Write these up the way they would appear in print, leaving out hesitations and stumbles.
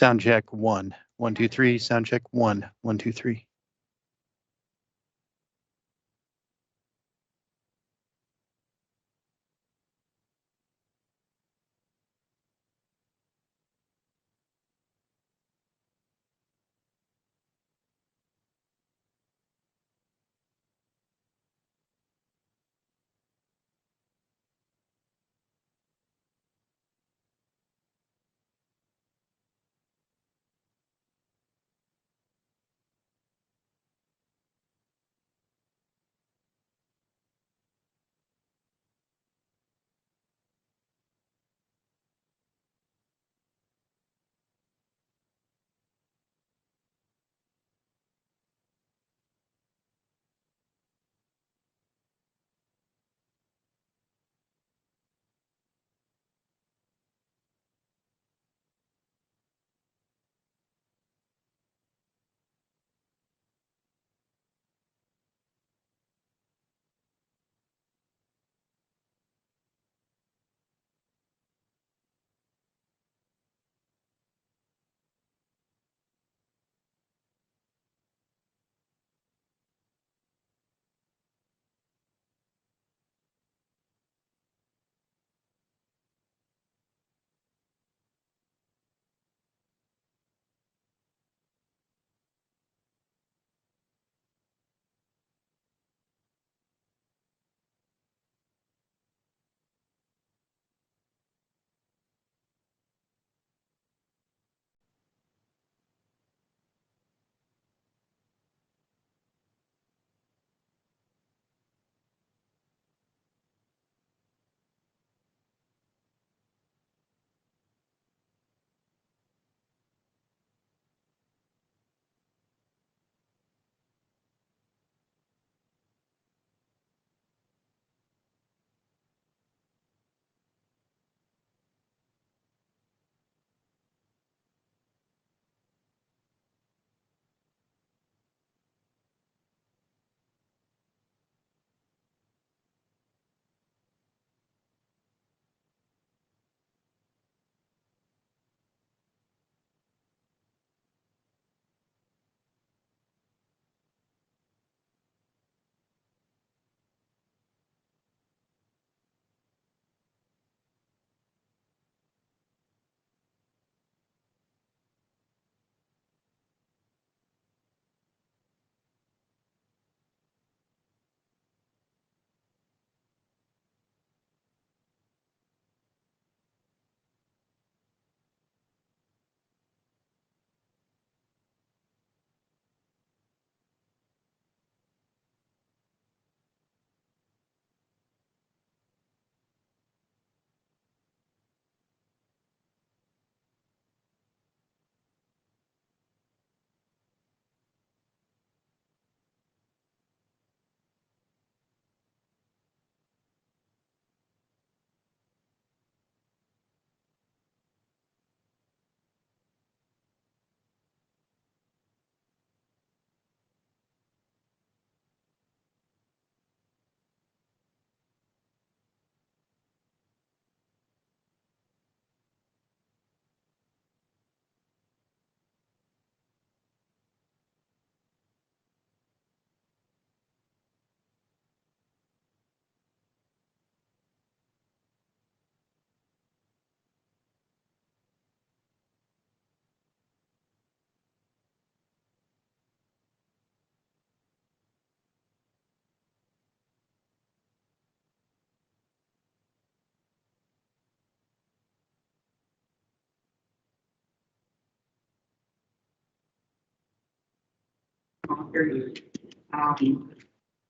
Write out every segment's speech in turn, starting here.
Sound check 1, 1, 2, 3. Sound check 1, 1, 2, 3.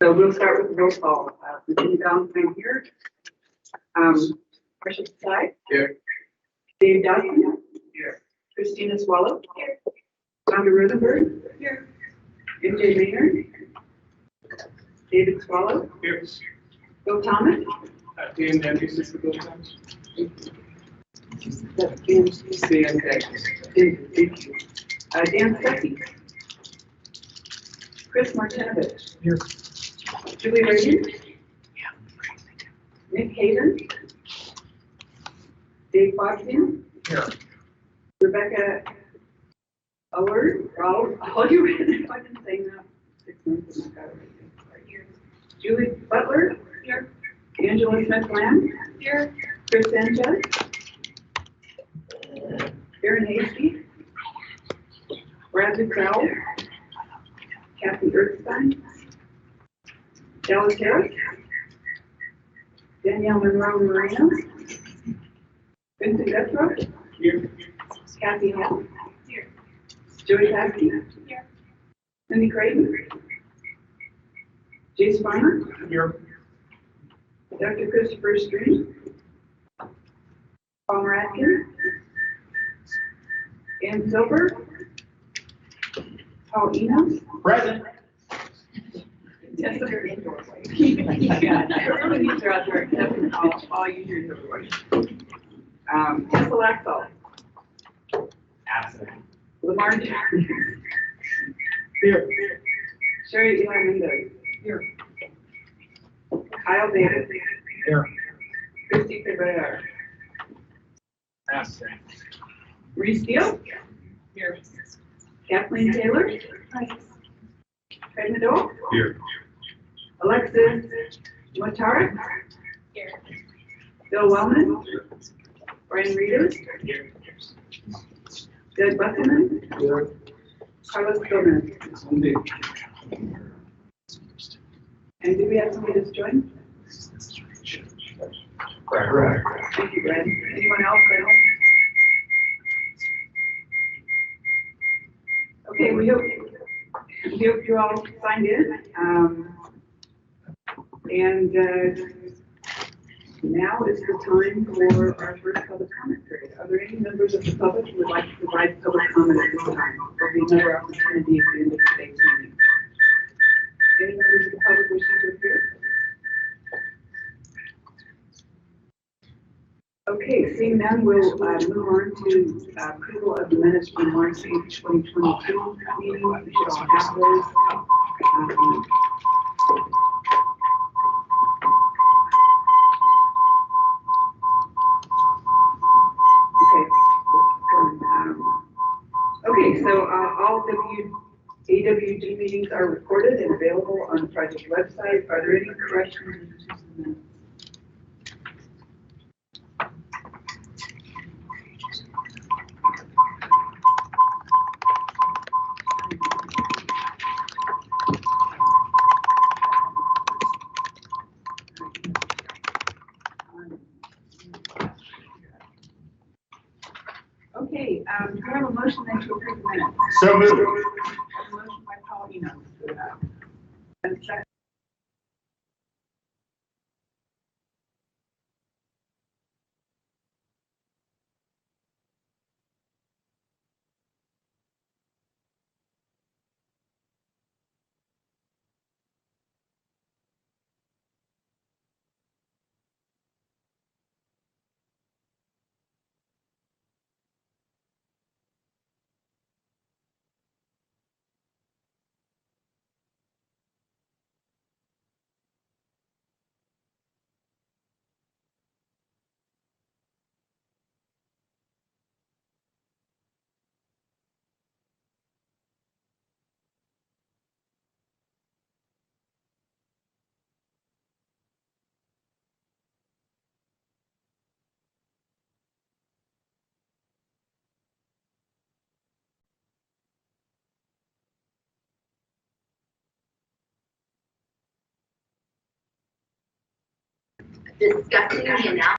So we'll start with the roll call. Virginia Valentine here. Marcia Side. Here. Dave Dawson. Here. Christina Swallow. Here. Sandra Rosenberg. Here. MJ Maynard. David Swallow. Here. Bill Thomas. Dan Dempsey, Bill Thomas. Thank you. Dan Stuckey. Chris Martinovich. Here. Julie Reagan. Nick Haven. Dave Boston. Here. Rebecca Alert, all you read, I've been saying that 6 months and I got it right here. Julie Butler. Here. Angela Smith Lamb. Here. Chris Sanchez. Aaron Hasty. Bradley Crowell. Kathy Erskine. Dallas Harris. Danielle Monroe Moreno. Vincent Deathrow. Here. Kathy Hall. Here. Joey Paskey. Here. Cindy Creighton. Jace Farmer. Here. Dr. Christopher Stream. Palmer Atkins. Ann Silver. Paul Enos. Present. Tessa. Yeah, everyone needs her out there except I'll use your doorway. Tessa Laxall. Absent. Lamar Jackson. Here. Sherry Eli Mendez. Here. Kyle Davis. Here. Christy Cabrera. Absent. Reese Steele. Here. Kathleen Taylor. Craig Nadeau. Here. Alexis Motara. Here. Bill Wellman. Brian Reeder. Here. Doug Busselman. Here. Carlos Gomez. Indeed. And do we have somebody that's joined? Correct. Thank you, Brad. Anyone else? Okay, we hope you all signed in. Now is the time for our first public comment period. Are there any members of the public who would like to provide public comment at this time? There'll be another opportunity at the end of today's meeting. Any members of the public wishing to appear? Okay, seeing none, we'll move on to approval of the minutes from March 8th, 2022 meeting. We should all have those. Okay, so all AWG meetings are recorded and available on the project website. Are there any corrections? Okay, do I have a motion then to approve the minutes? So moved. I have a motion by Paul Enos. And a second. Discussing the announcement.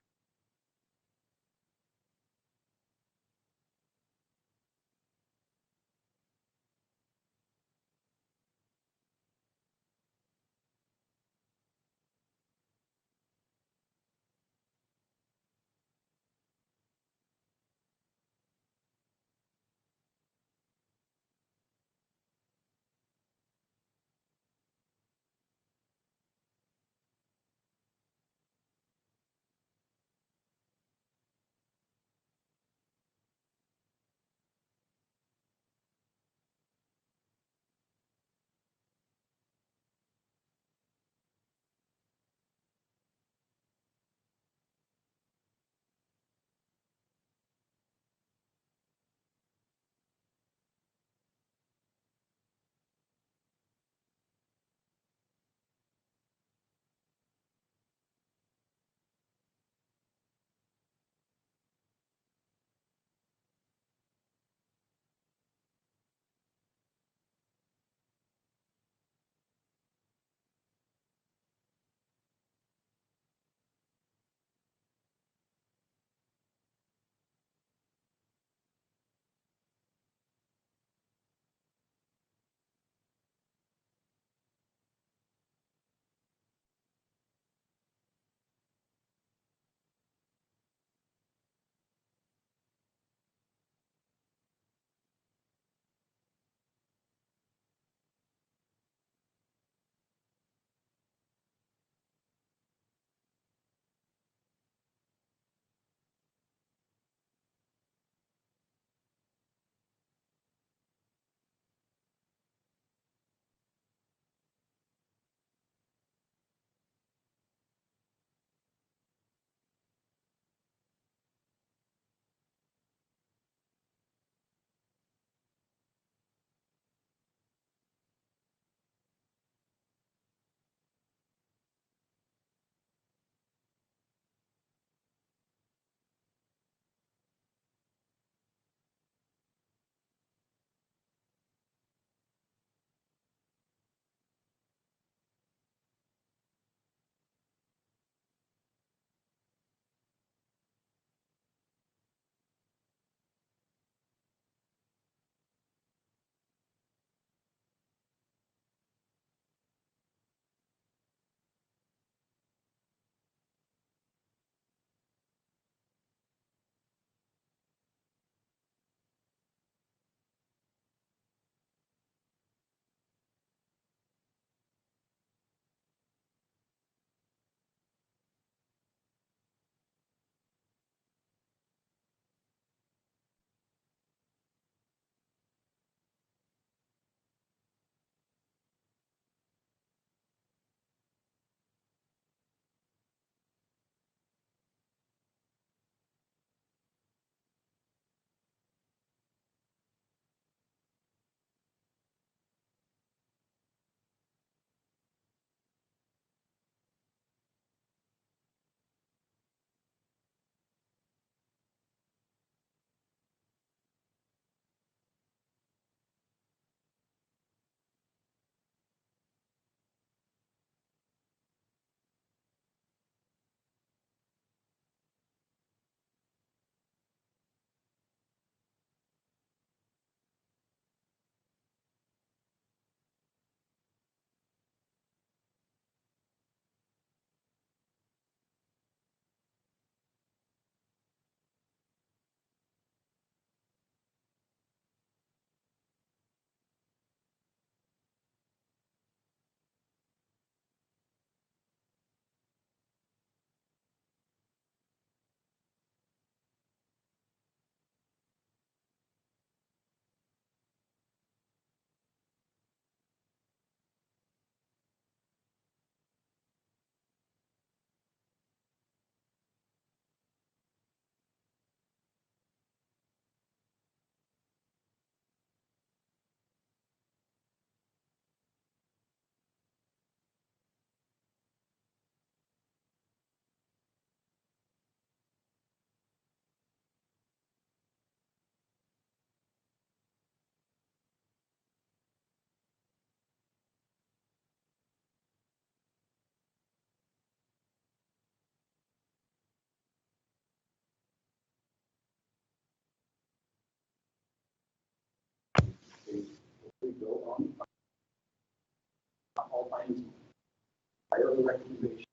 early recognition.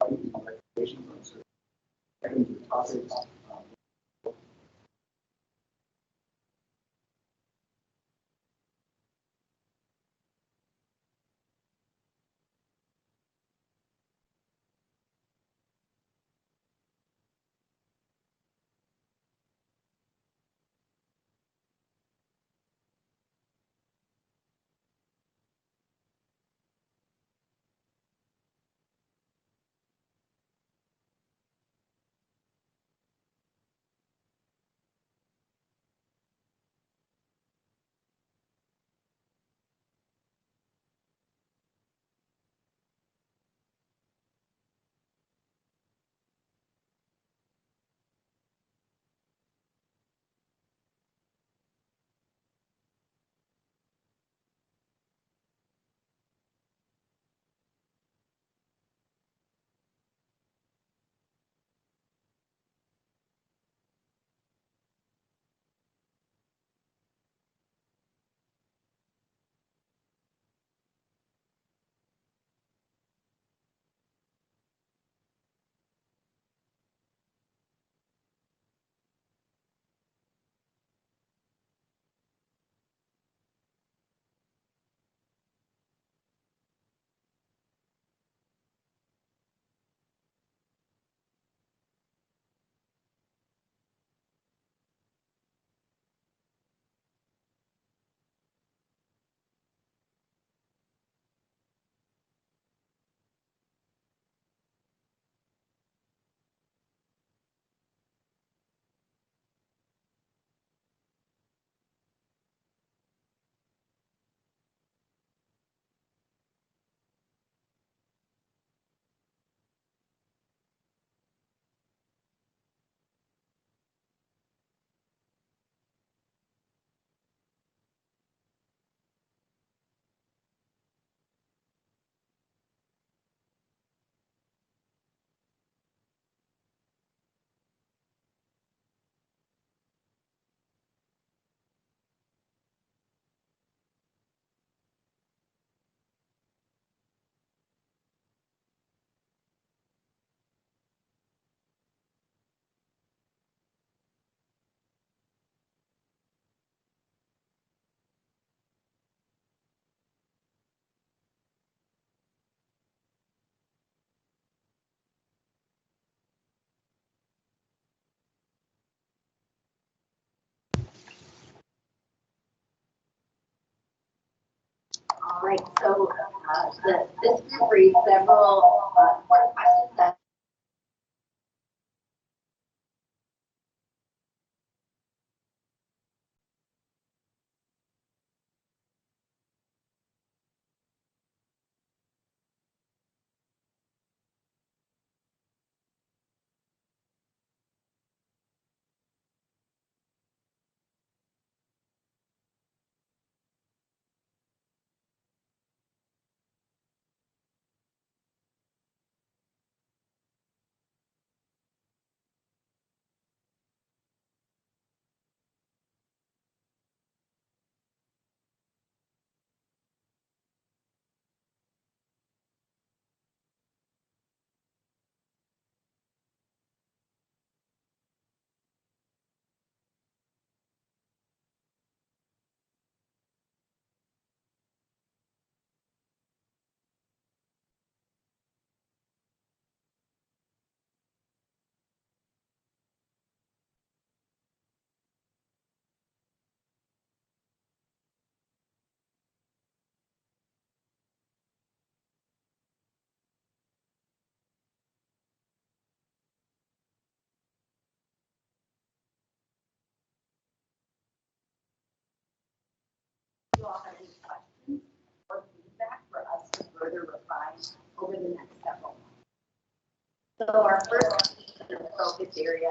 Recommendations on certain topics. All right, so this group raised several important questions that you all have any questions or feedback for us to further refine over the next several months. So our first focus area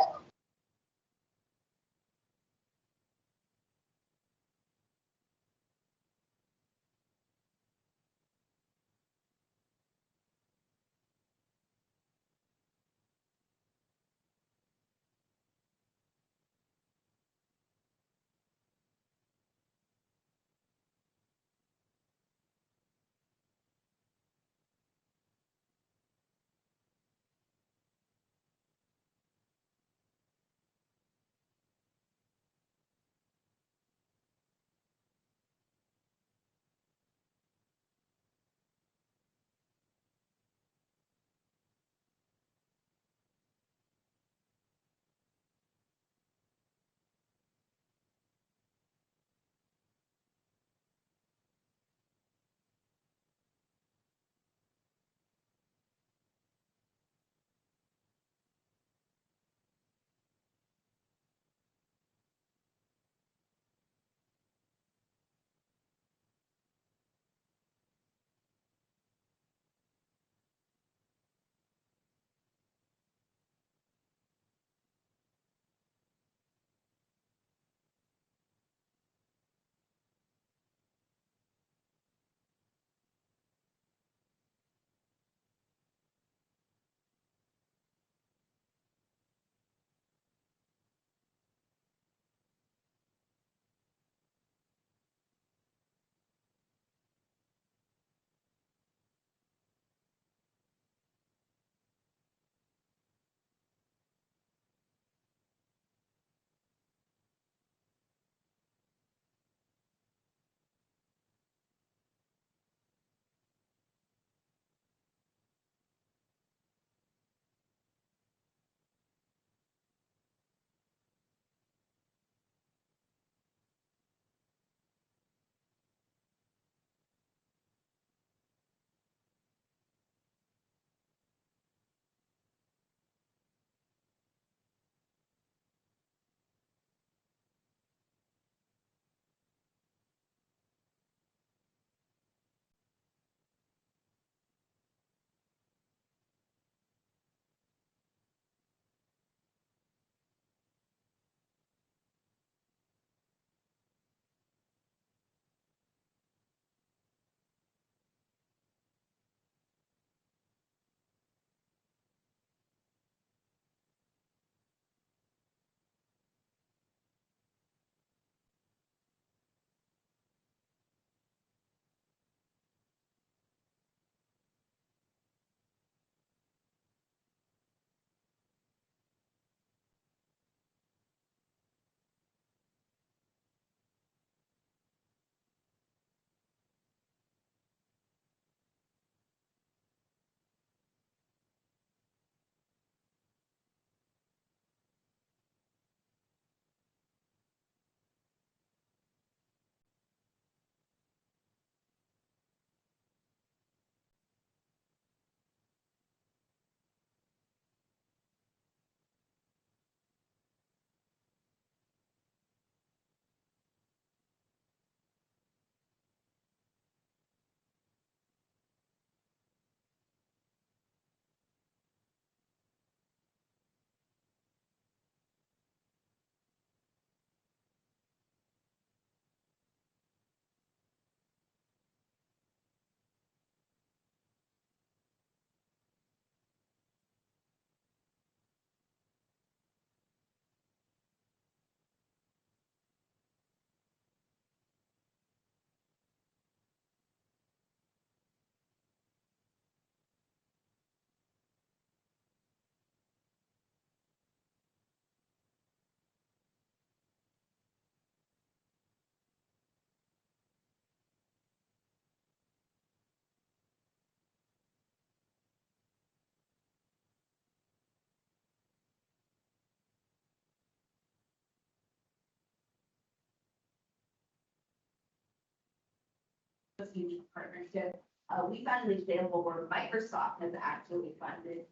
huge partnership. We found an example where Microsoft has actually funded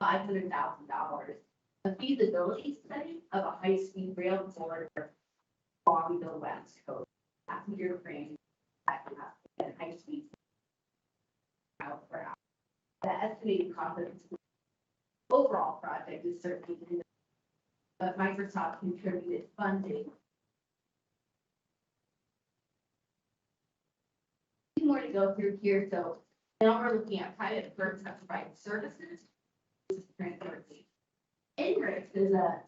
$500,000 a feasibility study of a high-speed rail corridor along the west coast, passenger train, and high-speed miles per hour. The estimated cost of this overall project is certainly, but Microsoft contributed funding. More to go through here, so now we're looking at private firms that provide services. This is transportation. NRIX is a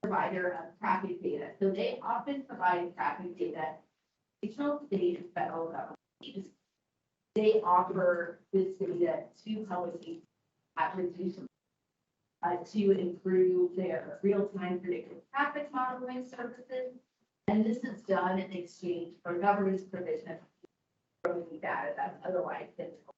provider of traffic data, so they often provide traffic data regional, state, and federal governments. They offer this data to public agencies at reduced to improve their real-time predictive traffic modeling services, and this is done in exchange for government's provision of roadway data that's otherwise physical.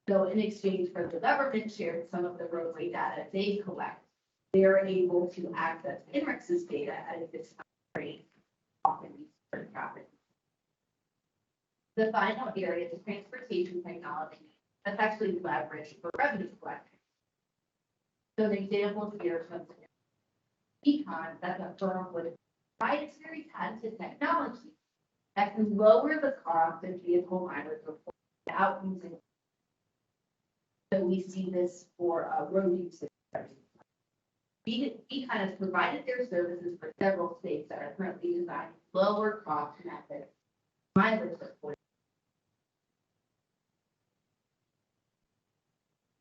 So in exchange for the government sharing some of the roadway data they collect, they're able to access NRIX's data at a discount rate, often for traffic. The final area is transportation technology that's actually leveraged for revenue collection. So the example here comes in econ that the firm would provide its very patented technology that can lower the cost of vehicle mileage report without using. So we see this for road usage. Econ has provided their services for several states that are currently designing lower cost methods mileage report.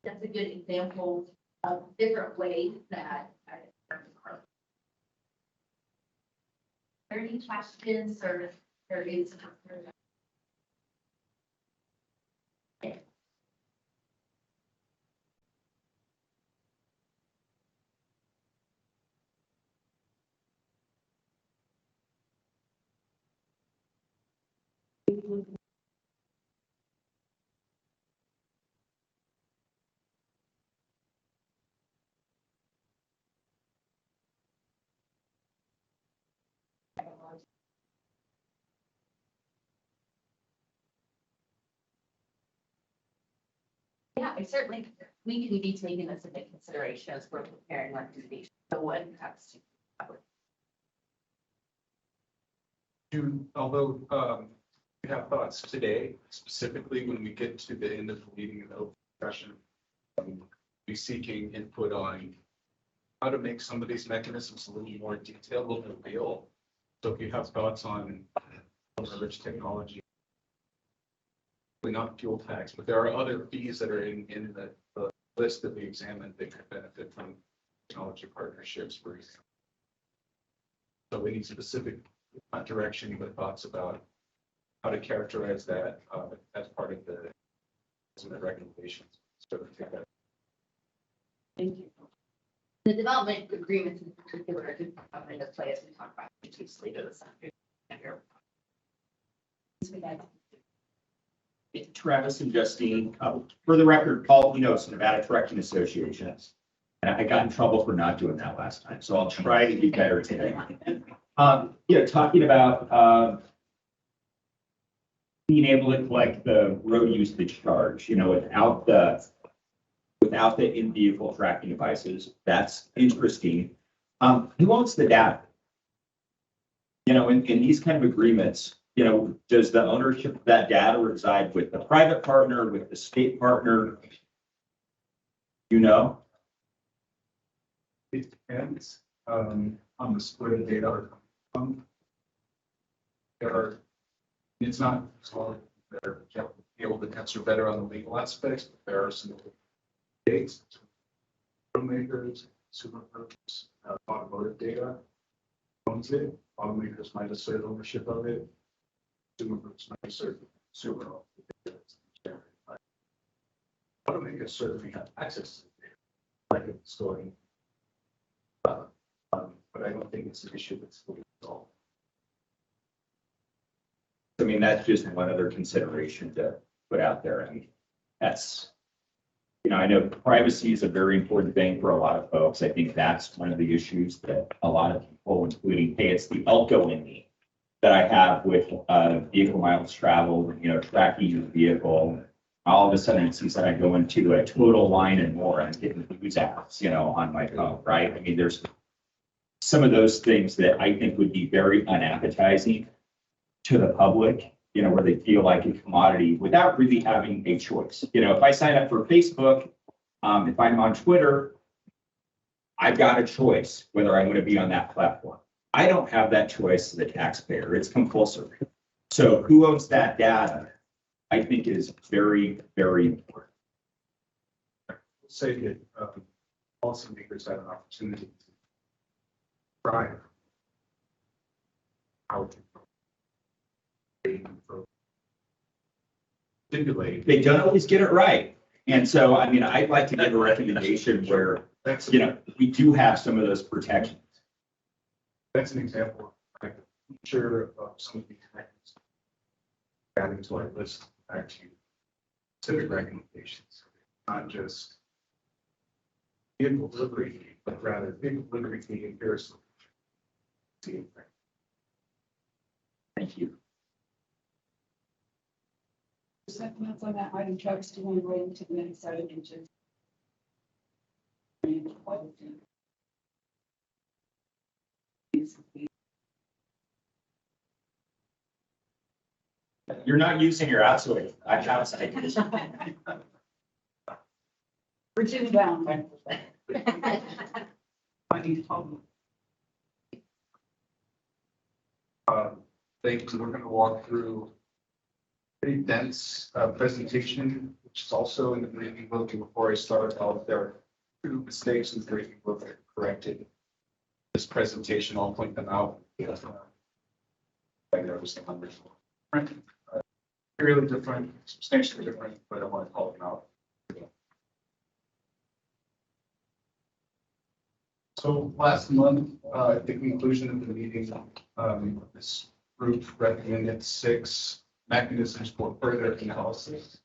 That's a good example of different ways that are there any questions or there is yeah, I certainly, we can be taking this into consideration as we're preparing recommendations. So what has to Although we have thoughts today, specifically when we get to the end of the meeting and open discussion, be seeking input on how to make some of these mechanisms a little more detailed, a little real. So if you have thoughts on leverage technology, not fuel tax, but there are other fees that are in the list that we examined that could benefit from technology partnerships, for example. So any specific direction, but thoughts about how to characterize that as part of the recommendations. So take that. Thank you. The development agreements in particular could come into play as we talk about previously to the center. Travis and Justine, for the record, Paul knows Nevada Trucking Association. And I got in trouble for not doing that last time, so I'll try to be better today. Talking about being able to collect the road usage charge, without the in-vehicle tracking devices. That's interesting. Who owns the data? In these kind of agreements, does the ownership of that data reside with the private partner, with the state partner? It depends on the split of data. It's not so they're able to answer better on the legal aspects, but there are some states, automakers, super purpose, automotive data owns it. Automakers might assert ownership of it. Consumer groups might assert super data. Automakers certainly have access to the data, like it's storing. But I don't think it's an issue that's fully resolved. I mean, that's just one other consideration to put out there. I mean, that's, I know privacy is a very important thing for a lot of folks. I think that's one of the issues that a lot of people, including, hey, it's the Elko in me. that I have with, vehicle miles traveled, you know, tracking the vehicle. All of a sudden it seems that I go into a total line and more and getting news apps, you know, on my phone, right? I mean, there's some of those things that I think would be very unappetizing to the public, you know, where they feel like a commodity without really having a choice. You know, if I sign up for Facebook, if I'm on Twitter, I've got a choice whether I'm going to be on that platform. I don't have that choice as the taxpayer. It's compulsory. So who owns that data, I think is very, very important. Say that policymakers have an opportunity to drive how to stipulate. They don't always get it right. And so, I mean, I'd like to give a recommendation where, That's, you know, we do have some of those protections. that's an example of like the future of some of these things. Adding to our list, actually, specific recommendations, not just vehicle delivery fee, but rather vehicle delivery fee and peer solution. Thank you. Seconds on that item, trucks to one way to the next side engine. You're not using your outside. I outside. Virginia bound. Thank you. We're going to walk through a pretty dense presentation, which is also in the briefing book. And before I start, there are two mistakes in the briefing book that are corrected. This presentation, I'll point them out. There was some numbers. Fairly different, substantially different, but I want to call them out. So last month, at the conclusion of the meeting, this group recommended 6 mechanisms for further analysis.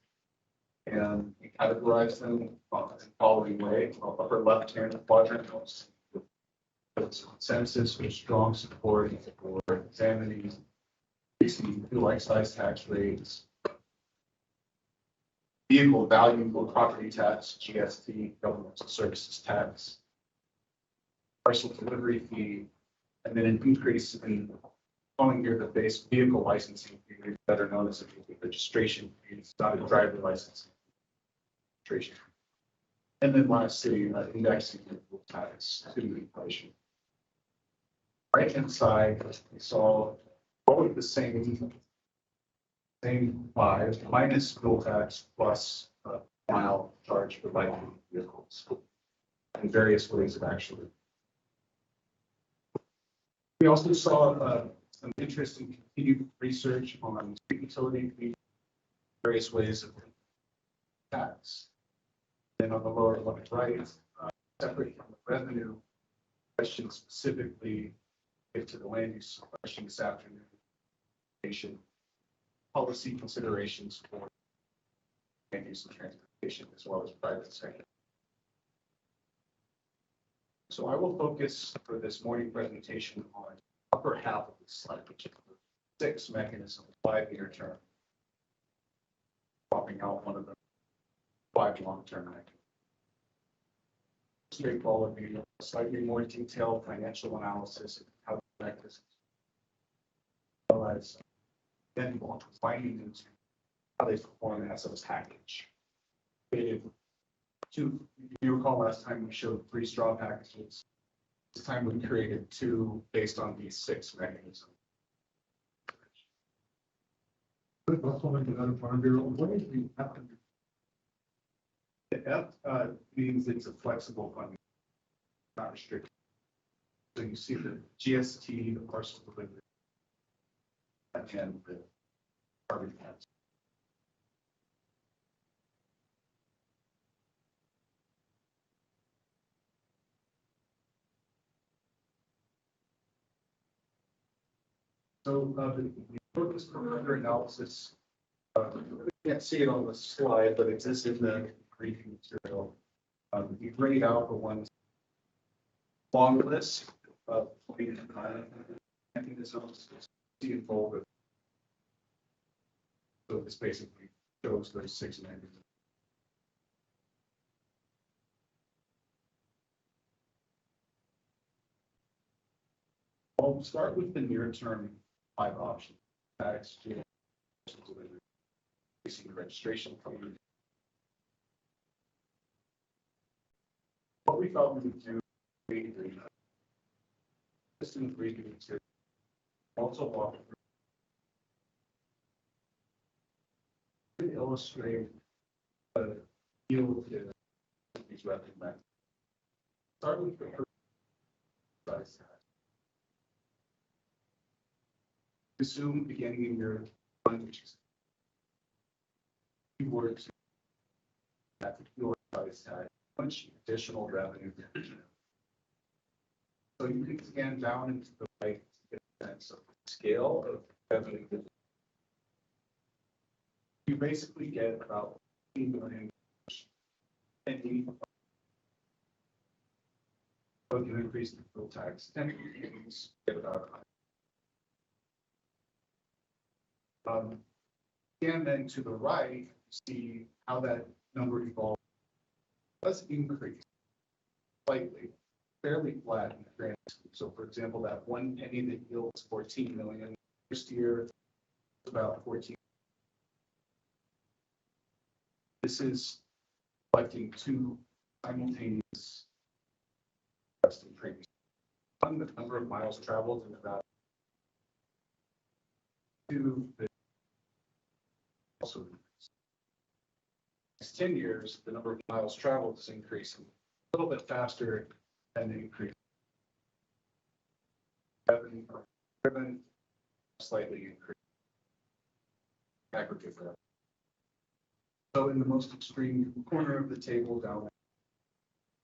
And we categorized them in the following way. Upper left-hand quadrant, consensus with strong support for examining like size tax rates, vehicle value or property tax, GST, governmental services tax, parcel delivery fee, and then an increase in following here the base vehicle licensing fee, better known as a registration fee. It's not a driver licensing registration. And then lastly, indexing vehicle tax to inflation. Right hand side, we saw all of the same 5 minus fuel tax plus mile charge for light vehicles and various ways of actually. We also saw some interesting continued research on street utility fee, various ways of tax. Then on the lower left right, separate from the revenue question specifically to the land use question this afternoon. Policy considerations for land use and transportation as well as private sector. So I will focus for this morning presentation on the upper half of the slide, which is the 6 mechanisms, 5-year term. Popping out one of the 5 long-term mechanisms. Straightforward, a slightly more detailed financial analysis of how the mechanisms, as well as then finding into how they perform as a package. If you recall last time we showed 3 straw packages. This time we created 2 based on these 6 mechanisms. What is the F? The F means it's a flexible funding, not restricted. So you see the GST, the parcel delivery, and the carbon tax. So the focus for further analysis, you can't see it on the slide, but it's just in the briefing material. We grayed out the ones long list of mechanisms See in bold. So this basically shows those 6 negatives. I'll start with the near term 5 options. Tax, increasing the registration fee. What we thought we would do, this increase to also walk through to illustrate the yield is these revenue metrics. Start with the first size. Assume beginning in your fund, which is keywords at the keyword price tag, much additional revenue. So you can scan down into the right to get a sense of the scale of revenue. You basically get about 15 million. And you increase the fuel tax, and you get about and then to the right, you see how that number evolves. Let's increase slightly, fairly flat in the grand scheme. So for example, that one penny that yields 14 million first year, it's about 14. This is reflecting 2 simultaneous increases. One, the number of miles traveled in about 2, also next 10 years, the number of miles traveled is increasing a little bit faster than the increase. Revenue driven, slightly increased. Aggregate revenue. So in the most extreme corner of the table down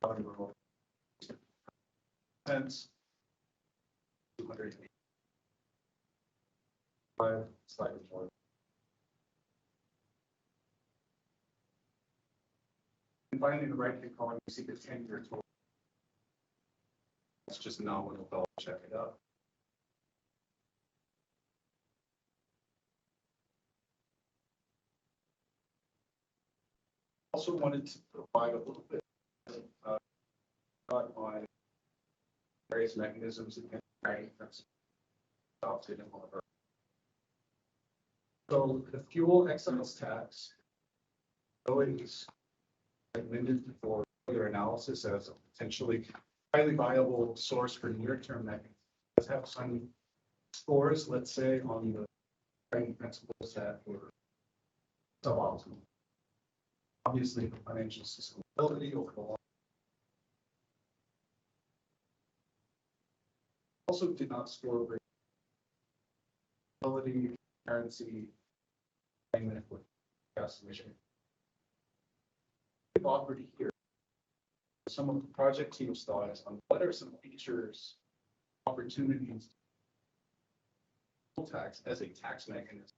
bottom row, cents, 285, slightly more. And finally, in the right-hand column, you see the 10-year total. It's just nominal, but I'll check it out. Also wanted to provide a little bit on various mechanisms that can be adopted in one of our. So the fuel excise tax, though it is recommended for further analysis as a potentially highly viable source for near-term mechanisms, does have some scores, let's say, on the guiding principles that were suboptimal. Obviously, the financial sustainability over the long also did not score great ability, currency, alignment with gas emission. We've offered here some of the project team's thoughts on what are some features, opportunities, tax as a tax mechanism.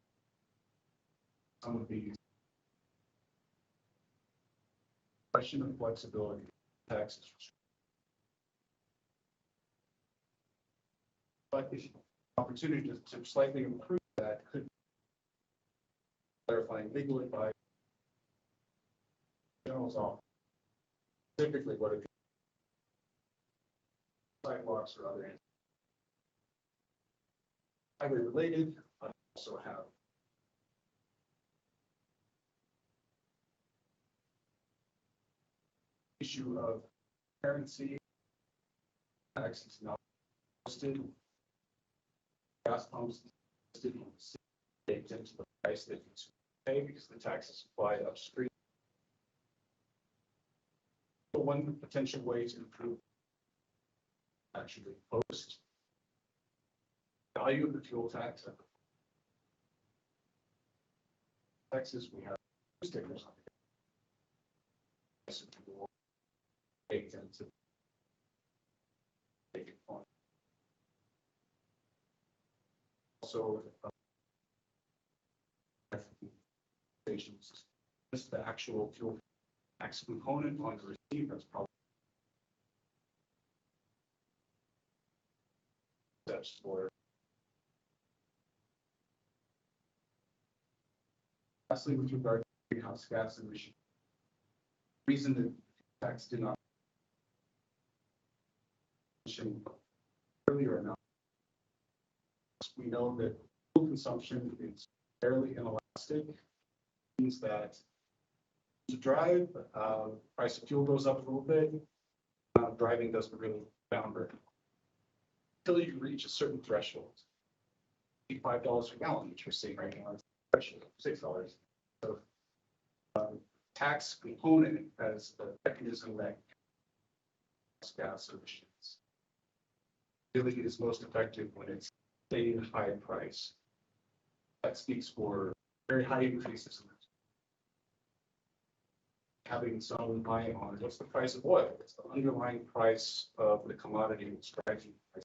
Some of these question of flexibility, taxes. But the opportunity to slightly improve that could be clarifying legal advice. General's office, typically what it sidewalks or other highway related, but also have issue of currency, taxes not posted, gas pumps listed baked into the price that you pay because the taxes apply upstream. So one potential way to improve actually post value of the fuel tax. Texas, we have stickers on it. Baked into also stations. This is the actual fuel tax component on the receipt. That's probably steps for Lastly, with regard to greenhouse gas emission. Reason that tax did not mention earlier enough. We know that fuel consumption is fairly inelastic. Means that to drive, price of fuel goes up a little bit. Driving doesn't really downward until you reach a certain threshold. $5 a gallon, which we're seeing right now, is threshold $6. So, tax component as the mechanism that gas emissions really is most effective when it's staying high price. That speaks for very high increases in having some eye on what's the price of oil. It's the underlying price of the commodity that's driving the price.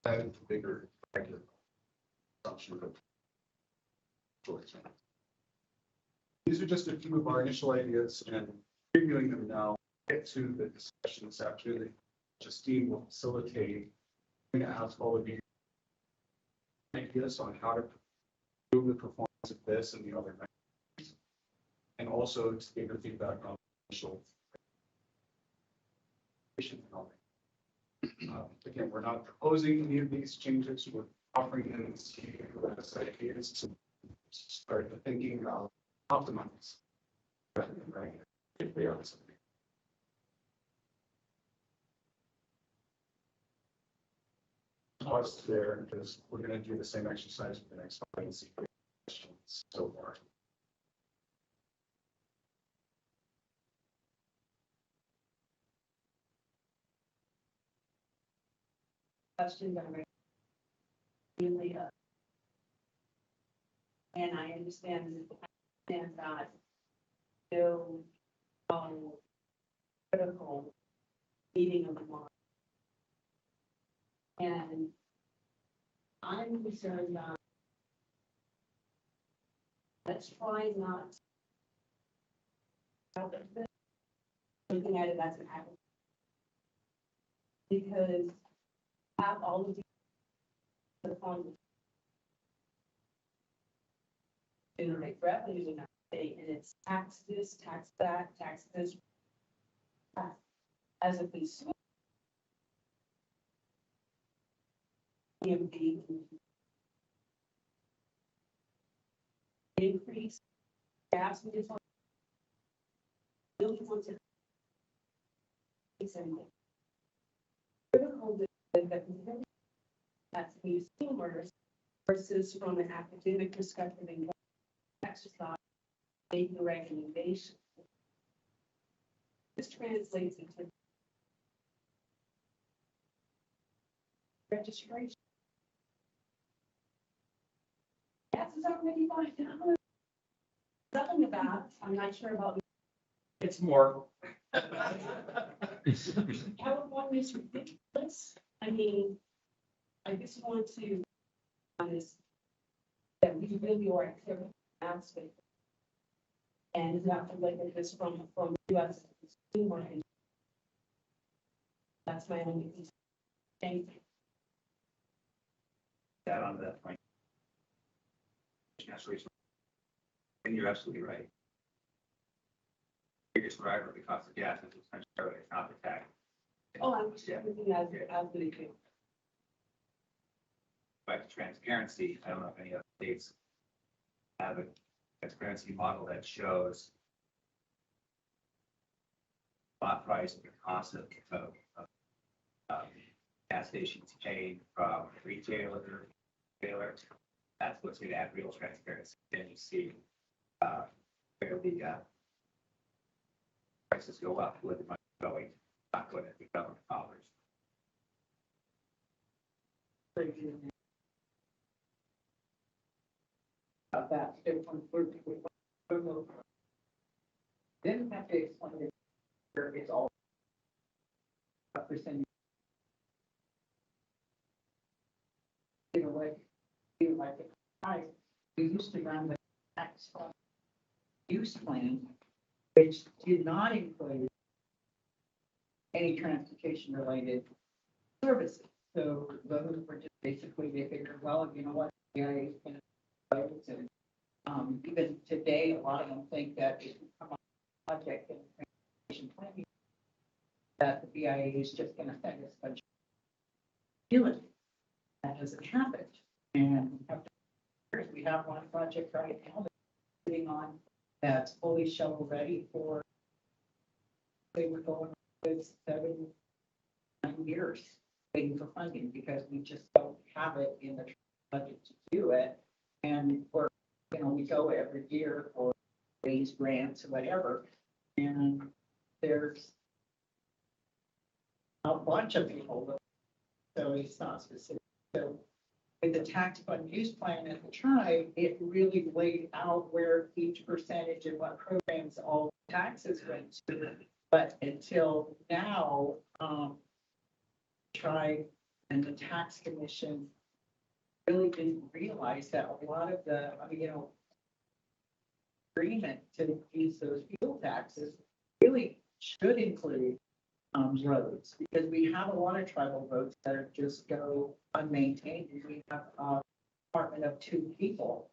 That is the bigger factor. Assumption of short term. These are just a few of our initial ideas, and previewing them now. Get to the discussion this afternoon. Justine will facilitate. I'm going to ask all of you ideas on how to improve the performance of this and the other measures, and also to give your feedback on initial. Again, we're not proposing any of these changes. We're offering them to you as ideas to start thinking about optimize. Right? If they are something. Pause there because we're going to do the same exercise for the next 5 and see questions so far. Question that really, and I understand that no, critical meeting of the mind. And I'm concerned that let's try not looking at it as an act. Because have all of the funds generate revenue in that state, and it's tax this, tax that, tax this. As a consumer, EMD increase gas and diesel. Really want to critical that consumers versus from an academic perspective and exercise making recommendations. This translates into registration. Gas is already $5. Something about, I'm not sure about. It's more. California is ridiculous. I mean, I just want to honest that we really are active aspect. And not to look at this from US consumer. That's my only concern. Thank you. That on that point. And you're absolutely right. Biggest driver of the cost of gas is essentially it's not the tax. Oh, I'm sure everything as really good. Back to transparency, I don't know if any other states have a transparency model that shows spot price and the cost of gas stations paid from retailer to retailer. That's what's going to add real transparency. And you see where the prices go up, where the money is going, not going to the government dollars. About that, then have to explain it. It's all percent. Like the price, we used to run the tax use plan, which did not include any transportation related services. So those were just basically, they figured, well, you know what, the IA is going to Even today, a lot of them think that if you come on a project in transportation planning, that the BIA is just gonna send us a bunch of feelings. That doesn't happen. And we have one project right now that's sitting on that's fully shovel ready for, they were going with 7, 9 years waiting for funding because we just don't have it in the budget to do it. And we're, we go every year for raise grants or whatever. And there's a bunch of people, so it's not specific. So with the tax fund use plan at the tribe, it really laid out where each percentage and what programs all taxes went to. But until now, tribe and the tax commission really didn't realize that a lot of the, agreement to use those fuel taxes really should include roads, because we have a lot of tribal roads that are just go unmaintained. We have a department of 2 people.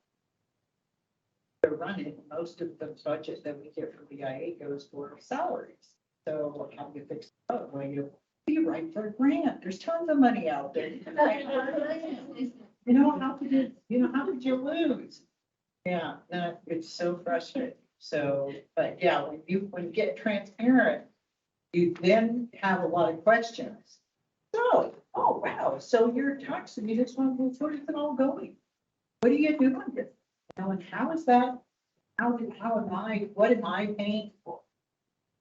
They're running most of the budget that we get from BIA goes for salaries. So how do you fix that? Well, you write for a grant. There's tons of money out there. How could you lose? Yeah, no, it's so frustrating. So, but yeah, when you get transparent, you then have a lot of questions. So, oh wow, so you're taxing me this one, where is it all going? What are you doing with it? And how is that? What am I paying for?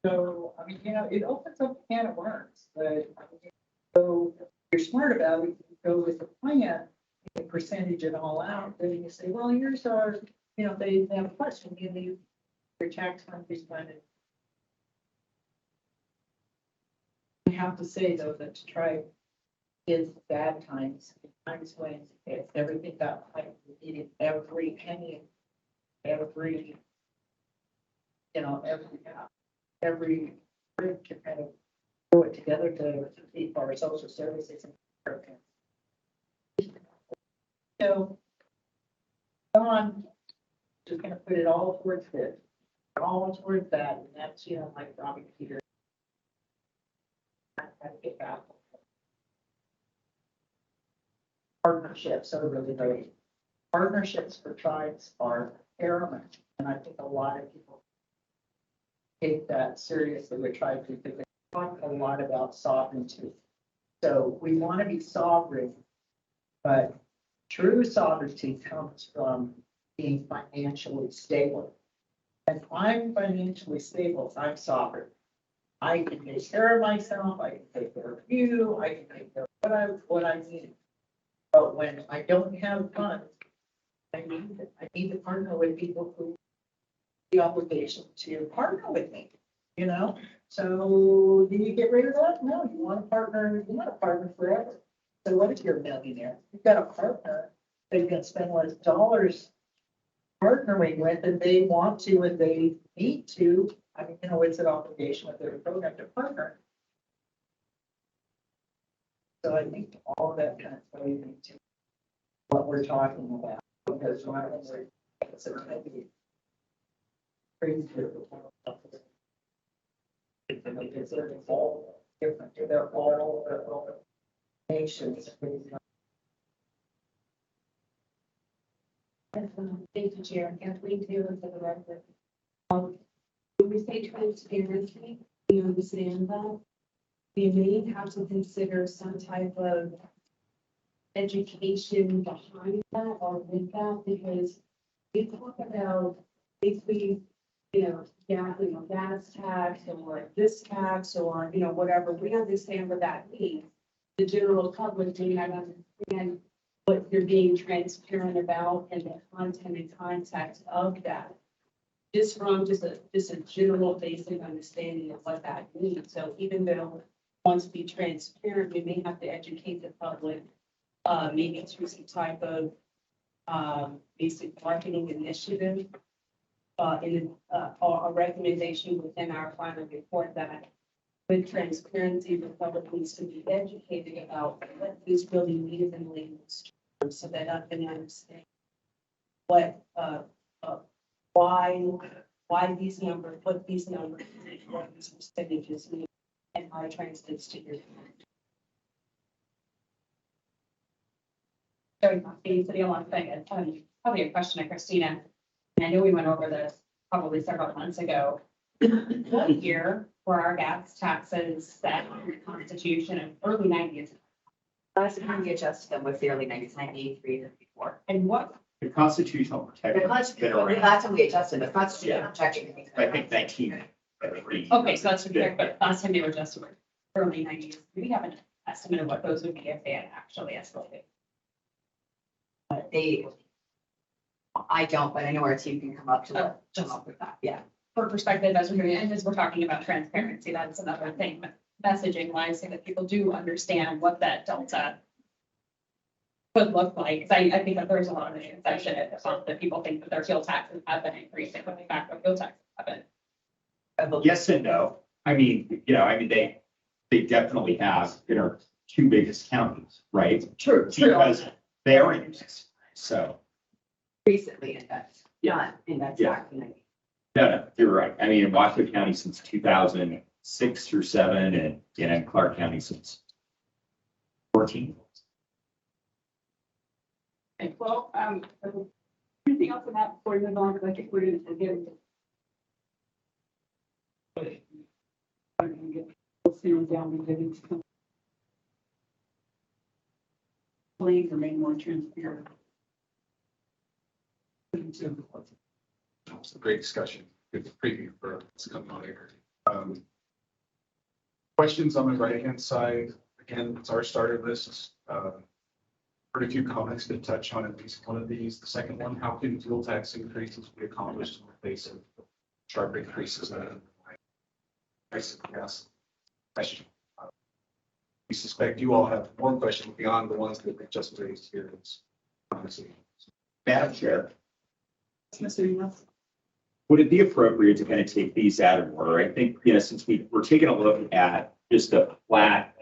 So, it opens up a can of worms, but so if you're smart about it, you go with the plan, you percentage it all out, then you say, well, here's our, they have a question, give me your tax fund refunded. I have to say though, that to try is bad times when everything got like needed every penny, every group to kind of throw it together to keep our social services and programs. So, Don, just gonna put it all towards this, all towards that, and that's, like Robbie Peter. I get that. Partnerships are really great. Partnerships for tribes are paramount, and I think a lot of people take that seriously. We try to think a lot about sovereignty. So we want to be sovereign, but true sovereignty comes from being financially stable. If I'm financially stable, I'm sovereign. I can take care of myself, I can take care of you, I can take care of what I need. But when I don't have funds, I need to partner with people who have the obligation to partner with me, So do you get rid of that? No, you want to partner forever. So what if you're a millionaire? You've got a partner that you can spend less dollars partnering with, and they want to, and they need to. It's an obligation of their program to partner. So I think all of that kind of plays into what we're talking about, because one of them it's a kind of crazy. Because they're all different. They're all nations. Thank you, Chair. Kathleen Taylor for the record. When we say transparency, we understand that. We may have to consider some type of education behind that or with that, because we talk about basically, gas tax or this tax or, whatever. We understand what that means. The general public may not understand what you're being transparent about and the content and context of that. Just from just a general basic understanding of what that means. So even though wants to be transparent, we may have to educate the public, maybe through some type of basic marketing initiative, or a recommendation within our final report that with transparency, the public needs to be educated about what this really means in layman's terms, so that I can understand what why these numbers, what these numbers, what these percentages mean, and how it translates to your. Sorry, Steve, for the one thing, probably a question to Christina. And I know we went over this probably several months ago. What year were our gas taxes set in the Constitution of early nineties? Last time we adjusted them was the early 90s, 93, 94. And what, The constitutional The protection. Constitution, been around, last time we adjusted, the Constitution protection. I think 19. okay, so that's fair, but last time they were adjusted were early nineties. Do we have an estimate of what those would be if they had actually escalated? I don't, but I know our team can come up Just with that, yeah. for perspective, as we're doing, and as we're talking about transparency, that's another thing, but messaging wise, so that people do understand what that delta could look like. 'Cause I think that there's a lot of misconception that people think that their fuel taxes have been increasing, but in fact, fuel taxes haven't. Yes and no. I mean, they definitely have in our two biggest counties, right? True. Because they are indexed. So, Recently indexed, not indexed Yeah. back in the. no, you're right. I mean, in Washington County since 2006 or 7 and in Clark County since 14. Okay, well, anything else on that before we move on, because I think we're going to get. I'm going to get sealed down and get into. Please remain more transparent. It's a great discussion, good preview for what's coming on here. Questions on the right-hand side, again, it's our starter list. Heard a few comments that touch on at least one of these. The second one, how can fuel tax increases be accomplished in the face of sharp increases in price of gas? Question. We suspect you all have more questions beyond the ones that we just raised here. Madam Chair, Mr. Enos? would it be appropriate to kind of take these out of order? I think, since we're taking a look at just a flat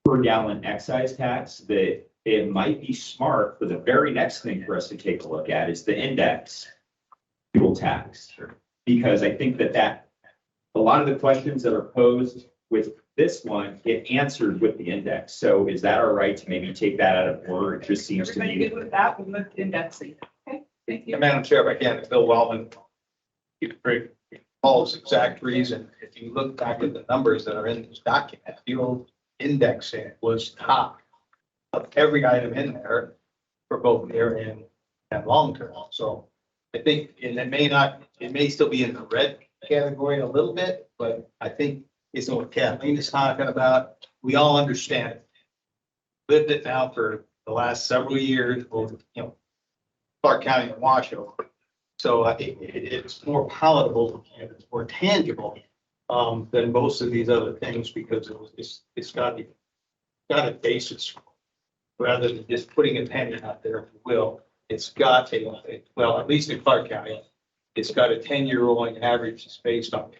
per gallon excise tax, that it might be smart for the very next thing for us to take a look at is the index fuel tax. Because I think that a lot of the questions that are posed with this one get answered with the index. So is that all right to maybe take that out of order? It just seems to Everybody me. good with that, with the indexing? Okay, thank you. Madam Chair, if I can, Bill Wellman. Paul's exact reason, if you look back at the numbers that are in this document, fuel indexing was top of every item in there for both near and long term. So I think, and it may still be in the red category a little bit, but I think it's what Kathleen is talking about. We all understand it. Lived it now for the last several years, both, Clark County and Washoe. So it's more palatable and it's more tangible than most of these other things because it's got a basis. Rather than just putting a penny out there, if you will, it's got well, at least in Clark County, it's got a 10-year rolling average that's based on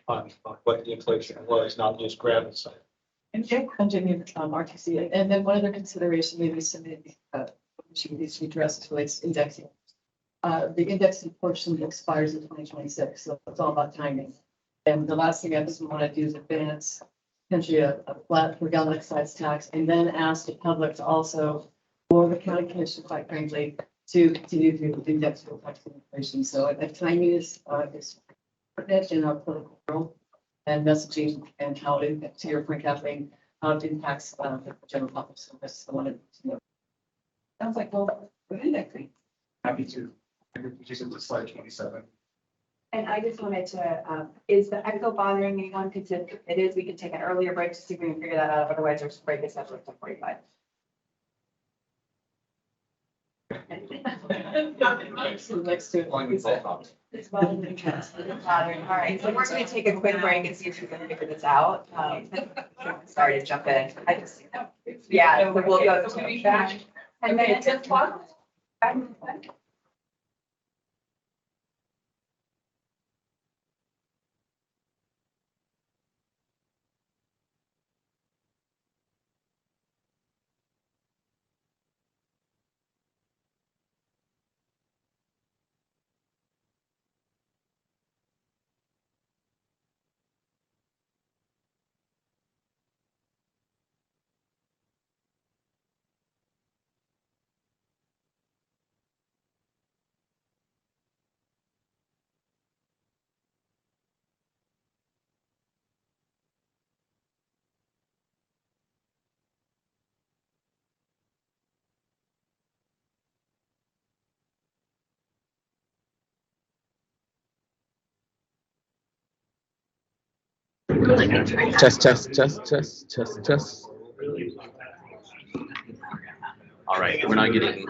what the inflation was, not just grab it. And Jake continued RTC, and then one other consideration maybe submitted, which needs to be addressed relates to indexing. The indexing portion expires in 2026, so it's all about timing. And the last thing I just want to do is advance potentially a flat per gallon excise tax, and then ask the public to also, or the county commission, quite frankly, to continue to index fuel tax inflation. So the timing is pertinent in our political world and messaging and how it, to your point, Kathleen, how it impacts the general public. So that's I wanted to know. Sounds like, well, with indexing. Happy to. Just to slide 27. And I just wanted to, is the echo bothering anyone? Because if it is, we can take an earlier break to see if we can figure that out. Otherwise, our break is scheduled for 45. So next to It's bothering. All right, so we're going to take a quick break and see if we can figure this out. Sorry to jump in. I just, yeah, we'll go to back. And then it's just Test, test, test, test, test, test. All right, we're not getting.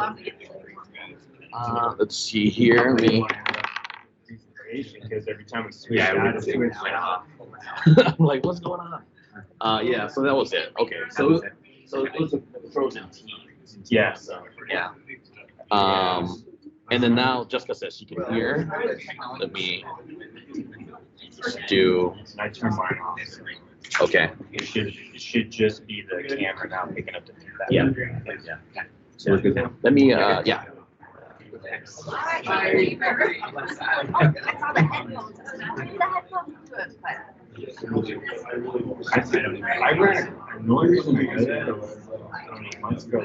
Let's see here. Because every time we switch Yeah, out, we it's switched off. I'm like, what's going on? Yeah, so that was it. Okay, so it was a frozen tea. Yeah, so. Yeah. And then now Jessica says she can hear. Let me do. I turned mine off. Okay. It should just be the camera now picking up the feedback. Yeah. So we're good now. Let me. Yeah. I ran, the only reason I know that was, months ago.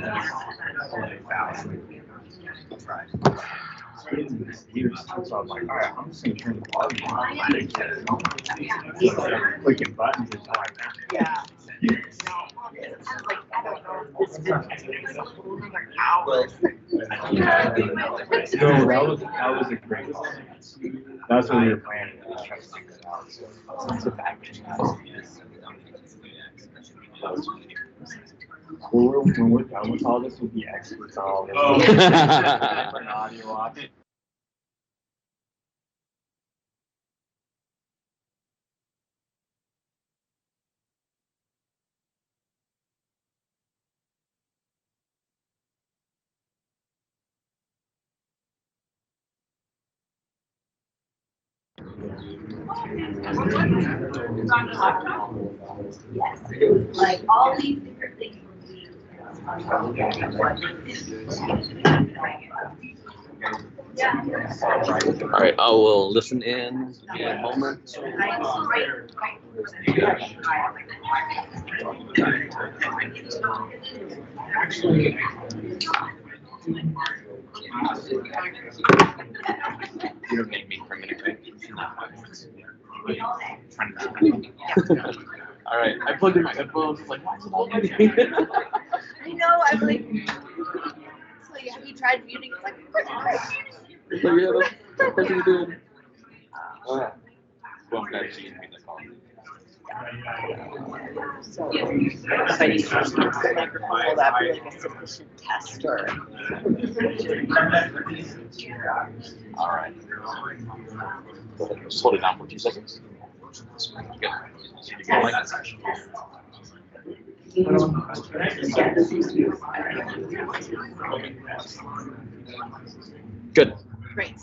So I'm like, all right, I'm just gonna turn the volume on. Clicking buttons is like that. Yeah. No, that was a great call. That's what we were planning, to try to figure it out. So, it's a package. When we're done with all this, we'll be experts on all this. Oh. Different audio options. Like all these different things. All right, I will listen in a moment. You're getting me for a minute, right? All right, I plugged in my headphones. It's like, why is it all muted? I know, I'm like, so have you tried muting? It's like, So yeah, that's pretty good. Well, I'm glad she's made the call. so, if I need to use the microphone, will that be like a sufficient test or? All right. Just hold it down for 2 seconds. Good. Good. Great.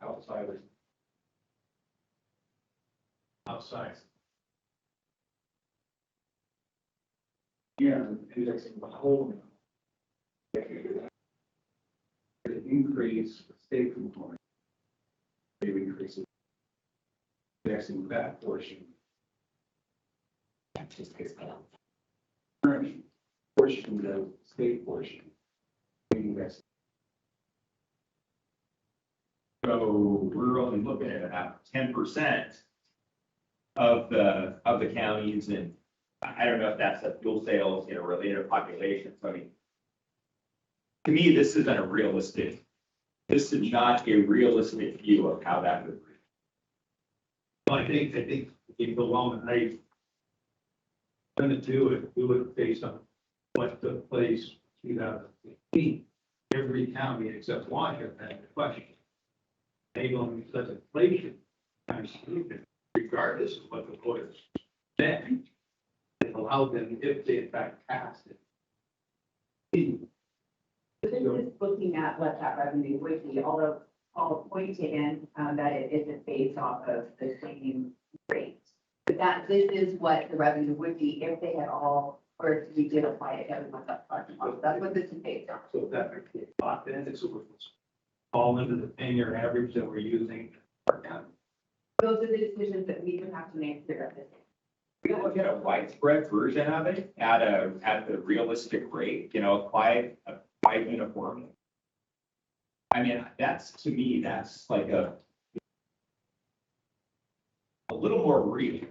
outside. Outside. Yeah, indexing the whole. Increase the state component. Maybe increases. Indexing that portion. Current portion, the state portion. Index. So we're only looking at about 10% of the counties, and I don't know if that's a fuel sales, related to population. So I mean, to me, this isn't a realistic. This is not a realistic view of how that would be. Well, I think if you go along and they gonna do it based on what took place 2015. Every county except Washington had a question. They going to such inflation, kind of stupid, regardless of what the voters said. It allowed them, if they in fact passed it. But this is looking at what that revenue would be, although I'll point taken, that it isn't based off of the same rate. But this is what the revenue would be if they had all, or if we did apply it to everyone that's parking lot. That's what this is based on. So that would be thought then it's all into the 10-year average that we're using. Those are the decisions that we would have to make throughout this. We look at a widespread version of it at the realistic rate, quite uniform. I mean, that's, to me, that's like a little more real.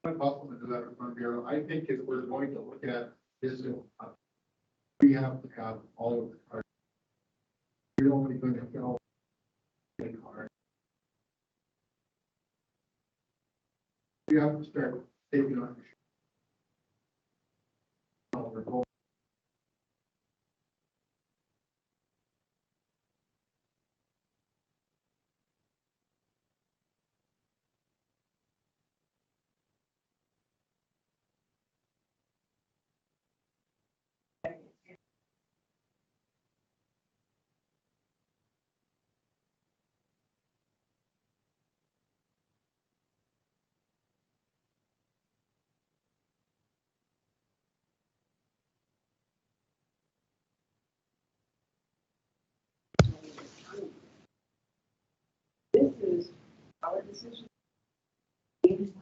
My compliment to that from Bureau. I think if we're going to look at this, we have to have all of the cars. You're only going to have all the cars. We have to start taking on. This is our decision. And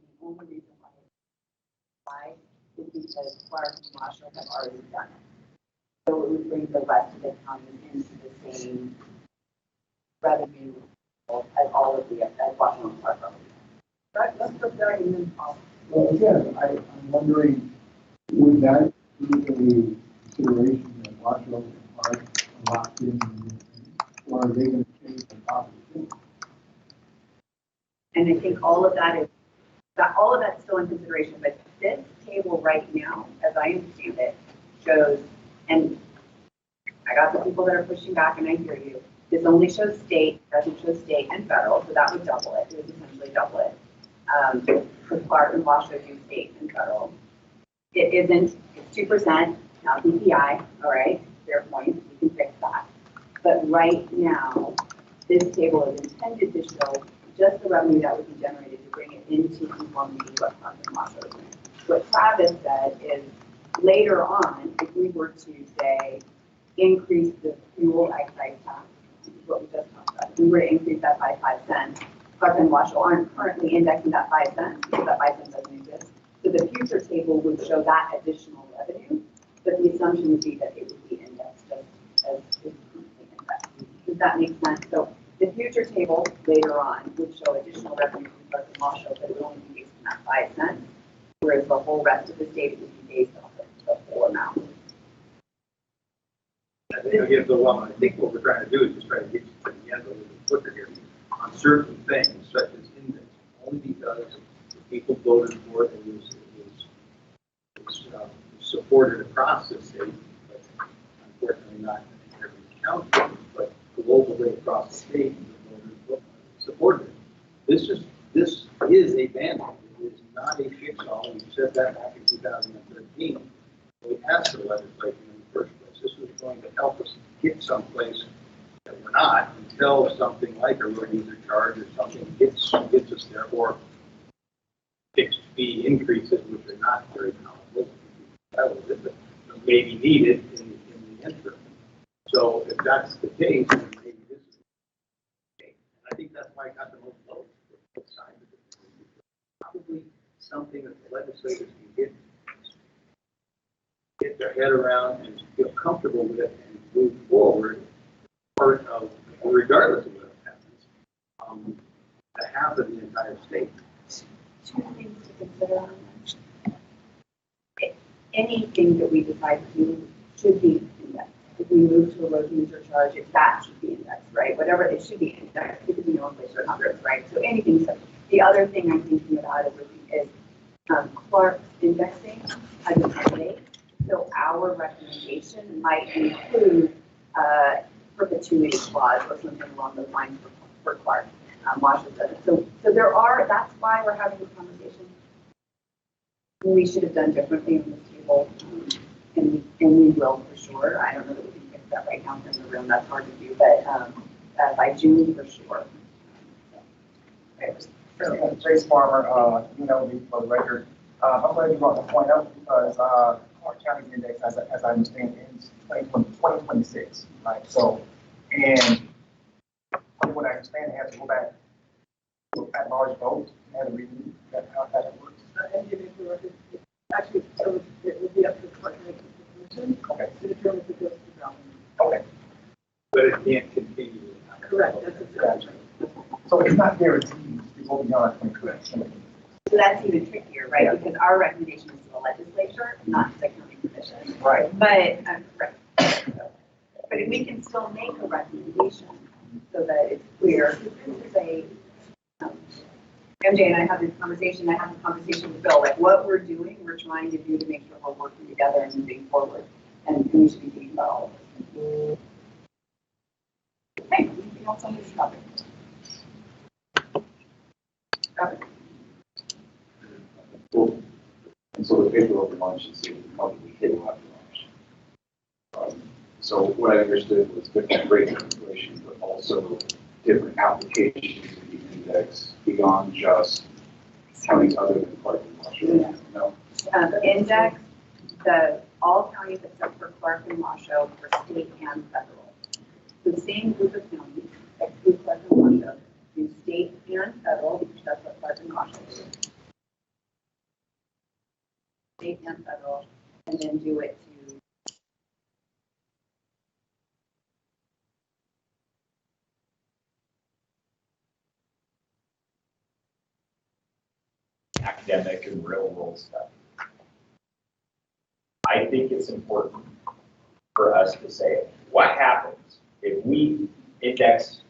the only reason why it's applied is because Clark and Marshall have already done it. So it would bring the rest of the counties into the same revenue as all of the, as Washington Park. That's the very important. Well, again, I'm wondering, would that be a consideration that Washington Park locked in, or are they going to change the topic? And I think all of that is, all of that's still in consideration, but this table right now, as I understand it, shows, and I got the people that are pushing back and I hear you, this only shows state, doesn't show state and federal, so that would double it, it would essentially double it. Because Clark and Wash do state and federal. It isn't, it's 2%, not CPI, all right, fair point, we can fix that. But right now, this table is intended to show just the revenue that would be generated to bring it into conformity with what Clark and Wash are doing. What Travis said is later on, if we were to say increase the fuel excise tax, which is what we just talked about, if we were to increase that by 5 cents, Clark and Marshall aren't currently indexing that 5 cents because that 5 cents doesn't exist. So the future table would show that additional revenue, but the assumption would be that it would be indexed just as it's currently indexed. Does that make sense? So the future table later on would show additional revenue from Clark and Marshall, but it would only be based that 5 cents, whereas the whole rest of the state would be based off of the full amount. I think what we're trying to do is just try to get you to the end a little bit quicker here on certain things such as index, only because the people voted for it, supported across the state, but unfortunately not in every county, but globally across the state, the voters supported it. This is a band-aid. It is not a fix-all. We said that back in 2013. We asked the legislature in the first place. This was going to help us get someplace that we're not until something like a road user charge or something gets us there, or fixed fee increases, which are not very powerful. That was it, but maybe needed in the interim. So if that's the case, then maybe this is okay. And I think that's why I got the most votes for both sides of it. Probably something that the legislators can get their head around and feel comfortable with it and move forward, part of, regardless of what happens, to half of the entire state. Two things to consider on this. Anything that we decide to do should be indexed. If we move to a road user charge, that should be indexed, right? Whatever, it should be indexed, because we know inflation or others, right? So anything. So the other thing I'm thinking about is Clark's indexing as an update. So our recommendation might include perpetuity clause or something along those lines for Clark, Washington. So that's why we're having this conversation. We should have done differently in this table, and we will for sure. I don't know that we can fix that right now in the room. That's hard to do, but by June for sure. Trace Farmer, for the record. I'm glad you brought the point up because Clark County's index, as I understand, ends 2026, right? So, and from what I understand, they have to go back to a large vote and have a review. That's how that works. Actually, so it would be up to the Clark County Commission. Okay. To determine if it goes to the ballot. Okay. But it can't continue. Correct, that's exactly right. So it's not guaranteed to go beyond 2026. So that's even trickier, right? Yeah. Because our recommendation is to the legislature, not to the county commission. Right. But, right. But we can still make a recommendation so that it's clear. This is a, MJ and I have this conversation, I have a conversation with Bill, like what we're doing, we're trying to do to make sure we're working together and moving forward. And we should be thinking about all of this. Okay, anything else on this topic? Cool. And so the paper over lunch is the monthly table after lunch. So what I understood was different rate of inflation, but also different applications of the index beyond just counties other than Clark and Washoe. No. Index, all counties except for Clark and Washoe for state and federal. The same group of counties, exclude Clark and Washoe, do state and federal, because that's what Clark and Washoe do. State and federal, and then do it to academic and real world stuff. I think it's important for us to say what happens if we index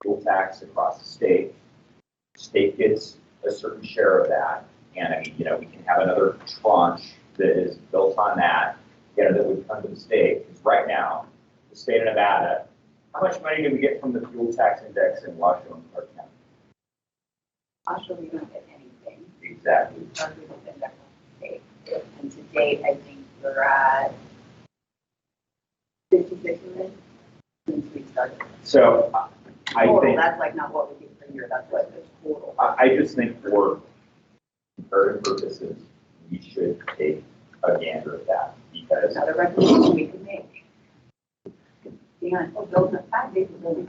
fuel tax across the state gets a certain share of that. And I mean, we can have another tranche that is built on that, that would come to the state. Because right now, the state of Nevada, how much money do we get from the fuel tax index in Washoe and Clark County? Washoe, we don't get anything. Exactly. Clark, we don't get that from the state. And to date, I think we're at 56 million since we started. So I think that's like not what we do per year, that's what the total. I just think for comparative purposes, we should take a gander at that because another recommendation we can make. Dan, Bill's not 5 days ago.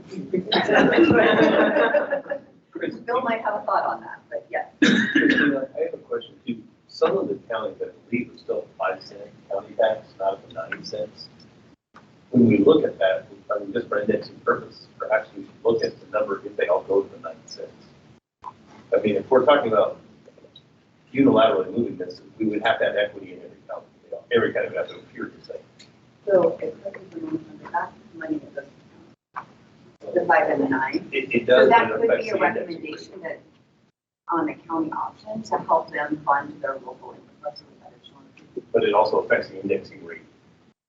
Bill might have a thought on that, but yes. Christina, I have a question too. Some of the counties, I believe, are still 5-cent county tax, not the 90 cents. When we look at that, I mean, just for indexing purposes, perhaps we should look at the number if they all go to the 90 cents. I mean, if we're talking about unilaterally moving this, we would have to have equity in every county. Every county would have to appear to say. So it's like that's money that doesn't count. The 5 and the 9. It So does. that but it could affects be a the index. recommendation that on the county option to help them fund their local infrastructure. But it also affects the indexing rate,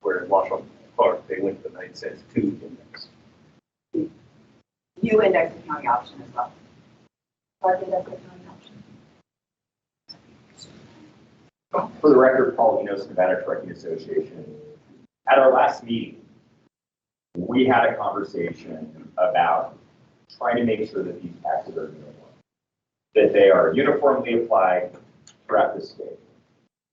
where in Washington Park, they went to the 9 cents to index. You index the county option as well. Park index the county option. For the record, Paul Enos, Nevada Trucking Association. At our last meeting, we had a conversation about trying to make sure that these taxes are uniform, that they are uniformly applied throughout the state.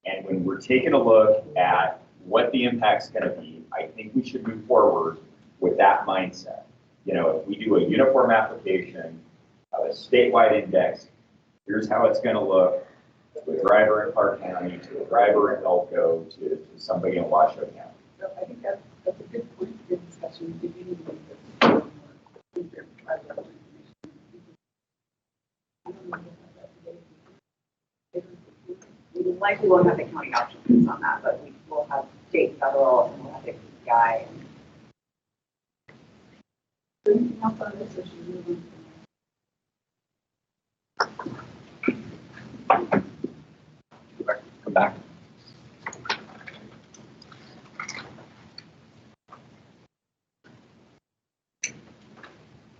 And when we're taking a look at what the impact's going to be, I think we should move forward with that mindset. You know, if we do a uniform application of a statewide index, here's how it's going to look to a driver in Clark County, to a driver in Elko, to somebody in Washoe County. So I think that's a good point for discussion, beginning with this. We likely won't have the county options on that, but we will have state, federal, and we'll have the PCI. Anything else on this, or should we move on? Come back.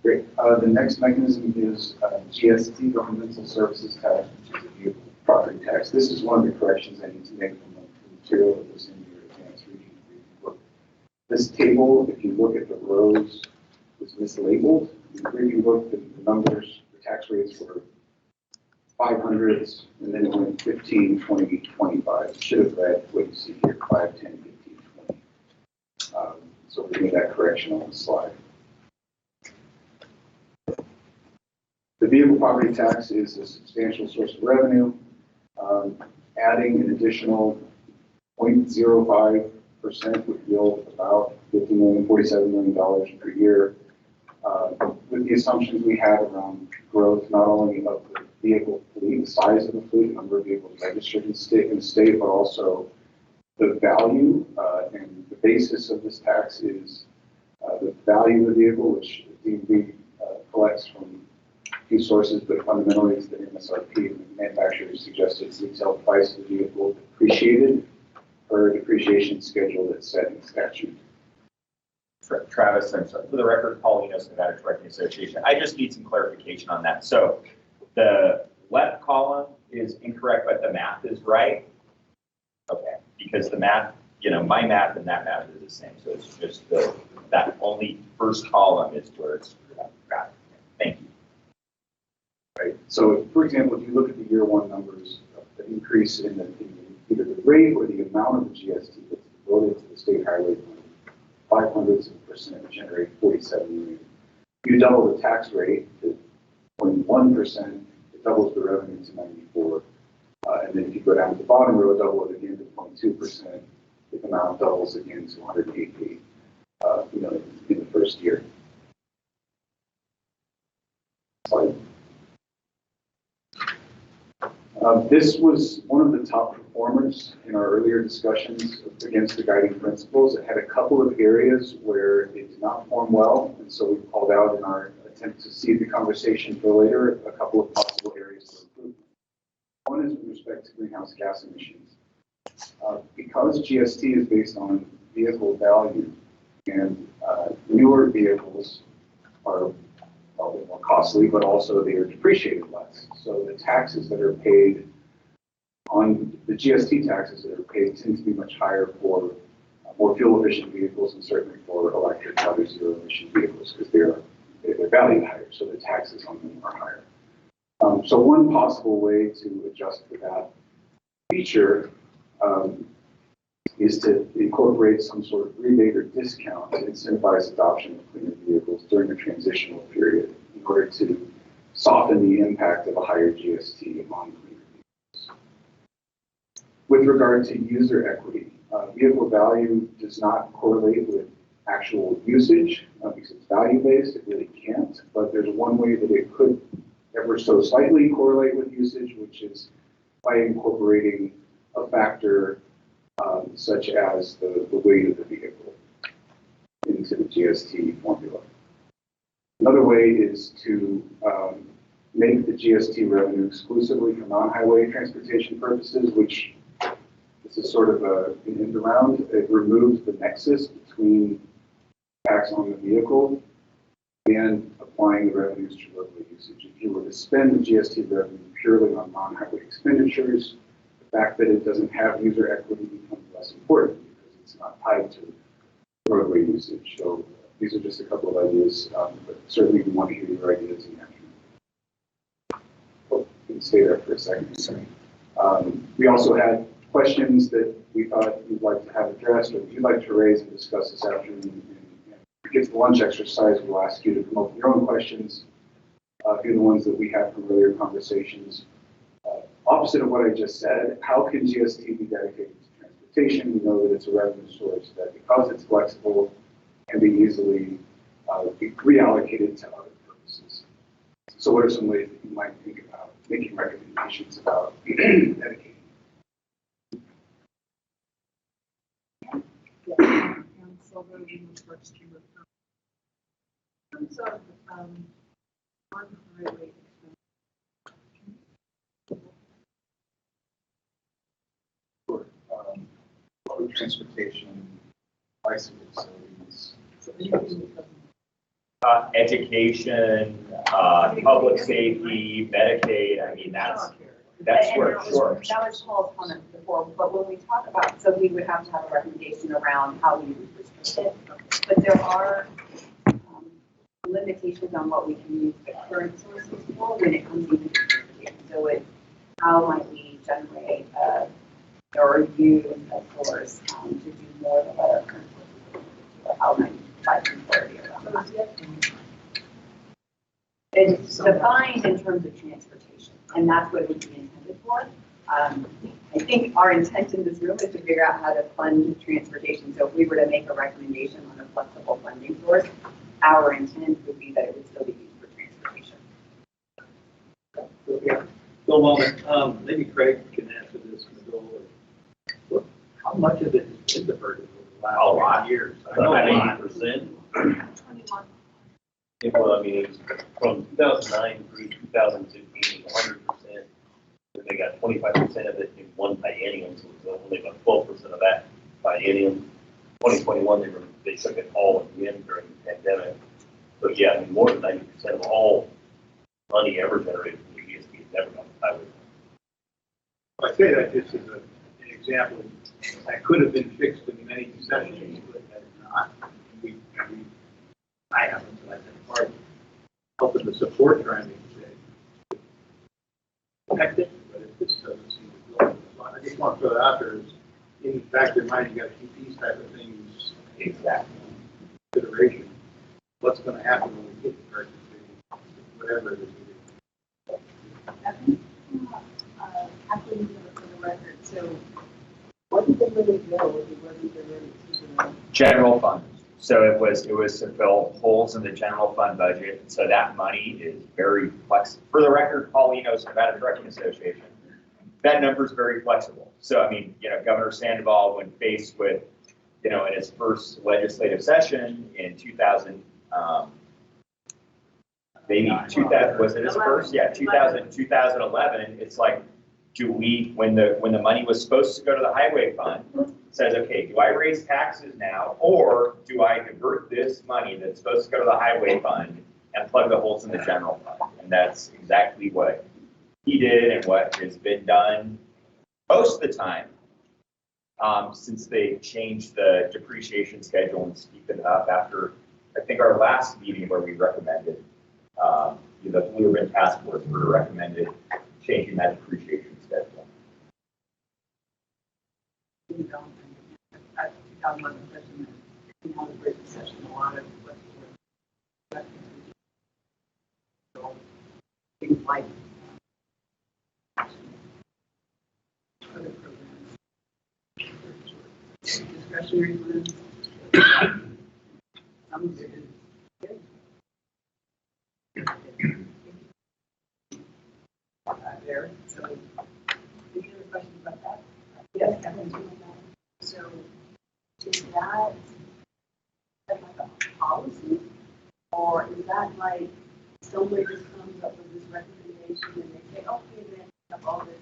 Great. The next mechanism is GST, Governmental Services Tax, which is a vehicle property tax. This is one of the corrections I need to make from the material that was in your advanced reading book. This table, if you look at the rows, is mislabeled. In the reading book, the numbers, the tax rates were 500s, and then it went 15, 20, 25. It should have read what you see here, 5, 10, 15, 20. So we made that correction on the slide. The vehicle property tax is a substantial source of revenue. Adding an additional 0.05% would yield about $47 million per year. With the assumptions we had around growth, not only of the vehicle fleet, the size of the fleet, the number of vehicles registered in the state, but also the value and the basis of this tax is the value of the vehicle, which DMV collects from few sources, but fundamentally it's the MSRP. The manufacturer suggested retail price of the vehicle depreciated per depreciation schedule that's set in statute. Travis, I'm sorry. For the record, Paul Enos, Nevada Trucking Association. I just need some clarification on that. So the left column is incorrect, but the math is right. Okay, because the math, you know, my math and that math is the same. So it's just that only first column is where it's screwed up. Got it. Thank you. Right. So, for example, if you look at the year one numbers, the increase in either the rate or the amount of the GST that's devoted to the state highway fund, 0.05% generate 47 million. You double the tax rate to 0.1%, it doubles the revenue to 94. And then if you go down to the bottom row, double it again to 0.2%, the amount doubles again to 188 million in the first year. Slide. This was one of the top performers in our earlier discussions against the guiding principles. It had a couple of areas where it did not perform well, and so we called out in our attempt to see the conversation for later a couple of possible areas for improvement. One is with respect to greenhouse gas emissions. Because GST is based on vehicle value, and newer vehicles are probably more costly, but also they are depreciated less. So the taxes that are paid on the GST taxes that are paid tend to be much higher for more fuel efficient vehicles and certainly for electric other zero emission vehicles because they're valued higher. So the taxes on them are higher. So one possible way to adjust for that feature is to incorporate some sort of rebate or discount to incentivize adoption of cleaner vehicles during the transitional period in order to soften the impact of a higher GST on cleaner vehicles. With regard to user equity, vehicle value does not correlate with actual usage because it's value-based. It really can't, but there's one way that it could ever so slightly correlate with usage, which is by incorporating a factor such as the weight of the vehicle into the GST formula. Another way is to make the GST revenue exclusively for non-highway transportation purposes, which this is sort of an end around. It removes the nexus between tax on the vehicle and applying the revenues to roadway usage. If you were to spend the GST revenue purely on non-highway expenditures, the fact that it doesn't have user equity becomes less important because it's not tied to roadway usage. So these are just a couple of ideas, but certainly we want to hear your ideas in action. Oh, you can stay there for a second. Sorry. We also had questions that we thought you'd like to have addressed or you'd like to raise and discuss this afternoon. And to get to the lunch exercise, we'll ask you to come up with your own questions, a few of the ones that we had from earlier conversations. Opposite of what I just said, how can GST be dedicated to transportation? We know that it's a revenue source that, because it's flexible, can be easily be reallocated to other purposes. So what are some ways that you might think about making recommendations about dedicating? So moving first to in terms of on-highway Public transportation, bicycle facilities. Education, public safety, Medicaid, I mean, that's where it's short. That was Paul's comment before, but when we talk about, so we would have to have a recommendation around how we would restrict it. But there are limitations on what we can use the current sources for when it comes to transportation. So it's how might we generate or use a source to do more than what our current sources do, or how might we try some clarity around that. It's defined in terms of transportation, and that's what it would be intended for. I think our intent in this room is to figure out how to fund transportation. So if we were to make a recommendation on a flexible funding source, our intent would be that it would still be used for transportation. Yeah. Bill Wellman, maybe Craig can answer this. How much of it has been diverted over the last 5 years? I know 80%. 21. Yeah, well, I mean, it's from 2009 through 2015, 100%. And they got 25% of it in one biennium, so it was only about 12% of that biennium. 2021, they took it all again during the pandemic. So yeah, I mean, more than 90% of all money ever generated from the ESP has never gone to highway. I say that just as an example that could have been fixed in many sessions, but has not. I haven't, but I've been part of helping to support trying to protect it, but it just doesn't seem to go. So I just want to throw that out there. In the back of your mind, you got to keep these type of things Exactly. consideration. What's going to happen when we get to emergency, whatever it is. After we for the record, so what did they really go with the wasn't there really General fund. So it was to fill holes in the general fund budget. So that money is very flexible. For the record, Paulino's Nevada Trucking Association, that number is very flexible. So, I mean, Governor Sandoval, when faced with, in his first legislative session in 2000, maybe 2000, was it his first? Yeah, 2011, it's like, when the money was supposed to go to the highway fund, says, okay, do I raise taxes now, or do I divert this money that's supposed to go to the highway fund and plug the holes in the general fund? And that's exactly what he did and what has been done most of the time since they changed the depreciation schedule and steeped it up after, I think, our last meeting where we recommended, the Blue Ribbon Task Force recommended changing that depreciation schedule. I found one question that in the break session, a lot of what things like other programs, discretionary funds. Some of it is good. There, so So is that like a policy? Or is that like somebody just comes up with this recommendation and they say, okay, then we have all this,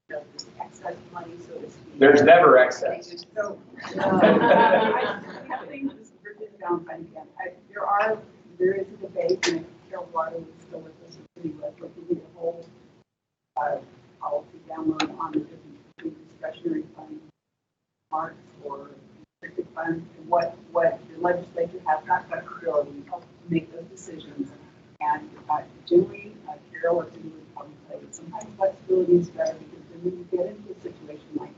you know, this excess money, so to speak. There's never excess. So, I think this is written down by again. There is a debate, and Carol Water was still with us, but we did a whole policy download on the difference between discretionary funds, marks, or restricted funds, and what the legislature has not got the ability to make those decisions. And generally, Carol or Cindy would probably say that sometimes flexibility is better because then when you get into a situation like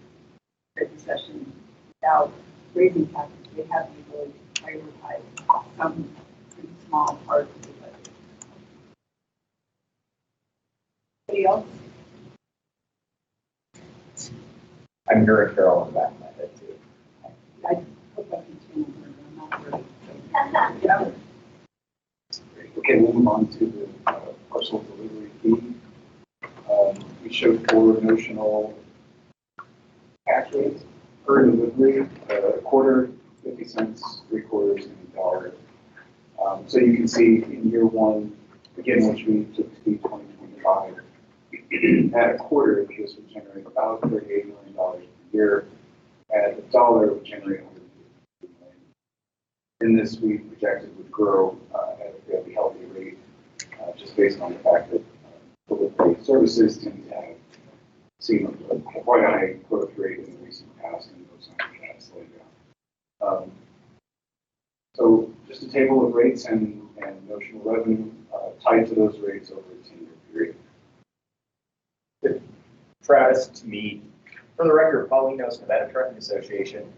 Great Recession, without raising taxes, they have the ability to prioritize some pretty small part of the budget. Anybody else? I'm hearing Carol in the back of my head too. I hope I can change her, but I'm not really. Yeah. Okay, we'll move on to the parcel delivery fee. We showed 4 notional tax rates per delivery, a quarter, 50 cents, 3/4, and $1. So you can see in year 1, again, which we took to 2025, at a quarter, this would generate about $38 million per year. At $1, it would generate $150 million. In this, we projected would grow at a fairly healthy rate, just based on the fact that delivery services tend to have seen a quite high growth rate in the recent past, and those numbers have slowed down. So just a table of rates and notional revenue tied to those rates over a 10-year period. Travis, to me, for the record, Pauline knows Nevada Trucking Association,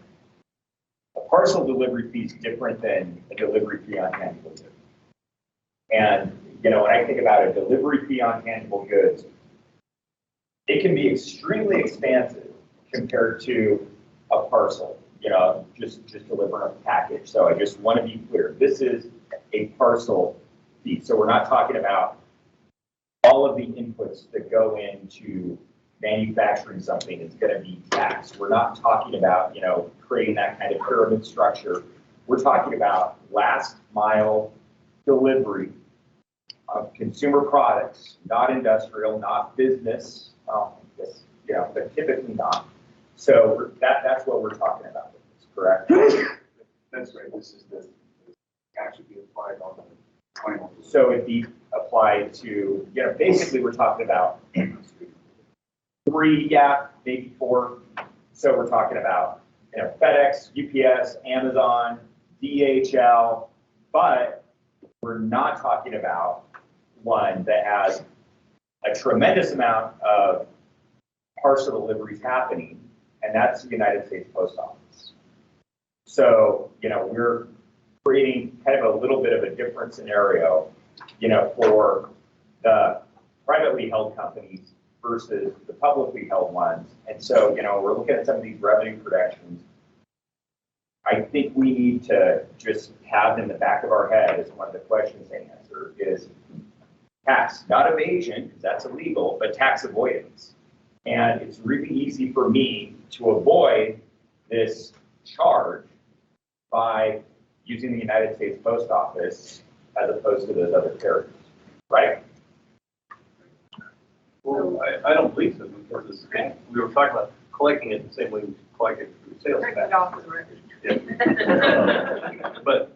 a parcel delivery fee is different than a delivery fee on tangible goods. And, you know, when I think about a delivery fee on tangible goods, it can be extremely expansive compared to a parcel, you know, just delivering a package. So I just want to be clear, this is a parcel fee. So we're not talking about all of the inputs that go into manufacturing something is going to be taxed. We're not talking about, you know, creating that kind of pyramid structure. We're talking about last mile delivery of consumer products, not industrial, not business, you know, but typically not. So that's what we're talking about with this, correct? That's right. This is the actually be applied on the final. So it'd be applied to, you know, basically we're talking about 3, yeah, maybe 4. So we're talking about, you know, FedEx, UPS, Amazon, DHL, but we're not talking about one that has a tremendous amount of parcel deliveries happening, and that's the United States Post Office. So, you know, we're creating kind of a little bit of a different scenario, you know, for the privately held companies versus the publicly held ones. And so, you know, we're looking at some of these revenue projections. I think we need to just have in the back of our head as one of the questions to answer is tax, not evasion, because that's illegal, but tax avoidance. And it's really easy for me to avoid this charge by using the United States Post Office as opposed to those other carriers, right? Well, I don't believe so, because it's, we were talking about collecting it the same way we collect it through sales Break tax. it off the record. Yeah. But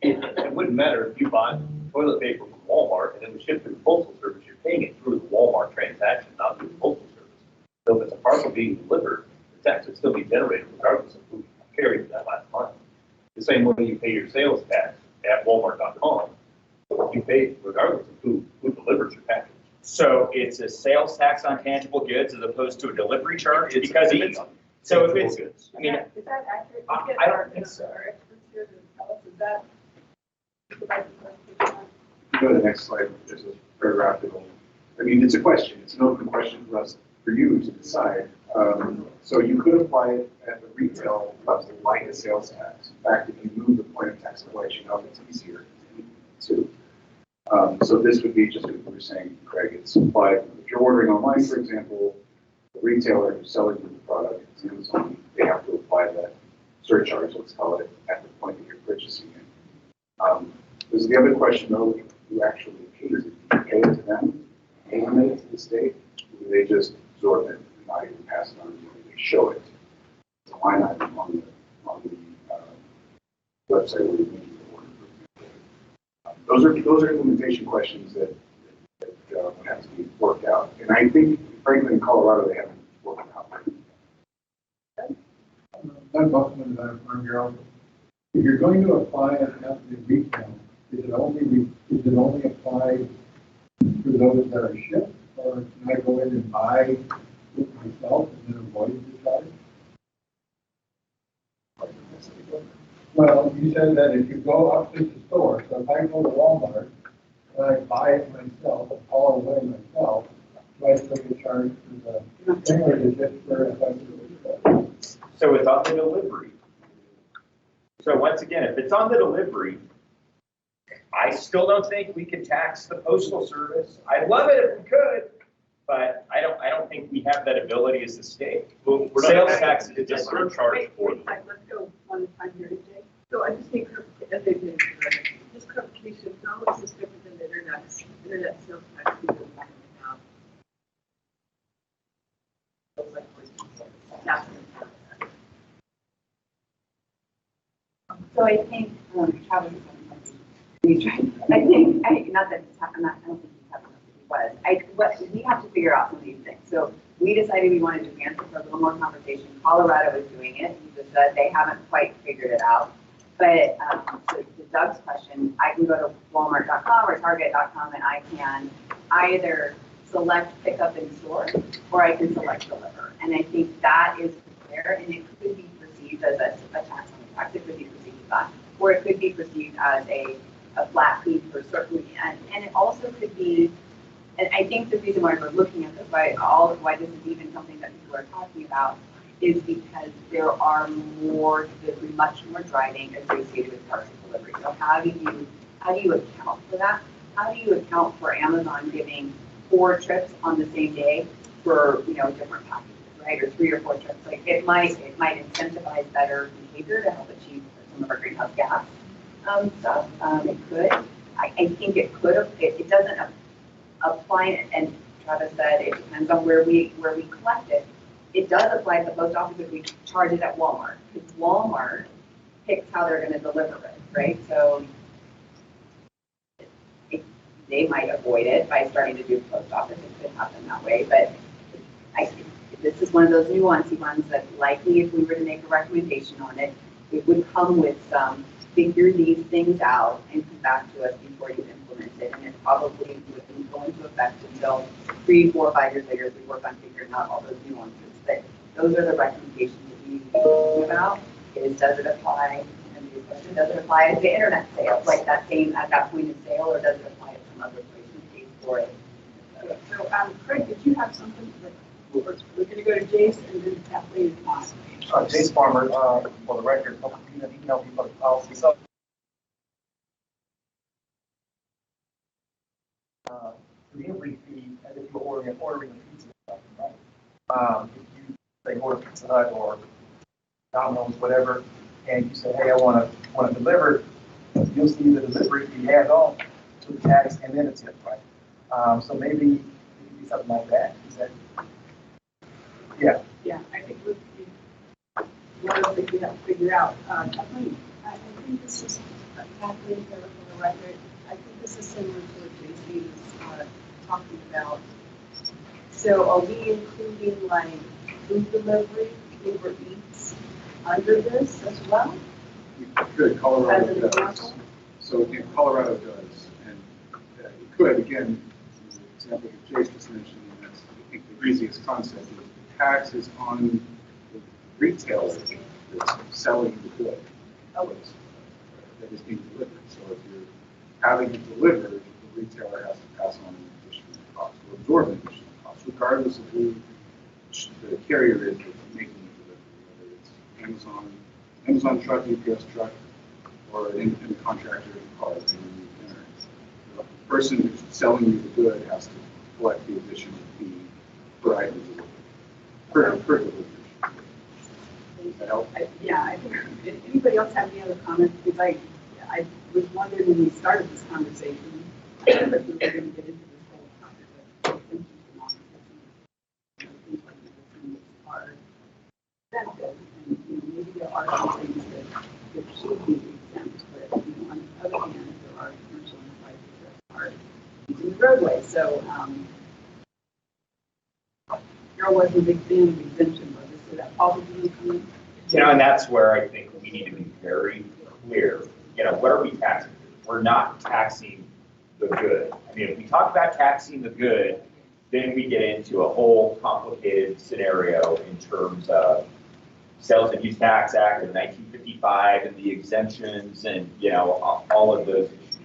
it wouldn't matter if you bought toilet paper from Walmart and it was shipped through the postal service, you're paying it through the Walmart transaction, not through the postal service. So if it's a parcel being delivered, the tax would still be generated regardless of who carried that last month. The same way you pay your sales tax at Walmart.com, you pay regardless of who delivers your package. So it's a sales tax on tangible goods as opposed to a delivery charge because if it's, so if it's, goods. I mean, Is that accurate? I don't think so. Our experts here to tell us, is that? Go to the next slide. There's a paragraph that'll, I mean, it's a question. It's an open question for us, for you to decide. So you could apply it at the retail level like a sales tax. In fact, if you move the point of tax collection up, it's easier to. So this would be just what we were saying, Craig. It's applied if you're ordering online, for example, the retailer who's selling you the product, it's Amazon, they have to apply that surcharge, let's call it, at the point that you're purchasing it. There's the other question though, who actually pays it? Do you pay it to them, pay it to the state, or do they just absorb it and not even pass it on to you? They show it. It's a line item on the website where you make the order. Those are implementation questions that would have to be worked out. And I think, frankly, in Colorado, they haven't worked out. Doug Buckman, Farm Bureau. If you're going to apply it at the retail, is it only applied to those that are shipped, or can I go in and buy it myself and then avoid the charge? Well, you said that if you go up to the store, so if I go to Walmart and I buy it myself, haul away myself, do I still get charged for the thing, or is it just for if I do it? So it's on the delivery. So once again, if it's on the delivery, I still don't think we can tax the postal service. I'd love it if we could, but I don't think we have that ability as a state. Well, we're Sales not tax is a different. surcharge for them. Let's go one time here today. So I just think, this clarification, how is this different than the internet sales tax? So I think, Travis, I think, not that it's happened, I don't think he's happened, we have to figure out some of these things. So we decided we wanted to answer for a little more conversation. Colorado is doing it. He just said they haven't quite figured it out. But to Doug's question, I can go to Walmart.com or Target.com and I can either select pick up in store or I can select deliver. And I think that is fair, and it could be perceived as a tax on the tax. It could be perceived as that, or it could be perceived as a flat fee for certain, and it also could be. And I think the reason why we're looking at this, why this is even something that people are talking about, is because there are much more driving associated with parcel delivery. So how do you account for that? How do you account for Amazon giving 4 trips on the same day for different packages, right? Or 3 or 4 trips. Like it might incentivize better behavior to help achieve some of our greenhouse gas stuff. It could. I think it could. It doesn't apply, and Travis said it depends on where we collect it. It does apply at the post office if we charge it at Walmart, because Walmart picks how they're going to deliver it, right? So they might avoid it by starting to do the post office. It could happen that way, but this is one of those nuancy ones that likely, if we were to make a recommendation on it, it would come with some figure these things out and come back to us before you implement it, and it probably wouldn't go into effect until 3, 4, 5 years later as we work on figuring out all those nuances. But those are the recommendations that we need to be thinking about. Does it apply? And the question, does it apply to the internet sales, like that same at that point of sale, or does it apply to some other place who pays for it? So, Craig, did you have something? We're going to go to Jace and then Kathleen. Jace Farmer, for the record, email me for the policy. So, delivery fee, as if you're ordering a pizza, right? If you say order Pizza Hut or Domino's, whatever, and you say, hey, I want to deliver, you'll see the delivery fee add on to the tax and then a tip, right? So maybe it could be something like that. Is that? Yeah. Yeah, I think one of the things we have to figure out. Kathleen, I think this is Kathleen for the record. I think this is similar to what JC was talking about. So are we including like food delivery, Uber Eats under this as well? Good, Colorado does. So Colorado does, and it could, again, the example that Chase just mentioned, and that's, I think, the easiest concept is the tax is on the retailer that's selling the good that is being delivered. So if you're having it delivered, the retailer has to pass on an additional cost or absorb an additional cost, regardless of who the carrier is that's making the delivery, whether it's Amazon truck, UPS truck, or an independent contractor in the car. The person who's selling you the good has to collect the additional fee for item delivery. Yeah, I think, if anybody else have any other comments, because I was wondering when we started this conversation, I don't know if we were going to get into this whole topic of exemption from office, things like this are expensive, and, maybe there are some things that should be exempt, but, on the other hand, there are commercial enterprises that are using the roadway, so, Carol wasn't a big fan of exemption, but so that probably come And that's where I think we need to be very clear. What are we taxing? We're not taxing the good. I mean, if we talk about taxing the good, then we get into a whole complicated scenario in terms of Sales and Use Tax Act of 1955 and the exemptions and, all of those issues.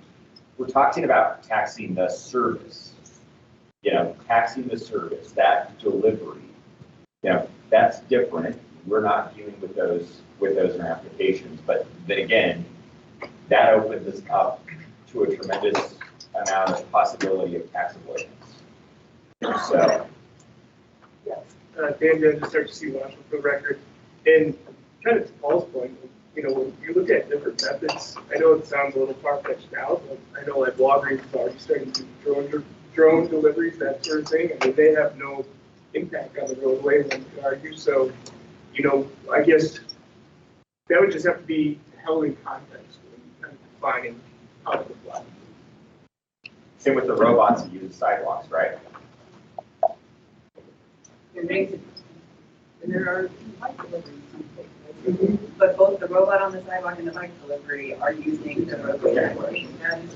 We're talking about taxing the service, taxing the service, that delivery. That's different. We're not dealing with those in our applications, but then again, that opens us up to a tremendous amount of possibility of tax avoidance. So. Yes. Dan Jones, just start to see Washington for the record. And kind of to Paul's point, when you look at different methods, I know it sounds a little far-fetched now, but I know like Walgreens is already starting to do drone deliveries, that sort of thing. I mean, they have no impact on the roadway, one could argue. So, I guess that would just have to be held in context when kind of defining how to apply. Same with the robots that use sidewalks, right? And there are bike deliveries in some places, but both the robot on the sidewalk and the bike delivery are using the roadway network. That is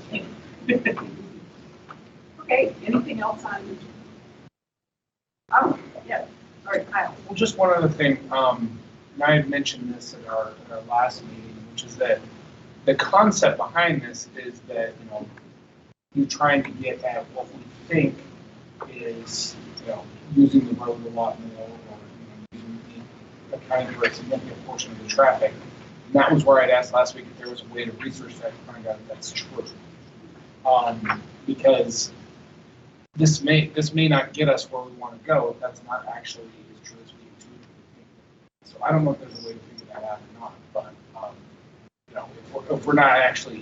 okay, anything else on? Oh, yeah, sorry, Kyle. Well, just one other thing, and I had mentioned this at our last meeting, which is that the concept behind this is that, you're trying to get at what we think is, using the road a lot more, or, accounting for a significant portion of the traffic. And that was where I'd asked last week if there was a way to research that to find out if that's true. Because this may not get us where we want to go if that's not actually as true as we intuitively think. So I don't know if there's a way to figure that out or not, but if we're not actually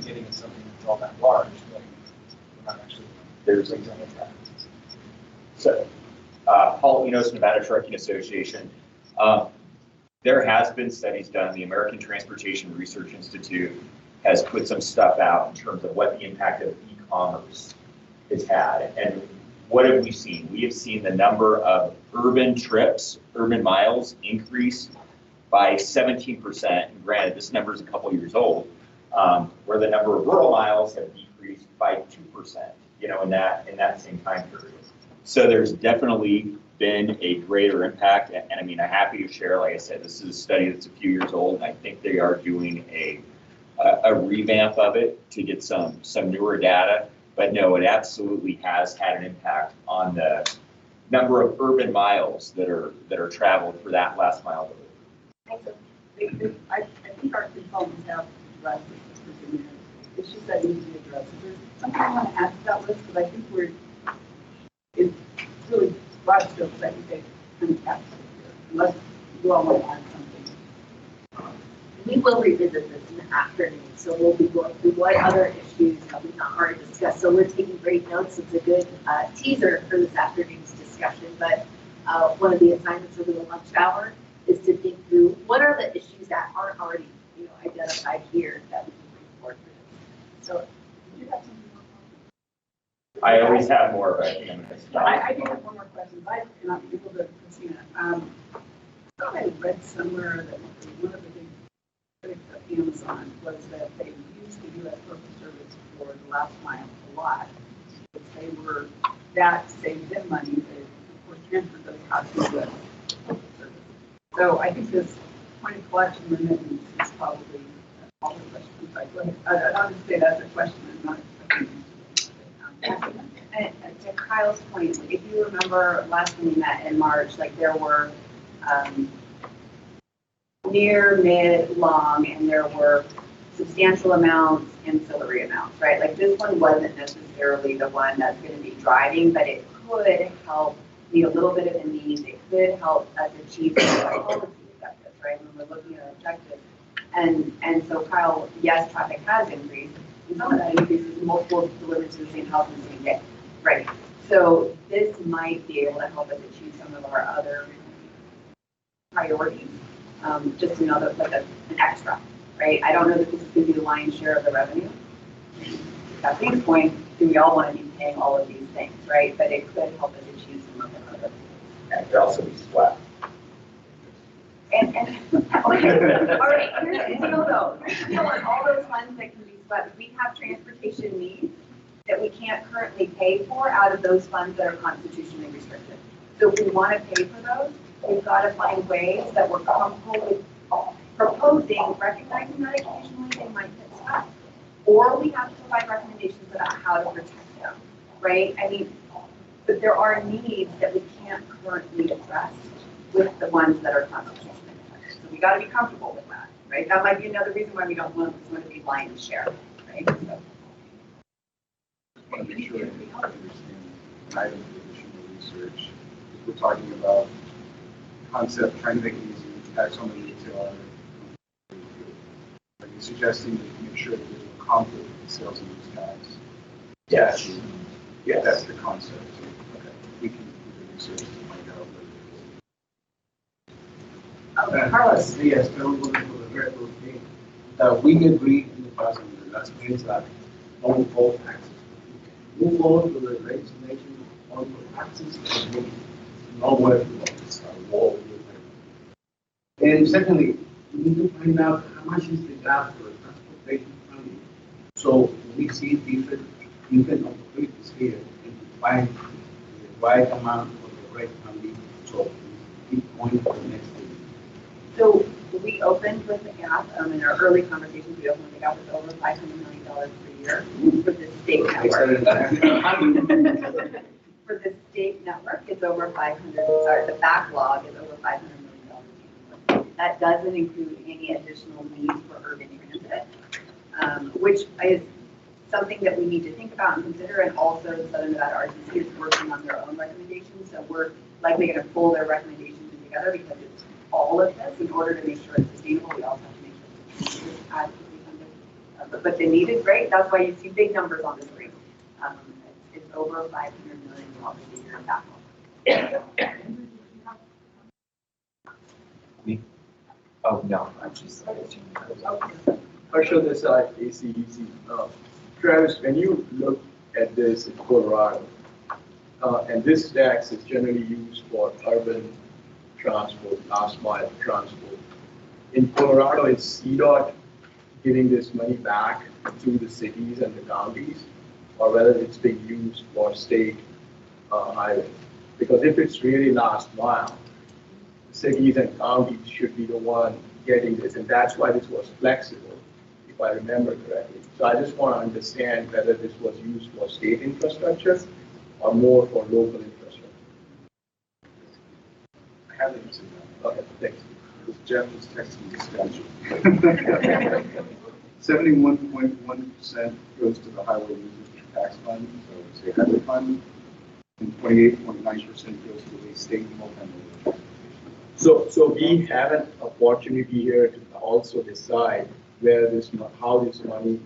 getting at something that's all that large, then we're not actually there's things like that. So, Paul Enos, Nevada Trucking Association. There has been studies done. The American Transportation Research Institute has put some stuff out in terms of what the impact of e-commerce has had. And what have we seen? We have seen the number of urban trips, urban miles increase by 17%. And granted, this number is a couple years old, where the number of rural miles have decreased by 2%, in that same time period. So there's definitely been a greater impact. And I mean, I'm happy to share, like I said, this is a study that's a few years old, and I think they are doing a revamp of it to get some newer data. But no, it absolutely has had an impact on the number of urban miles that are traveled for that last mile delivery. I think our consultants have addressed this issues that need to be addressed. Is there something I want to add to that list? Because I think it's really broad strokes that you take kind of capture here, unless you all want to add something. We will revisit this in the afternoon, so we'll be going through what other issues have we not already discussed. So we're taking great notes. It's a good teaser for this afternoon's discussion, but one of the assignments over the lunch hour is to think through what are the issues that aren't already identified here that we can bring forward for this. So did you have something more? I always have more, but I think I'm going to stop. I do have one more question. I cannot be able to Christina. I thought I read somewhere that one of the big critics of Amazon was that they used the U.S. Postal Service for the last mile a lot. Because that saved them money. They, of course, transferred those costs to the U.S. Postal Service. So I think this point of collection remittance is probably all the questions. Go ahead. I'll just say that's a question. I'm not expecting And to Kyle's point, if you remember last time we met in March, there were near, mid, long, and there were substantial amounts, ancillary amounts, right? This one wasn't necessarily the one that's going to be driving, but it could help meet a little bit of a need, it could help us achieve some of our policy objectives, right? When we're looking at our objectives. And so Kyle, yes, traffic has increased, and some of that increase is multiple deliveries to the same house in the same day, right? So this might be able to help us achieve some of our other priorities, just another, like an extra, right? I don't know that this is going to be the lion's share of the revenue. At this point, do we all want to be paying all of these things, right? But it could help us achieve some of the other. And it could also be swept. And okay, all right, here's the deal though. Here's the deal on all those funds that can be swept. We have transportation needs that we can't currently pay for out of those funds that are constitutionally restricted. So if we want to pay for those, we've got to find ways that we're comfortable with proposing, recognizing that occasionally they might get swept. Or we have to provide recommendations about how to protect them, right? I mean, but there are needs that we can't currently address with the ones that are constitutionally protected. So we got to be comfortable with that, right? That might be another reason why we don't want this one to be lion's share, right? So. I want to make sure I understand the item of additional research. We're talking about concept, trying to make it easy, tax on the retailer. Are you suggesting that you make sure that there's a conflict with the sales and use tax? Yes. Yeah, that's the concept. Okay. We can do the research to find out what it is. Carlos. Yes, I'm going for the very little thing. We agreed in the past on the last meeting that on all taxes. Move on to the legislation on the taxes and move nowhere to this wall. And secondly, we need to find out how much is the gap for transportation funding. So we see different opportunities here and to find the right amount for the right funding. So we keep going for the next thing. So We opened with the gap, in our early conversations, we opened with the gap with over $500 million per year for the state network. For the state network, it's over 500, sorry, the backlog is over $500 million. That doesn't include any additional needs for urban transit, which is something that we need to think about and consider, and also Southern Nevada RTC is working on their own recommendations, so we're likely going to pull their recommendations together because it's all of this in order to make sure it's sustainable. We also have to make sure it's adequately funded. But the need is great. That's why you see big numbers on the screen. It's over $500 million a year in backlog. Oh, no, I'm just. I'll show this ACDC. Travis, when you look at this in Colorado, and this tax is generally used for urban transport, last mile transport. In Colorado, is CDOT giving this money back to the cities and the counties, or whether it's being used for state highways? Because if it's really last mile, the cities and counties should be the one getting this, and that's why this was flexible, if I remember correctly. So I just want to understand whether this was used for state infrastructure or more for local infrastructure. I haven't answered that. Okay, thanks. Because Jeff was texting me statute. 71.1% goes to the highway users tax fund, so say highway fund, and 28.9% goes to the state and multimodal. So we have an opportunity here to also decide where how this money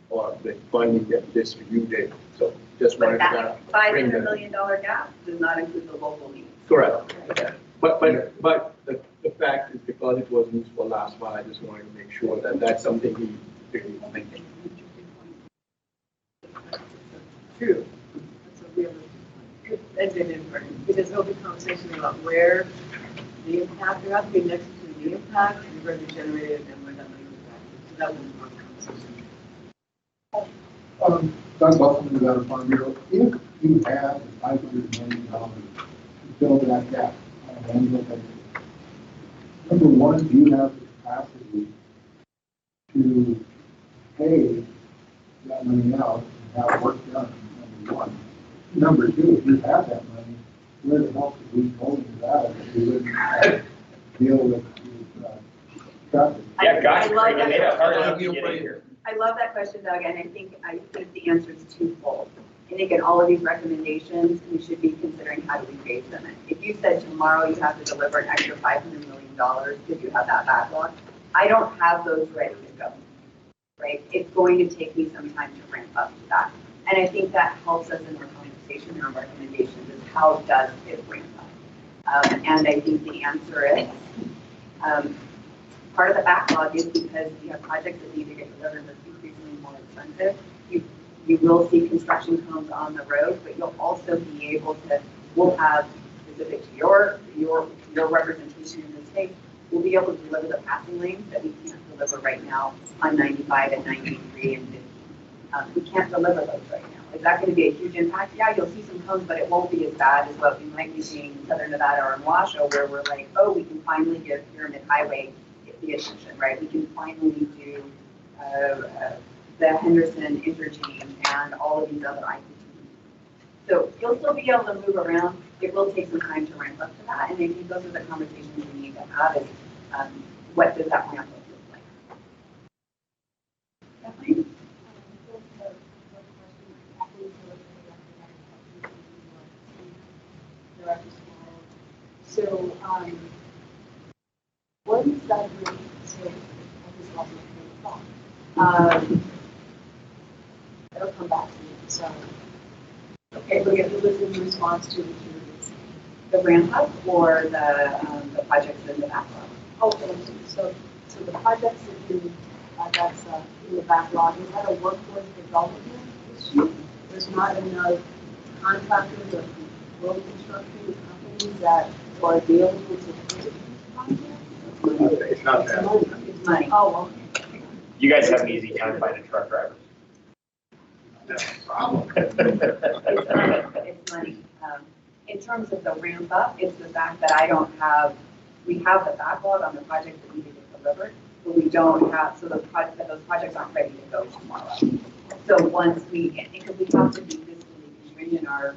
or the funding gets distributed. So just wanted to kind of bring $500 that. million gap does not include the local needs. Correct. Okay. But the fact is, because it was used for last mile, I just wanted to make sure that that's something we really think. True. That's what we have. That's an important, because there'll be conversation about where the impact, there has to be next to the impact and where the generated and where that money was back. So that was an important conversation. Doug Wilson, Nevada Farm Bureau, if you have $500 million to fill that gap on an annual basis, number one, do you have the capacity to pay that money out and have work done, number one? Number two, if you have that money, where the hell could we go into that if we wouldn't deal with traffic? Yeah, guys, I love that. it's hard enough to get in here. I love that question, Doug, and I think the answer is twofold. I think in all of these recommendations, we should be considering how do we phase them in. If you said tomorrow you have to deliver an extra $500 million because you have that backlog, I don't have those ready to go, right? It's going to take me some time to ramp up to that. And I think that helps us in our conversation and our recommendations is how does it ramp up? And I think the answer is, part of the backlog is because you have projects that need to get delivered that's increasingly more expensive. You will see construction cones on the road, but you'll also be able to, we'll have, specific to your representation in the state, we'll be able to deliver the passing lanes that we can't deliver right now on 95 and 93 and 50. We can't deliver those right now. Is that going to be a huge impact? Yeah, you'll see some cones, but it won't be as bad as what we might be seeing in Southern Nevada or in Washoe, where we're like, oh, we can finally give Pyramid Highway the attention, right? We can finally do the Henderson interchange and all of these other IPTs. So you'll still be able to move around. It will take some time to ramp up to that. And I think those are the conversations we need to have is what does that ramp up look like? Kathleen? So, what is that rate? So, I just lost my train of thought. It'll come back to me, so. Okay, but it was in response to The ramp up or the projects in the backlog? Okay, so the projects that you, that's in the backlog, is that a workforce development issue? There's not enough contractors or road construction companies that are available to do these projects? It's not that. It's money. Oh, okay. You guys have an easy time finding truck drivers. It's money. In terms of the ramp up, it's the fact that we have the backlog on the projects that need to get delivered, but we don't have, so those projects aren't ready to go tomorrow. So once because we have to be fiscally constrained in our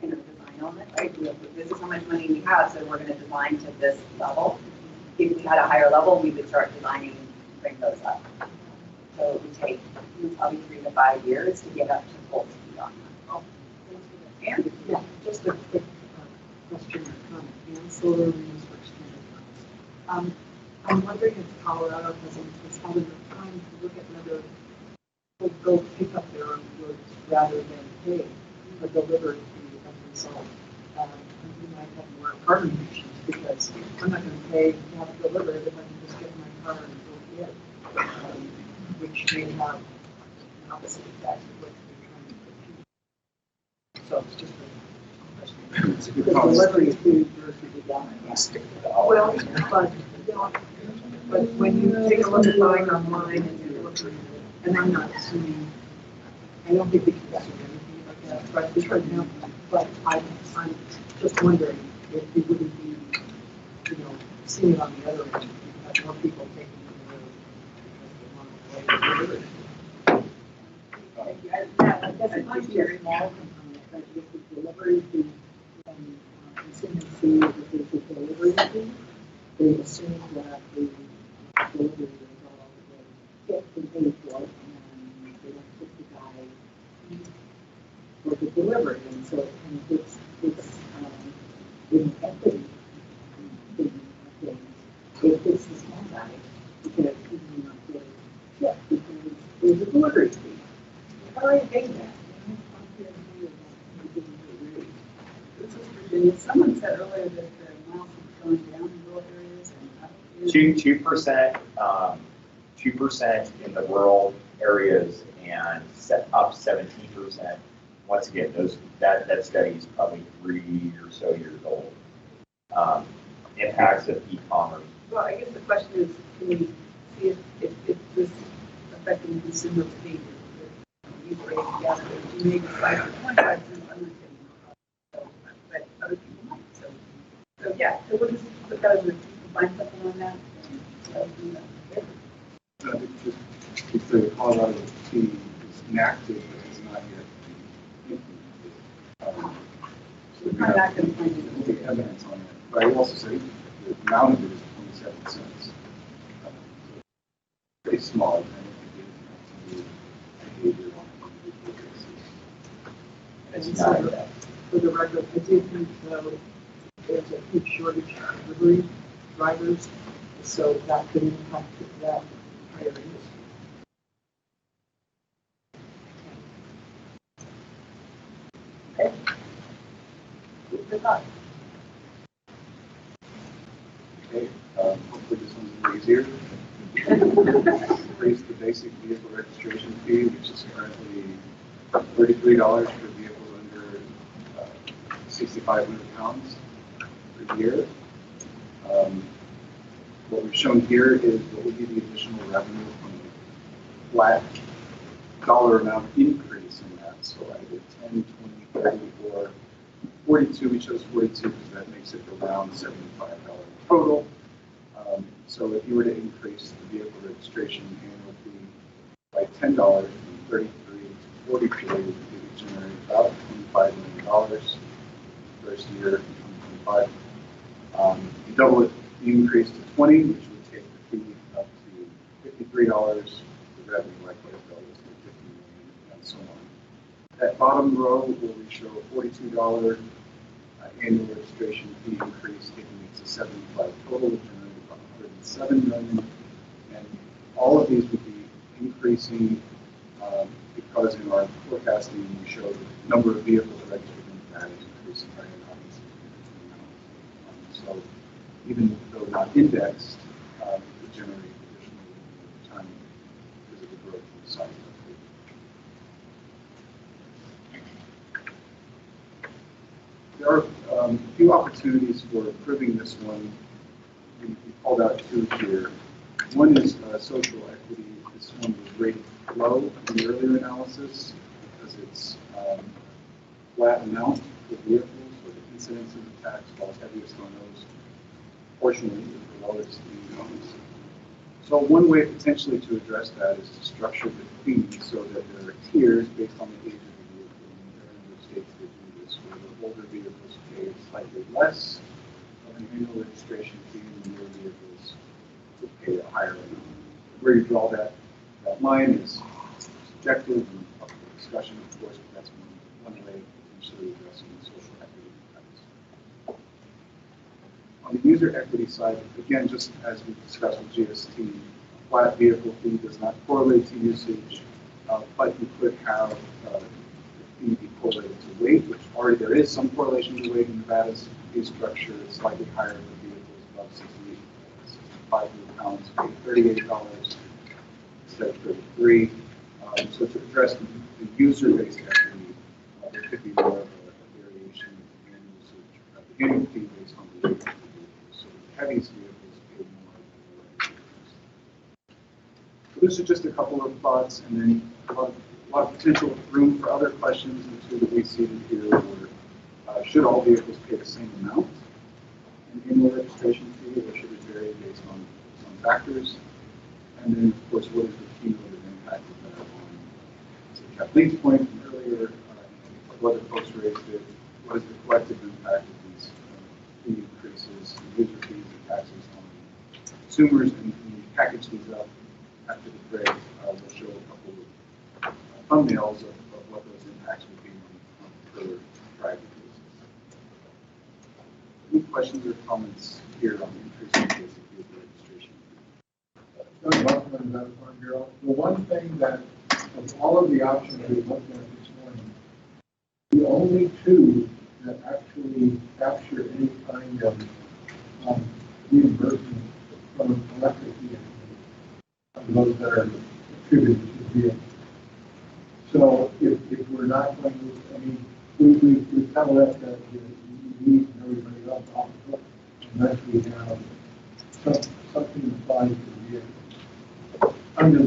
design element, right? This is how much money we have, so we're going to design to this level. If we had a higher level, we would start designing and bring those up. So it would take probably 3 to 5 years to get up to full speed on that. Oh, and yeah, just a quick question or comment. Solar resource standard. I'm wondering if Colorado has had enough time to look at whether they'll go pick up their own goods rather than pay a delivery fee as a result. We might have more carbon emissions because I'm not going to pay to have it delivered if I can just get my car and go get it, which may have an opposite effect of what they're trying to achieve. So it's just a question. It's a good The policy. delivery fee versus the design. Well, but when you take a look at buying online and you're looking, and I'm not assuming, I don't think we can assume anything like that, but because now, but I'm just wondering if we wouldn't be, seeing it on the other end, you have more people taking the road because they want to avoid delivery. I guess it might be a small component, but if the delivery fee and consumers see that there's a delivery fee, they assume that the delivery is all fixed and paid for, and they don't put the guy for the delivery, and so it's in equity. It fits the small guy because he's not getting shipped because there's a delivery fee. How are you paying that? Someone said earlier that the miles are going down in rural areas. And 2% in the rural areas and up 17%. Once again, that study is probably 3 or so years old. Impacts of e-commerce. Well, I guess the question is, can we see if this affecting consumer behavior? You raise gas, you may decide for 25 cents, I'm not getting it. But other people might. So yeah, so we'll just put that as a, find something on that. If the Colorado fee is enacted, but it's not yet implemented. So we have the evidence on it. But I also say the amount of it is 27 cents. Pretty small. I don't think it has to do behavior on a individual basis. And so, for the record, I do think there's a huge shortage of delivery drivers, so that could impact that hiring. Okay. Good thought. Okay, hopefully this one's a little easier. Increase the basic vehicle registration fee, which is currently $33 for vehicles under 6,500 pounds per year. What we've shown here is what would be the additional revenue from the flat dollar amount increase in that. So either 10, 20, 30, or 42. We chose 42 because that makes it around $75 total. So if you were to increase the vehicle registration annual fee by $10 from 33 to 43, it would generate about $25 million first year in 2025. You double it, you increase to 20, which would take the fee up to $53. The revenue likewise doubles to $50 million, and so on. That bottom row where we show a $42 annual registration fee increase, taking it to 75 total, would generate about $107 million. And all of these would be increasing because in our forecasting we show the number of vehicles registered in that is increasing by an obvious amount. So even though not indexed, it would generate additional revenue over time because of the growth in the size of the fleet. There are a few opportunities for improving this one. We called out two here. One is social equity. This one was rated low in the earlier analysis because it's flat amount for vehicles, or the incidence of the tax falls heaviest on those proportionally with the lowest incomes. So one way potentially to address that is to structure the fee so that there are tiers based on the age of the vehicle. And there are a number of states that do this, where the older vehicles pay slightly less of an annual registration fee, and the newer vehicles would pay a higher amount. Where you draw that line is subjective and up for discussion, of course, but that's one way of potentially addressing the social equity impacts. On the user equity side, again, just as we discussed with GST, a flat vehicle fee does not correlate to usage, but you could have the fee be correlated to weight, which already there is some correlation to weight in Nevada's fee structure. It's slightly higher for vehicles above 65 pounds, pay $38 instead of 33. So to address the user-based equity, there could be more of a variation in usage of the annual fee based on the weight of the vehicles. So the heaviest vehicles pay more than the lighter vehicles. So those are just a couple of thoughts, and then a lot of potential room for other questions. The two that we seated here were, should all vehicles pay the same amount in annual registration fee, or should it vary based on some factors? And then, of course, what is the cumulative impact of that on, to Kathleen's point from earlier, what other folks raised it, what is the collective impact of these fee increases, user fees and taxes on consumers? And when you package these up after the break, we'll show a couple of thumbnails of what those impacts would be on further driving cases. Any questions or comments here on increasing basic vehicle registration? The one thing that, of all of the options we looked at this morning, the only two that actually capture any kind of reimbursement from electric vehicles are those that are attributed to vehicles. So if we're not going to, I mean, we tell us that the EVs and everybody else off the hook unless we have something applied to the vehicle. Under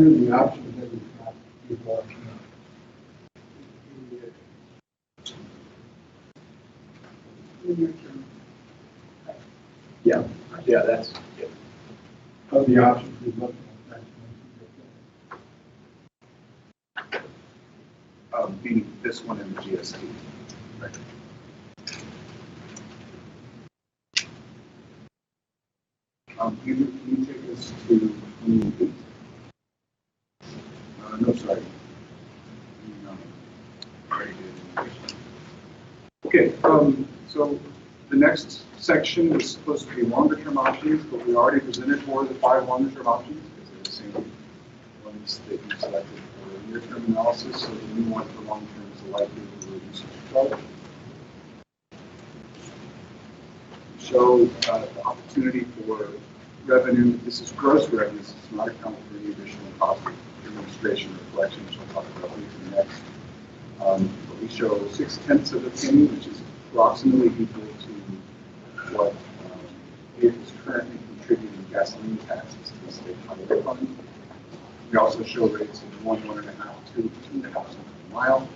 the options that we've got before. Yeah, that's good. Of the options we've looked at. Meaning this one and the GST. Right. Can you take us to 28? No, sorry. already did. Okay, so the next section is supposed to be longer term options, but we already presented for the 5 longer term options because they're the same ones that you selected for near term analysis. So the new one for long term is the likelihood of usage charge. Show the opportunity for revenue. This is gross revenue. This does not account for any additional cost of administration or collection, which I'll talk about later next. But we show 0.6 of a penny, which is approximately equal to what it is currently contributing gasoline taxes to the state highway fund. We also show rates of 1, 1.5, 2, 2.5 cents per mile.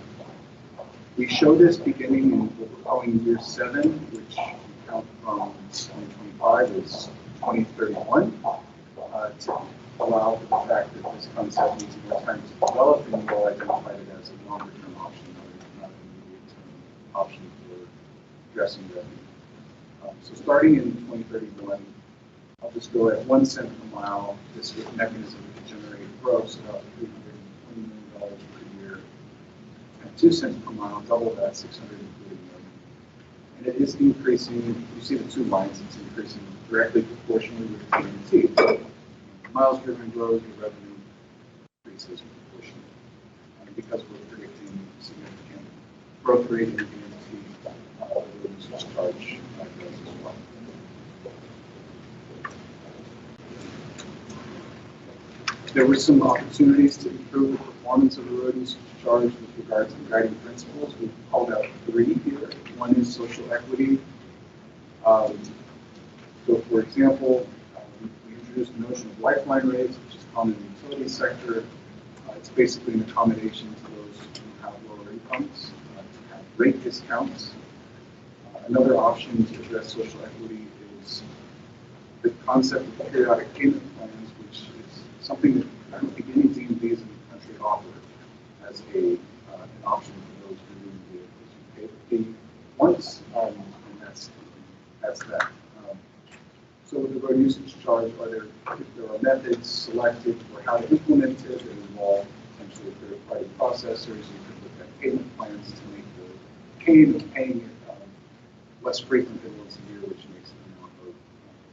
We show this beginning in what we're calling year 7, which we count from 2025 is 2031, to allow for the fact that this concept needs more time to develop, and we'll identify it as a longer-term option, not an immediate-term option for addressing revenue. So starting in 2031, I'll just go at 1 cent per mile. This mechanism to generate gross about $320 million per year. At 2 cents per mile, double that, $640 million. And it is increasing. You see the 2 lines. It's increasing directly proportionally with TNT. Miles driven grows, your revenue increases proportionally. And because we're predicting significant growth rate in the TNT, the usage charge grows as well. There were some opportunities to improve the performance of the road usage charge with regard to the guiding principles. We've called out 3 here. One is social equity. So, for example, we introduced the notion of lifeline rates, which is common in the utility sector. It's basically an accommodation to those who have lower incomes, to have rate discounts. Another option to address social equity is the concept of periodic payment plans, which is something that I don't think any DMVs in the country offer as an option for those who need vehicles. You pay the fee once, and that's that. So with the road usage charge, if there are methods selected for how to implement it that involve potentially third-party processors, you could look at payment plans to make the paying it less frequent than once a year, which makes the number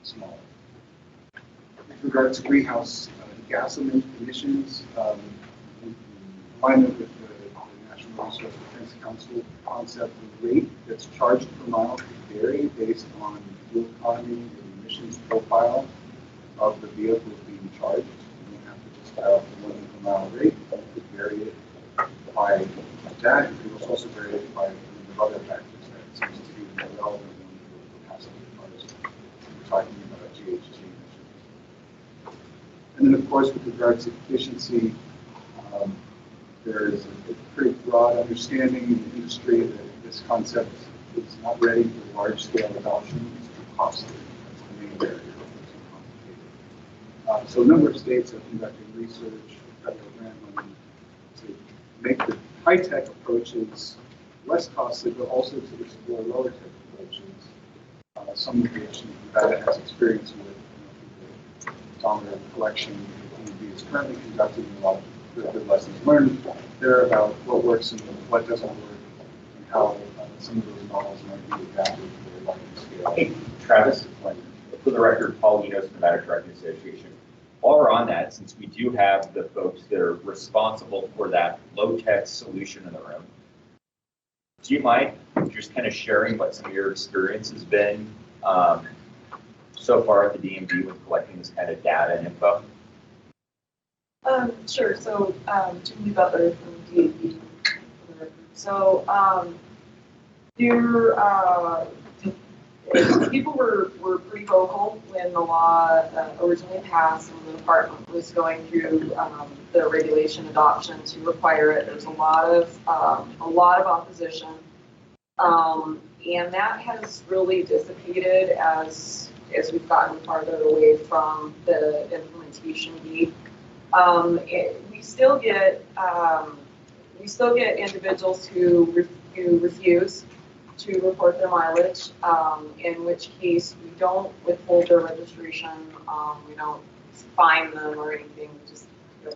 smaller. With regard to greenhouse gas emissions, in alignment with the National Resource Defense Council concept of rate that's charged per mile could vary based on fuel economy and emissions profile of the vehicles being charged. You don't have to just dial the 1 per mile rate, but you could vary it by that. You could also vary it by a number of other factors that seems to be more relevant when for passenger cars. We're talking about GHG emissions. And then, of course, with regards to efficiency, there is a pretty broad understanding in the industry that this concept is not ready for large-scale adoption. It's too costly. That's the main barrier. It's too complicated. So a number of states have conducted research, federal grant money, to make the high-tech approaches less costly, but also to explore lower-tech approaches. Some of which Nevada has experience with, the dominant collection DMV is currently conducting a lot of good lessons learned there about what works and what doesn't work, and how some of those models might be adapted for a larger scale. Hey, Travis, for the record, Paul Linos, Nevada Trucking Association. While we're on that, since we do have the folks that are responsible for that low-tech solution in the room, do you mind just kind of sharing what some of your experience has been so far at the DMV with collecting this kind of data and info? Sure. So, Julie Butler from DAB. So, people were pretty vocal when the law originally passed and the department was going through the regulation adoption to require it. There's a lot of opposition, and that has really dissipated as we've gotten farther away from the implementation date. We still get individuals who refuse to report their mileage, in which case we don't withhold their registration, we don't fine them or anything, we just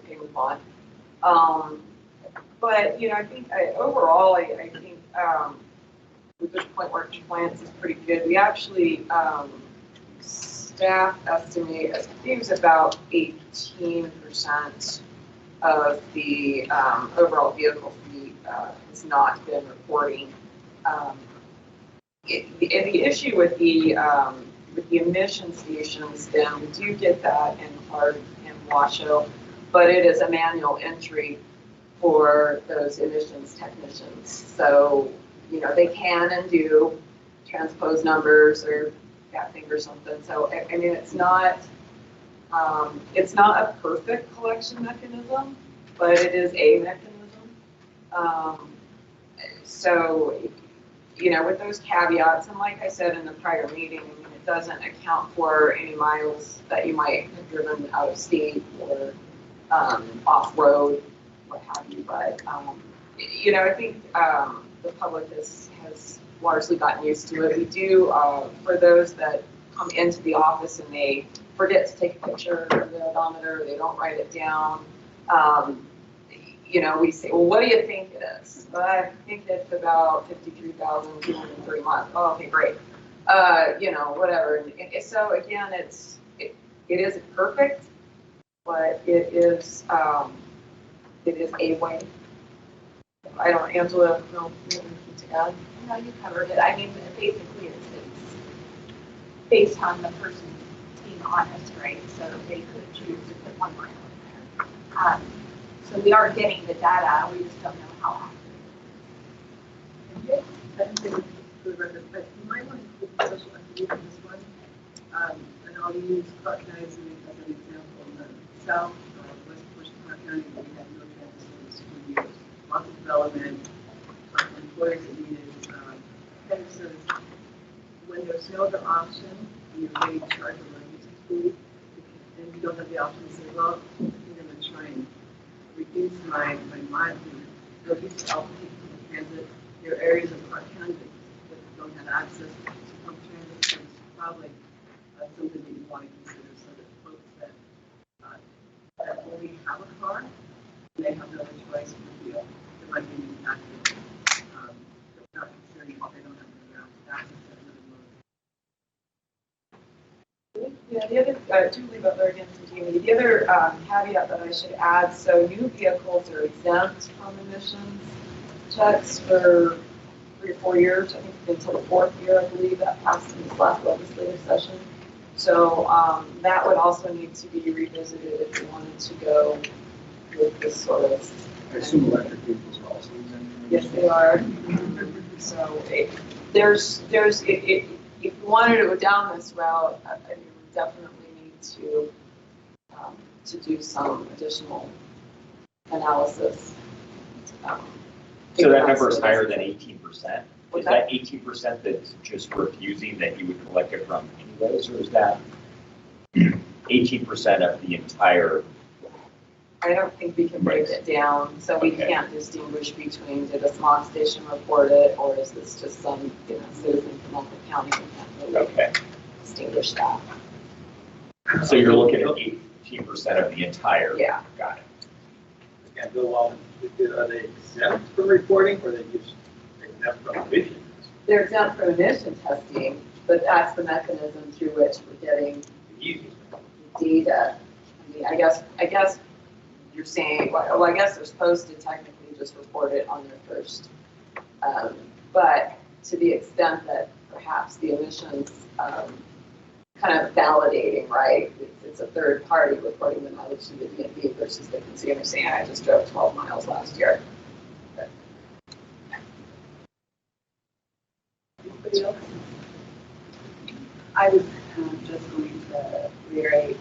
pay them on. But, you know, I think overall, I think, with this point where compliance is pretty good, we actually, staff estimate, I think it was about 18% of the, overall vehicle fleet, has not been reporting. And the issue with the emission stations, then we do get that in Washoe, but it is a manual entry for those emissions technicians. So, you know, they can and do transpose numbers or gapping or something. So, I mean, it's not a perfect collection mechanism, but it is a mechanism. So, you know, with those caveats, and like I said in the prior meeting, I mean, it doesn't account for any miles that you might have driven out of state or off-road, what have you. But, you know, I think the public has largely gotten used to it. We do, for those that come into the office and they forget to take a picture of the odometer, they don't write it down, you know, we say, well, what do you think it is? Well, I think it's about 53,203 miles. Oh, okay, great. You know, whatever. And so again, it isn't perfect, but it is a way. I don't, Angela, no, anything to add? No, you covered it. I mean, basically it's based on the person being honest, right? So they could choose to put one mile in there. So we are getting the data, we just don't know how accurate. But you might want to put special attention to this one. And I'll use Clark County as an example. In the south, west portion of Clark County, we had no transit for years. Lots of development, lots of employers that needed services. When there's no other option, you're getting charged a electricity fee, and you don't have the option to say, well, I'm going to try and reduce my mileage, reduce the altitude for transit. There are areas of Clark County that don't have access to public transit, so it's probably something that you want to consider, so that folks that only have a car, they have no other choice in the field. There might be an impact. Not considering what they don't have access to another mode. Yeah, the other, Julie Butler again from Jamie, the other caveat that I should add, so new vehicles are exempt from emissions checks for 3 or 4 years, I think until the 4th year, I believe that passed in this last legislative session. So that would also need to be revisited if you wanted to go with this sort of. I assume electric vehicles are also exempt. Yes, they are. So if you wanted to go down this route, I mean, we definitely need to do some additional analysis. So that number is higher than 18%. Is that 18% that's just refusing that you would collect it from anyways, or is that 18% of the entire? I don't think we can break it down, so we can't distinguish between did a smog station report it, or is this just some citizen from Oakland County? We can't really distinguish that. So you're looking at 18% of the entire. Yeah. Got it. And are they exempt from reporting, or are they just exempt from emissions? They're exempt from emission testing, but that's the mechanism through which we're getting data. I mean, I guess you're saying, well, I guess they're supposed to technically just report it on their first. But to the extent that perhaps the emissions kind of validating, right? It's a third party reporting the mileage to the DMV versus the consumer saying, I just drove 12 miles last year. Anybody else? I was just going to reiterate,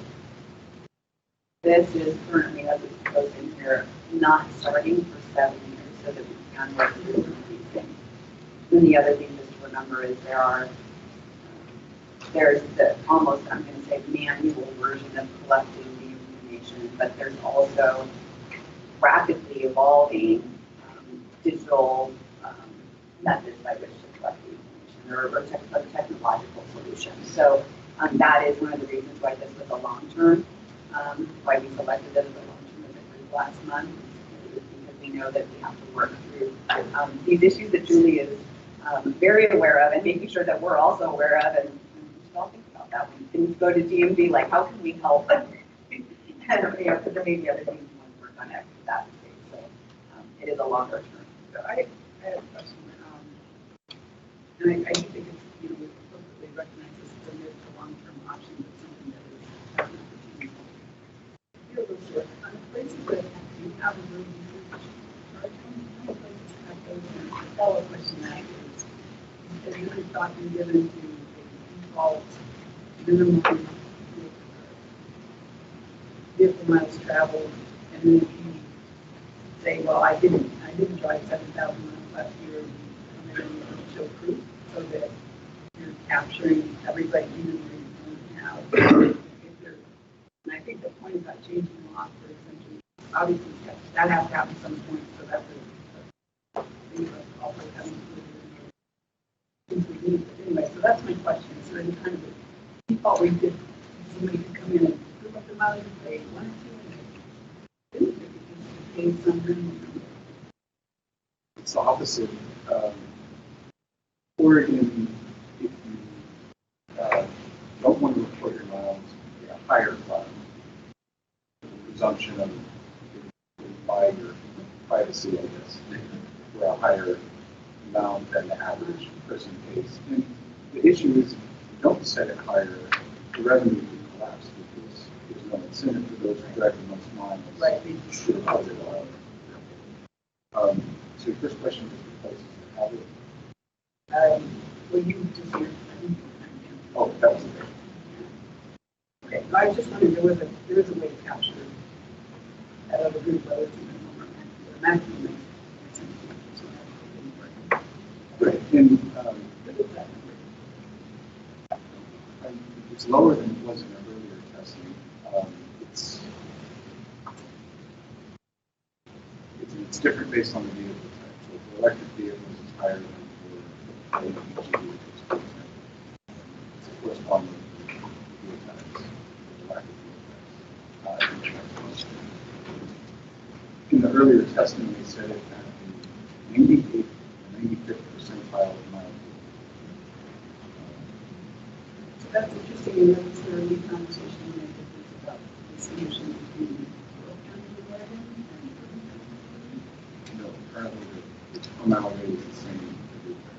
this is currently, as it's proposed in here, not starting for 7 years, so that we can work through these things. And the other thing just to remember is there's the almost, I'm going to say, manual version of collecting the information, but there's also rapidly evolving digital methods by which to collect the information, or technological solutions. So that is one of the reasons why this was a long-term, why we selected it as a long-term as it was last month, because we know that we have to work through. These issues that Julie is very aware of and making sure that we're also aware of, and we should all think about that. When things go to DMV, like how can we help? And, you know, because there may be other things we want to work on after that stage. So it is a longer term. So I had a question. And I do think it's, you know, we appropriately recognize this as a mid to long-term option, but something that is an opportunity. Feel those short on the places that you have a road usage charge, how many places have those? And the follow-up question to that is there any thought been given to default minimum vehicle miles traveled, and then if you say, well, I didn't drive 7,000 miles last year, come in and show proof, so that you're capturing everybody even where you don't have. And I think the point about changing the law for exemption, obviously that has to happen at some point, so that's a thing of also having things we need. But anyway, so that's my question. Is there any kind of a default where you could, somebody could come in and prove up the mileage if they wanted to, and they didn't, they could just pay something? It's the opposite. Oregon, if you don't want to report your miles, you get a higher fine. The presumption of by your privacy, I guess, for a higher amount than the average person pays. And the issue is, if you don't set it higher, the revenue will collapse because there's no incentive for those who drive the most miles. Right. To report it all. So your first question is the places that have it. Will you just hear? Oh, that was it. Okay, I was just wondering, there is a way to capture that other group, whether it's a minimum or maximum. Right, and it's lower than it was in our earlier testing. It's different based on the vehicle type. So for electric vehicles, it's higher than for HEV vehicles. For example. It's a corresponding fuel tax for the electric fuel tax. In the earlier testing, they said it at the 98th or 95th percentile of mileage. So that's interesting, and that's the early conversation we had about the solution between rural county and Oregon. No, currently the mile rate is the same everywhere.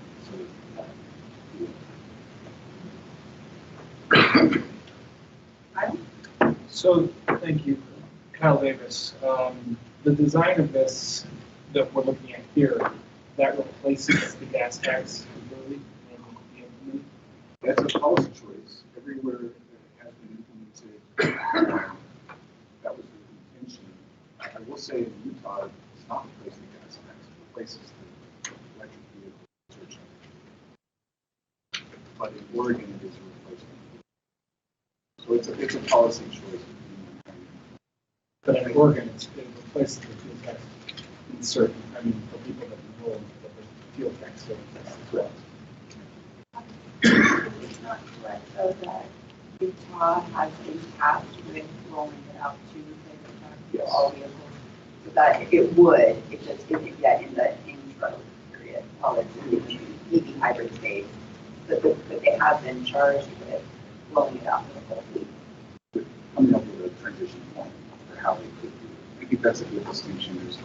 So, thank you, Kyle Davis. The design of this that we're looking at here, that replaces the gas tax completely and implemented? That's a policy choice. Everywhere that it has been implemented, that was the intention. I will say in Utah, it's not replacing the gas tax, it replaces the electric vehicle surcharge. But in Oregon, it is a replacement. So it's a policy choice. But in Oregon, it replaces the fuel tax in certain, I mean, for people that know that the fuel tax still exists. Correct. It's not correct, though, that Utah has been tasked with rolling it out to the all vehicles. So that it would, it just isn't yet in the intro period, while it's in the EV hybrid stage. But they have been charged with rolling it out for the whole fleet. Coming up with a transition point for how they could do it. I think that's a good distinction. There's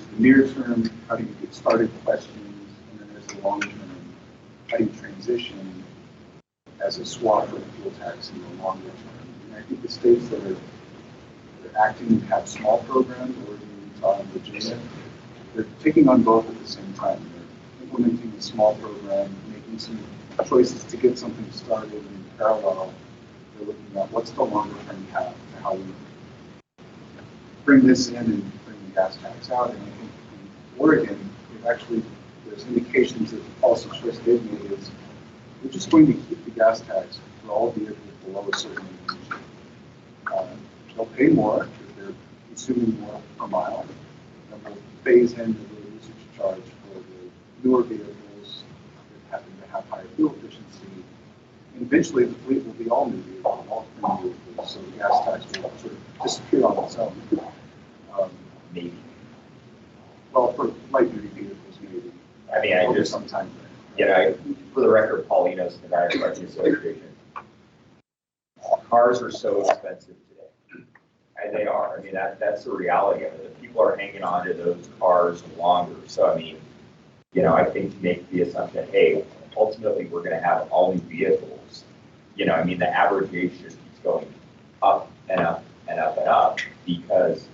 the near term, how do you get started questions, and then there's the long term, how do you transition as a swap for the fuel tax in the longer term. And I think the states that are acting have small programs, Oregon, Utah, and Virginia, they're taking on both at the same time. They're implementing a small program, making some choices to get something started, and in parallel, they're looking at what's the longer term path to how we bring this in and bring the gas tax out. And I think in Oregon, there's indications that the policy choice they've made is we're just going to keep the gas tax for all vehicles below a certain emission. They'll pay more if they're consuming more per mile. And we'll phase in the road usage charge for the newer vehicles that happen to have higher fuel efficiency. And eventually the fleet will be all new vehicles, all clean vehicles, so the gas tax will sort of disappear on its own. Maybe. Well, for light duty vehicles, maybe. I mean, I Over just, some time. you know, for the record, Paulinos, the Nevada Parking Association, cars are so expensive today. And they are. I mean, that's the reality of it. People are hanging on to those cars longer. So, I mean, you know, I think to make the assumption, hey, ultimately, we're going to have all new vehicles. You know, I mean, the average age just keeps going up and up and up and up because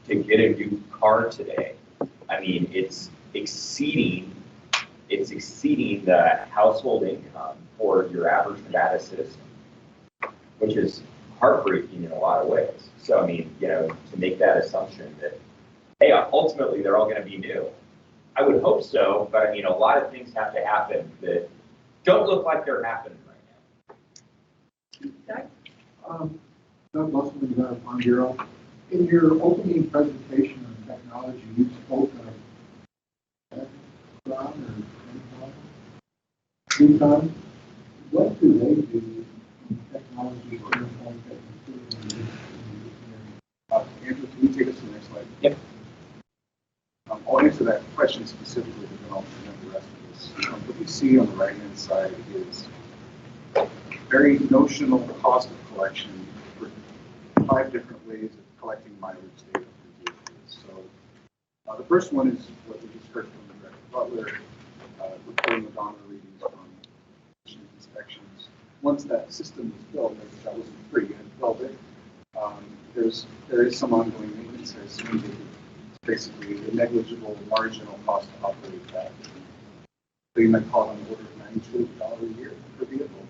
to get a new car today, I mean, it's exceeding the household income for your average Nevada citizen, which is heartbreaking in a lot of ways. So, I mean, you know, to make that assumption that, hey, ultimately they're all going to be new. I would hope so, but I mean, a lot of things have to happen that don't look like they're happening right now. Doug Musselman, Nevada Farm Bureau. In your opening presentation on technology, you spoke of Yukon. What do they do in technology standpoint that include Andrew, can you take us to the next slide? Yep. I'll answer that question specifically, but then I'll present the rest of this. What you see on the right-hand side is very notional cost of collection for 5 different ways of collecting mileage data for vehicles. So the first one is what we just heard from Director Butler, reporting odometer readings from inspections. Once that system was built, that wasn't free, you had to build it. There is some ongoing maintenance. There's basically a negligible marginal cost to operate that. So you might call it on the order of $92 a year per vehicle.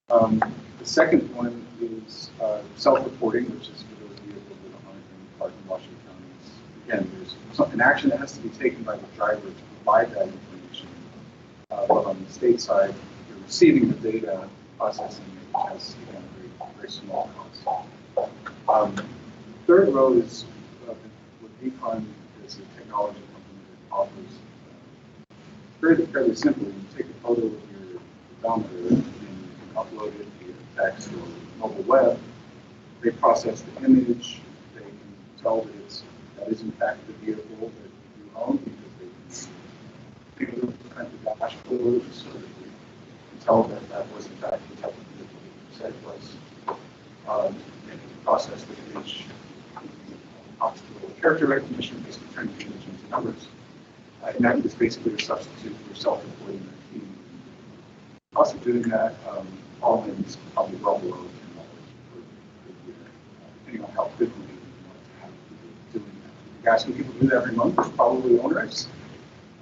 The second one is self-reporting, which is for those vehicles that aren't in Park and Washington counties. Again, there's an action that has to be taken by the driver to provide that information. But on the state side, you're receiving the data, processing it, which has, again, a very small cost. Third row is what Econ is a technology company that offers fairly simple. You take a photo of your odometer and you can upload it via text or mobile web. They process the image. They can tell that that is in fact the vehicle that you own because they can print the dashboard so that you can tell that was in fact the type of vehicle that you said it was. And process the image. Optical character recognition, basically turning the image into numbers. And that is basically a substitute for self-reporting that team. Also doing that, all in is probably well below $10 per year, depending on how quickly you want to have people doing that. If you're asking people to do that every month, it's probably onerous,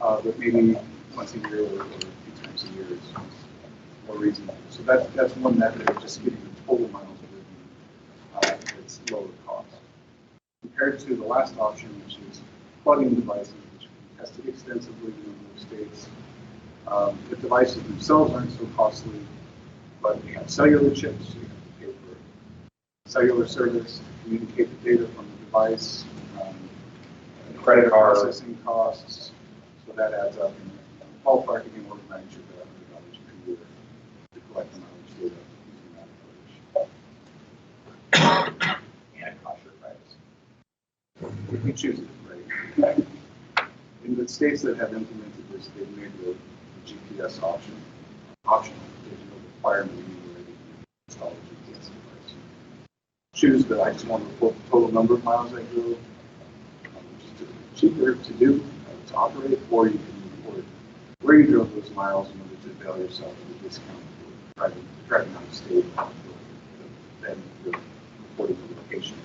but maybe once a year or a few times a year is more reasonable. So that's one method of just getting the total miles driven that's lower cost. Compared to the last option, which is plug-in devices, which we tested extensively in a number of states. The devices themselves aren't so costly, but they have cellular chips, so you have to pay for cellular service, communicate the data from the device, credit card processing costs, so that adds up. And the ballpark again, order of magnitude of $100 per year to collect the mileage data using that approach. and it costs your price. If you choose it, right? In the states that have implemented this, they've made the GPS optional. There's no requirement anywhere to install a GPS device. Choose that I just want to report the total number of miles I drove, which is cheaper to do, to operate, or you can report where you drove those miles in order to avail yourself of a discount for driving out of state, then reporting the location.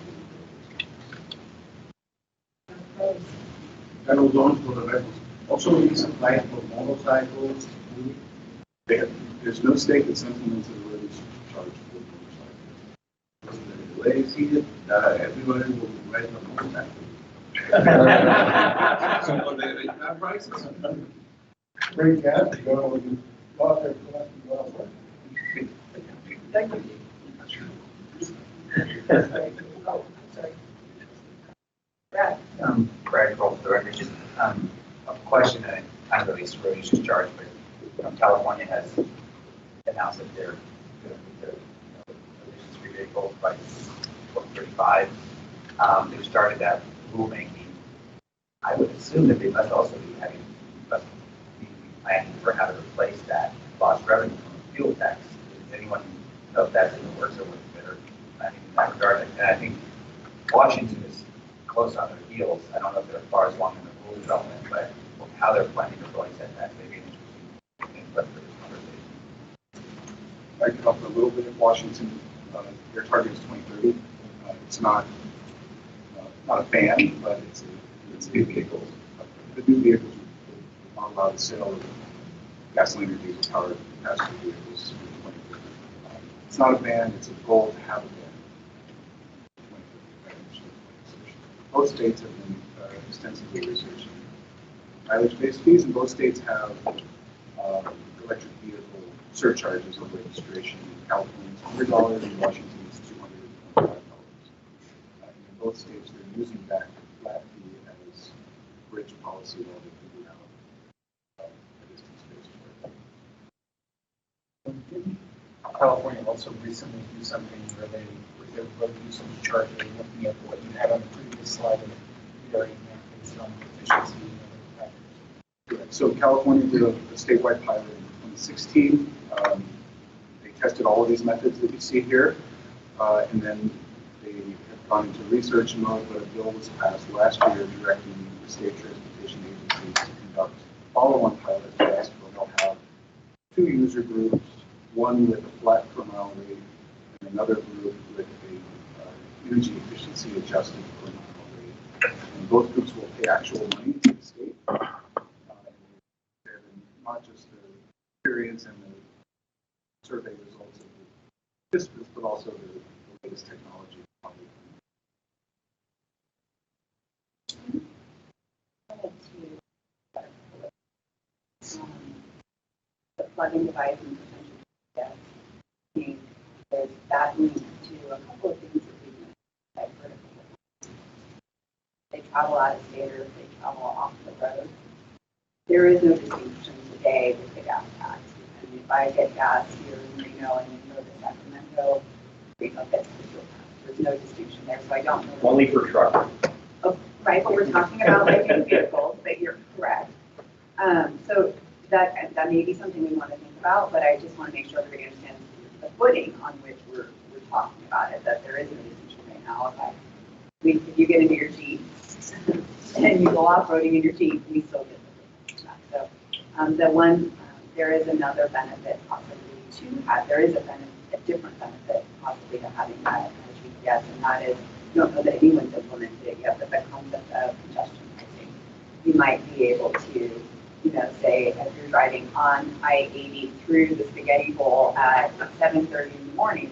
federal loans for the vehicles. Also, these apply for motorcycles. There's no state that's implemented a register charge for motorcycles. The way I see it, everybody will ride a motorcycle. So they have prices. Free gas, you go, you go out there, you go out there. Thank you. Brad Cole, Director, just a question that kind of relates to road usage charge, but California has announced that they're going to meet their emissions rebate goals by 2035. They started that rulemaking I would assume that they must also be having, must be planning for how to replace that lost revenue from fuel tax. Does anyone know if that's in the works or what they're planning in that regard? And I think Washington is close on their heels. I don't know if they're as far as along in the rule development, but how they're planning to replace that may be an interesting input for this conversation. I can help a little bit in Washington. Their target is 2030. It's not a ban, but it's new vehicles. The new vehicles are not allowed to sell gasoline or diesel powered passenger vehicles in 2030. It's not a ban, it's a goal to have a ban. Both states have been extensively researching mileage-based fees, and both states have electric vehicle surcharges on registration. California is $100, and Washington is $225. In both states, they're using that flat fee as bridge policy while they figure out a distance-based charge. California also recently did something where they, with their road usage charge, they're looking at what you had on the previous slide and varying that based on efficiency and other factors. Correct. So California did a statewide pilot in 2016. They tested all of these methods that you see here, and then they have gone into research mode, but a bill was passed last year directing the state transportation agencies to conduct follow-on pilots where they'll have two user groups, one with a flat per mile rate and another group with a energy efficiency adjusted per mile rate. And both groups will pay actual money to the state. Not just the experience and the survey results of the participants, but also the latest technology. The plug-in device and potential death, there's that link to a couple of things that we've noticed. They travel out of state or if they travel off the road. There is no distinction today with the gas tax. I mean, if I get gas here in Reno and you go to Sacramento, Reno gets the fuel tax. There's no distinction there, so I don't know. Only for truck. Oh, right, but we're talking about like new vehicles, but you're correct. So that may be something we want to think about, but I just want to make sure everybody understands the footing on which we're talking about it, that there is no distinction right now. If you get into your Jeep and you go off-roading in your Jeep, we still get the tax. So there is another benefit possibly to have, there is a different benefit possibly to having that GPS, and that is, I don't know that anyone's implemented it yet, but the concept of congestion pricing. You might be able to, say if you're driving on I-80 through the spaghetti bowl at 7:30 in the morning,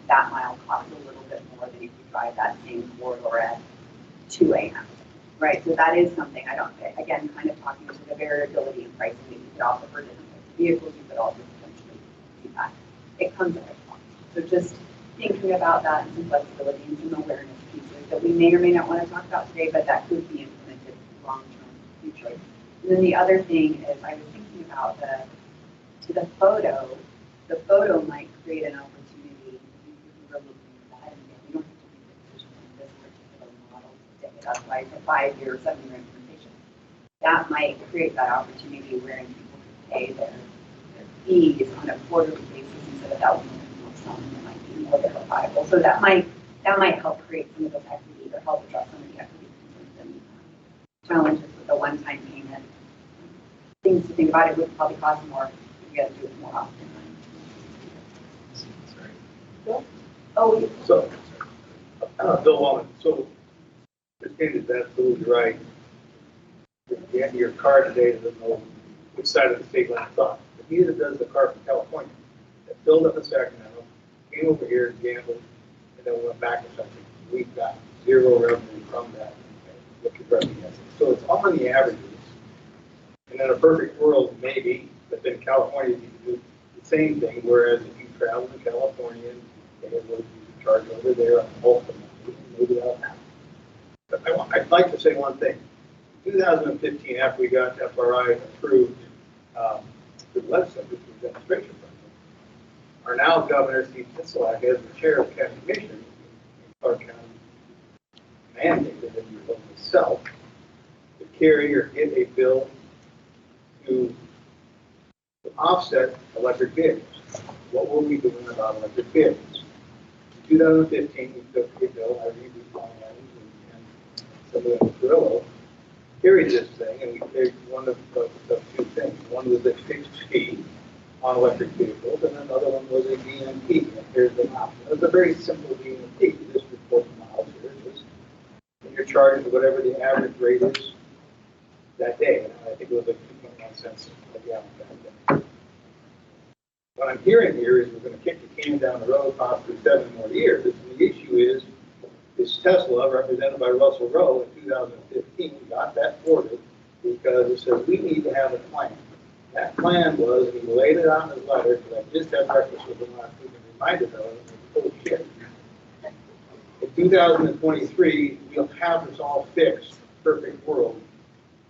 that mile costs a little bit more than if you drive that same corridor at 2 a.m. Right, so that is something again, kind of talking to the variability in pricing that you could offer for different types of vehicles, you could also potentially see that. It comes at a cost. So just thinking about that and some flexibility and some awareness pieces that we may or may not want to talk about today, but that could be implemented long-term future. And then the other thing is I was thinking about the photo. The photo might create an opportunity if you were looking at that. And again, we don't have to make a decision on this particular model today. That's why it's a 5-year, 7-year implementation. That might create that opportunity wherein people could pay their fees on a quarterly basis instead of that one something that might be more verifiable. So that might help create some of those equity or help address some of the equity concerns and challenges with the one-time payment. Things to think about, it would probably cost more if we had to do it more often. Bill? Oh, so Bill Wallman. So Christine is absolutely right. At the end of your car today doesn't know which side of the state line it's on. But neither does the car from California. That filled up in Sacramento, came over here, gambled, and then went back or something. We've got zero revenue from that. Look at revenue. So it's on the averages. And in a perfect world, maybe, but then California, you can do the same thing. Whereas if you travel to California, they will charge over there on multiple, maybe that'll happen. But I'd like to say one thing. In 2015, after we got FRI approved, the legislature, which was the demonstration process, our now Governor Steve Sisolak, as the chair of the county commission in Clark County, mandated that he vote himself to carry or get a bill to offset electric vehicles. What will we be doing about electric vehicles? In 2015, we took a bill, I read the and some of them Carrillo carried this thing, and we carried one of two things. One was a fixed fee on electric vehicles, and another one was a DMP. And here's the option. It was a very simple DMP. You just report the miles here. And you're charged whatever the average rate is that day. And I think it was like 2.1 cents a gallon that day. What I'm hearing here is we're going to kick the can down the road possibly 7 more years. And the issue is Tesla, represented by Russell Rowe in 2015, got that ordered because it says we need to have a plan. That plan was, and he laid it out in his letter, because I just had breakfast with him last week and reminded him, oh shit. In 2023, we'll have this all fixed, perfect world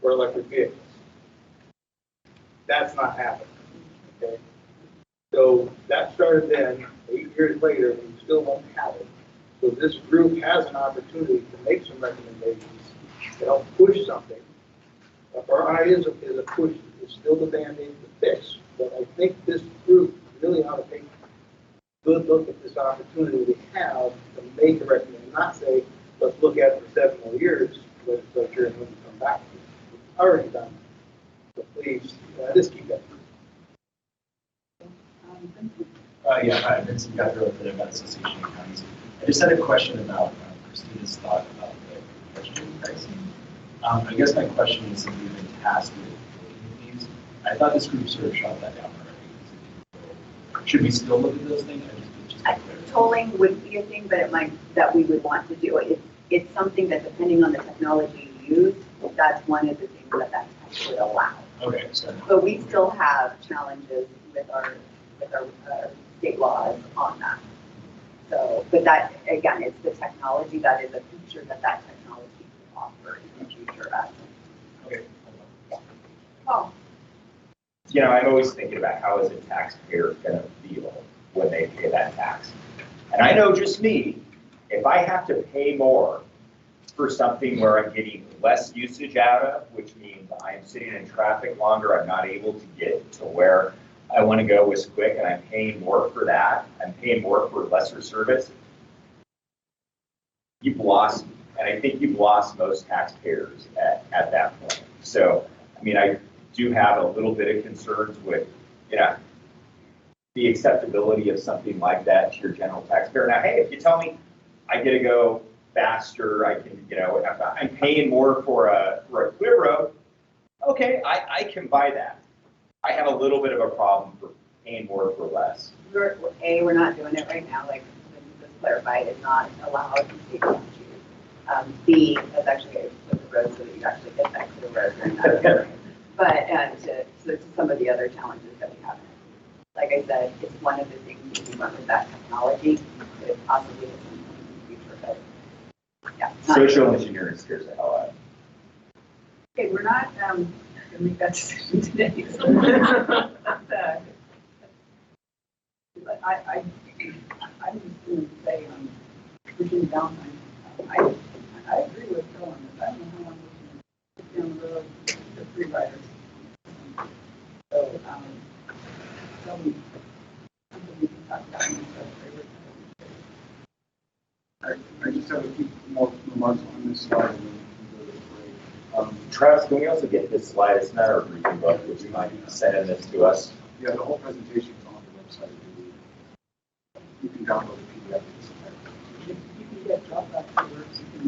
for electric vehicles. That's not happening. Okay? So that started then. 8 years later, we still won't have it. So this group has an opportunity to make some recommendations to help push something. Our idea is a push. It's still the Band-Aid to fix. But I think this group really ought to take a good look at this opportunity we have to make a recommendation. Not say, let's look at it for 7 more years, legislature, and when we come back. It's already done. So please, just keep that. Yeah, hi, Vincent Gutro with the Nevada Association of Counties. I just had a question about Christina's thought about the question pricing. I guess my question is if you've been tasked with looking at these. I thought this group sort of shot that down already. Should we still look at those things? Tolling would be a thing, but it might, that we would want to do it. It's something that depending on the technology you use, that's one of the things that would allow. Okay, so. But we still have challenges with our state laws on that. So, but that, again, it's the technology that is a feature that technology can offer in the future. Okay. Oh. You know, I'm always thinking about how is a taxpayer going to feel when they pay that tax. And I know just me, if I have to pay more for something where I'm getting less usage out of, which means I'm sitting in traffic longer, I'm not able to get to where I want to go as quick, and I'm paying more for that, I'm paying more for lesser service, you've lost me. And I think you've lost most taxpayers at that point. So, I mean, I do have a little bit of concerns with, you know, the acceptability of something like that to your general taxpayer. Now, hey, if you tell me I get to go faster, I can, you know, I'm paying more for a clear road, okay, I can buy that. I have a little bit of a problem for paying more for less. We're not doing it right now, like this clarified, it's not allowed in state statute. B, that's actually a the road so that you actually get that clear road during that period. But to some of the other challenges that we have. Like I said, it's one of the things that we went with that technology, that possibly is something in the future, but yeah. Social engineering scares the hell out of me. Okay, we're not going to make that decision today. So but I just going to say pushing down. I agree with Phil on this. I don't know how long we can down the road the free riders. So something we can talk about. I just have a few more remarks on this slide. Travis, can we also get this slide? It's not our briefing book. Would you mind sending this to us? Yeah, the whole presentation is on the website. You can download the PDF. You can get Dropbox.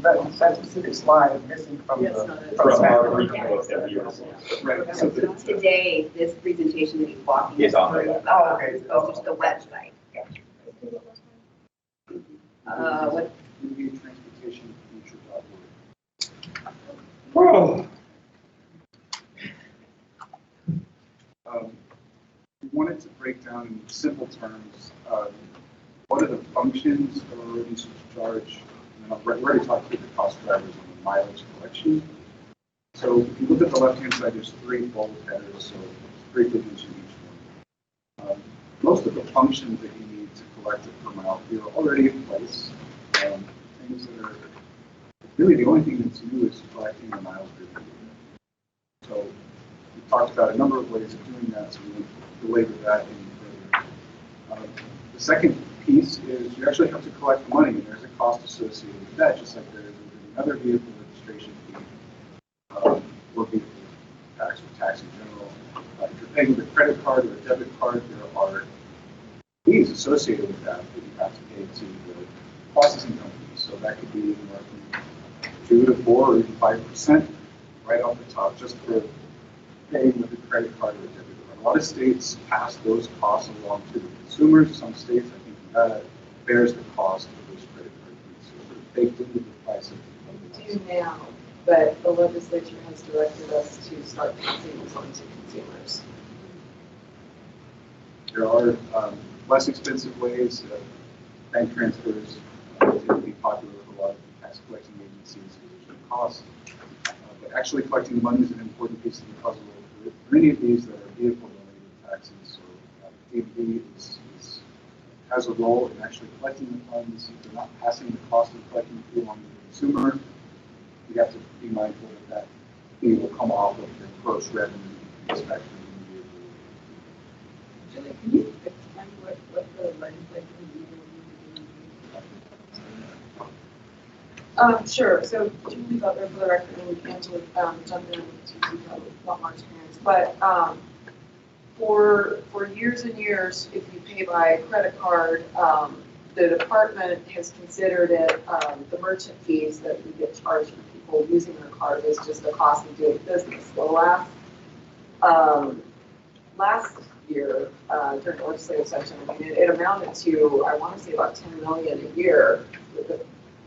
That specific slide missing from our briefing book that we received. Right. So today, this presentation that he's walking is on through, the goes to the website. What? Whoa. We wanted to break down in simple terms what are the functions of a road usage charge. We already talked about the cost drivers and the mileage collection. So if you look at the left-hand side, there's 3 bold headers, so briefly mention each one. Most of the functions that you need to collect it per mile here are already in place. Things that are really the only thing that's new is collecting the miles per year. So we talked about a number of ways of doing that, so we won't belabor that any further. The second piece is you actually have to collect the money, and there's a cost associated with that, just like there is with another vehicle registration fee, or vehicle tax or tax in general. If you're paying with a credit card or a debit card, there are fees associated with that that you have to pay to the processing company. So that could be anywhere from 2 to 4 or even 5% right off the top, just for paying with a credit card or a debit card. A lot of states pass those costs along to the consumers. Some states, I think Nevada, bears the cost of those credit card fees. So they're baked into the price of the Do now, but the legislature has directed us to start passing those on to consumers. There are less expensive ways. Bank transfers tend to be popular with a lot of tax collecting agencies because there's no cost. But actually collecting the money is an important piece of the puzzle. For any of these that are vehicle-related taxes, so DMV has a role in actually collecting the funds. If they're not passing the cost of collecting the fee on to the consumer, you have to be mindful that that fee will come off of the gross revenue expected in the vehicle. Julie, can you explain what the legislature is? Sure. So Julie Butler for the record, and Angela jump in to have a lot more experience. But for years and years, if you pay by credit card, the department has considered it the merchant fees that we get charged for people using their card is just the cost of doing business. Well, last year during the legislative session, I mean, it amounted to, I want to say, about 10 million a year,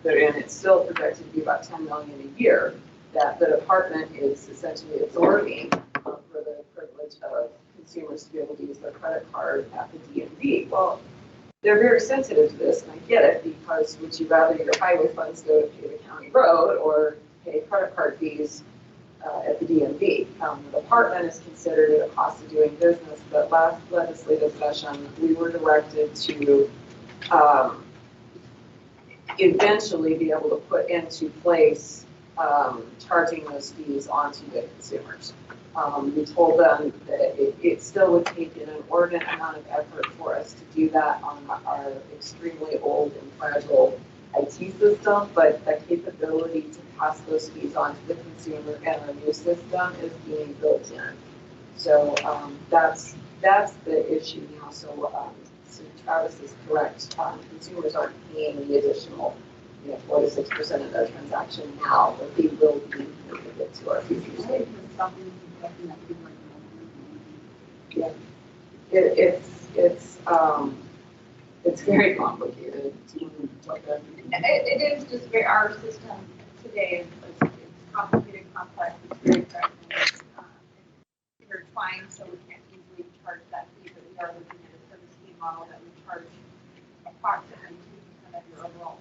and it's still projected to be about 10 million a year that the department is essentially absorbing for the privilege of consumers to be able to use their credit card at the DMV. Well, they're very sensitive to this, and I get it, because would you rather your highway funds go to pay the county road or pay credit card fees at the DMV? The department has considered it a cost of doing business, but last legislative session, we were directed to eventually be able to put into place charging those fees onto the consumers. We told them that it still would take an inordinate amount of effort for us to do that on our extremely old and fragile IT system, but the capability to pass those fees on to the consumer and our new system is being built in. So that's the issue now. So Travis is correct. Consumers aren't paying the additional 4 to 6% of their transaction now, but they will be when we get to our future state. Yeah, it's very complicated. It is just very, our system today is complicated, complex, it's very fragmented, intertwined, so we can't easily charge that fee, but we are looking at a service fee model that we charge approximately 2% of your overall.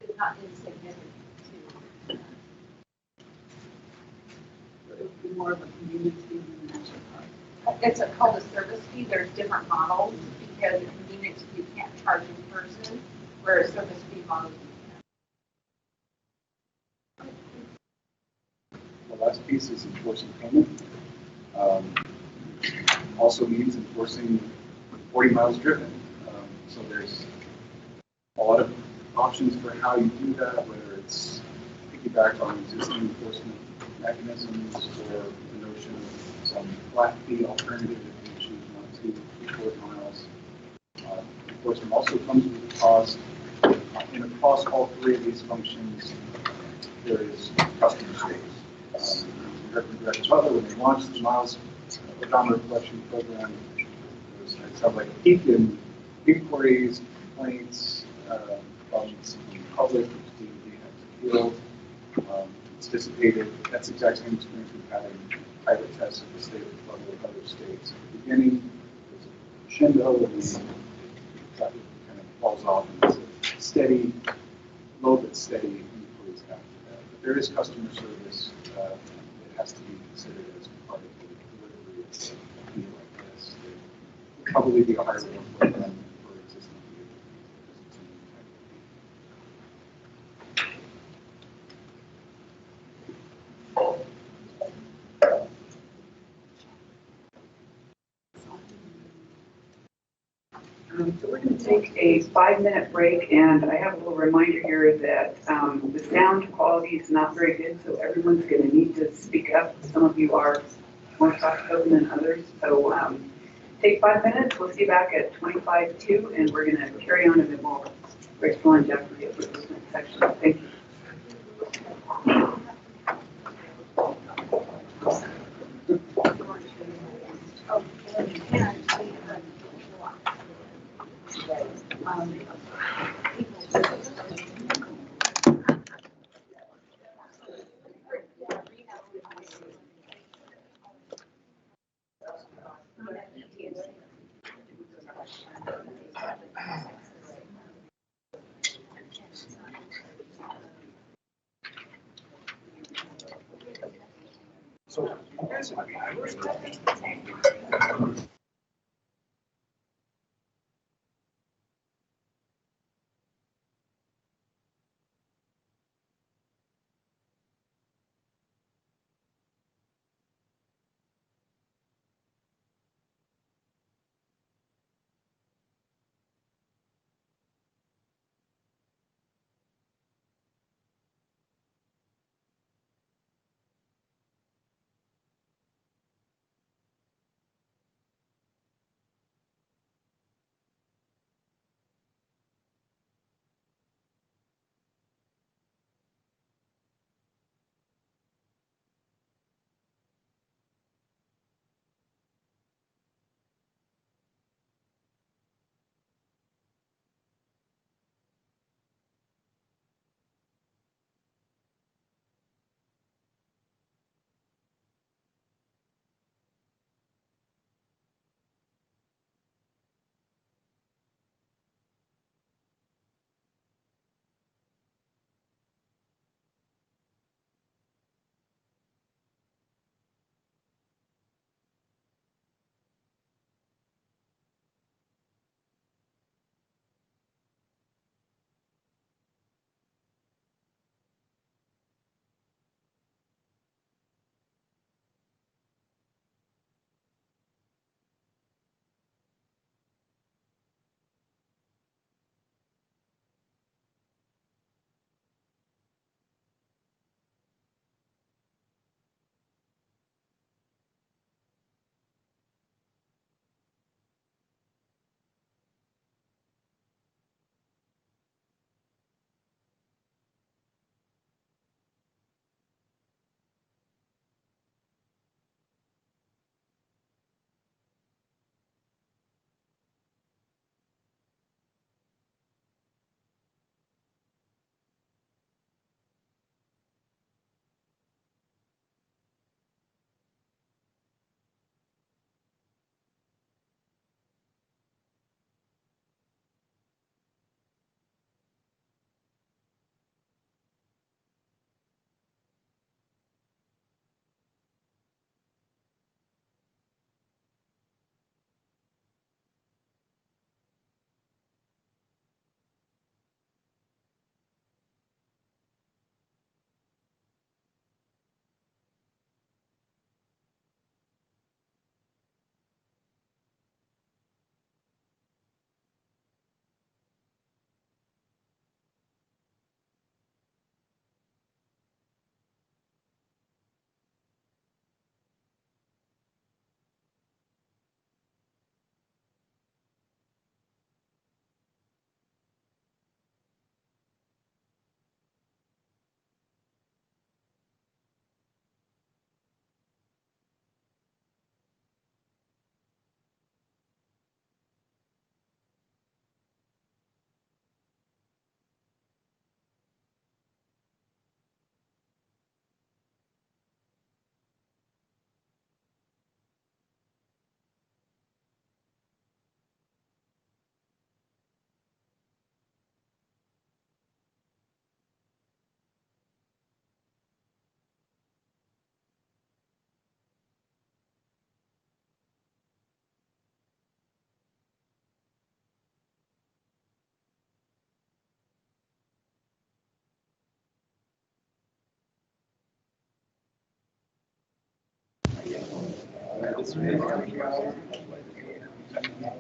It's not insignificant to. It would be more of a convenience fee than an actual card. It's called a service fee. There's different models because a convenience fee you can't charge in person, where a service fee model you can. The last piece is enforcing payment. Also means enforcing 40 miles driven. So there's a lot of options for how you do that, whether it's piggyback on existing enforcement mechanisms or the notion of some flat fee alternative if you choose not to report miles. Enforcement also comes with a cost. And across all three of these functions, there is customer service. Director Butler, when they launched the miles odometer collection program, there was like a peak in inquiries, complaints from the public, which DMV had to field. It's dissipated. That's the exact same experience we've had in pilot tests at the state level of other states. At the beginning, there's a crescendo, and then it kind of falls off, and it's a steady, low but steady inquiries after that. But there is customer service that has to be considered as part of the delivery of a fee like this. There would probably be a higher one for them for existing vehicles. So we're going to take a 5-minute break, and I have a little reminder here that the sound quality is not very good, so everyone's going to need to speak up. Some of you are more soft-spoken than others, so take 5 minutes. We'll see you back at 25:02, and we're going to carry on a bit more. Rachel and Jeff will get with this next section. Thank you. So, you guys have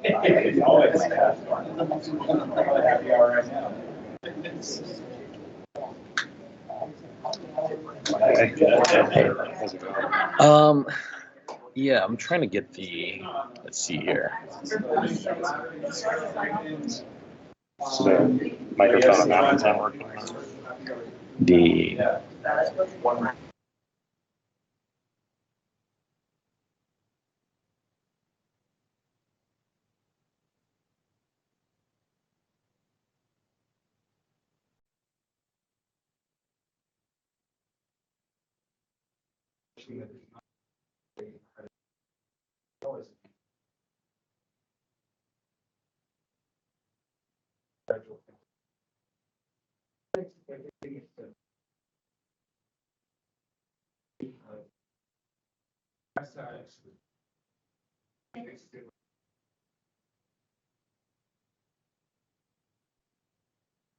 It's always fast. Happy hour right now. Yeah, I'm trying to get the, let's see here. The microphone on that one's not working. The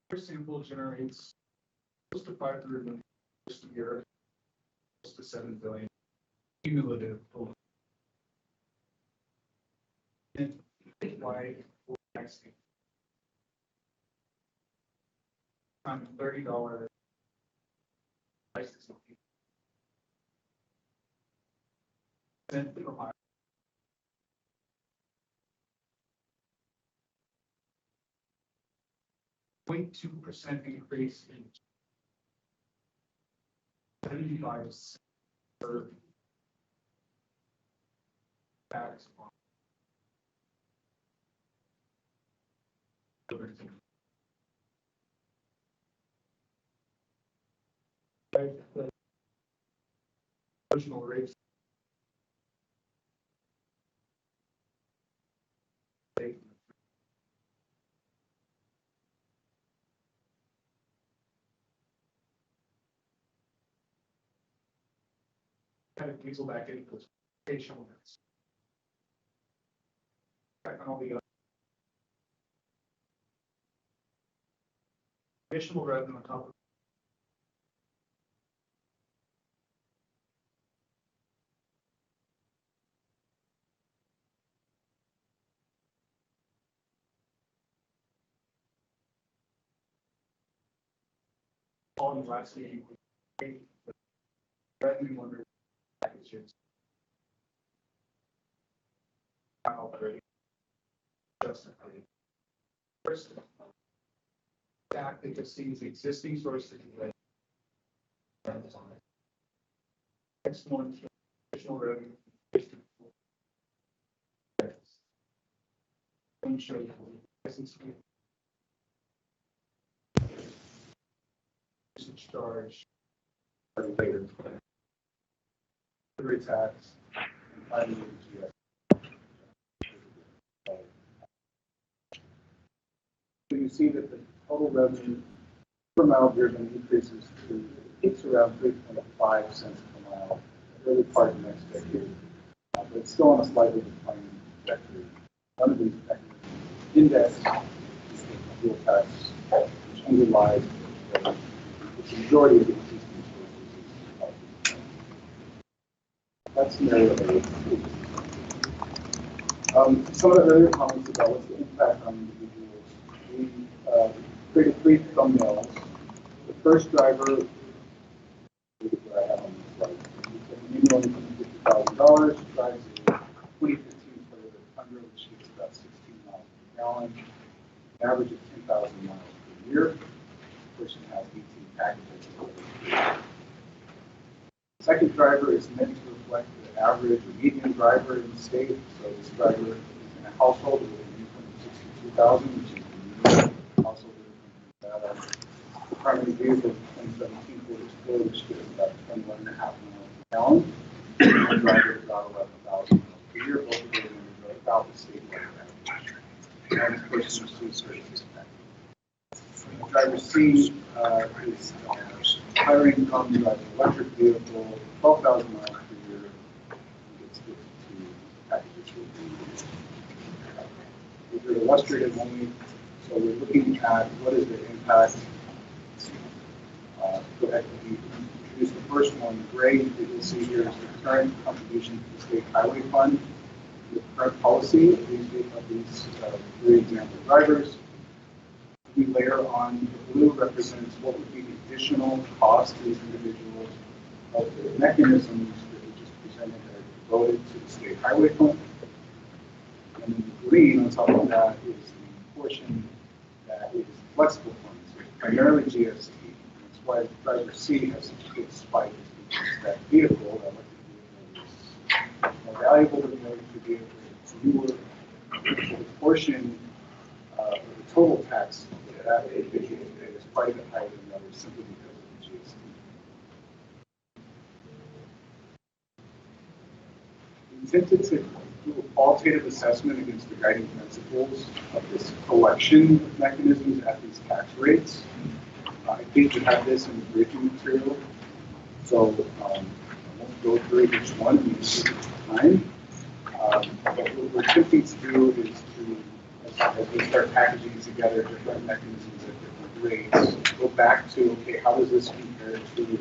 First sample generates close to 500 million just a year, close to 7 billion cumulative. And why forecasting on $30 licensing fee. Cent per mile. .2% increase in 75 cents per tax on the original rates. Kind of diesel back into those patient limits. Back on all the additional revenue on top of all the last year, revenue under packages. Already justified. First, stack that just sees existing sources of revenue. Next one, additional revenue. Show license charge later. Delivery tax. So you see that the total revenue per mile driven increases to, it's around 3.5 cents per mile, early part of next decade. But it's still on a slightly declining trajectory. One of these factors, index, is the fuel tax, which underlies the majority of the existing sources. That's scenario A. Some of the earlier comments about what's the impact on individuals. We created 3 thumbnails. The first driver, is what I have on this slide. It's an $50,000, drives a 2015 Toyota Tundra, which gets about 16 miles per gallon, average of 10,000 miles per year. The person has 18 packages. The second driver is meant to reflect the average or median driver in the state. So this driver is in a household with an income of 62,000, which is the median household income in Nevada. The primary vehicle in 2017 Ford Explorer, which gets about 21.5 miles per gallon. The driver is about 11,000 miles per year, both of them are about the state average. And this person receives services back. Driver C is higher income, drives an electric vehicle, 12,000 miles per year, and gets 52 packages per year. These are illustrative only, so we're looking at what is the impact. Go ahead and introduce the first one. Gray, that you'll see here is the current contribution to the state highway fund. the current policy of these three example drivers. We layer on the blue represents what would be the additional cost to these individuals of the mechanisms that we just presented that are devoted to the state highway fund. And then the green on top of that is the portion that is flexible funds, so primarily GST. That's why driver C has such a big spike, because that vehicle, that electric vehicle, is more valuable than the electric vehicle. It's newer. So the portion of the total tax that individual is quite a bit higher than the others simply because of the GST. We intended to do a qualitative assessment against the guiding principles of this collection of mechanisms at these tax rates. I think you have this in the briefing material, so I won't go through each one in time. But what we're attempting to do is to, as we start packaging together different mechanisms at different rates, go back to, okay, how does this compare to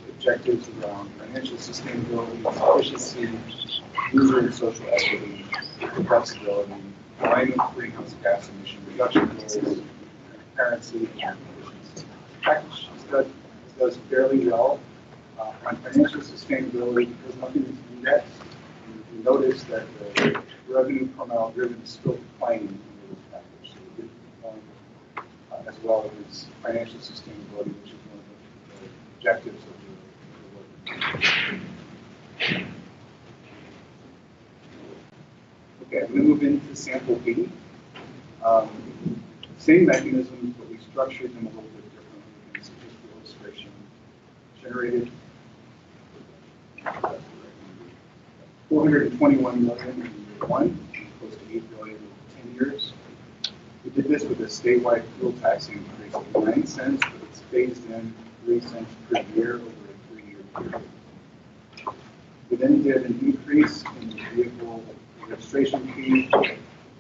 objectives around financial sustainability, efficiency, user and social equity, flexibility, alignment with greenhouse gas emission reduction goals, transparency, and efficiency. The package does fairly well on financial sustainability because nothing is indexed. You notice that the revenue per mile driven is still declining in this package. So we did perform as well as financial sustainability, which is one of the objectives of the work. Okay, I'm going to move into sample B. Same mechanisms, but we structured them a little bit differently. This is just the illustration. Generated 421 million in year one, close to 8 billion in 10 years. We did this with a statewide fuel tax increase of 9 cents, but it's phased in 3 cents per year over a 3-year period. We then did an increase in the vehicle registration fee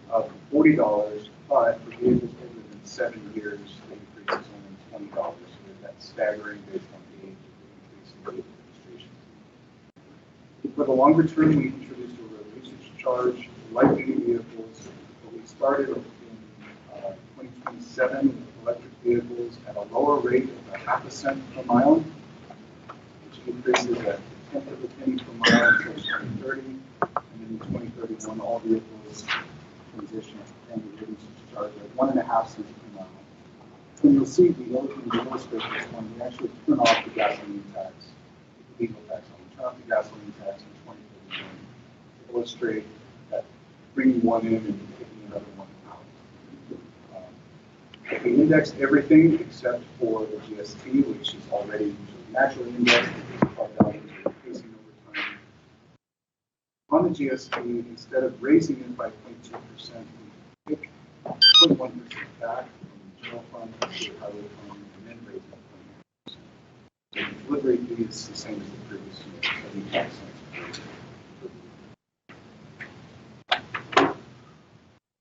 of $40, but for vehicles older than 7 years, the increase is only $20. So that's staggering based on the age of the increase in vehicle registration fee. For the longer term, we introduced a road usage charge for light-duty vehicles, but we started in 2027 with electric vehicles at a lower rate of 0.5 cent per mile, which increases at 1/10 of a penny per mile until 2030. In 2031, all vehicles transition and the usage charge at 1.5 cents per mile. And you'll see when you illustrate this one, we actually turn off the gasoline tax, the legal tax on. We turn off the gasoline tax in 2031 to illustrate that bringing one in and taking another one out. We indexed everything except for the GST, which is already naturally indexed because our values are increasing over time. On the GST, instead of raising it by 0.2%, we took 21% back from the general fund, the state highway fund, and then raised it 0.2%. The delivery fee is the same as the previous year, 75 cents.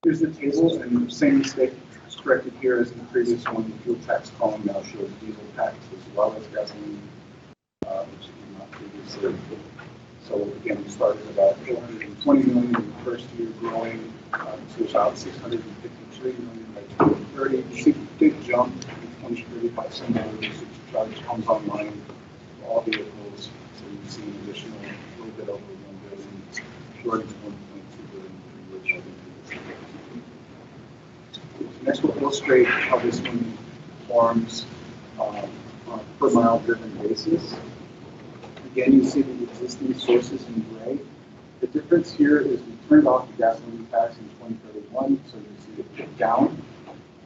Here's the table, and the same mistake is corrected here as in the previous one. The fuel tax column now shows diesel tax as well as gasoline, which did not previously. So again, we started about 420 million in the first year, growing to about 653 million by 2030. You see a big jump in 2030 by some of the usage charge comes online for all vehicles. So you see an additional little bit over 1 billion, short to 1.2 billion for years. Next, we'll illustrate how this one performs on a per mile driven basis. Again, you see the existing sources in gray. The difference here is we turned off the gasoline tax in 2031, so you see it dip down.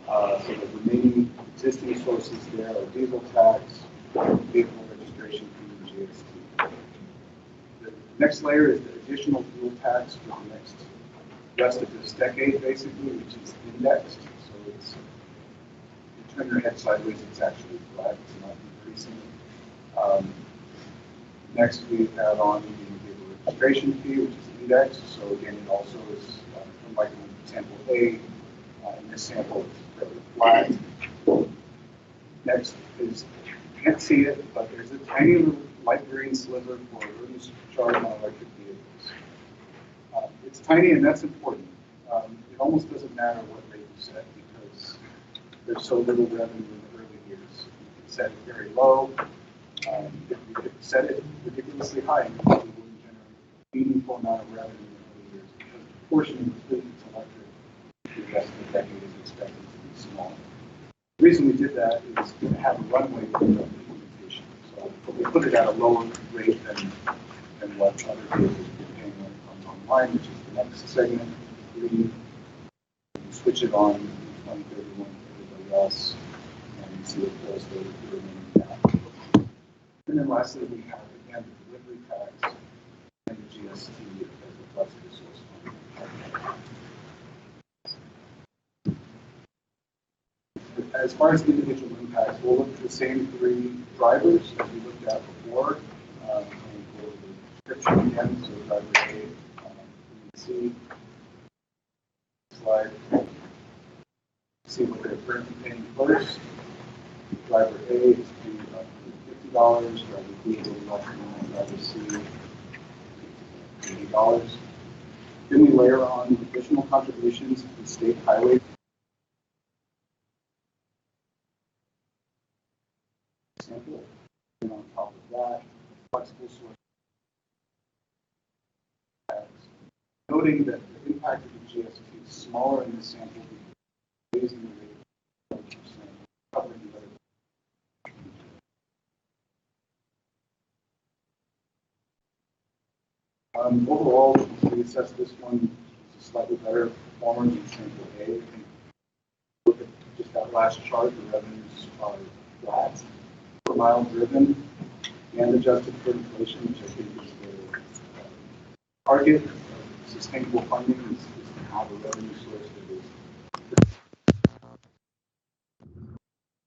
So the remaining existing sources there are diesel tax, vehicle registration fee, and GST. The next layer is the additional fuel tax for the next rest of this decade, basically, which is indexed. So it's, if you turn your head sideways, it's actually flat, it's not increasing. Next, we have on the registration fee, which is indexed. So again, it also is like in sample A. In this sample, it's fairly flat. Next is, you can't see it, but there's a tiny little light green sliver for road usage charge on electric vehicles. It's tiny, and that's important. It almost doesn't matter what rate you set because there's so little revenue in the early years. You can set it very low. If you could set it ridiculously high, you probably wouldn't generate a meaningful amount of revenue in the early years because the portion of the fleet that's electric for the rest of the decade is expected to be small. The reason we did that is to have a runway for the implementation. So we put it at a lower rate than what other vehicles are paying when it comes online, which is the next segment. We switch it on in 2031 for everybody else and see if those the remaining gap. And then lastly, we have again the delivery tax and the GST as a flexible source fund. As far as the individual impacts, we'll look at the same three drivers as we looked at before. And for the description again, so driver A, you can see slide. See what they're currently paying first. Driver A is paying about $50. Driver B is a little less than that. Driver C, $80. Then we layer on additional contributions to the state highway. Sample. And on top of that, flexible source. Noting that the impact of the GST is smaller in this sample because raising the rate of 12%, covering the other. Overall, we assess this one as a slightly better performance in sample A. And look at just that last chart, the revenues are flat per mile driven and adjusted for inflation, which I think is the target of sustainable funding is to have a revenue source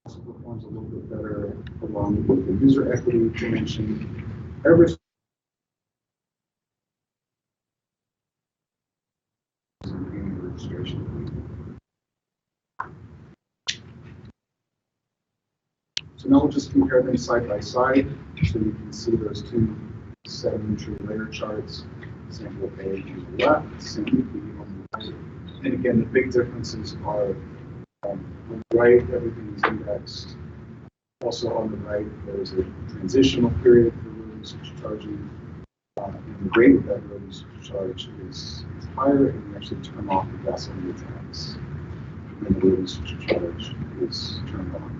that performs a little bit better along with the user equity dimension. Every registration. So now we'll just compare them side by side so you can see those two 7-inch layer charts. Sample A on the left, sample B on the right. And again, the big differences are on the right, everything is indexed. Also on the right, there's a transitional period for road usage charging. And the rate of that road usage charge is higher, and we actually turn off the gasoline tax when the road usage charge is turned on.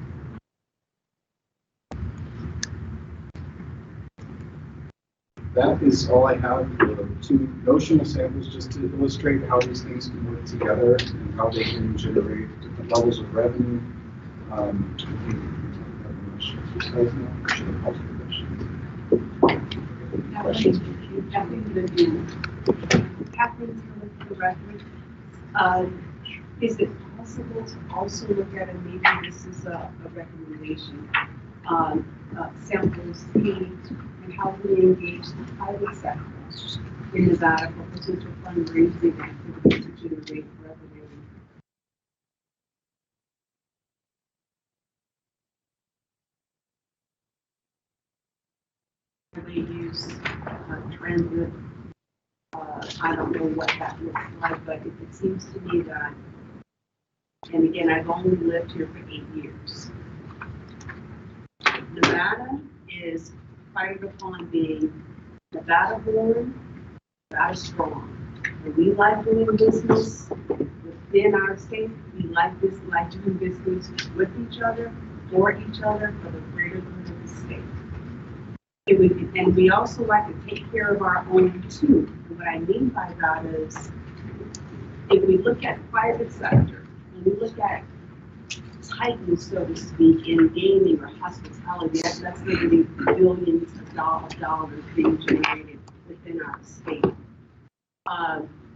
That is all I have for two notional samples, just to illustrate how these things can work together and how they can generate different levels of revenue. Questions? Catherine, for the record, is it possible to also look at, and maybe this is a recommendation, samples and how we engage the private sector in Nevada for potential fundraising activities to generate revenue? They use transit. I don't know what that looks like, but it seems to me that, and again, I've only lived here for 8 years. Nevada is prided upon being Nevada born, Nevada strong. And we like doing business within our state. We like doing business with each other, for the greater good of the state. And we also like to take care of our own too. And what I mean by that is, if we look at private sector, and we look at Titans, so to speak, in gaming or hospitality, that's literally billions of dollars being generated within our state.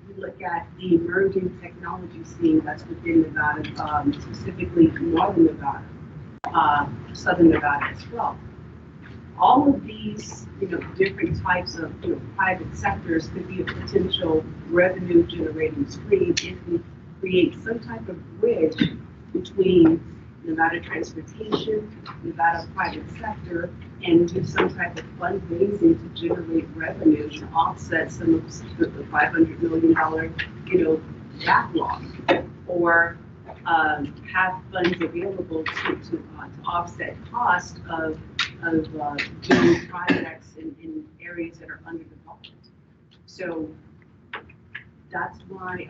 We look at the emerging technology scene that's within Nevada, specifically Northern Nevada, Southern Nevada as well. All of these, different types of, private sectors could be a potential revenue generating stream if we create some type of bridge between Nevada transportation, Nevada private sector, and do some type of fundraising to generate revenue to offset some of the $500 million, backlog, or have funds available to offset cost of doing projects in areas that are underdeveloped. So that's why,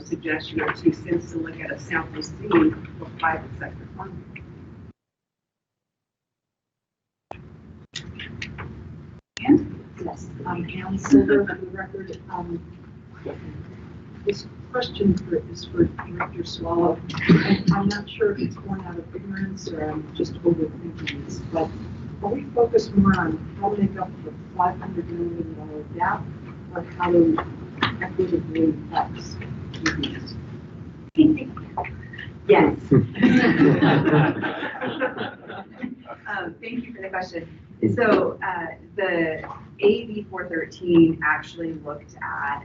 suggestion or 2 cents to look at a sample C for private sector funding. And, yes, Ann Silver for the record. This question is for Director Swallow. I'm not sure if it's born out of ignorance or I'm just overthinking this, but are we focused more on how to make up the $500 million gap or how to equitably tax EVs? Yes. Thank you for the question. So the AB 413 actually looked at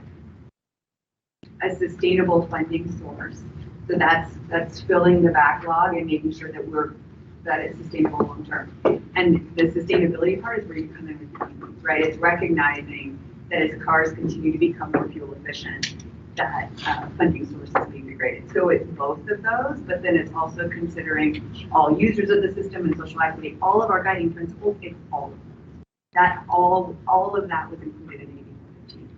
a sustainable funding source. So that's filling the backlog and making sure that it's sustainable long term. And the sustainability part is where you come in with EVs, right? It's recognizing that as cars continue to become more fuel efficient, that funding source is being degraded. So it's both of those, but then it's also considering all users of the system and social equity. All of our guiding principles, it's all of them. That all of that was included in AB 415.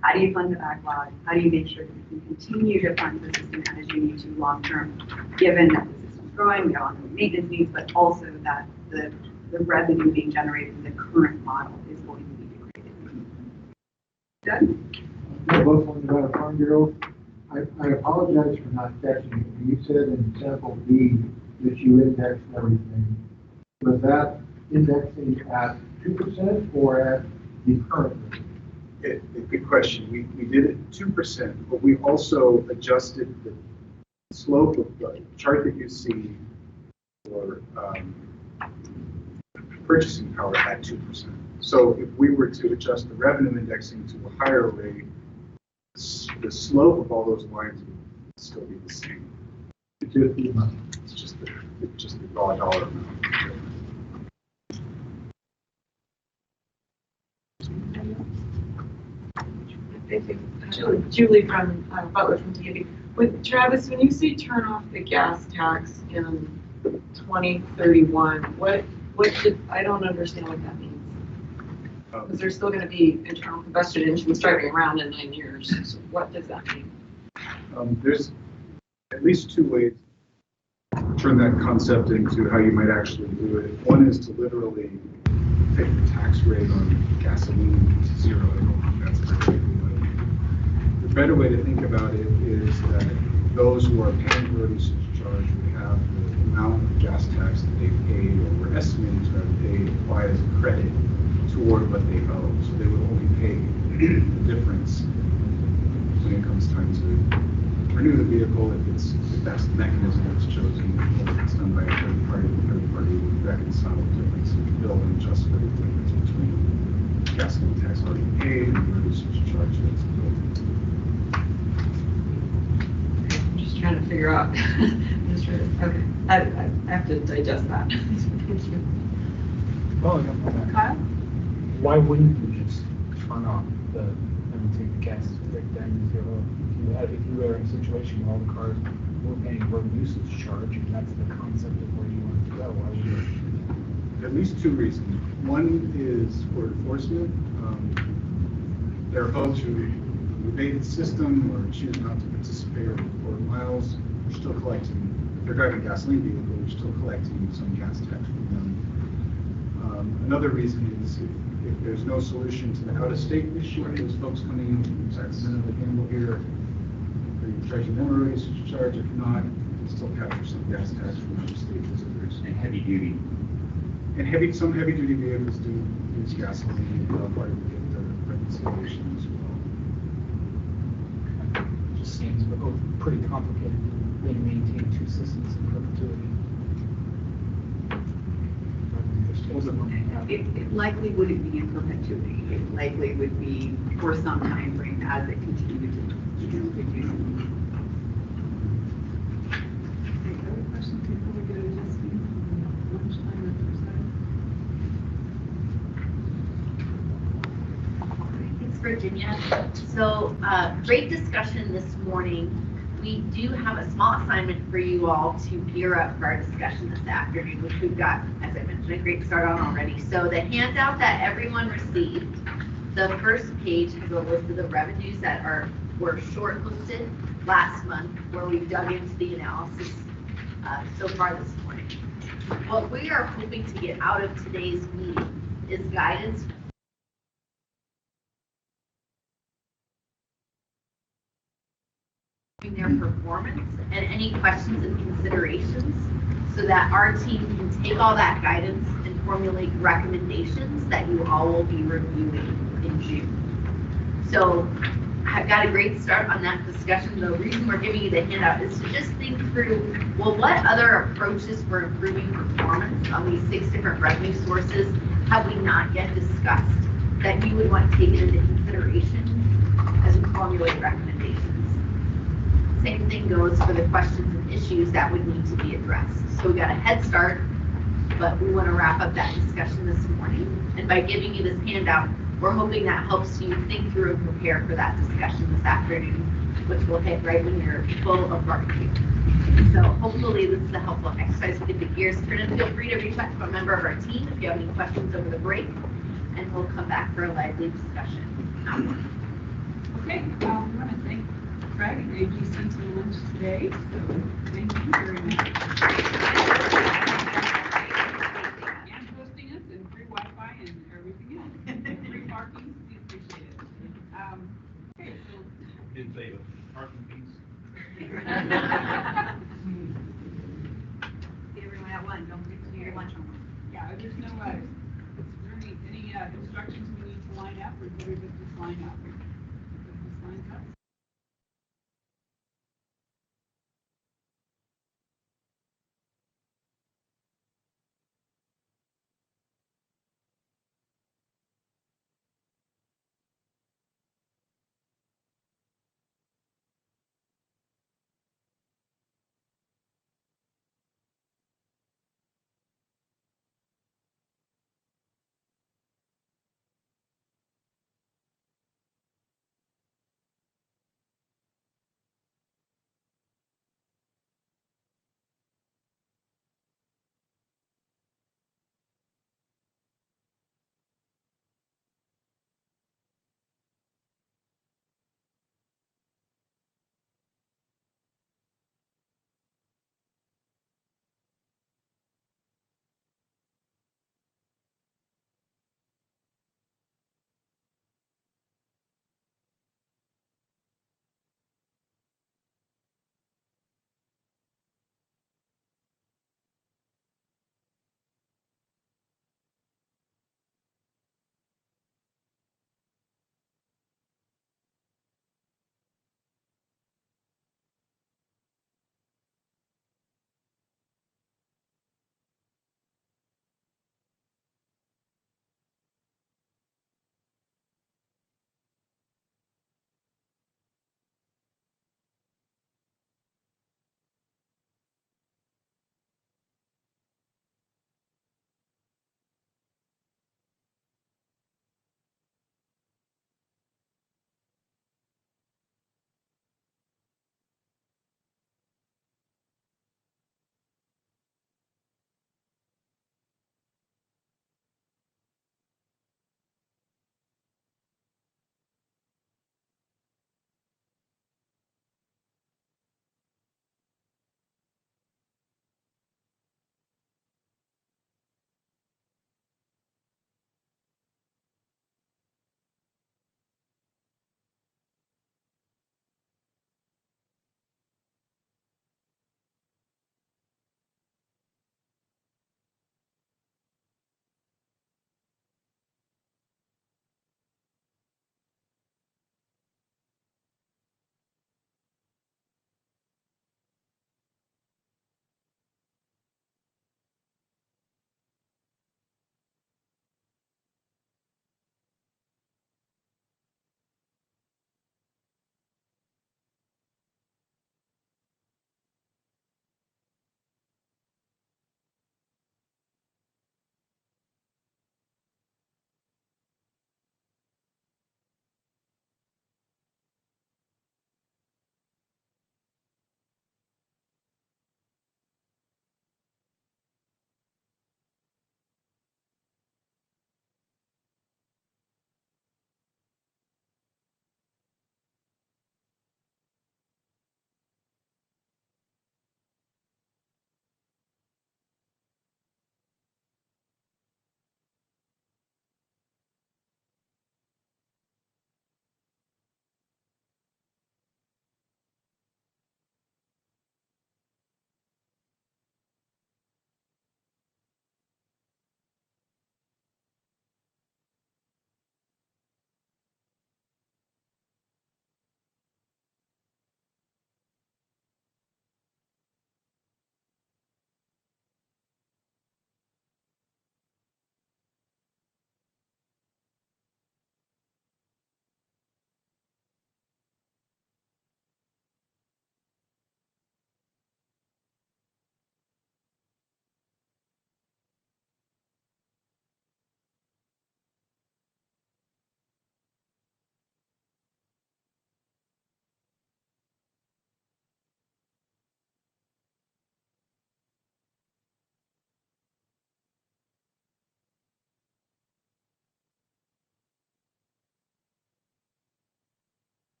How do you fund the backlog? How do you make sure that you can continue to fund the system as you need to long term, given that the system's growing, we have ongoing maintenance needs, but also that the revenue being generated in the current model is going to be degraded. Doug? Both on the Farm Bureau. I apologize for not catching it. You said in sample B that you indexed everything. Was that indexing at 2% or at the current rate? Good question. We did it at 2%, but we also adjusted the slope of the chart that you see for purchasing power at 2%. So if we were to adjust the revenue indexing to a higher rate, the slope of all those lines would still be the same. It's just the raw dollar amount. Julie from Butler from DAB. With Travis, when you say turn off the gas tax in 2031, what did, I don't understand what that means. Because there's still going to be internal combustion engines driving around in 9 years. So what does that mean? There's at least 2 ways to turn that concept into how you might actually do it. One is to literally take the tax rate on gasoline to 0. I don't think that's a very good way. The better way to think about it is that those who are paying road usage charge would have the amount of gas tax that they paid or were estimated to have paid apply as a credit toward what they owe. So they would only pay the difference when it comes time to renew the vehicle if that's the mechanism that's chosen, or if it's done by a third party would reconcile the difference in the bill and adjust for the difference between gasoline tax already paid and the road usage charge that's billed. I'm just trying to figure out. Okay, I have to digest that. Thank you. Kyle? Why wouldn't you just turn off and take the gas break down to 0? If you were in a situation where all the cars were paying road usage charge, and that's the concept of where you want to go, why would you? At least 2 reasons. One is for enforcement. There are folks who evade the system or choose not to participate or report miles. We're still collecting. If they're driving a gasoline vehicle, we're still collecting some gas tax from them. Another reason is if there's no solution to the out-of-state issue, those folks coming in from Sacramento to Campbell here, are you charging them a road usage charge? If not, you can still capture some gas tax from out-of-state visitors. And heavy duty. And some heavy duty vehicles do use gasoline, part of the reconciliation as well. It just seems pretty complicated to maintain 2 systems in perpetuity. It likely wouldn't be in perpetuity. It likely would be for some time frame as it continued to reduce. Any other questions before we go to Justine? Lunchtime or Virginia. So, great discussion this morning. We do have a small assignment for you all to gear up for our discussion this afternoon, which we've got, as I mentioned, a great start on already. So the handout that everyone received, the first page has a list of the revenues that were shortlisted last month, where we've dug into the analysis so far this morning. What we are hoping to get out of today's meeting is guidance in their performance and any questions and considerations so that our team can take all that guidance and formulate recommendations that you all will be reviewing in June. So I've got a great start on that discussion. The reason we're giving you the handout is to just think through, well, what other approaches for improving performance on these 6 different revenue sources have we not yet discussed that you would want taken into consideration as we formulate recommendations? Same thing goes for the questions and issues that would need to be addressed. So we got a head start, but we want to wrap up that discussion this morning. And by giving you this handout, we're hoping that helps you think through and prepare for that discussion this afternoon, which will hit right when you're full of barbecue. So hopefully this is a helpful exercise to get the gears turned. Feel free to reach out to a member of our team if you have any questions over the break, and we'll come back for a lively discussion. Okay, we want to thank Craig and AGC to lunch today, so thank you very much. And hosting us and free Wi-Fi and everything else. Free parking, we appreciate it. Okay, so. In favor, parking fees. See everyone at 1, don't forget to do your lunch homework. Yeah, there's no, is there any instructions we need to line up, or do we just line up? Just line up?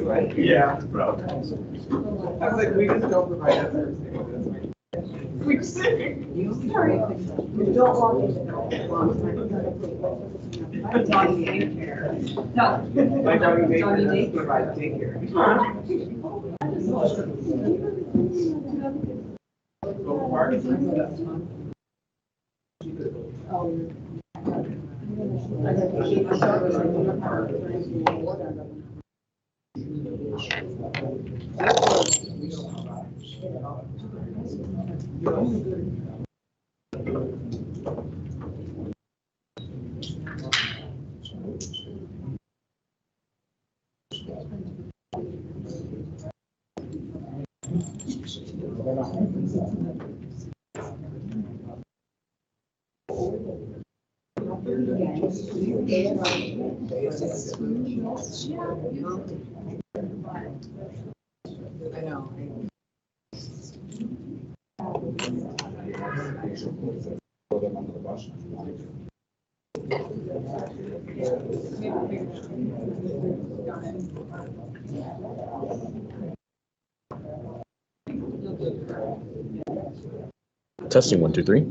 Right. Yeah, bro. I was like, we just don't provide that service. We just. You don't want me to know. Doggy daycare. No. My doggy daycare. Doggy daycare. Provide daycare. Go park. I know. Testing 1, 2, 3.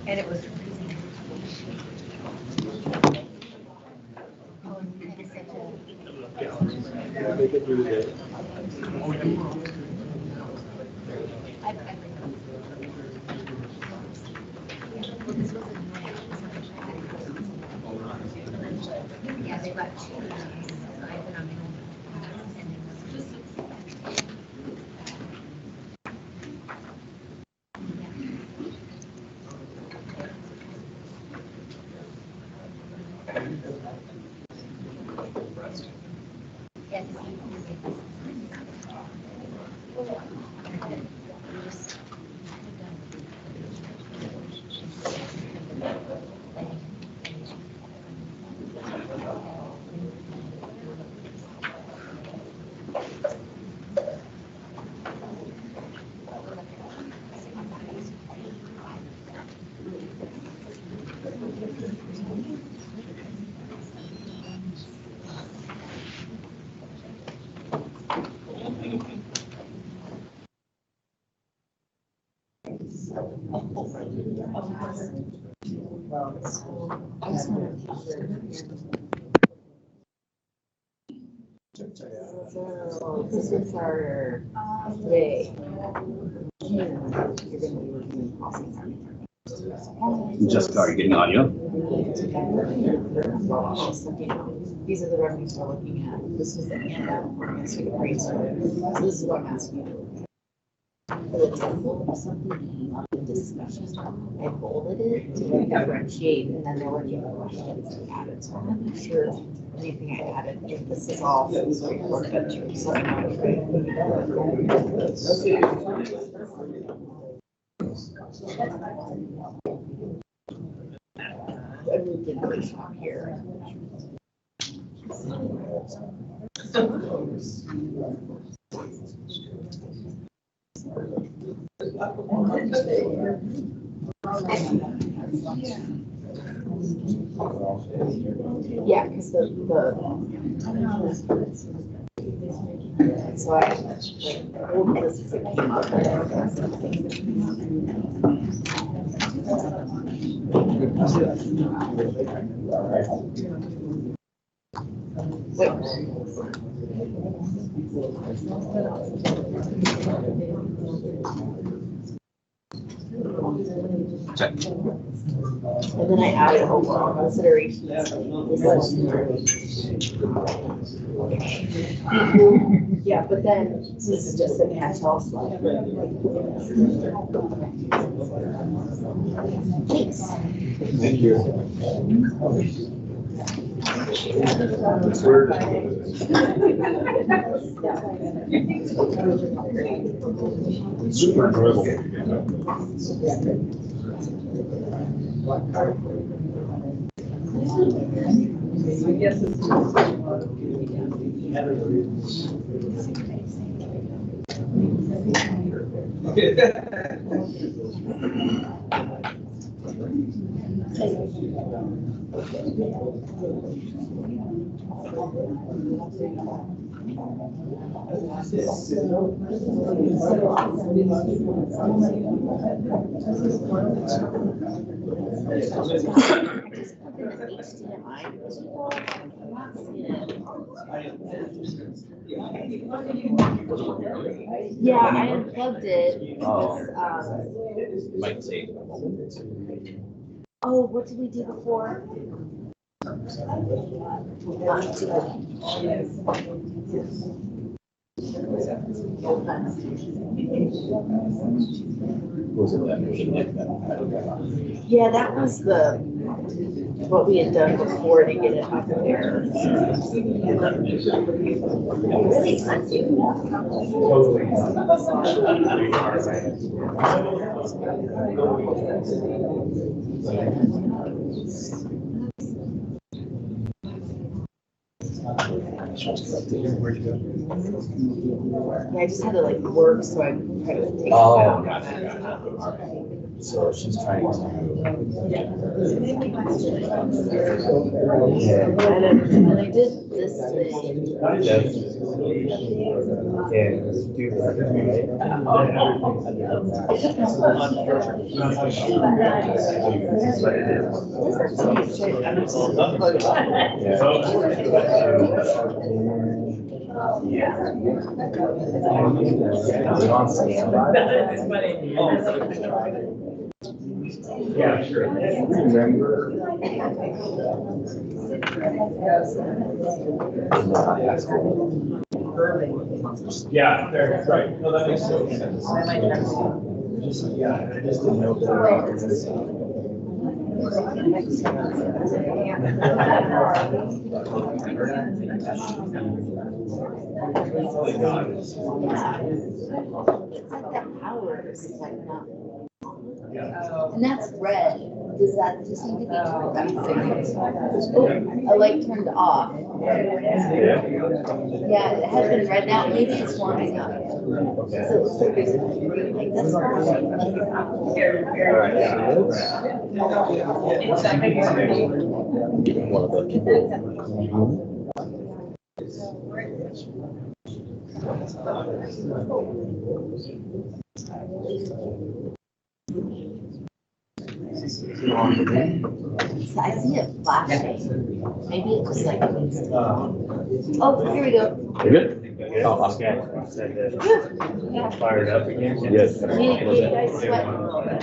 And it was. Yeah, they've got two. So this is our day. Jessica, are you getting audio? These are the revenues we're looking at. This is the handout. So this is what I'm asking you. For the example of something came up in discussion, I bolded it to differentiate, and then there were new questions I added. So I'm not sure anything I added. If this is all straightforward, but so I know it's right. I moved into the shop here. Yeah, because the so I hold this as it came up. Check. And then I added overall considerations. Yeah, but then this is just a catch-all slide. Thanks. Thank you. Super enjoyable. Yes, Yeah, I unplugged it. Might take. Oh, what did we do before? Was it that machine like that? Yeah, that was what we had done before to get it up there. Yeah, I just had to like work, so I tried to take it out. Got it. So she's trying to And I did this thing. Yeah, sure. Yeah, that's right. No, that makes total sense. Yeah, I just didn't know And that's red. Does that just need to be turned on? A light turned off. Yeah, it has been red now. Maybe it's warming up. So it looks like there's a green, like that's I see it flashing. Maybe it just like. Oh, here we go. You good? Oh, okay. Fired up again? Yes. You guys sweat a little bit.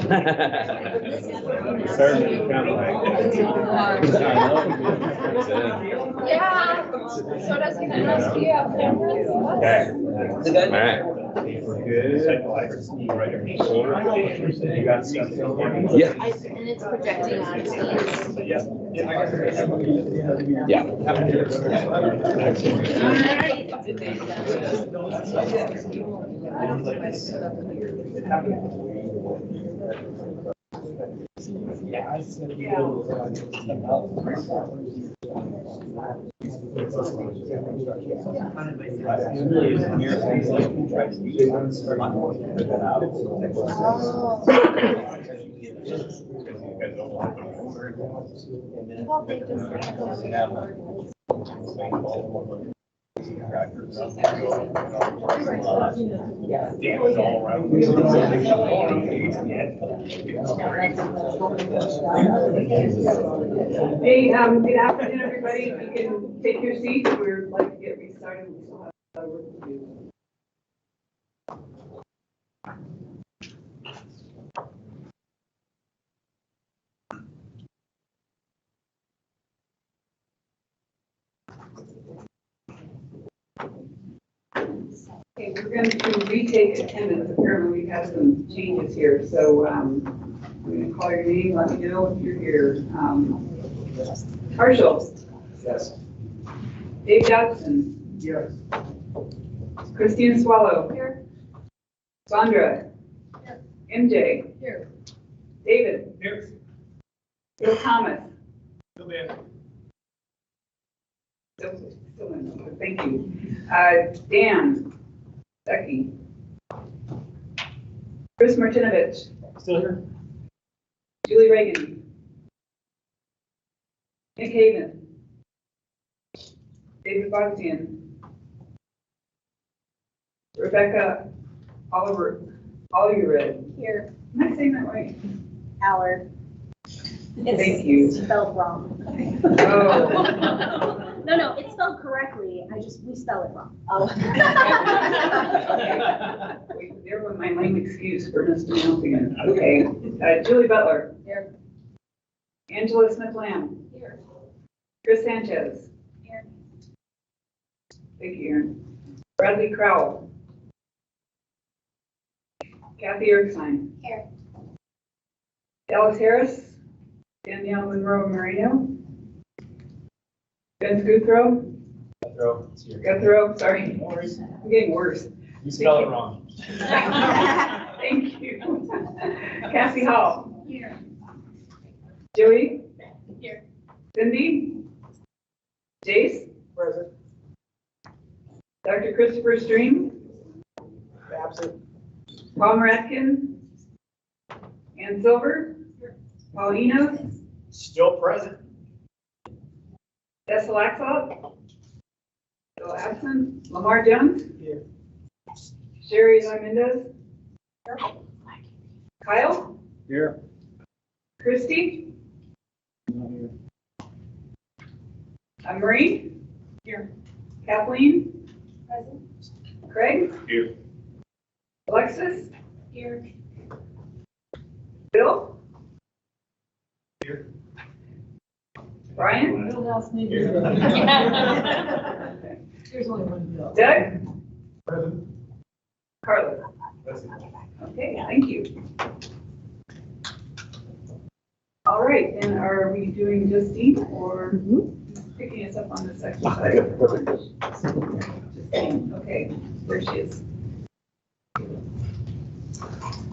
Starting to become Yeah, so does he ask you have cameras? Okay. All right. Good. You got stuff? Yeah. And it's projecting onto these. Hey, good afternoon, everybody. If you can take your seats, we're like to get restarted. We still have work to do. Okay, we're going to retake attendance. Apparently, we have some changes here. So I'm going to call your name. Let me know if you're here. Marshall. Yes. Dave Dodson. Yes. Christine Swallow. Here. Sandra. Here. MJ. Here. David. Here. Bill Thomas. Still there. Still in. Thank you. Dan. Becky. Chris Martinovich. Still here. Julie Reagan. Nick Haven. David Boxian. Rebecca Oliver, Ollered. Here. Am I saying that right? Allard. Thank you. It's spelled wrong. Oh. No, it's spelled correctly. We spell it wrong. Oh. There was my lame excuse for mispronouncing it. Okay. Julie Butler. Here. Angela Smith Lamb. Here. Chris Sanchez. Here. Thank you, Aaron. Bradley Crowell. Kathy Erskine. Here. Dallas Harris. Danielle Monroe Marino. Ben Guthrow. Guthrow, sorry. I'm getting worse. You spell it wrong. Thank you. Cassie Hall. Here. Joey. Here. Cindy. Jace. Present. Dr. Christopher Stream. Absent. Paul Moratkin. Ann Silver. Paulino, Still present. Desalaxo. Still absent. Lamar Jones. Here. Sherry Mendez. Kyle. Here. Christie. Marie. Here. Kathleen. Present. Craig. Here. Alexis. Here. Bill. Here. Brian. Who else needs Here. There's only one bill. Doug. Present. Carlos. Present. Okay, thank you. All right, and are we doing Justine or picking us up on this exercise? Justine, okay, there she is.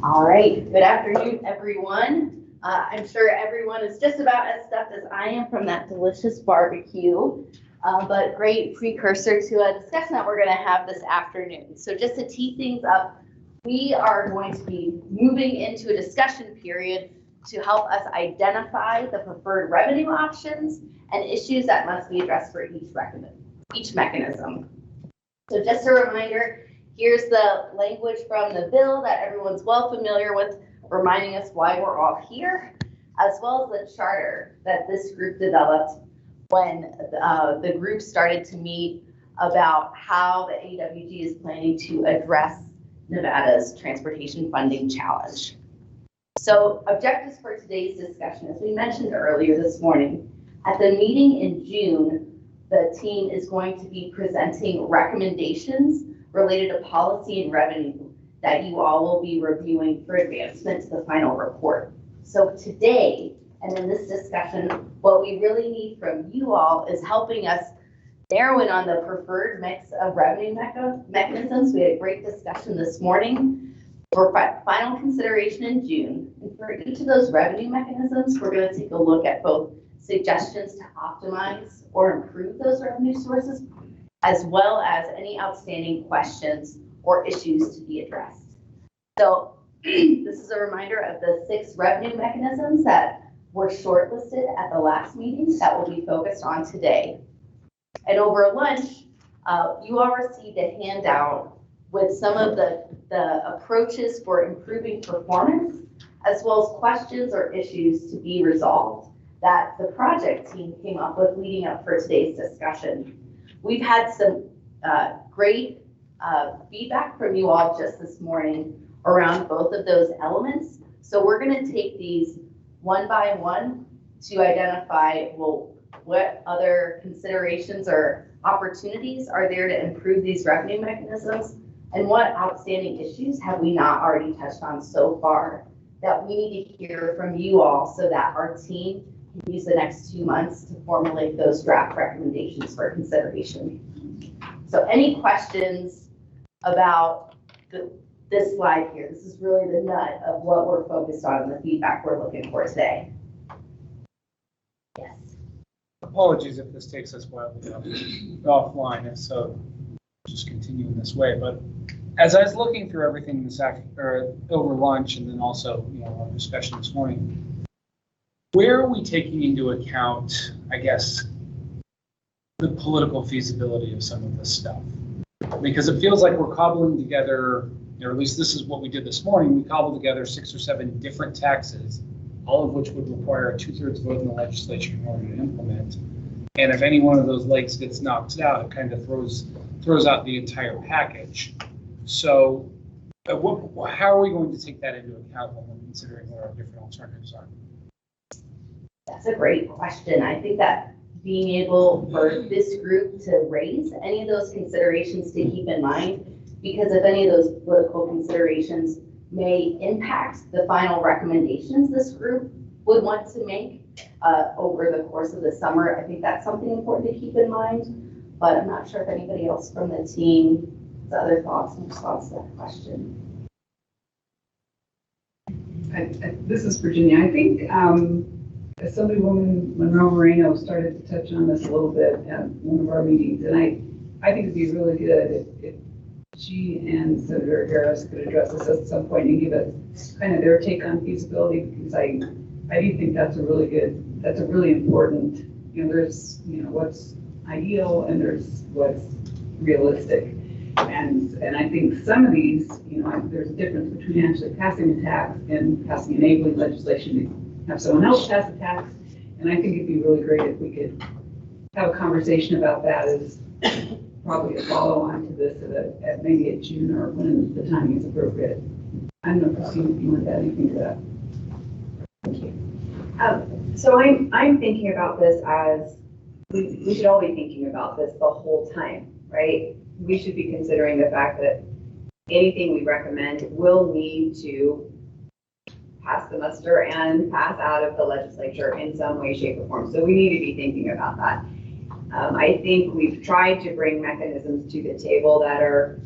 All right, good afternoon, everyone. I'm sure everyone is just about as stuffed as I am from that delicious barbecue, but great precursor to a discussion that we're going to have this afternoon. So just to tee things up, we are going to be moving into a discussion period to help us identify the preferred revenue options and issues that must be addressed for each mechanism. So just a reminder, here's the language from the bill that everyone's well familiar with, reminding us why we're all here, as well as the charter that this group developed when the group started to meet about how the AWG is planning to address Nevada's transportation funding challenge. So objectives for today's discussion, as we mentioned earlier this morning, at the meeting in June, the team is going to be presenting recommendations related to policy and revenue that you all will be reviewing for advancement to the final report. So today, and in this discussion, what we really need from you all is helping us narrow in on the preferred mix of revenue mechanisms. We had a great discussion this morning for final consideration in June. And for each of those revenue mechanisms, we're going to take a look at both suggestions to optimize or improve those revenue sources, as well as any outstanding questions or issues to be addressed. So this is a reminder of the 6 revenue mechanisms that were shortlisted at the last meeting that will be focused on today. And over lunch, you all received a handout with some of the approaches for improving performance, as well as questions or issues to be resolved that the project team came up with leading up for today's discussion. We've had some great feedback from you all just this morning around both of those elements. So we're going to take these one by one to identify, well, what other considerations or opportunities are there to improve these revenue mechanisms, and what outstanding issues have we not already touched on so far that we need to hear from you all so that our team can use the next 2 months to formulate those draft recommendations for consideration. So any questions about this slide here? This is really the nut of what we're focused on and the feedback we're looking for today. Yes. Apologies if this takes us wildly offline, and so just continue in this way. But as I was looking through everything this over lunch, and then also our discussion this morning, where are we taking into account, I guess, the political feasibility of some of this stuff? Because it feels like we're cobbling together, or at least this is what we did this morning. We cobbled together 6 or 7 different taxes, all of which would require a 2/3 vote in the legislature in order to implement. And if any one of those legs gets knocked out, it kind of throws out the entire package. So how are we going to take that into account when we're considering what our different alternatives are? That's a great question. I think that being able for this group to raise any of those considerations to keep in mind, because if any of those political considerations may impact the final recommendations this group would want to make over the course of the summer, I think that's something important to keep in mind. But I'm not sure if anybody else from the team has other thoughts in response to that question. This is Virginia. I think Assemblywoman Monroe Moreno started to touch on this a little bit at one of our meetings, and I think it'd be really good if she and Senator Harris could address this at some point and give us kind of their take on feasibility, because I I do think that's a really important, there's, what's ideal and there's what's realistic. And I think some of these, there's a difference between actually passing a tax and passing enabling legislation to have someone else pass a tax. And I think it'd be really great if we could have a conversation about that as probably a follow-on to this at maybe at June or when the timing is appropriate. I don't know, Christine, if you want to add anything to that. Thank you. So I'm thinking about this as, we should all be thinking about this the whole time, right? We should be considering the fact that anything we recommend will need to pass the muster and pass out of the legislature in some way, shape, or form. So we need to be thinking about that. I think we've tried to bring mechanisms to the table that are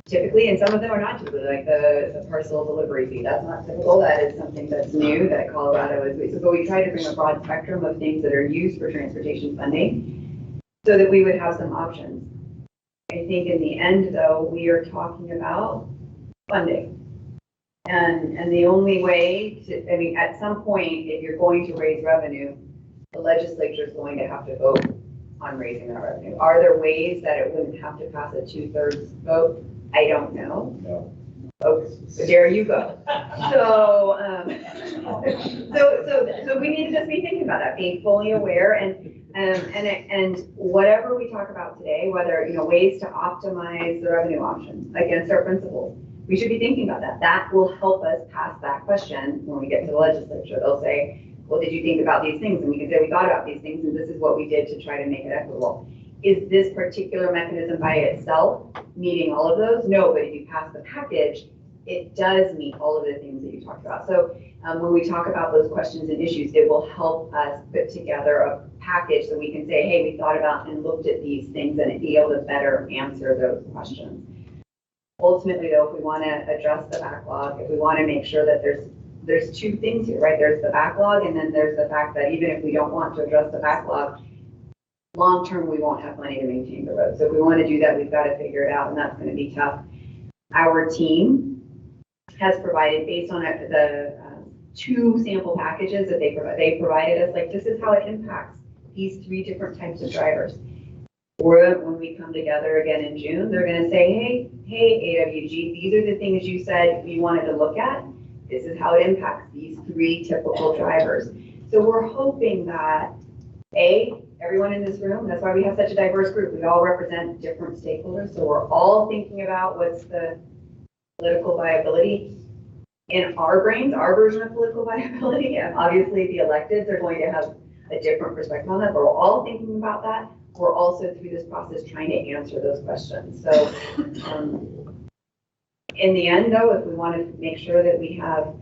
typically, and some of them are not typically, like the parcel delivery fee. That's not typical. That is something that's new that Colorado is. But we try to bring a broad spectrum of things that are used for transportation funding so that we would have some options. I think in the end, though, we are talking about funding. And the only way to, I mean, at some point, if you're going to raise revenue, the legislature is going to have to vote on raising that revenue. Are there ways that it wouldn't have to pass a 2/3 vote? I don't know. No. Oh, so there you go. So, so we need to just be thinking about that, being fully aware and whatever we talk about today, whether, ways to optimize the revenue options against our principles, we should be thinking about that. That will help us pass that question when we get to the legislature. They'll say, well, did you think about these things? And we can say, we thought about these things, and this is what we did to try to make it equitable. Is this particular mechanism by itself meeting all of those? No, but if you pass the package, it does meet all of the things that you talked about. So when we talk about those questions and issues, it will help us put together a package so we can say, hey, we thought about and looked at these things and be able to better answer those questions. Ultimately, though, if we want to address the backlog, if we want to make sure that there's two things here, right? There's the backlog, and then there's the fact that even if we don't want to address the backlog, long term, we won't have money to maintain the road. So if we want to do that, we've got to figure it out, and that's going to be tough. Our team has provided, based on the 2 sample packages that they provided us, like, this is how it impacts these 3 different types of drivers. Or when we come together again in June, they're going to say, hey, AWG, these are the things you said you wanted to look at. This is how it impacts these 3 typical drivers. So we're hoping that, everyone in this room, that's why we have such a diverse group. We all represent different stakeholders. So we're all thinking about what's the political viability in our brains, our version of political viability. And obviously the electeds are going to have a different perspective on that, but we're all thinking about that. We're also through this process trying to answer those questions. So in the end, though, if we want to make sure that we have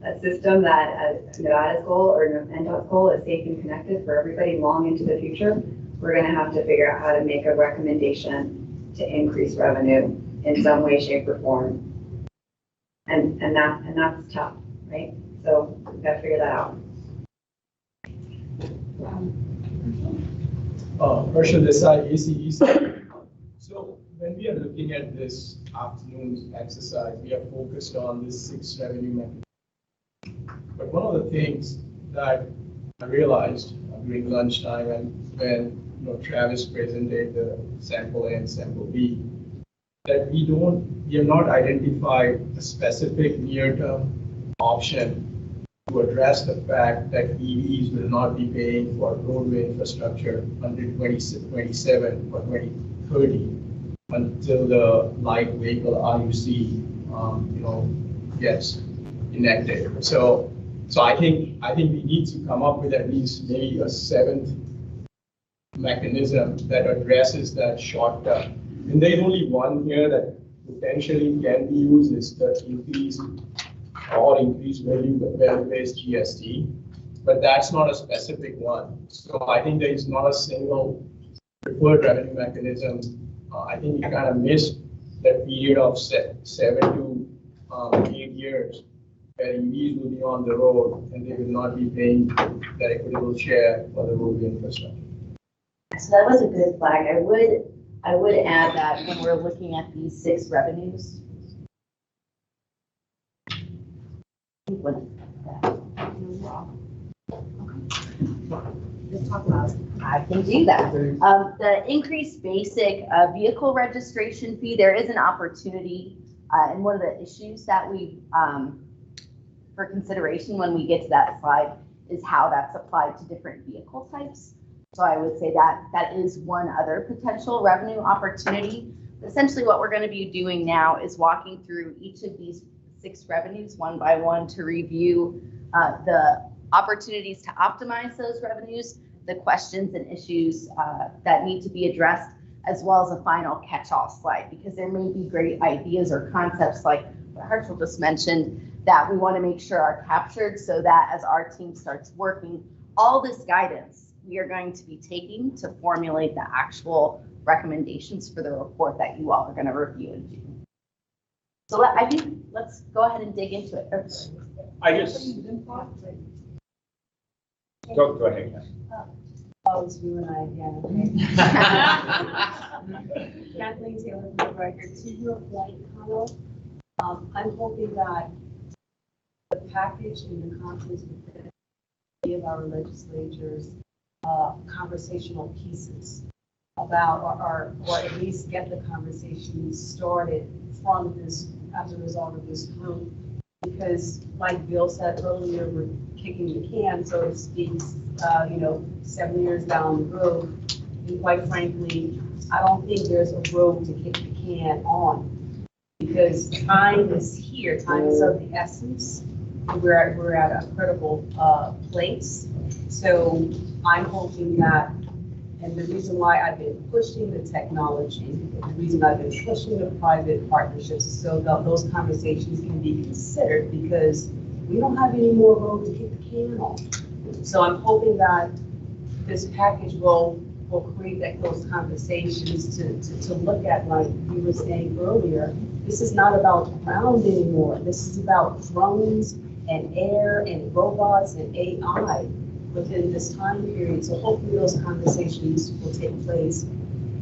a system that Nevada's goal or NDOT's goal is safe and connected for everybody long into the future, we're going to have to figure out how to make a recommendation to increase revenue in some way, shape, or form. And that's tough, right? So we've got to figure that out. Harshal Desai, ACEC. So when we are looking at this afternoon's exercise, we are focused on this 6 revenue mechanisms. But one of the things that I realized during lunchtime and when Travis presented the sample A and sample B, that we have not identified a specific near-term option to address the fact that EVs will not be paying for roadway infrastructure until 2027 or 2030 until the light vehicle RUC, gets enacted. So I think we need to come up with at least maybe a 7th mechanism that addresses that short term. And there's only one here that potentially can be used is the increased value-based GST, but that's not a specific one. So I think there is not a single preferred revenue mechanism. I think we kind of missed that period of 7 to 8 years where EVs will be on the road and they will not be paying their equitable share for the roadway infrastructure. So that was a good flag. I would add that when we're looking at these 6 revenues, Let's talk about it. I can do that. The increased basic vehicle registration fee, there is an opportunity, and one of the issues that we, for consideration when we get to that slide, is how that's applied to different vehicle types. So I would say that that is one other potential revenue opportunity. Essentially, what we're going to be doing now is walking through each of these 6 revenues one by one to review the opportunities to optimize those revenues, the questions and issues that need to be addressed, as well as a final catch-all slide, because there may be great ideas or concepts like what Hartzell just mentioned that we want to make sure are captured, so that as our team starts working, all this guidance we are going to be taking to formulate the actual recommendations for the report that you all are going to review in June. So I think let's go ahead and dig into it. I just go ahead. Ken. Oh, it's you and I again. Kathleen Taylor from the record. To your point, Connell, I'm hoping that the package and the contents within give our legislatures conversational pieces about, or at least get the conversation started from this, as a result of this group. Because like Bill said earlier, we're kicking the can, so to speak, 7 years down the road. And quite frankly, I don't think there's a road to kick the can on, because time is here, time is of the essence. We're at a critical place. So I'm hoping that, and the reason why I've been pushing the technology, the reason I've been pushing the private partnerships, so that those conversations can be considered, because we don't have any more road to kick the can on. So I'm hoping that this package will create those conversations to look at, like you were saying earlier. This is not about ground anymore. This is about drones and air and robots and AI within this time period. So hopefully those conversations will take place,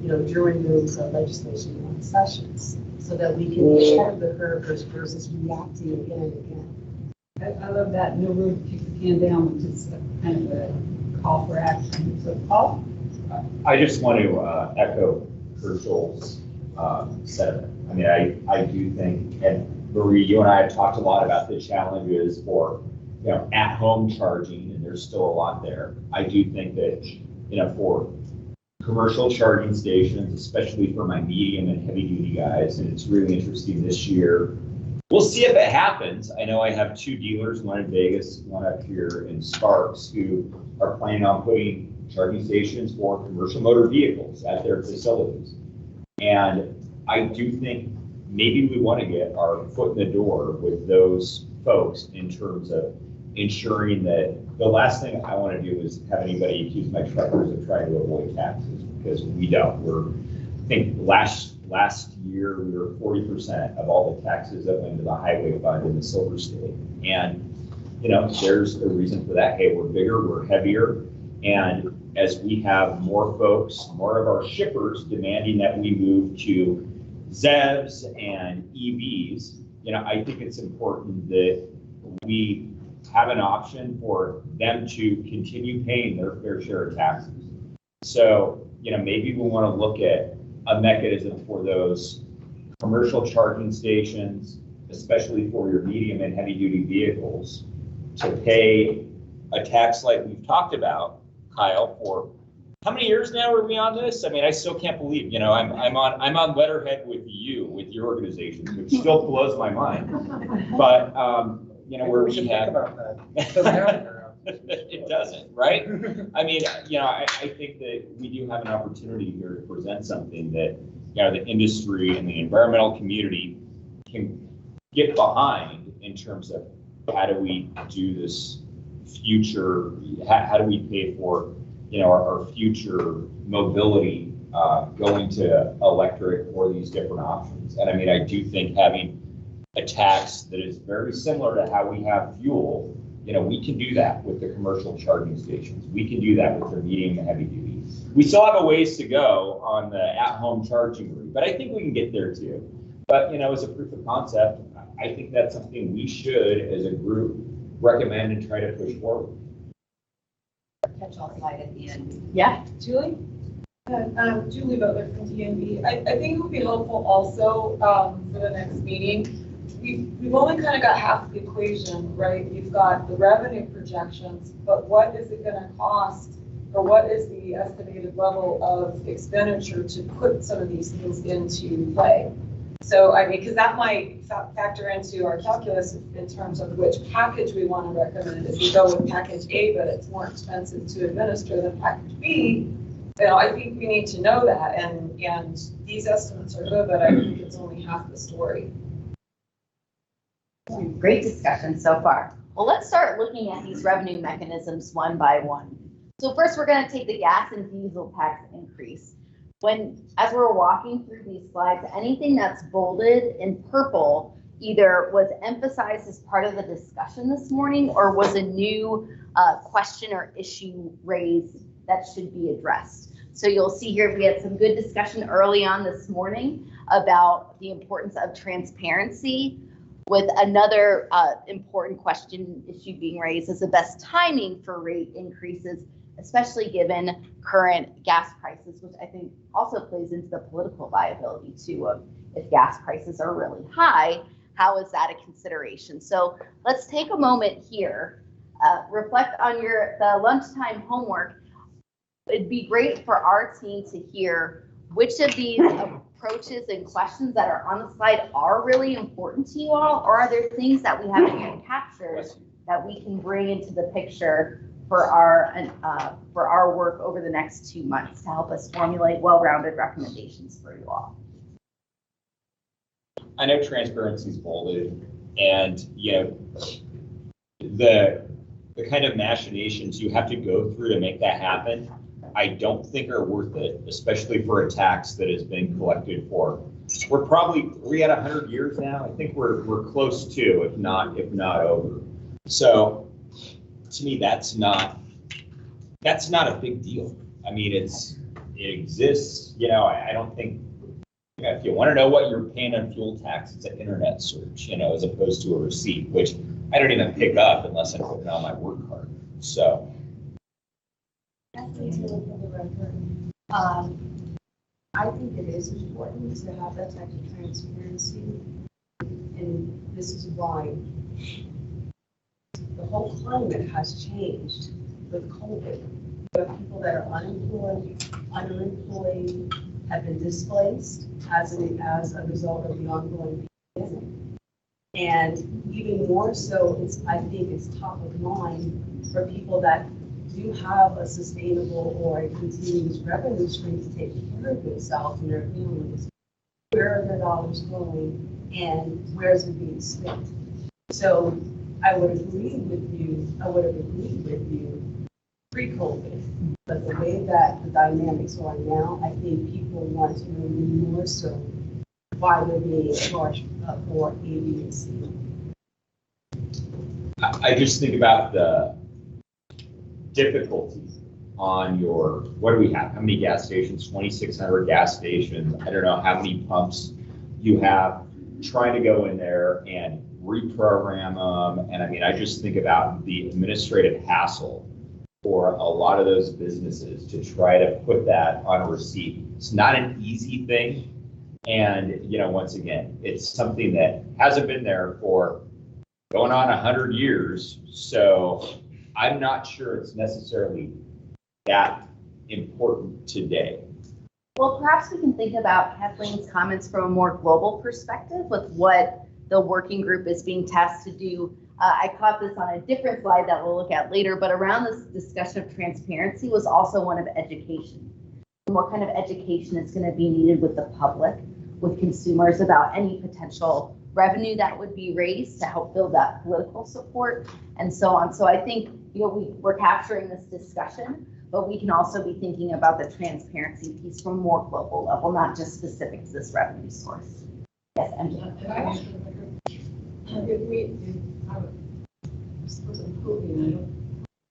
during those legislation sessions, so that we can be ahead of the curve versus reacting again and again. I love that, no road to kick the can down, which is kind of a call for action. So Paul? I just want to echo Herschel's sentiment. I mean, I do think, and Marie, you and I have talked a lot about the challenges for, at-home charging, and there's still a lot there. I do think that, for commercial charging stations, especially for my medium and heavy duty guys, and it's really interesting this year. We'll see if it happens. I know I have 2 dealers, one in Vegas, one up here in Sparks, who are planning on putting charging stations for commercial motor vehicles at their facilities. And I do think maybe we want to get our foot in the door with those folks in terms of ensuring that the last thing I want to do is have anybody accuse my truckers of trying to avoid taxes, because we don't. I think last year we were 40% of all the taxes that went to the highway fund in the Silver State. And, there's a reason for that. Hey, we're bigger, we're heavier. And as we have more folks, more of our shippers demanding that we move to ZEVs and EVs, I think it's important that we have an option for them to continue paying their fair share of taxes. So, maybe we want to look at a mechanism for those commercial charging stations, especially for your medium and heavy duty vehicles, to pay a tax like we've talked about, Kyle, for how many years now are we on this? I mean, I still can't believe, I'm on letterhead with your organization, which still blows my mind. But where we have about that. it doesn't, right? I mean, I think that we do have an opportunity here to present something that, the industry and the environmental community can get behind in terms of how do we do this future, how do we pay for, our future mobility going to electric or these different options. And I mean, I do think having a tax that is very similar to how we have fuel, we can do that with the commercial charging stations. We can do that with the medium and heavy duty. We still have a ways to go on the at-home charging route, but I think we can get there too. But, as a proof of concept, I think that's something we should, as a group, recommend and try to push forward. catch all slide at the end. Yeah. Julie? Julie Butler from DNB. I think it would be helpful also for the next meeting. We've only kind of got half the equation, right? We've got the revenue projections, but what is it going to cost, or what is the estimated level of expenditure to put some of these things into play? So, I mean, because that might factor into our calculus in terms of which package we want to recommend. If we go with package A, but it's more expensive to administer than package B, you know, I think we need to know that. And these estimates are good, but I think it's only half the story. Great discussion so far. Well, let's start looking at these revenue mechanisms one by one. So first, we're going to take the gas and diesel tax increase. As we're walking through these slides, anything that's bolded in purple either was emphasized as part of the discussion this morning or was a new question or issue raised that should be addressed. So you'll see here we had some good discussion early on this morning about the importance of transparency, with another important question issue being raised as the best timing for rate increases, especially given current gas prices, which I think also plays into the political viability too of if gas prices are really high, how is that a consideration? So let's take a moment here, reflect on the lunchtime homework. It'd be great for our team to hear which of these approaches and questions that are on the slide are really important to you all, or are there things that we haven't yet captured that we can bring into the picture for our work over the next 2 months to help us formulate well-rounded recommendations for you all. I know transparency is bolded, and you know the kind of machinations you have to go through to make that happen, I don't think are worth it, especially for a tax that has been collected for. We're at 100 years now. I think we're close to, if not over. So to me, that's not a big deal. I mean, it exists. You know, I don't think, you know, if you want to know what you're paying on fuel tax, it's an internet search, you know, as opposed to a receipt, which I don't even pick up unless I put it on my work card. So. I think it is important to have that type of transparency, and this is why the whole climate has changed with COVID. You have people that are unemployed, underemployed, have been displaced as a result of the ongoing pandemic. And even more so, I think it's top of mind for people that do have a sustainable or a continuous revenue stream to take care of themselves and their families. Where are their dollars going and where is it being spent? So I would have agreed with you pre-COVID, but the way that the dynamics are now, I think people want to know more so why they're being charged for A, B, and C. I just think about the difficulty on what do we have? How many gas stations? 2,600 gas stations. I don't know how many pumps you have. Trying to go in there and reprogram them. And I mean, I just think about the administrative hassle for a lot of those businesses to try to put that on a receipt. It's not an easy thing. And, you know, once again, it's something that hasn't been there for going on 100 years. So I'm not sure it's necessarily that important today. Well, perhaps we can think about Kathleen's comments from a more global perspective with what the working group is being tasked to do. I caught this on a different slide that we'll look at later, but around this discussion of transparency was also one of education. And what kind of education is going to be needed with the public, with consumers about any potential revenue that would be raised to help build that political support and so on. So I think, you know, we're capturing this discussion, but we can also be thinking about the transparency piece from a more global level, not just specific to this revenue source. Yes, MJ. I suppose I'm hoping,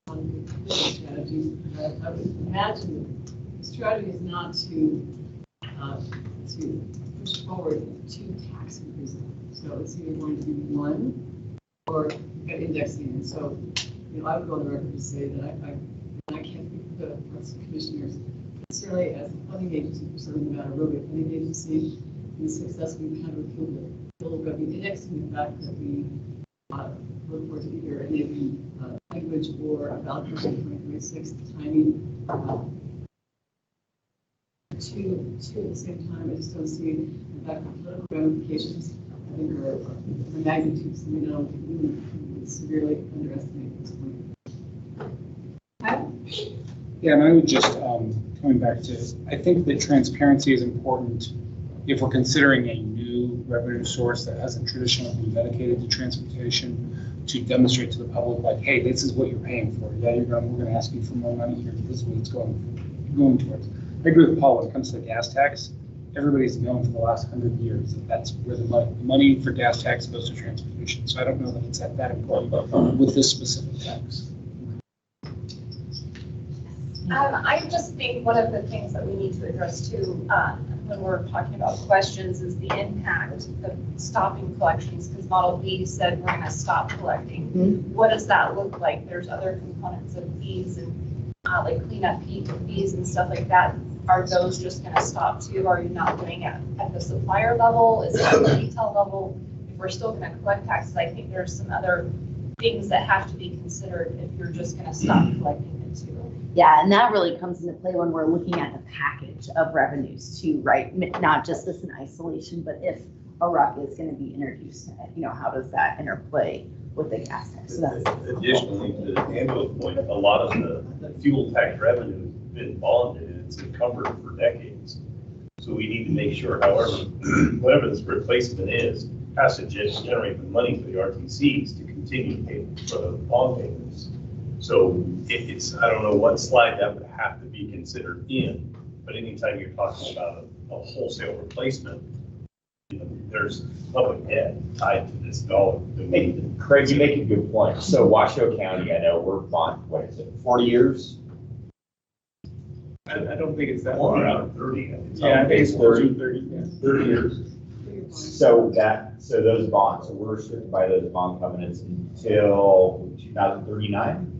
I don't want to be strategies, but I would imagine the strategy is not to push forward 2 tax increases. So it's either going to be 1 or you've got indexing. And so, you know, I would go on the record to say that I can't as commissioners. Certainly, as a funding agency for Southern Nevada Roadway Funding Agency, the success we've had with the revenue index and the fact that we look forward to either any of the language or a ballot question 2026, the timing. Two at the same time, I just don't see the fact that political ramifications, I think, are the magnitudes that we don't even severely underestimate at this point. Yeah, and I would just, coming back to, I think that transparency is important if we're considering a new revenue source that hasn't traditionally been dedicated to transportation, to demonstrate to the public, like, hey, this is what you're paying for. Yeah, we're going to ask you for more money here. This is what it's going towards. I agree with Paul when it comes to the gas tax. Everybody's known for the last 100 years that that's where the money for gas tax goes to transportation. So I don't know that it's that important with this specific tax. I just think one of the things that we need to address too, when we're talking about questions, is the impact of stopping collections, because Model B said we're going to stop collecting. What does that look like? There's other components of fees and like cleanup fees and stuff like that. Are those just going to stop too? Are you not doing it at the supplier level? Is it at the retail level? If we're still going to collect taxes, I think there's some other things that have to be considered if you're just going to stop collecting it too. Yeah, and that really comes into play when we're looking at the package of revenues too, right? Not just this in isolation, but if a RUC is going to be introduced, how does that interplay with the gas tax? So that's additionally, to Angela's point, a lot of the fuel tax revenue has been bonded and it's encumbered for decades. So we need to make sure, however, whatever this replacement is, has to generate the money for the RTCs to continue to pay for the bond payments. So it's, I don't know what slide that would have to be considered in, but anytime you're talking about a wholesale replacement, there's public debt tied to this dollar. Hey, Craig, you make a good point. So Washoe County, I know we're bond, what is it, 40 years? I don't think it's that More long. around 30. Yeah, I think it's 30. 30 years. So those bonds, so we're restricted by those bond covenants until 2039?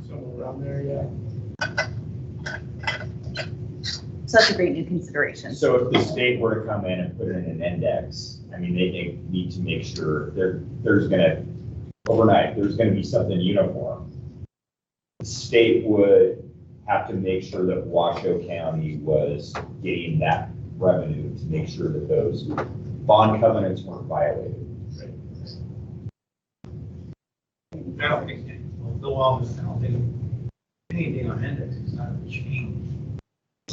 Somewhere around there, yeah. So that's a great new consideration. So if the state were to come in and put in an index, I mean, they need to make sure there's gonna, overnight, there's gonna be something uniform. The state would have to make sure that Washoe County was getting that revenue to make sure that those bond covenants weren't violated. I don't think, Bill Wellman, I don't think anything on index is not going to change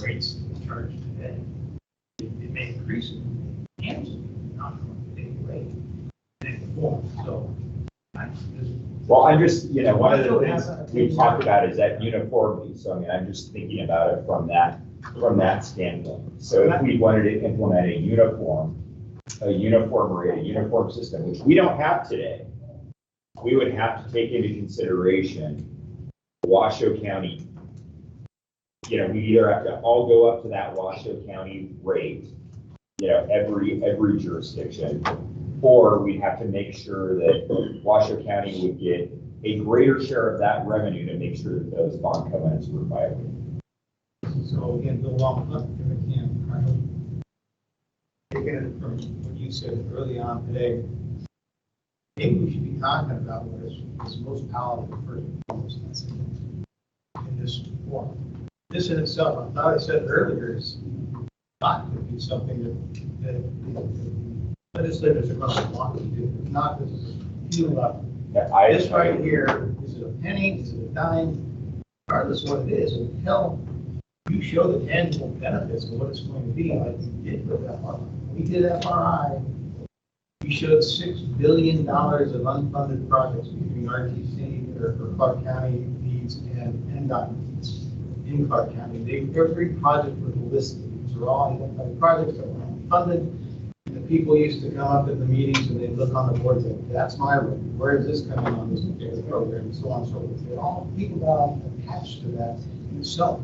rates charged today. It may increase it, cancel it, not from the rate in any form. So, well, I'm just, one of the things we talked about is that uniformity. So, I mean, I'm just thinking about it from that standpoint. So if we wanted to implement a uniform rate, a uniform system, which we don't have today, we would have to take into consideration Washoe County. We either have to all go up to that Washoe County rate, every jurisdiction, or we'd have to make sure that Washoe County would get a greater share of that revenue to make sure that those bond covenants were violated. So again, Bill Wellman, if I can, taking it from what you said early on today, maybe we should be talking about what is most palatable first and foremost in this form. This in itself, I thought I said earlier, is not going to be something that legislators are going to want to do. If not, this is a feeling up. This right here, is it a penny? Is it a dime? Regardless of what it is, until you show the tangible benefits of what it's going to be, like we did with FRI. We did FRI. We showed $6 billion of unfunded projects between RTC or Clark County needs and NDOT needs in Clark County. Every project was listed. These are all identified projects that were unfunded. And the people used to come up at the meetings and they'd look on the board and say, that's my road. Where is this coming on this particular program? And so on and so forth. They all people got attached to that in itself.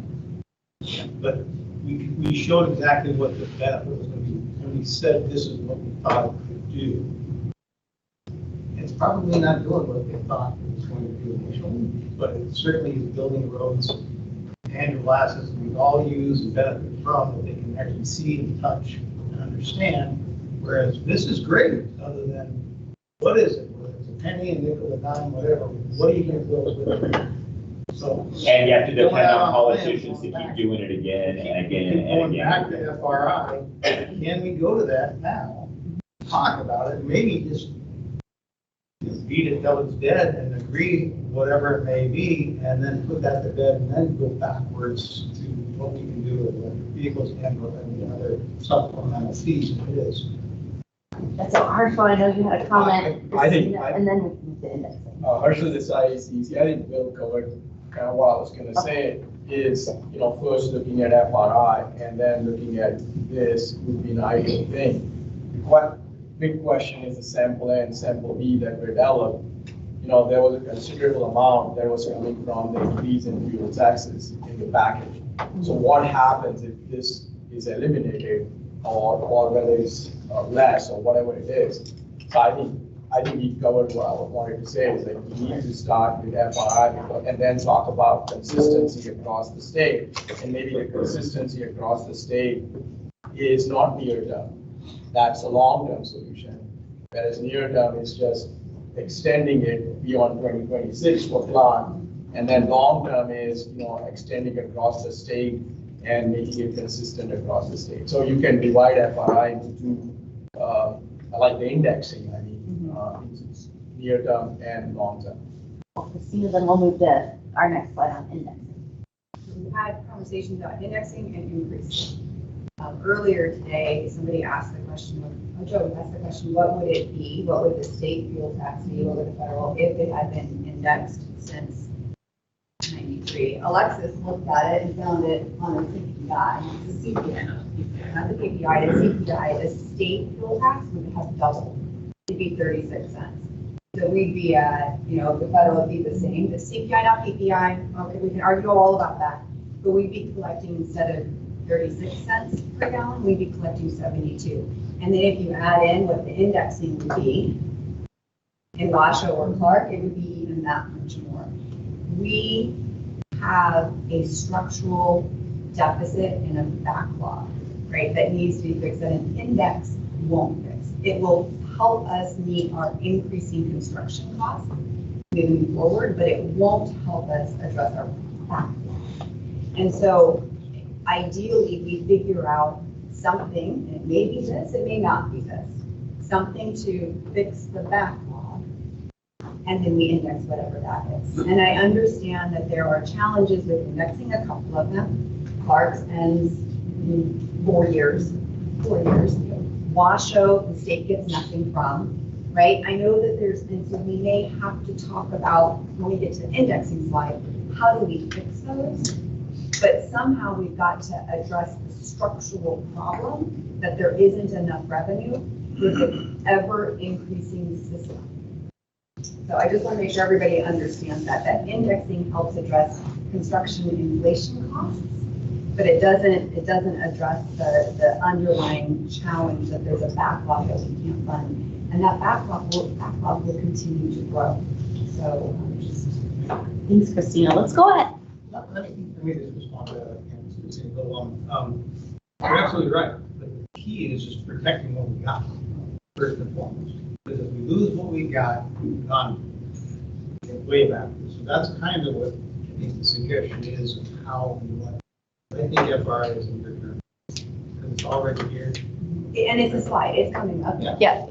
But we showed exactly what the benefit was going to be. And we said this is what we thought it could do. It's probably not doing what they thought it was going to do initially, but it certainly is building roads tangible assets that we all use and benefit from, that they can actually see and touch and understand. Whereas this is great, other than, what is it? Whether it's a penny, a nickel, a dime, whatever, what are you gonna build with it? So. And you have to going depend out on on politicians to land, keep doing it again and again Keep and going back again. to FRI, can we go to that now, talk about it, maybe just beat it till it's dead and agree, whatever it may be, and then put that to bed and then go backwards to what we can do with electric vehicles and with any other supplemental fees if it is. That's so Harshal, I know you had a comment, I think- and then we can move to indexing. Harshal, this is easy. I think Bill covered kind of what I was going to say is, first looking at FRI and then looking at this would be an ideal thing. The big question is the sample A and sample B that were developed. There was a considerable amount that was coming from the increase in fuel taxes in the package. So what happens if this is eliminated or whether it's less or whatever it is? So I think he covered what I wanted to say is that we need to start with FRI and then talk about consistency across the state. And maybe the consistency across the state is not near term. That's a long-term solution. Whereas near term is just extending it beyond 2026 for plan. And then long-term is, extending across the state and making it consistent across the state. So you can divide FRI into two, like the indexing, near term and long term. Christina, then we'll move to our next slide on indexing. We've had conversations about indexing and increasing. Earlier today, somebody asked the question, Joe asked the question, what would it be? What would the state fuel tax be? What would the federal, if it had been indexed since 93? Alexis looked at it and found it on a CPI. It's a CPI, not the KPI, it's CPI. The state fuel tax would have doubled. It'd be 36 cents. So we'd be at, the federal would be the same. The CPI, not PPI, okay, we can argue all about that. But we'd be collecting, instead of 36 cents per gallon, we'd be collecting 72. And then if you add in what the indexing would be in Washoe or Clark, it would be even that much more. We have a structural deficit and a backlog, right, that needs to be fixed, that an index won't fix. It will help us meet our increasing construction costs moving forward, but it won't help us address our backlog. And so ideally, we figure out something, and it may be this, it may not be this, something to fix the backlog, and then we index whatever that is. And I understand that there are challenges with indexing, a couple of them. Clark's ends in 4 years. Washoe, the state gets nothing from, right? I know that and so we may have to talk about, when we get to the indexing slide, how do we fix those? But somehow we've got to address the structural problem that there isn't enough revenue with an ever increasing system. So I just want to make sure everybody understands that indexing helps address construction inflation costs, but it doesn't address the underlying challenge that there's a backlog that we can't fund, and that backlog will continue to grow. So thanks, Christina. Let's go ahead. Let me just respond to that. It's a little long. You're absolutely right. But the key is just protecting what we got first and foremost. Because if we lose what we got, we've gone way backwards. So that's kind of what I think the suggestion is of how we want. I think FRI is in good terms because it's already here. And it's a slide. It's coming up. Yeah. Yes,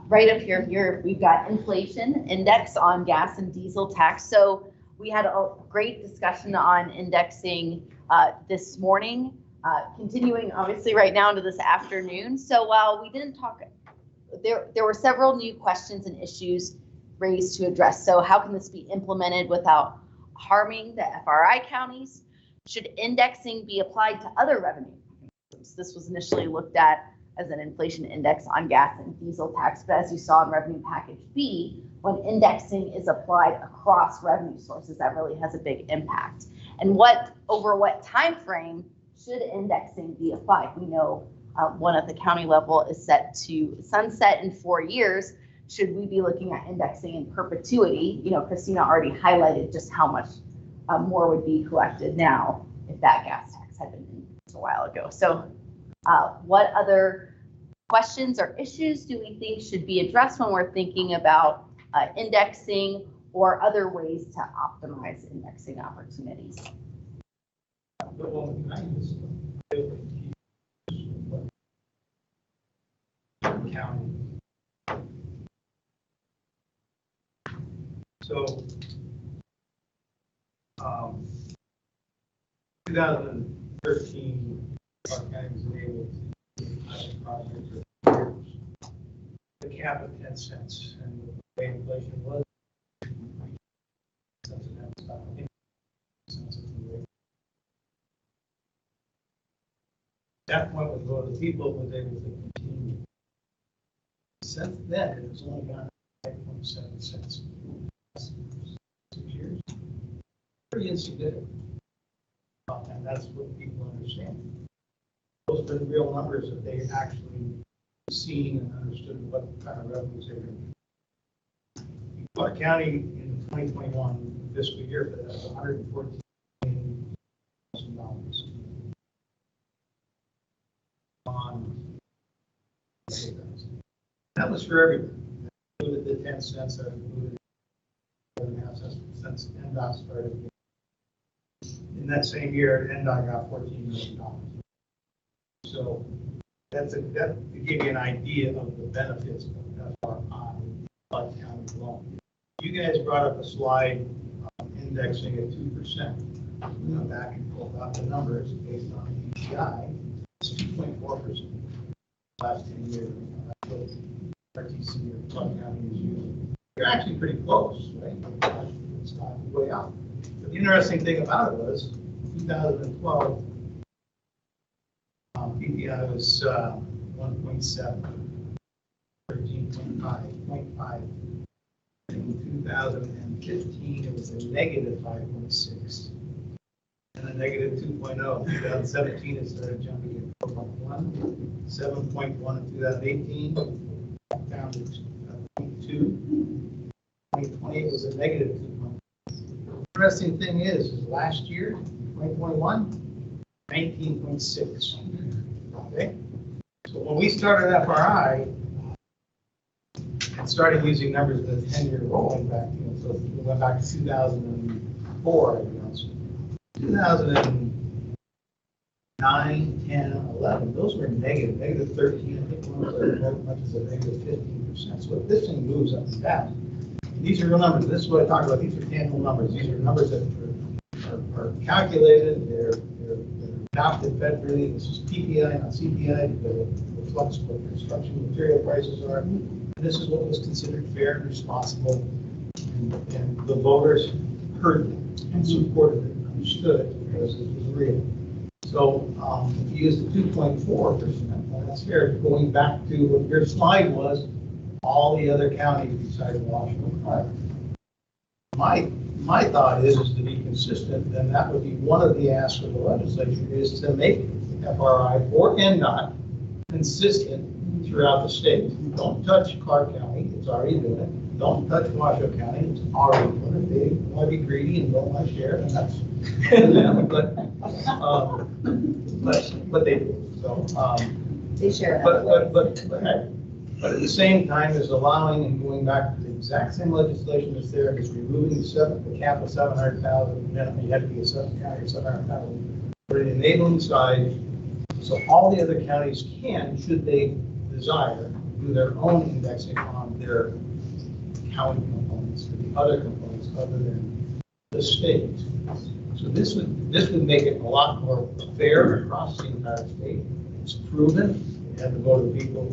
right up here. We've got inflation index on gas and diesel tax. So we had a great discussion on indexing this morning, continuing obviously right now into this afternoon. So while we didn't talk, there were several new questions and issues raised to address. So how can this be implemented without harming the FRI counties? Should indexing be applied to other revenue? This was initially looked at as an inflation index on gas and diesel tax, but as you saw in revenue package B, when indexing is applied across revenue sources, that really has a big impact. And over what time frame should indexing be applied? We know one at the county level is set to sunset in 4 years. Should we be looking at indexing in perpetuity? Christina already highlighted just how much more would be collected now. that gas tax had been in a while ago. So what other questions or issues do we think should be addressed when we're thinking about indexing or other ways to optimize indexing opportunities? County. So, 2013, our county was enabled to project for years. The cap of 10 cents, and the way inflation was, at that point, with vote of the people, was able to continue. Since then, it's only gone 5.7 cents. 6 years. Pretty insignificant. And that's what people understand. Those are the real numbers that they actually seen and understood what kind of revenues they were going to get. Our county in 2021 fiscal year for that was $114 million on that was for everyone. That included the 10 cents, that included 11.5 cents NDOT started. In that same year, NDOT got $14 million. So that to give you an idea of the benefits of FRI by county alone. You guys brought up a slide indexing at 2%. We went back and pulled out the numbers based on PCI. It's 2.4% last 10 years. RTC or Plug County is using. You're actually pretty close, right? It's not way out. But the interesting thing about it was 2012, PPI was 1.7, 13.5, 0.5. In 2015, it was a negative 5.6 and a negative 2.0. 2017, it started jumping at 4.1, 7.1 in 2018, down to 0.2. 2020, it was a negative 2.1. Interesting thing is last year, 2021, 19.6. Okay? So when we started FRI and started using numbers with a 10-year rolling back, so we went back to 2004, I guess. 2009, 10, 11, those were negative 13. I think one was as much as a negative 15%. So if this thing moves up and down, these are real numbers. This is what I talk about. These are tangible numbers. These are numbers that are calculated. They're adopted federally. This is PPI, not CPI, because it reflects what construction material prices are. And this is what was considered fair and responsible. And the voters heard it and supported it, understood it because it was real. So if you use the 2.4%, well, that's fair. Going back to what your slide was, all the other counties besides Washington. My thought is to be consistent, then that would be one of the asks of the legislature is to make FRI or NDOT consistent throughout the state. Don't touch Clark County, it's already doing it. Don't touch Washoe County, it's already doing it. They want to be greedy and don't want to share, and that's them, but they do. So they share. But at the same time, is allowing and going back to the exact same legislation that's there, is removing the cap of 700,000. You had to be a county of 700,000. For the enabling side, so all the other counties can, should they desire, do their own indexing on their county components, the other components other than the state. So this would make it a lot more fair across the entire state. It's proven. We had the vote of people.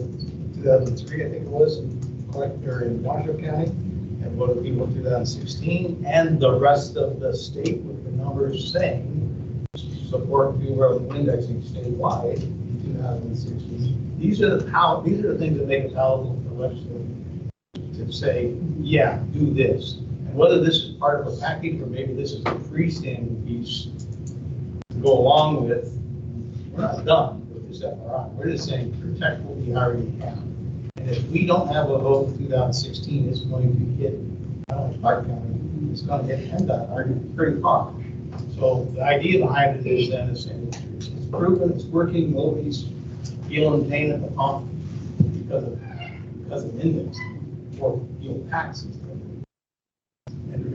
2003, I think it was, in Washoe County, and voted people in 2016, and the rest of the state with the numbers saying support Bureau indexing statewide in 2016. These are the things that make it palatable for the legislature to say, yeah, do this. And whether this is part of a package or maybe this is a freestanding piece to go along with, we're not done with this FRI. We're just saying protect what we already have. And if we don't have a vote in 2016, it's going to hit Clark County. It's going to hit PennDOT pretty far. So the idea behind it is then it's proven, it's working, nobody's feeling pain at the pump because of index or fuel taxes.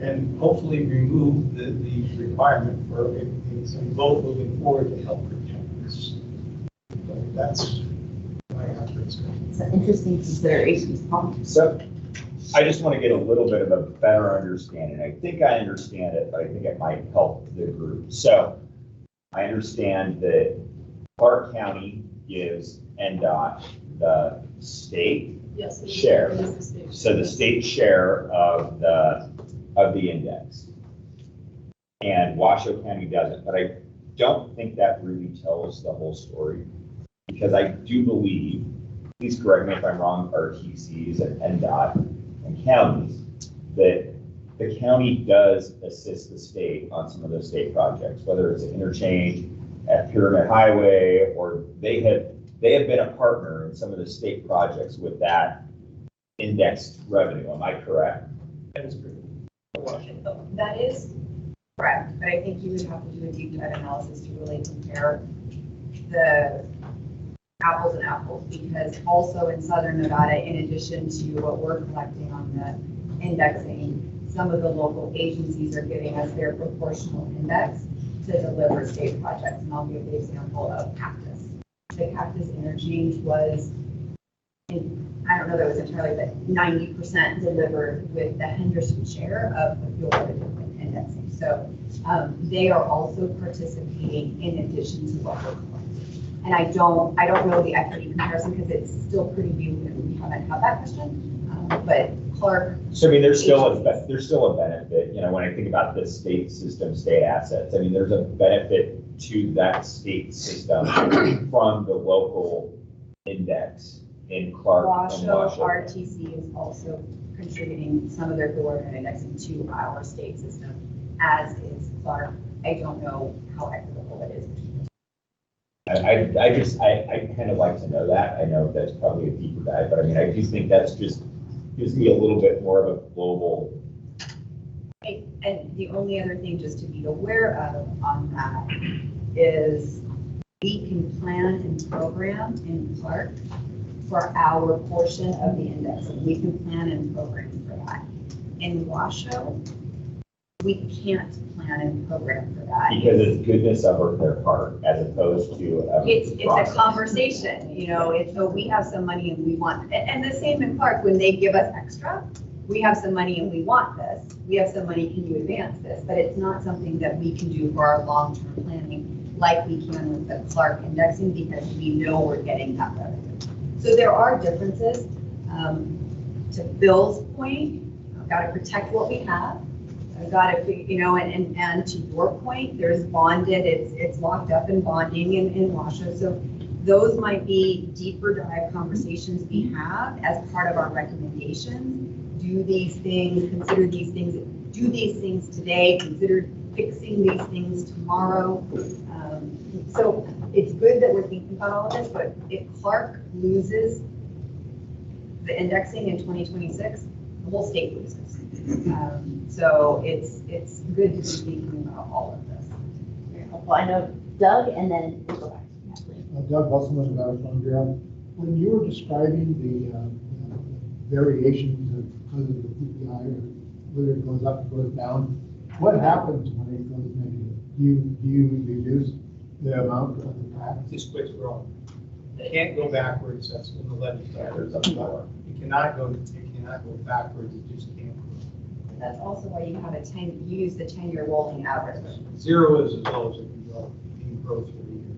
And hopefully remove the requirement for some vote moving forward to help protect this. So that's my answer. It's an interesting consideration. So I just want to get a little bit of a better understanding. I think I understand it, but I think it might help the group. So I understand that Clark County gives NDOT the state Yes. share. It is the state. So the state share of the index. And Washoe County doesn't, but I don't think that really tells the whole story. Because I do believe, please correct me if I'm wrong, RTCs and NDOT and counties, that the county does assist the state on some of those state projects, whether it's an interchange at Pyramid Highway, or they have been a partner in some of the state projects with that indexed revenue. Am I correct? That is correct. That is correct, but I think you would have to do a deep dive analysis to really compare the apples and apples, because also in Southern Nevada, in addition to what we're collecting on the indexing, some of the local agencies are giving us their proportional index to deliver state projects. And I'll give the example of Cactus. The Cactus interchange was, I don't know that it was entirely, but 90% delivered with the Henderson share of the fuel revenue indexing. So they are also participating in addition to what we're collecting. And I don't know the equity comparison because it's still pretty new and we haven't had that question. But Clark. So I mean, there's still a benefit, you know, when I think about the state system, state assets, I mean, there's a benefit to that state system from the local index in Clark and Washoe. RTC is also contributing some of their delivery indexing to our state system, as is Clark. I don't know how equitable it is. I kind of like to know that. I know that's probably a deeper dive, but I mean, I do think that's just gives me a little bit more of a global. And the only other thing just to be aware of on that is we can plan and program in Clark for our portion of the index. We can plan and program for that. In Washoe, we can't plan and program for that. Because it's goodness of their part as opposed to it's a conversation, you know. It's so we have some money and we want, and the same in Clark, when they give us extra, we have some money and we want this. We have some money, can you advance this? But it's not something that we can do for our long-term planning like we can with the Clark indexing, because we know we're getting that revenue. So there are differences. To Bill's point, I've got to protect what we have. I've got to, you know, and to your point, there's bonded, it's locked up in bonding in Washoe. So those might be deeper dive conversations we have as part of our recommendations. Do these things, consider these things, do these things today, consider fixing these things tomorrow. So it's good that we're thinking about all of this, but if Clark loses the indexing in 2026, the whole state loses. So it's good to be thinking about all of this. Very helpful. I know Doug, and then we'll go back to Kathleen. Doug Busselman, about when you were describing the variations because of the PPI, or whether it goes up or goes down, what happens when it goes negative? Do you reduce the amount of the tax? Just quits growing. It can't go backwards. That's when the legislature is up for. It cannot go backwards. It just can't. That's also why you have you use the 10-year rolling average. Zero is as low as it can go in growth for the year.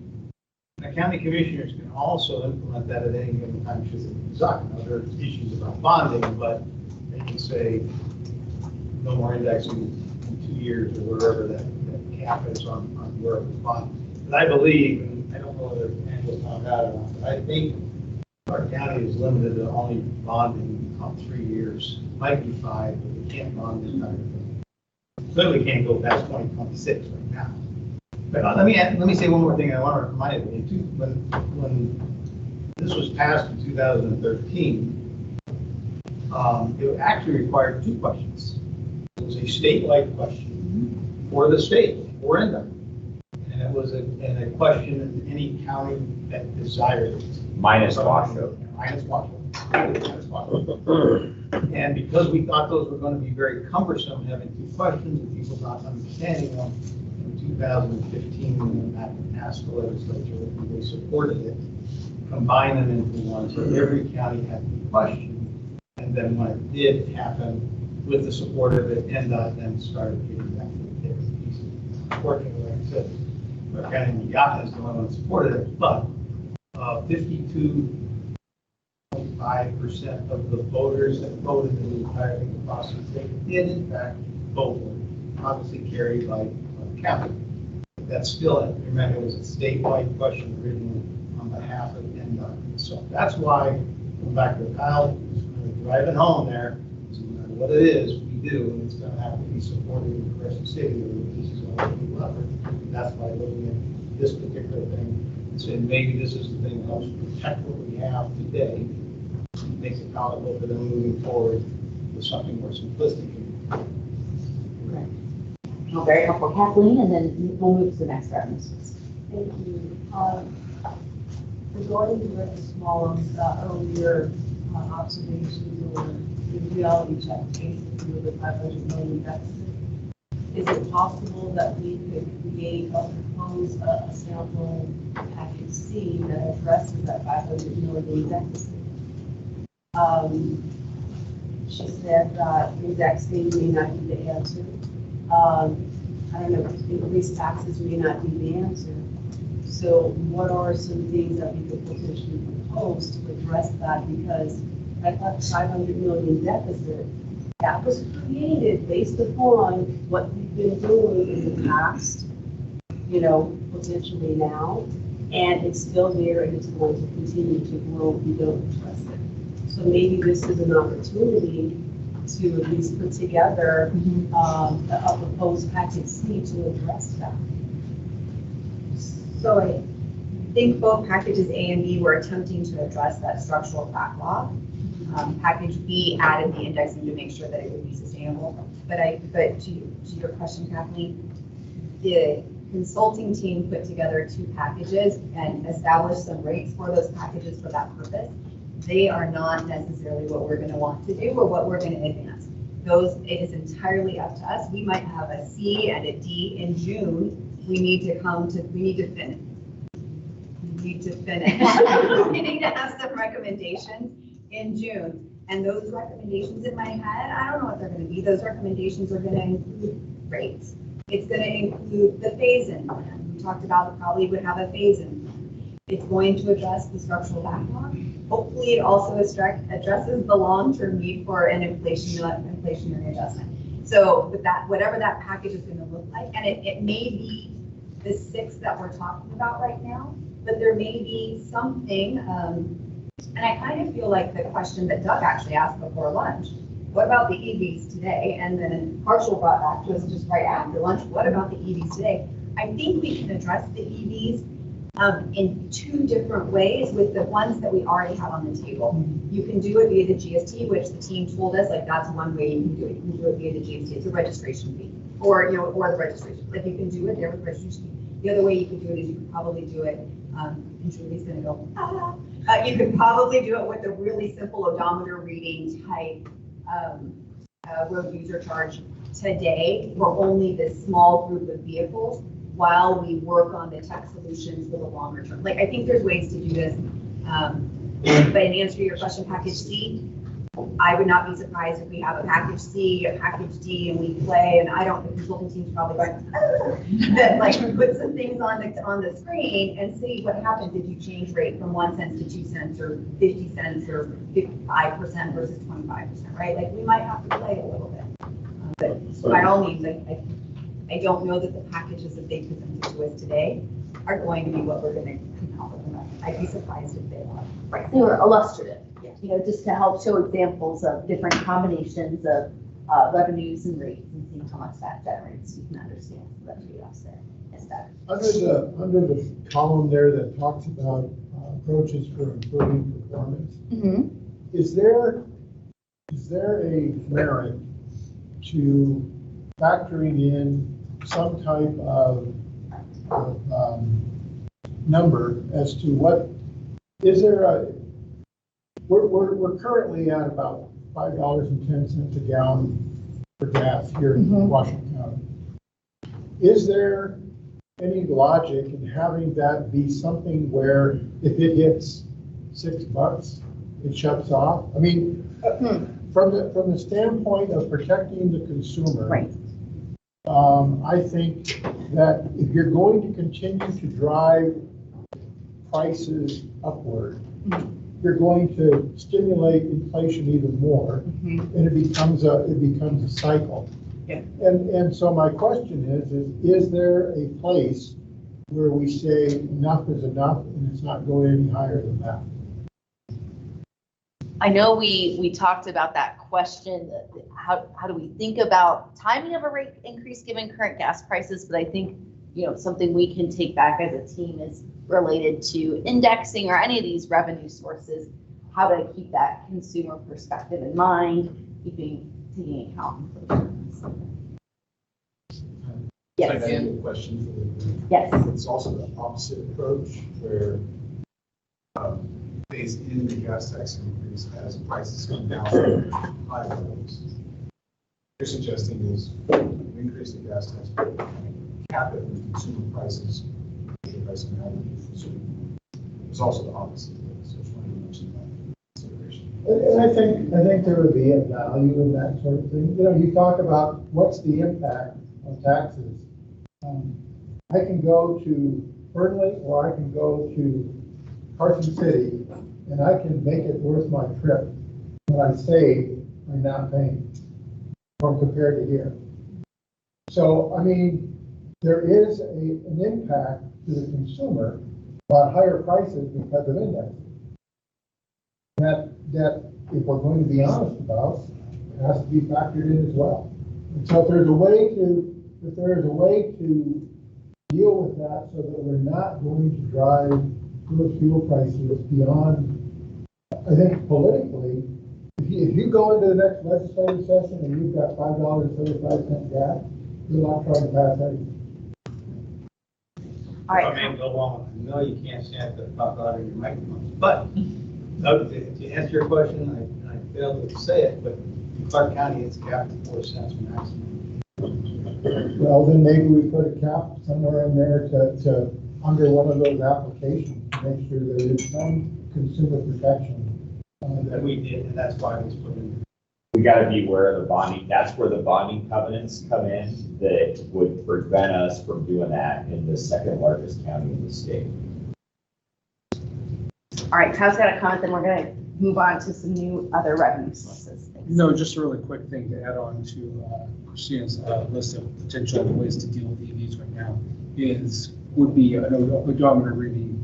And the county commissioners can also implement that at any given time should they desire. Now, there are issues about bonding, but they can say no more indexing in 2 years or wherever that cap is on where it was bonded. But I believe, and I don't know whether Angela found out or not, but I think our county is limited to only bonding on 3 years. Might be 5, but we can't bond the entire thing. Clearly can't go past 2026 right now. But let me say one more thing. I want to remind everybody too. When this was passed in 2013, it actually required 2 questions. It was a statewide question for the state. for NDOT. And it was a question of any county that desired it. Minus Washoe. Minus Washoe. Minus Washoe. And because we thought those were going to be very cumbersome, having two questions and people not understanding them, in 2015, when that asked the legislature, they supported it, combine them into one, so every county had two questions. And then when it did happen, with the support of it, NDOT then started getting back to the pieces. Unfortunately, like I said, our county in Yakima is the only one that supported it, but 52.5% of the voters that voted in the entire thing across the state did in fact vote for it, obviously carried by the county. But that's still, remember, it was a statewide question originally on behalf of NDOT. So that's why, going back to Kyle, driving home there, so no matter what it is, we do, and it's going to have to be supported in Crescent City, or this is all we love. And that's why looking at this particular thing and saying maybe this is the thing that helps protect what we have today, makes it palatable for them moving forward with something more simplistic. Well, very helpful, Kathleen, and then we'll move to the next item. Thank you. Regarding Director Small's earlier observations or the reality check basically with the 500 million deficit, is it possible that we could create or propose a sample package C that addresses that 500 million deficit? She said that indexing may not be the answer. I don't know, increased taxes may not be the answer. So what are some things that we could potentially propose to address that? Because that 500 million deficit, that was created based upon what we've been doing in the past, you know, potentially now, and it's still there and it's going to continue to grow if we don't address it. So maybe this is an opportunity to at least put together a proposed package C to address that. So I think both packages A and B were attempting to address that structural backlog. Package B added the indexing to make sure that it would be sustainable. But to your question, Kathleen, the consulting team put together two packages and established some rates for those packages for that purpose. They are not necessarily what we're going to want to do or what we're going to advance. It is entirely up to us. We might have a C and a D in June. We need to finish. We need to have some recommendations in June. And those recommendations in my head, I don't know what they're going to be. Those recommendations are going to include rates. It's going to include the phase-in plan. We talked about probably would have a phase-in plan. It's going to address the structural backlog. Hopefully, it also addresses the long-term need for an inflationary adjustment. So with that, whatever that package is going to look like, and it may be the 6 that we're talking about right now, but there may be something, and I kind of feel like the question that Doug actually asked before lunch, what about the EVs today? And then Marshall brought back to us just right after lunch, what about the EVs today? I think we can address the EVs in 2 different ways with the ones that we already have on the table. You can do it via the GST, which the team told us, like, that's one way you can do it. You can do it via the GST. It's a registration fee, or the registration. Like, you can do it there with registration fee. The other way you can do it is you can probably do it, and Julie's gonna go, you could probably do it with a really simple odometer reading type road user charge today for only this small group of vehicles, while we work on the tech solutions for the longer term. Like, I think there's ways to do this. But in answer to your question, package C, I would not be surprised if we have a package C, a package D, and we play, and the consulting team's probably going, that like put some things on the screen and see what happens if you change rate from 1 cent to 2 cents or 50 cents or 55% versus 25%, right? Like, we might have to play a little bit. But by all means, I don't know that the packages that they presented to us today are going to be what we're going to come out with. I'd be surprised if they are. Right, they were illustrative, you know, just to help show examples of different combinations of revenues and rates and seeing how much that generates. You can understand the trade-offs there. Yes, Doug. Under the column there that talks about approaches for improving performance, is there a merit to factoring in some type of number as to what, is there a, we're currently at about $5.10 a gallon for gas here in Washington County. Is there any logic in having that be something where if it hits $6, it shuts off? I mean, from the standpoint of protecting the consumer, Right. I think that if you're going to continue to drive prices upward, you're going to stimulate inflation even more, and it becomes a cycle. Yeah. And so my question is there a place where we say enough is enough and it's not going any higher than that? I know we talked about that question, how do we think about timing of a rate increase given current gas prices, but I think, something we can take back as a team is related to indexing or any of these revenue sources, how to keep that consumer perspective in mind, taking account inflation. Yes. Again, the question for the. Yes. It's also the opposite approach where phase in the gas tax increase as prices come down to high levels. You're suggesting is increase the gas tax, but cap it with consumer prices, the price of consumer. It's also the opposite. So I just wanted to mention that consideration. And I think there would be a value in that sort of thing. You talk about what's the impact on taxes. I can go to Burnley or I can go to Carson City, and I can make it worth my trip when I save by not paying from compared to here. So, I mean, there is an impact to the consumer about higher prices because of indexing. That if we're going to be honest about, has to be factored in as well. And so if there's a way to deal with that so that we're not going to drive those fuel prices beyond, I think politically, if you go into the next legislative session and you've got $5.35 gas, you're not trying to pass anything. All right. I mean, go on. I know you can't stand to talk out of your microphone, but to answer your question, I failed to say it, but in Clark County, it's capped at 4 cents maximum. Well, then maybe we put a cap somewhere in there to under one of those applications to make sure there is some consumer protection. That we did, and that's why it was put in. We got to be aware of the bonding. That's where the bonding covenants come in that would prevent us from doing that in the second largest county in the state. All right, Kyle's got a comment, then we're going to move on to some new other revenue sources. Thanks. No, just a really quick thing to add on to Christina's list of potential ways to deal with EVs right now would be odometer reading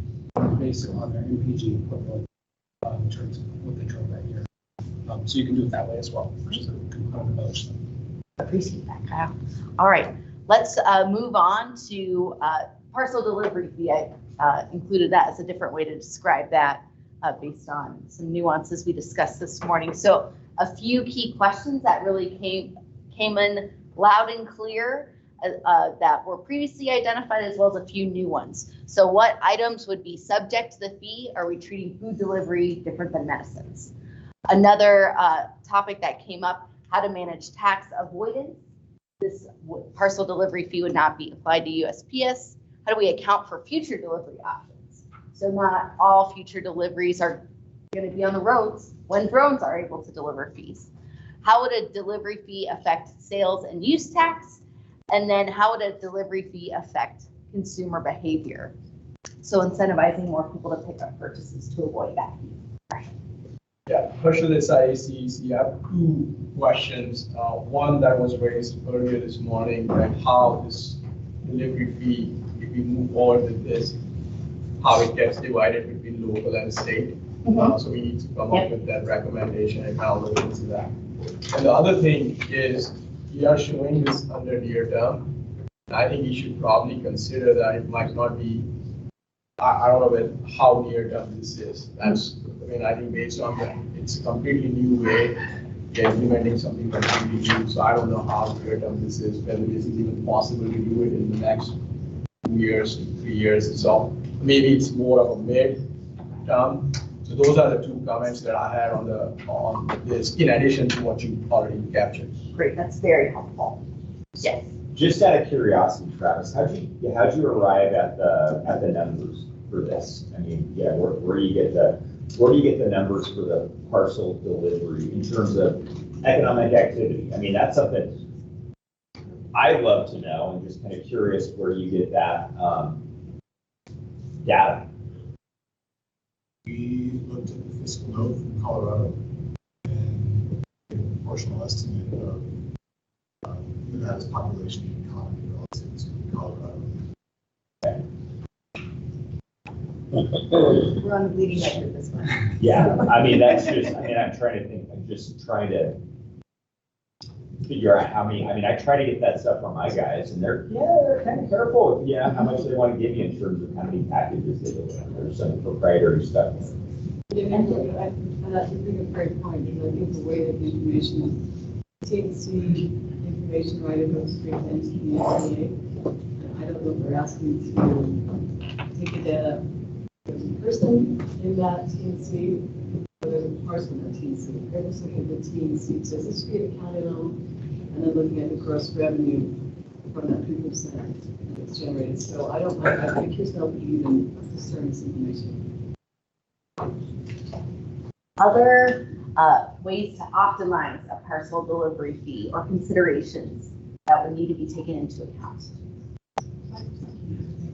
based on their MPG equivalent in terms of what they drove that year. So you can do it that way as well, which is a component of those. Appreciate that, Kyle. All right, let's move on to parcel delivery fee. I included that as a different way to describe that based on some nuances we discussed this morning. So a few key questions that really came in loud and clear that were previously identified, as well as a few new ones. So what items would be subject to the fee? Are we treating food delivery different than medicines? Another topic that came up, how to manage tax avoidance. This parcel delivery fee would not be applied to USPS. How do we account for future delivery options? So not all future deliveries are going to be on the roads when drones are able to deliver fees. How would a delivery fee affect sales and use tax? And then how would a delivery fee affect consumer behavior? So incentivizing more people to pick up purchases to avoid that fee. Yeah, Herschel Desai, ACEC. I have two questions. One that was raised earlier this morning, like how this delivery fee, if we move forward with this, how it gets divided between local and state. So we need to come up with that recommendation and kind of look into that. And the other thing is, we are showing this under near term. I think you should probably consider that it might not be, I don't know how near term this is. I think based on that, it's a completely new way they're implementing something completely new, so I don't know how near-term this is, whether this is even possible to do it in the next 2 years, 3 years, so maybe it's more of a mid-term. So those are the 2 comments that I had on this, in addition to what you already captured. Great, that's very helpful. Yes. Just out of curiosity, Travis, how'd you arrive at the numbers for this? I mean, yeah, where do you get the numbers for the parcel delivery in terms of economic activity? I mean, that's something I'd love to know. I'm just kind of curious where you get that data. We looked at the fiscal note from Colorado and gave a proportional estimate of Nevada's population and economy relative to Colorado. We're on the bleeding edge of this one. Yeah, I mean, I'm trying to think, I'm just trying to figure out how many, I try to get that stuff from my guys, and they're kind of careful with, how much they want to give you in terms of how many packages they deliver. There's some proprietary stuff. And that's a great point, because I think the way that the information, TNC information right in those three things can be I don't know if they're asking to take the data, there's a person in that TNC, or there's a parcel in that TNC. They're just looking at the TNC, so this should be accounted on, and then looking at the gross revenue from that 3% that's generated. So I don't know, I think here's no even discern this information. Other ways to optimize a parcel delivery fee or considerations that would need to be taken into account.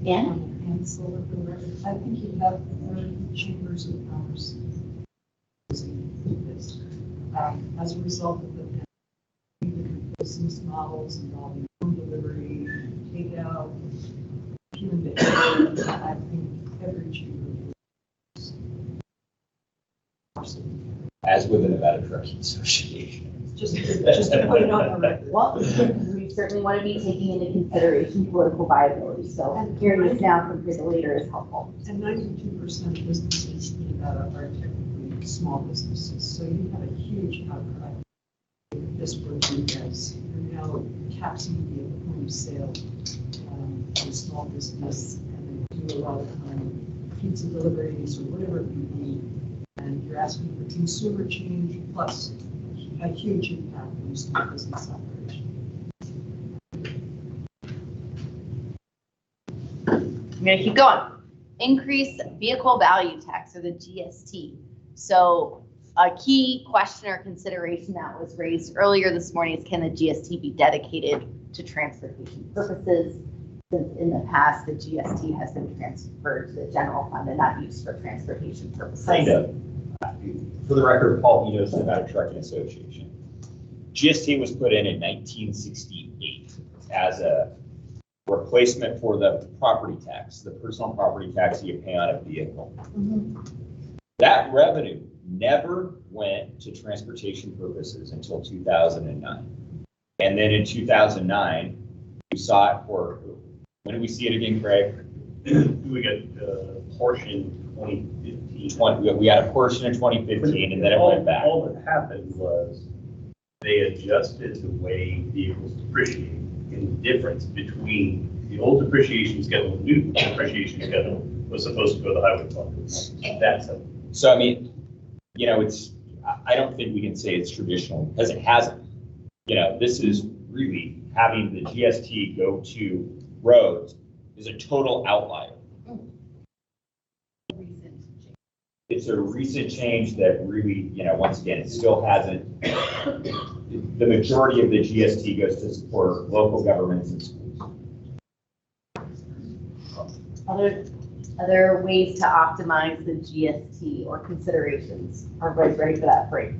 And solar for the record, I think you have chambers of commerce using this. As a result of the business models involving home delivery, takeout, human behavior, I think every chamber. As with the Nevada Trucking Association. Just to put it on the record. Well, we certainly want to be taking into consideration political viability, so hearing this now compared to later is helpful. And 92% of businesses in Nevada are technically small businesses, so you have a huge outcry. This work you guys are now capturing the point of sale for small business, and they do a lot of pizza deliveries or whatever it may be, and you're asking for consumer change plus a huge impact on small business operation. I'm going to keep going. Increase vehicle value tax, or the GST. So a key question or consideration that was raised earlier this morning is, can the GST be dedicated to transportation purposes? Since in the past, the GST has been transferred to the general fund and not used for transportation purposes. Kind of. For the record, Paul Vito's Nevada Trucking Association. GST was put in 1968 as a replacement for the property tax, the personal property tax you pay on a vehicle. That revenue never went to transportation purposes until 2009. And then in 2009, we saw it for, when did we see it again, Craig? We got a portion 2015. We had a portion in 2015, and then it went back. All that happened was they adjusted the way vehicles depreciate, and the difference between the old depreciation schedule and new depreciation schedule was supposed to go to the highway fund. That's it. So, I mean, I don't think we can say it's traditional, because it hasn't. This is really having the GST go to roads is a total outlier. It's a recent change that really, once again, it still hasn't, the majority of the GST goes to support local governments and schools. Other ways to optimize the GST or considerations. Are everybody ready for that break?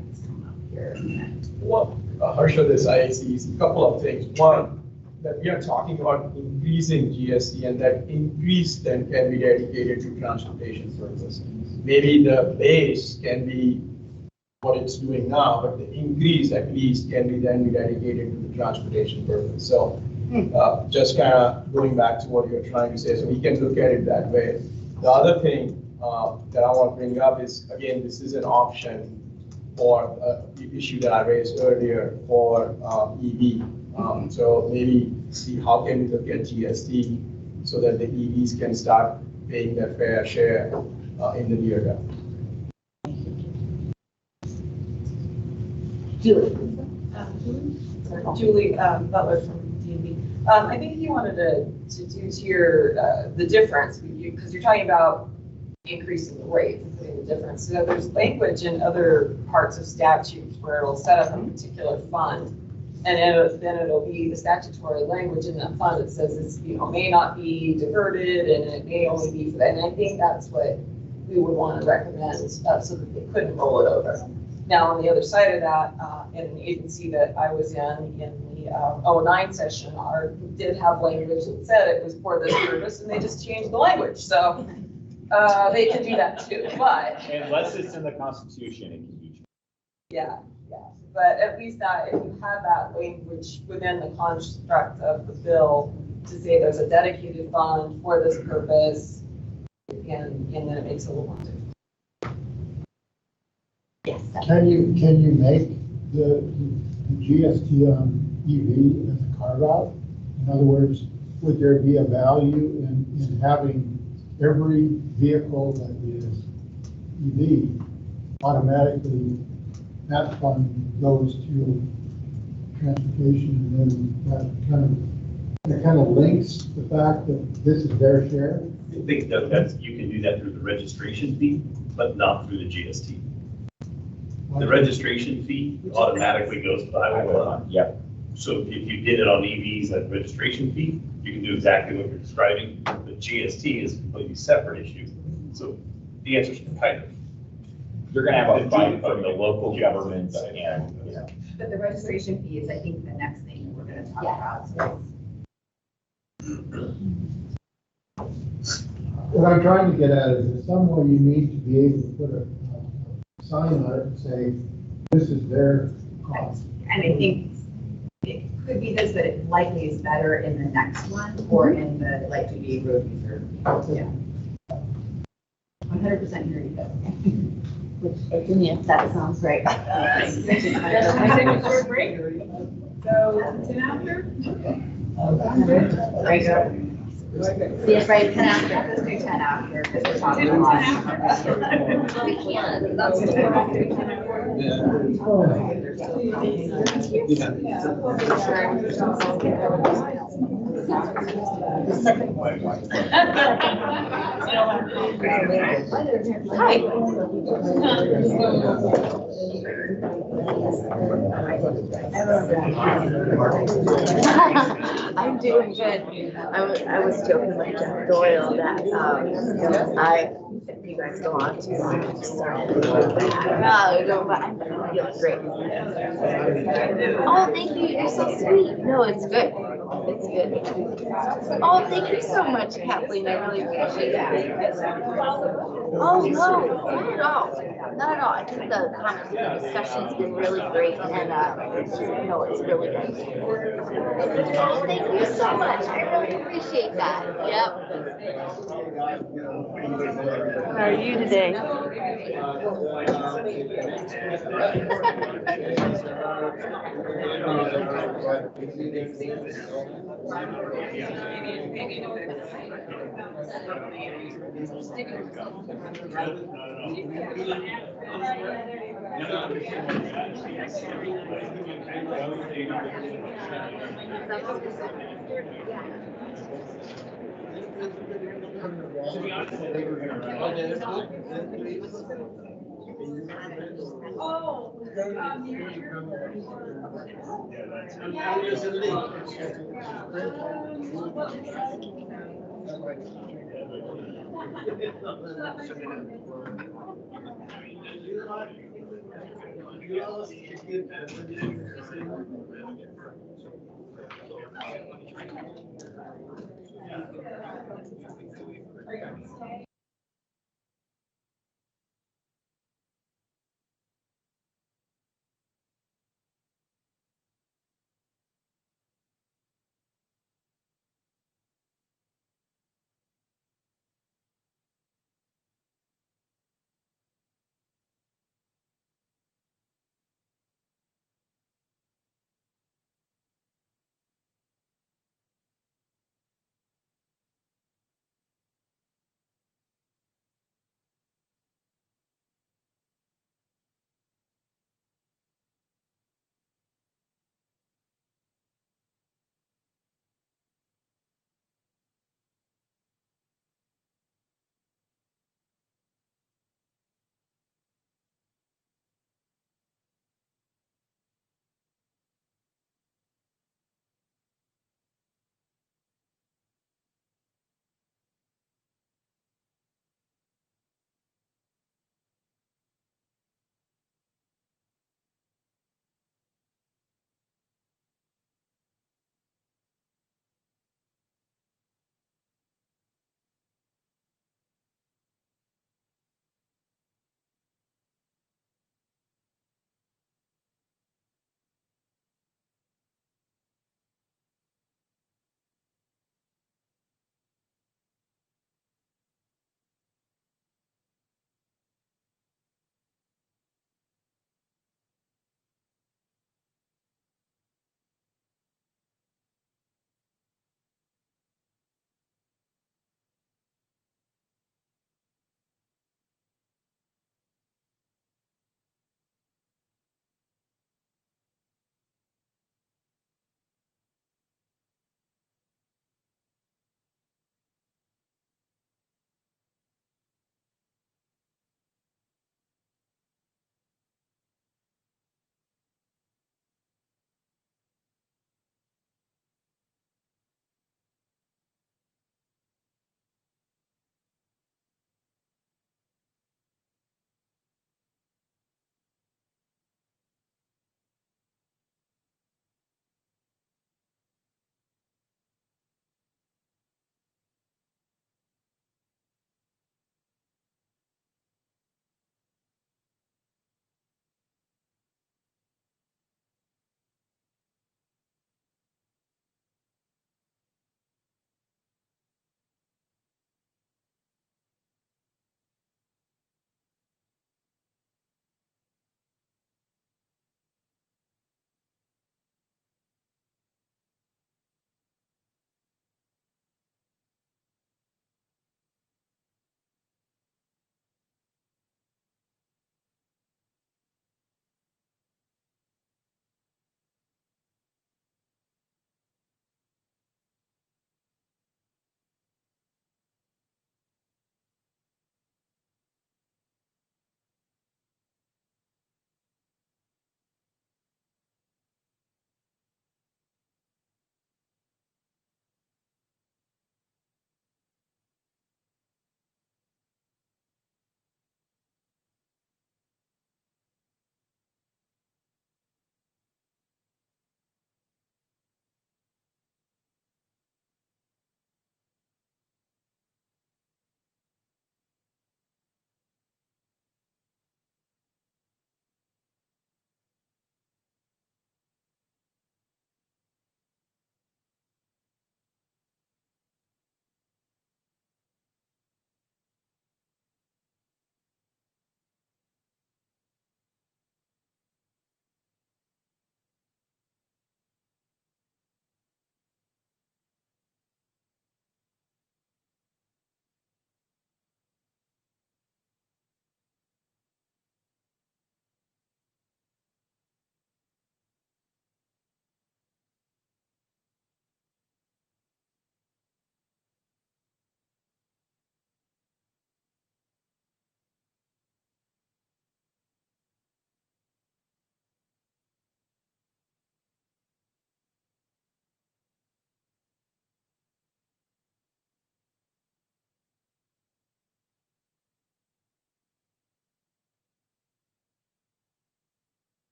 Well, Harsha, this IAC, a couple of things. One, that we are talking about increasing GST, and that increase then can be dedicated to transportation purposes. Maybe the base can be what it's doing now, but the increase at least can be then be dedicated to the transportation purpose. So just kind of going back to what you're trying to say, so we can look at it that way. The other thing that I want to bring up is, again, this is an option. or the issue that I raised earlier for EV. So maybe see how can we look at GST so that the EVs can start paying their fair share in the near term. Julie Butler from DMV. I think you wanted to do to your, the difference, because you're talking about increasing the rate and putting the difference. So there's language in other parts of statutes where it'll set up a particular fund. And then it'll be the statutory language in that fund that says it's, may not be diverted and it may only be for that. And I think that's what we would want to recommend so that they couldn't roll it over. Now, on the other side of that, in an agency that I was in the 09 session, did have language that said it was for this purpose, and they just changed the language. So they can do that too, but. Unless it's in the Constitution, it can be. Yeah. But at least if you have that language within the construct of the bill to say there's a dedicated fund for this purpose, and then it makes it a little more difficult. Yes. Can you make the GST on EV as a carve out? In other words, would there be a value in having every vehicle that is EV automatically, that fund goes to transportation, and then that kind of links the fact that this is their share? I think that you can do that through the registration fee, but not through the GST. The registration fee automatically goes to the highway fund. Yep. So if you did it on EVs at registration fee, you can do exactly what you're describing. The GST is a completely separate issue. So the answer is kind of. You're going to have a fight from the local governments and, But the registration fee is, I think, the next thing we're going to talk about. So. What I'm trying to get at is that some way you need to be able to put a sign on it and say, this is their cost. And I think it could be this, but it likely is better in the next one or in the light duty road user. Yeah. 100% here you go. Which, to me, that sounds great. Can I take a short break? So 10 after? Right. Yes, right, 10 after. Let's do 10 after because we're talking a lot. We can. That's I'm doing good. I was joking with Jeff Doyle that if you guys go on too long, I'm starting to feel bad. No, but I'm feeling great. Oh, thank you. You're so sweet. No, it's good. It's good. Oh, thank you so much, Kathleen. I really appreciate that. Oh, no, not at all. Not at all. I think the discussion's been really great, and it's really good. Oh, thank you so much. I really appreciate that. Yep. How are you today?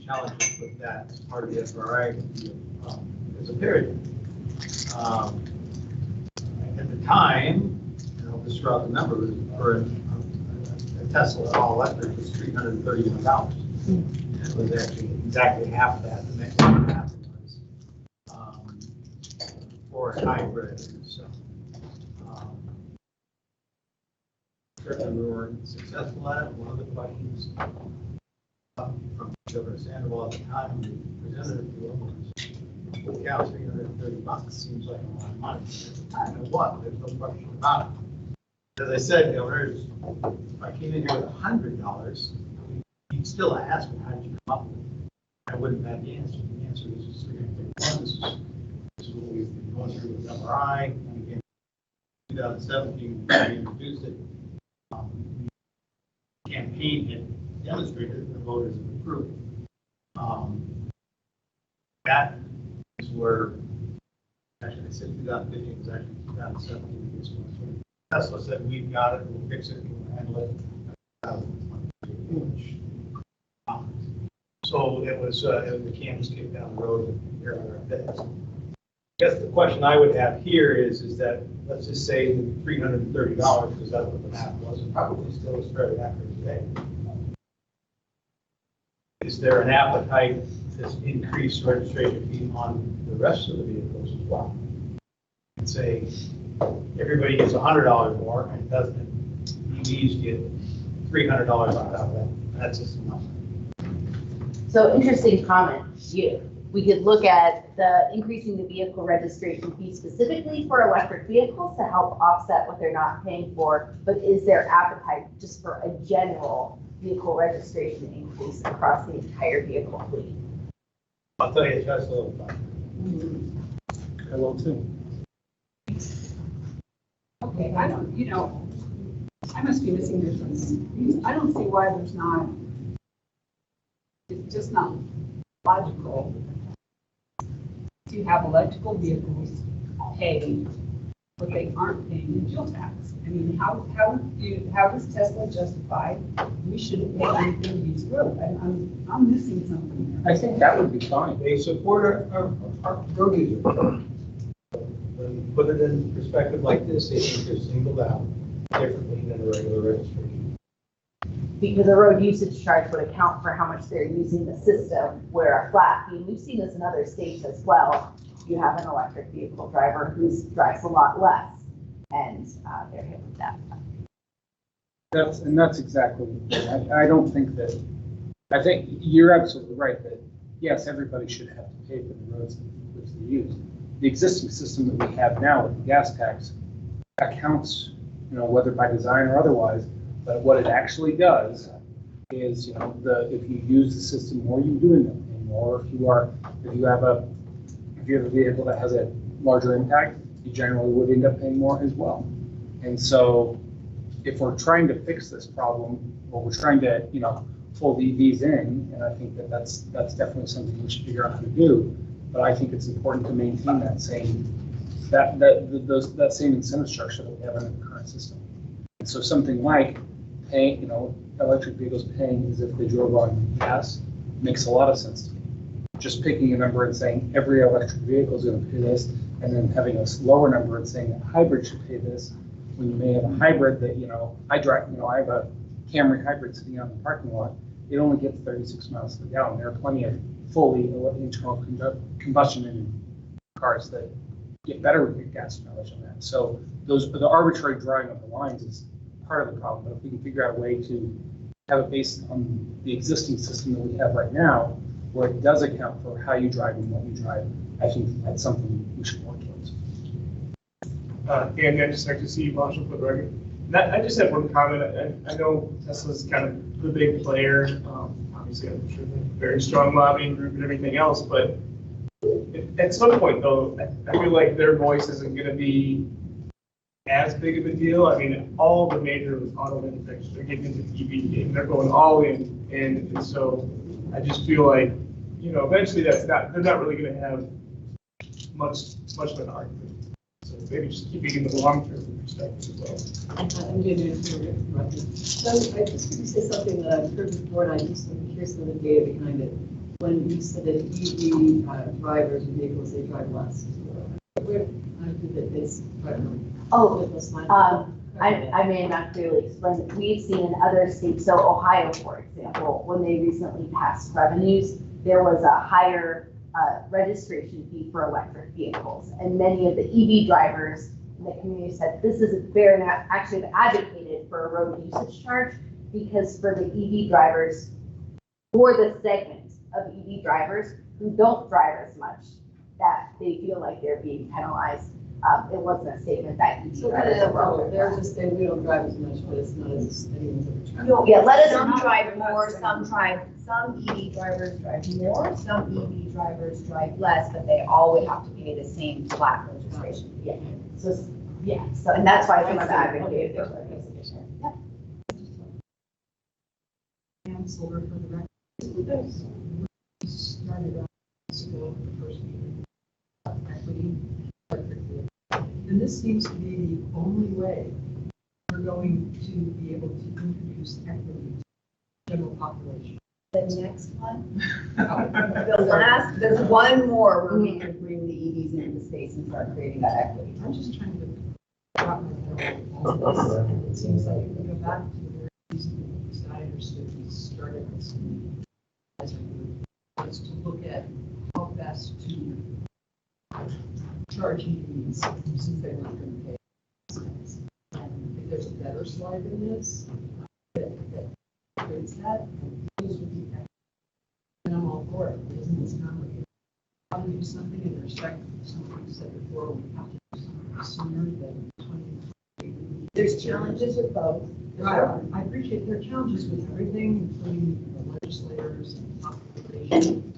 challenges with that as part of the SRI, as a period. At the time, and I'll just throw out the numbers, for a Tesla all electric was $331. And it was actually exactly half that. The next half was for a hybrid. So, certainly we weren't successful at it. One of the questions from Governor Sandoval at the time we presented it to him was, holy cow, $330 seems like a lot of money. At the time it was, there's no question about it. As I said, Governor, if I came in here with $100, you'd still ask me, how did you come up with it? I wouldn't have the answer. The answer is just 351. This is what we've been going through with MRI. And again, 2017, we introduced it. Campaign had demonstrated the voters have approved. That is where, actually, I said 2015 was actually 2017. This one. Tesla said, we've got it, we'll fix it, we'll handle it. So it was the can was kicked down the road and here we are at this. I guess the question I would have here is that, let's just say the $330, because that's what the math was, and probably still is fairly accurate today. Is there an appetite to increase registration fee on the rest of the vehicles as well? And say, everybody gets $100 more and doesn't, EVs get $300 on top of that. That's just enough. So interesting comment. We could look at the increasing the vehicle registration fee specifically for electric vehicles to help offset what they're not paying for. But is there appetite just for a general vehicle registration increase across the entire vehicle fleet? I'll tell you, Tesla will find. I will too. Okay, I don't, I must be missing this one. I don't see why there's not, it's just not logical to have electrical vehicles pay what they aren't paying in fuel tax. I mean, how does Tesla justify we shouldn't pay anything to use road? I'm missing something there. I think that would be fine. They support our road users. When you put it in perspective like this, they think they're singled out differently than a regular registration. Because a road usage charge would account for how much they're using the system, where a flat fee, and we've seen this in other states as well. You have an electric vehicle driver who drives a lot less, and they're hit with that. That's exactly. I don't think that. I think you're absolutely right that yes, everybody should have to pay for the roads which they use. The existing system that we have now with the gas tax accounts, whether by design or otherwise. But what it actually does is, if you use the system more, you do end up paying more. If you have a vehicle that has a larger impact, you generally would end up paying more as well. And so, if we're trying to fix this problem, or we're trying to, pull the EVs in, and I think that's definitely something we should figure out how to do. But I think it's important to maintain that same same incentive structure that we have in the current system. And so something like paying, electric vehicles paying as if they drove on gas makes a lot of sense to me. Just picking a number and saying every electric vehicle is going to pay this, and then having a lower number and saying a hybrid should pay this, when you may have a hybrid that, I have a Camry hybrid sitting out in the parking lot. It only gets 36 miles per gallon. There are plenty of fully internal combustion engine cars that get better with your gas mileage on that. So the arbitrary drawing of the lines is part of the problem. But if we can figure out a way to have it based on the existing system that we have right now, where it does account for how you drive and what you drive, I think that's something we should work towards. Andy, I'd just like to see you, Marshall, for the record. I just have one comment. I know Tesla's kind of the big player. Obviously, I'm sure they're a very strong lobbying group and everything else, but at some point, though, I feel like their voice isn't going to be as big of a deal. I mean, all the major auto manufacturers are getting into the EV game. They're going all in, and so I just feel like, eventually they're not really going to have much of an argument. So maybe just keeping in the long-term perspective as well. I'm going to interrupt you. So I just want to say something that I've heard before, and I just want to hear some of the data behind it. when you said that EV drivers and vehicles, they drive less. Where, that this, Oh, that's fine. I may not clearly explain it. We've seen in other states, so Ohio, for example, when they recently passed revenues, there was a higher registration fee for electric vehicles. And many of the EV drivers in the community said this isn't fair, and actually advocated for a road usage charge, because for the EV drivers, for the segment of EV drivers who don't drive as much, that they feel like they're being penalized. It wasn't a statement that EV drivers they're just saying we don't drive as much, but it's not as anyone's ever tried. No, yeah, let us. Some drive more, some EV drivers drive more, some EV drivers drive less, but they all would have to pay the same flat registration fee. Yeah, so, yeah, so, and that's why some of the advocated. Yep. And solar for the record. Started out ago, the first meeting, equity, electric vehicle. And this seems to be the only way we're going to be able to introduce equity to the general population. The next one, there's one more where we could bring the EVs into the space and start creating that equity. I'm just trying to wrap my head around all this, and it seems like if we go back to the very reason that I understood we started this meeting as a group, was to look at how best to charge EVs since they're not going to pay expense. And if there's a better slide than this, that creates that, those would be excellent. And I'm all for it. Isn't this complicated? How to do something in respect to something you said before, we have to do something sooner than 20. There's challenges with both. Right. I appreciate there are challenges with everything, including the legislators and population,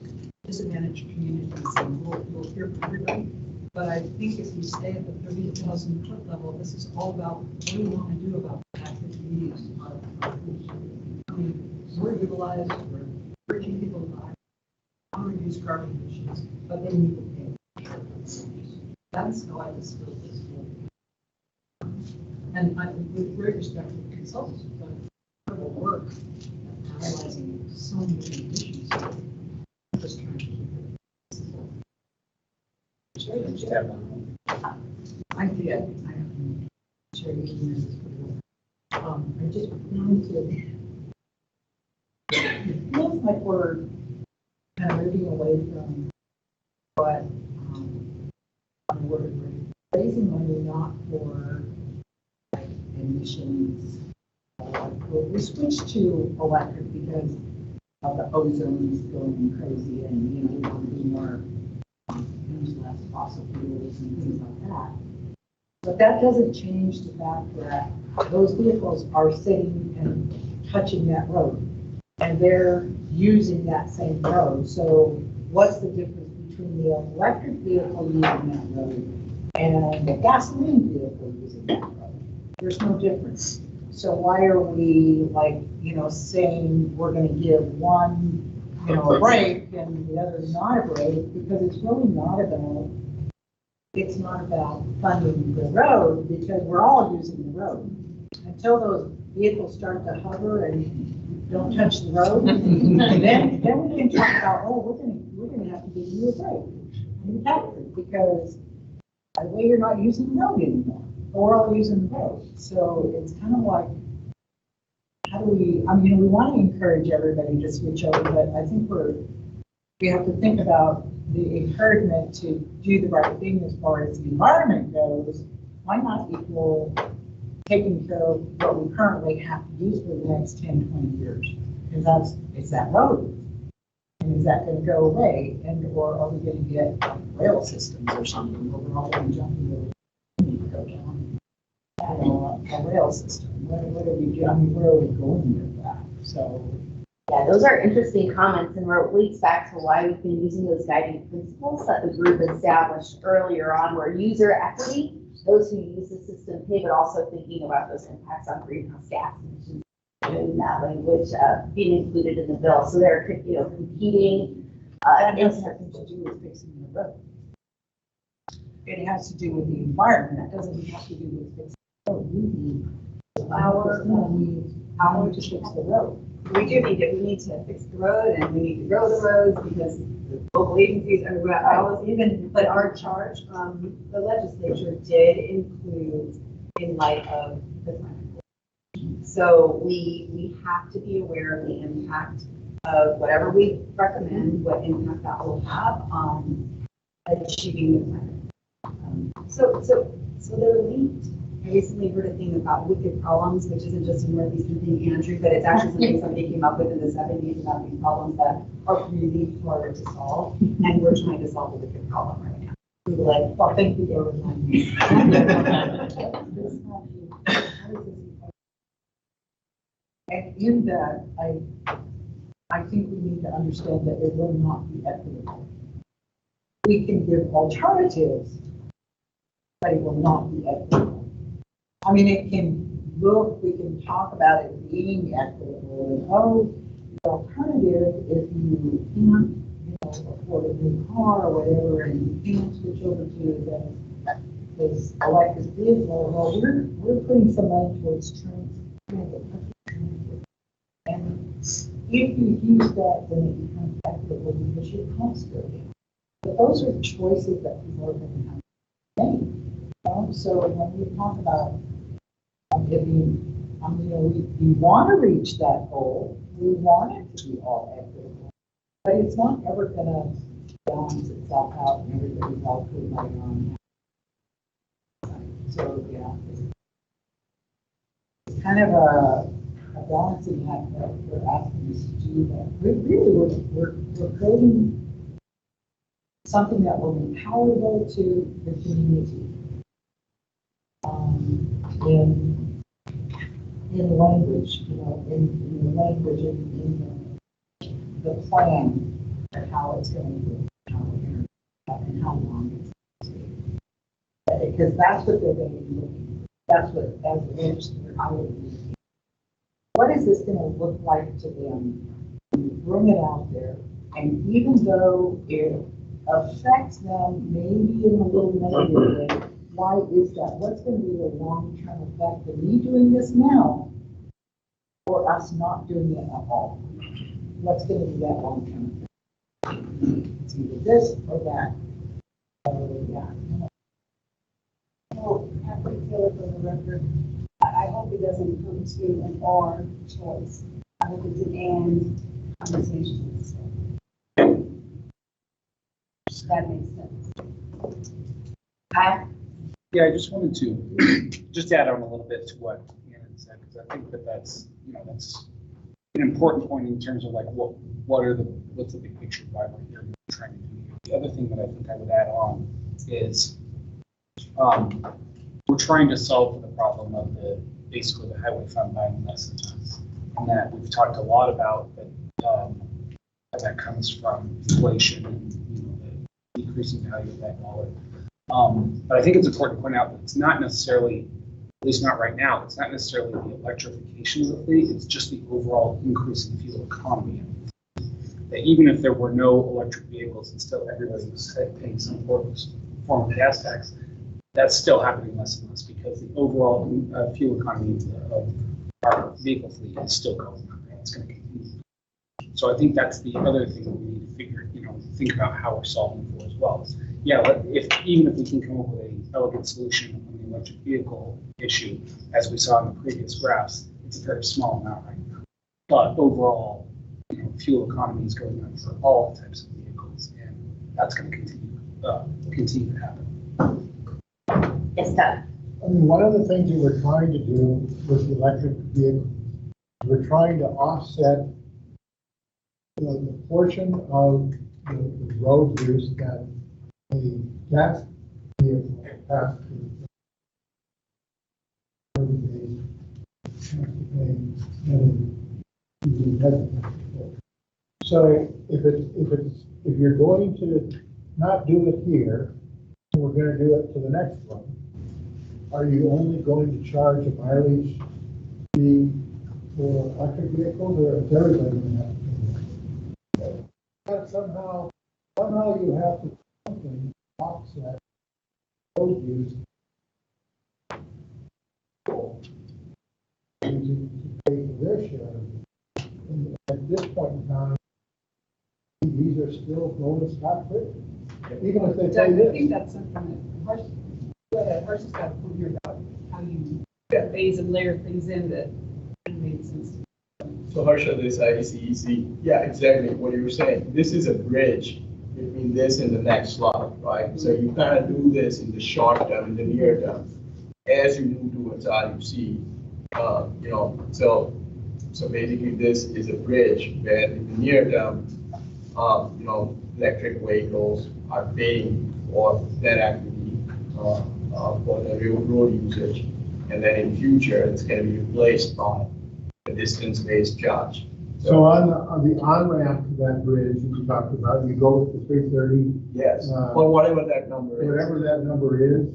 disadvantaged communities, and we'll hear from everybody. But I think if we stay at the 30,000 foot level, this is all about what do we want to do about the fact that we use our I mean, we're utilized, we're urging people to buy, reduce carbon emissions, but they need to pay. That's how I distill this whole. And I, with great respect to the consultants, who've done incredible work at analyzing so many issues. I'm just trying to keep it simple. I did. I have share your emails. I just wanted to. It feels like we're kind of moving away from what we're raising money not for like emissions. We switched to electric because of the ozone is going crazy, and we want to be more use less fossil fuels and things like that. But that doesn't change the fact that those vehicles are sitting and touching that road, and they're using that same road. So what's the difference between the electric vehicle using that road and the gasoline vehicle using that road? There's no difference. So why are we saying we're going to give one, a break and the other not a break? Because it's really not about funding the road, because we're all using the road. Until those vehicles start to hover and don't touch the road, then we can talk about, we're gonna have to give you a break in the factory, because by the way, you're not using the road anymore, or we're all using the road. So it's kind of like, how do we want to encourage everybody to switch over, but I think we have to think about the encouragement to do the right thing as far as the environment goes. Why not equal taking care of what we currently have to use for the next 10, 20 years? Because it's that road. And is that going to go away? Or are we going to get rail systems or something where we're all going to jump into go down a rail system? What are we doing? Where are we going with that? So. Yeah, those are interesting comments, and it leads back to why we've been using those guiding principles that the group established earlier on, where user equity, those who use the system pay, but also thinking about those impacts on greenhouse gas emissions, in that language being included in the bill. So they're competing. That has nothing to do with fixing the road. It has to do with the environment. It doesn't have to do with fixing the road. We need power to fix the road. We need to fix the road and we need to grow the roads because the local agencies are always even, but our charge from the legislature did include in light of the climate. So we have to be aware of the impact of whatever we recommend, what impact that will have on achieving the climate. So they're linked. I recently heard a thing about wicked problems, which isn't just a northeastern thing, Andrew, but it's actually something somebody came up with in the 70s about these problems that are really hard to solve, and we're trying to solve a wicked problem right now. We were like, well, thank you for reminding me. And in that, I think we need to understand that it will not be equitable. We can give alternatives, but it will not be equitable. I mean, it can look, we can talk about it being equitable, and oh, the alternative, if you can't, afford a new car or whatever, and you can't switch over to this electric vehicle, well, we're putting some money towards transit. And if you use that, then it becomes equitable because your costs go down. But those are choices that people are going to have to make. So when we talk about we want to reach that goal, we want it to be all equitable, but it's not ever going to balance itself out and everybody's all good right on. So yeah, it's kind of a balancing act that we're asking us to do that. We're creating something that will be palatable to the community. In language, in the language, in the plan of how it's going to be, and how long it's going to take. Because that's what they're going to be looking for. That's what, as a legislator, I would be looking for. What is this going to look like to them when you bring it out there? And even though it affects them maybe in a little negative way, why is that? What's going to be the long-term effect of me doing this now or us not doing it at all? What's going to be that long-term effect? It's either this or that. Well, have to feel it for the record. I hope it doesn't come to an or choice. I hope it's an and conversation. That makes sense. Hi. Yeah, I just wanted to just add on a little bit to what Anna said, because I think that's an important point in terms of like what's the big picture of why we're here and trying to do here. The other thing that I think I would add on is we're trying to solve for the problem of basically the highway fund buying less than us, and that we've talked a lot about that comes from inflation and the decreasing value of that dollar. But I think it's important to point out that it's not necessarily, at least not right now, it's not necessarily the electrification of the fleet, it's just the overall increase in fuel economy. That even if there were no electric vehicles and still everybody was paying some form of gas tax, that's still happening less and less because the overall fuel economy of our vehicle fleet is still going up and it's going to continue. So I think that's the other thing that we need to think about how we're solving for as well. Yeah, even if we can come up with an elegant solution on the electric vehicle issue, as we saw in the previous graphs, it's a very small amount right now. But overall, fuel economy is going up for all types of vehicles, and that's going to continue to happen. Yes, Doug. I mean, one of the things that we're trying to do with the electric vehicle, we're trying to offset the portion of the road use that a gas vehicle has to. So if you're going to not do it here, we're going to do it to the next one. Are you only going to charge a mileage fee for electric vehicles, or is everybody going to have to pay that? Somehow you have to offset road use to pay for their share. And this point in time, these are still going scot-free, even if they Doug, pay I this. think that's something that Harsh has got to put here about how you phase and layer things in that made sense. So Harsha, this IEC, yeah, exactly what you were saying. This is a bridge between this and the next slot, right? So you kind of do this in the short term, in the near term, as you move towards RUC. So basically this is a bridge where in the near term, electric vehicles are paying for their activity, for the road usage. And then in future, it's going to be replaced by a distance-based charge. So on the on-ramp to that bridge that you talked about, you go with the 330. Yes, or whatever that number is. Whatever that number is,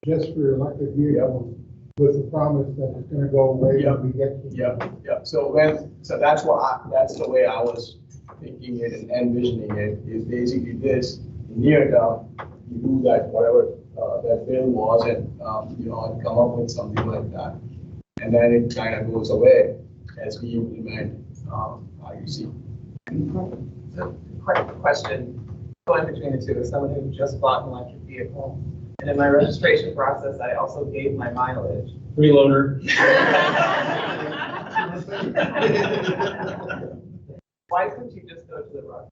just for electric vehicles, with the promise that it's gonna go away when we get to. Yeah. So that's the way I was thinking it and envisioning it, is basically this, near term, you do that, whatever that bill was, and, and come up with something like that. And then it kind of goes away as we implement IUC. So, quick question, going between the two, as someone who just bought an electric vehicle, and in my registration process, I also gave my mileage. Freeloader. Why couldn't you just go to the road?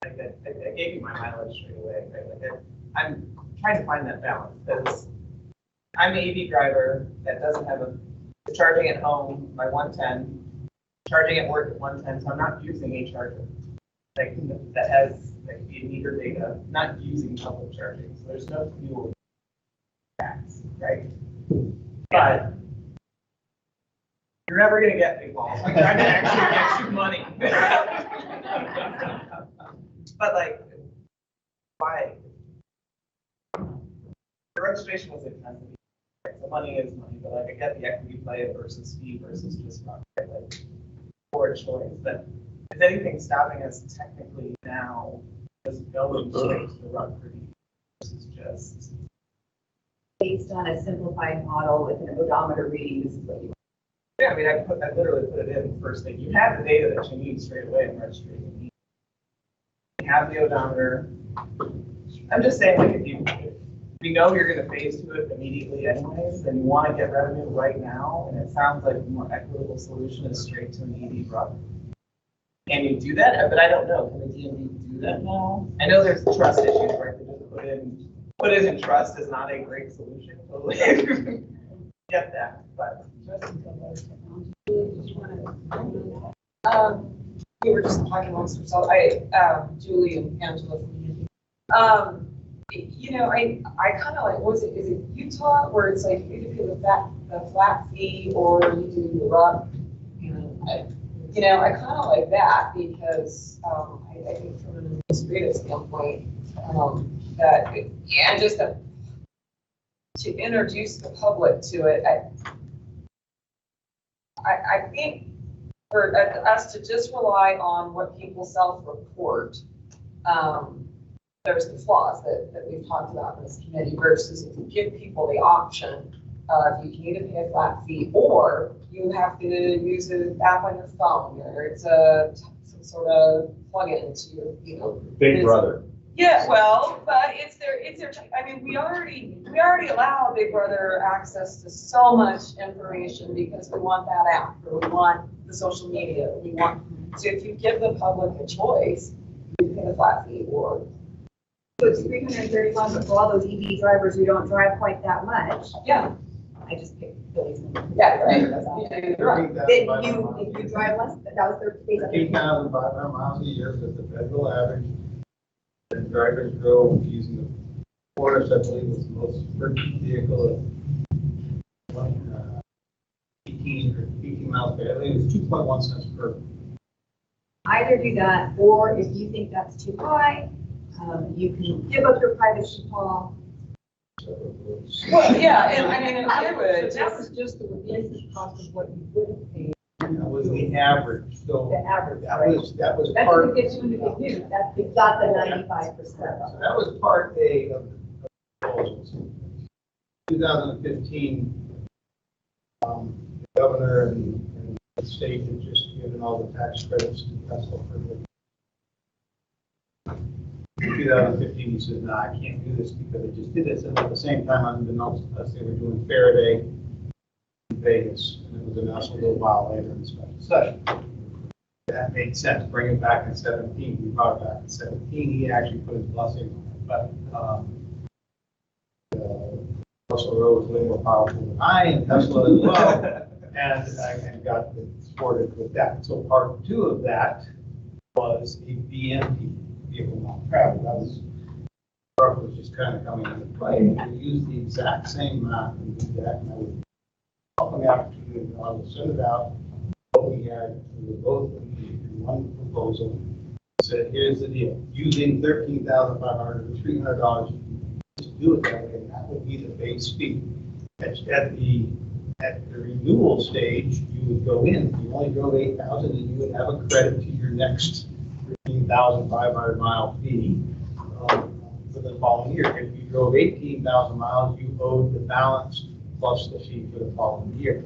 Like, I gave you my mileage straight away, right? Like, I'm trying to find that balance, because I'm an EV driver that doesn't have charging at home by 110, charging at work at 110, so I'm not using a charger like that has like the meter data, not using public charging, so there's no fuel tax, right? But you're never gonna get big balls. I'm trying to actually get you money. But like, why? The registration was expensive. So money is money, but like I get the equity play versus fee versus just rock, right? Like for choice. But is anything stopping us technically now just going straight to the rock versus just based on a simplified model with an odometer reading? This is what you. Yeah, I mean, I literally put it in the first thing. You have the data that you need straight away in registry. You have the odometer. I'm just saying, like, if we know you're going to phase to it immediately anyways, then you want to get revenue right now, and it sounds like the more equitable solution is straight to an EV truck. Can you do that? But I don't know. Can the DMV do that now? I know there's trust issues, right? They just put it in trust is not a great solution. Totally get that, but. We were just talking amongst ourselves. Julie and Angela from I kind of like, is it Utah where it's like you pay the flat fee or you do the rock? I kind of like that because I think from an administrative standpoint, to introduce the public to it, I think for us to just rely on what people self-report, there's the flaws that we've talked about in this committee versus if you give people the option of you can either pay a flat fee or you have to use an app on your phone or it's some sort of plug-in to your, Big Brother. Yeah, well, but it's their, I mean, we already allow Big Brother access to so much information because we want that app, or we want the social media, so if you give the public a choice, you pay the flat fee or. So it's 331, but for all those EV drivers who don't drive quite that much. Yeah. I just picked Billy's number. Yeah, right. If you drive less, that was their base. 13,500 miles a year is the federal average. And drivers drove using the Forest, I believe, was the most frequent vehicle of 18 miles per hour. It was 2.1 cents per. Either do that, or if you think that's too high, you can give up your privacy call. Well, yeah, and I mean, and I would. That was just the replacement cost of what you would have paid. That was the average, so. The average, that right? was That's part. what gets you into the news. That's got the 95%. So that was part A of the proposals. 2015, the governor and the state had just given all the tax credits to Tesla for the. In 2015, he said, no, I can't do this because I just did this. And at the same time, unbeknownst to us, they were doing Faraday in Vegas. And it was announced a little while later in the special session. That made sense. Bring it back in 17. We brought it back in 17. He actually put his blessing on it. But Russell Rowe was way more powerful than I, and Tesla as well. and got supported with that. So part 2 of that was a BMP, vehicle not travel. That was just kind of coming into play. We used the exact same map and do that, and I would welcome the opportunity. I will send it out. What we had, we were both in one proposal. Said, here's the deal: using $13,500 or $300, just do it that way, and that would be the base fee. At the renewal stage, you would go in. If you only drove 8,000, then you would have a credit to your next 13,500 mile fee for the following year. If you drove 18,000 miles, you owed the balance plus the fee for the following year.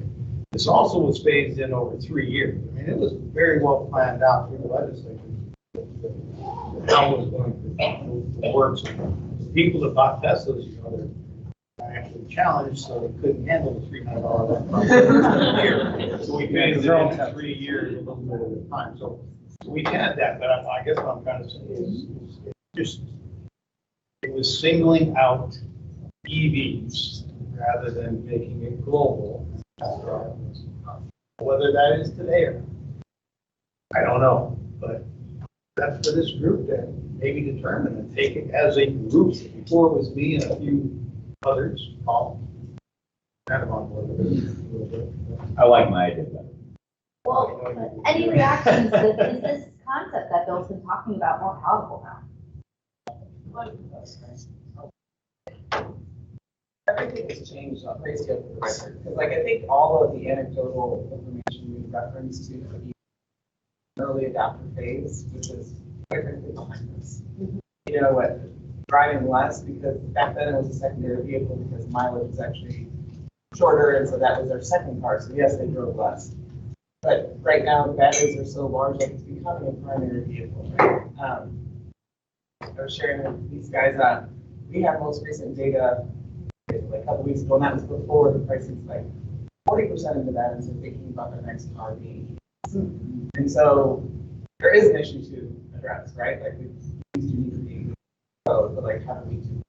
This also was phased in over 3 years. I mean, it was very well planned out through the legislature. How it was going to work. The people that bought Teslas, they're financially challenged, so they couldn't handle the $300 year. So we phased it in 3 years, a little bit at a time. So we had that, but I guess what I'm trying to say is it was singling out EVs rather than making it global. Whether that is today or not, I don't know, but that's for this group to maybe determine and take it as a group. Before it was me and a few others, all kind of on board with it a little bit. I like my idea better. Well, any reactions to is this concept that Bill's been talking about more palatable now? Everything has changed on crazy over the record, because I think all of the anecdotal information we referenced to the early adopter phase, which is quite frankly behind us. You know what, driving less because back then it was a secondary vehicle because mileage was actually shorter, and so that was their second car. So yes, they drove less. But right now the batteries are so large that it's becoming a primary vehicle. Right? I was sharing with these guys we have most recent data like a couple weeks ago, and that was before the pricing spike. 40% of Nevadans are thinking about their next car being EV. And so there is an issue to address, right? Like we used to need to be code, but like how do we do?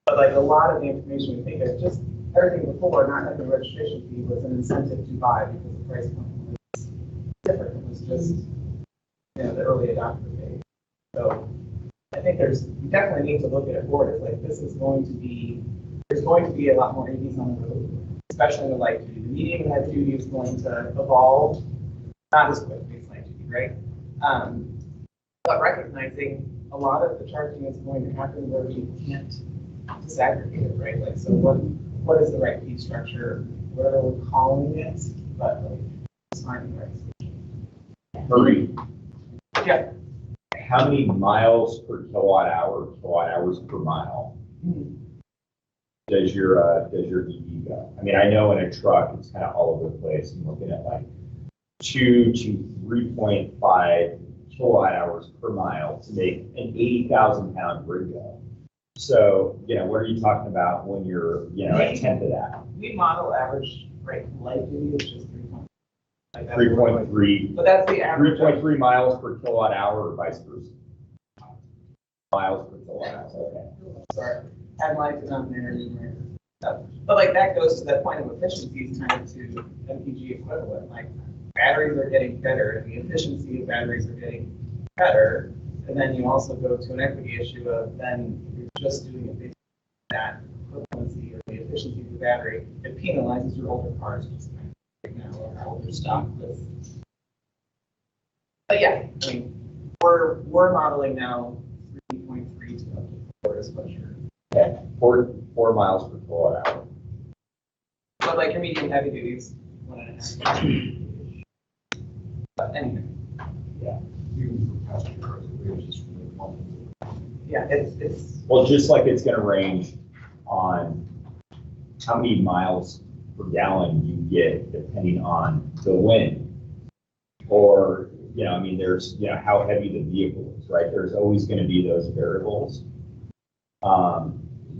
But like a lot of the information we think of, just everything before, not having a registration fee was an incentive to buy because the price point was different. It was just the early adopter phase. So I think we definitely need to look at it forward. It's like there's going to be a lot more EVs on the road, especially in the light duty. The medium and heavy duty is going to evolve, not as quickly as light duty, right? But recognizing a lot of the charging is going to happen where you can't disaggregate it, right? Like, so what is the right fee structure? Whatever we're calling it, but like, it's finding the right solution. Hurry. Yeah. How many miles per kilowatt hours per mile does your EV go? I mean, I know in a truck it's kind of all over the place. I'm looking at like 2 to 3.5 kilowatt hours per mile to make an 80,000 pound rig go. So, what are you talking about when you're, a tenth of that? We model average light duty, which is 3.3. But that's the average. 3.3 miles per kilowatt hour, or vice versa. Miles per kilowatt hour. Okay. Sorry, add light denominator, numerator. But like that goes to that point of efficiency is kind of to MPG equivalent. Like batteries are getting better, and the efficiency of batteries are getting better. And then you also go to an equity issue of then you're just doing it based on that equivalency or the efficiency of the battery. It penalizes your older cars just right now or older stock with. But yeah, I mean, we're modeling now 3.3 to up to 4 is what you're. Yeah, 4 miles per kilowatt hour. But like your medium heavy duties, 1.5. But anyway. Yeah. Yeah, it's. Well, just like it's going to range on how many miles per gallon you get depending on the wind. or, I mean, there's, how heavy the vehicle is, right? There's always going to be those variables.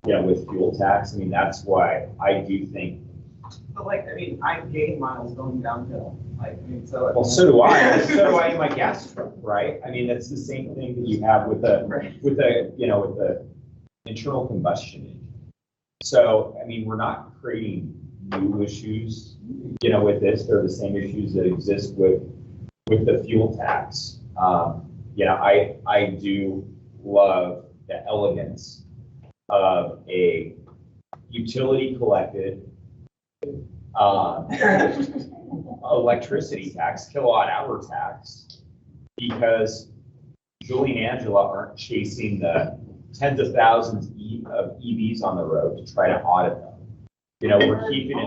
With fuel tax, I mean, that's why I do think. But like, I mean, I'm gaining miles going downhill, like, I mean, so. Well, so do I, so do I in my gas truck, right? I mean, that's the same thing that you have with the internal combustion engine. So, I mean, we're not creating new issues, with this. They're the same issues that exist with the fuel tax. I do love the elegance of a utility collected electricity tax, kilowatt hour tax, because Julie and Angela aren't chasing the tens of thousands of EVs on the road to try to audit them. We're keeping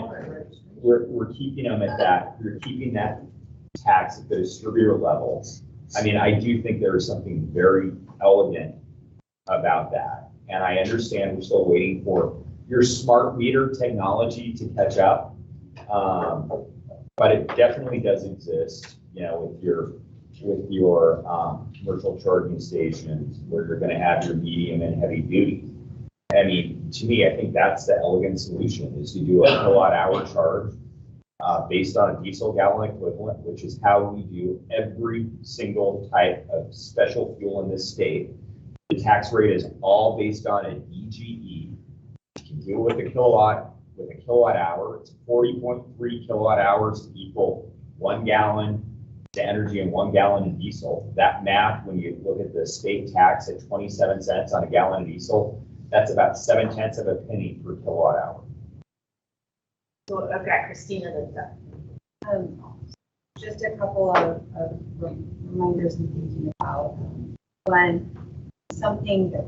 them at that. We're keeping that tax at the distributor level. I mean, I do think there is something very elegant about that. And I understand we're still waiting for your smart meter technology to catch up. But it definitely does exist, with your commercial charging stations where you're going to have your medium and heavy duty. I mean, to me, I think that's the elegant solution, is to do a kilowatt hour charge based on a diesel gallon equivalent, which is how we do every single type of special fuel in this state. The tax rate is all based on an EGE. You can do it with a kilowatt hour. It's 40.3 kilowatt hours to equal 1 gallon to energy and 1 gallon of diesel. That math, when you look at the state tax at 27 cents on a gallon of diesel, that's about 7/10 of a penny per kilowatt hour. So I've got Christina that's Just a couple of reminders and thinking about when something that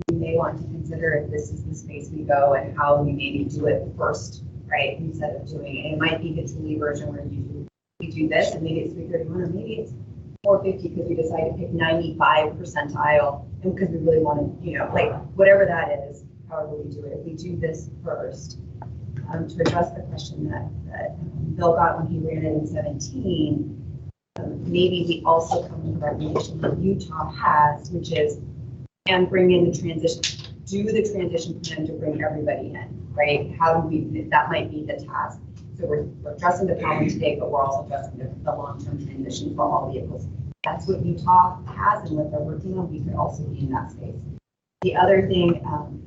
we may want to consider if this is the space we go and how we maybe do it first, right? Instead of doing it. It might be the Julie version where you do this and maybe it's 331 or maybe it's 450 because we decide to pick 95 percentile and because we really want to, like whatever that is, however we do it. If we do this first, to address the question that Bill got when he ran it in 17, maybe we also come with a recommendation that Utah has, which is, and bring in the transition, do the transition plan to bring everybody in, right? How do we, that might be the task. So we're addressing the problem today, but we're also addressing the long-term transition for all vehicles. That's what Utah has and what they're working on. We could also be in that space. The other thing,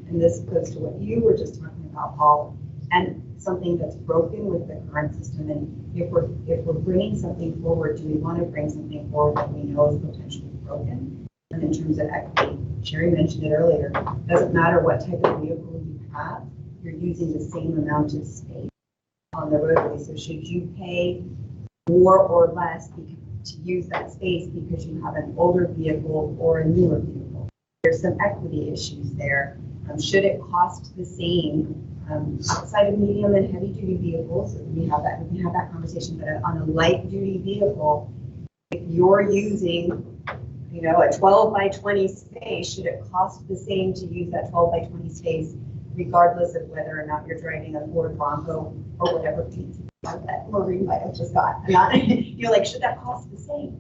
and this goes to what you were just talking about, Paul, and something that's broken with the current system. And if we're bringing something forward, do we want to bring something forward that we know is potentially broken? And in terms of equity, Sherry mentioned it earlier, it doesn't matter what type of vehicle you have, you're using the same amount of space on the roadway. So should you pay more or less to use that space because you have an older vehicle or a newer vehicle? There's some equity issues there. Should it cost the same outside of medium and heavy duty vehicles? We can have that conversation, but on a light duty vehicle, if you're using a 12 by 20 space, should it cost the same to use that 12 by 20 space, regardless of whether or not you're driving a Ford Bronco or whatever piece that Maureen might have just got? Should that cost the same?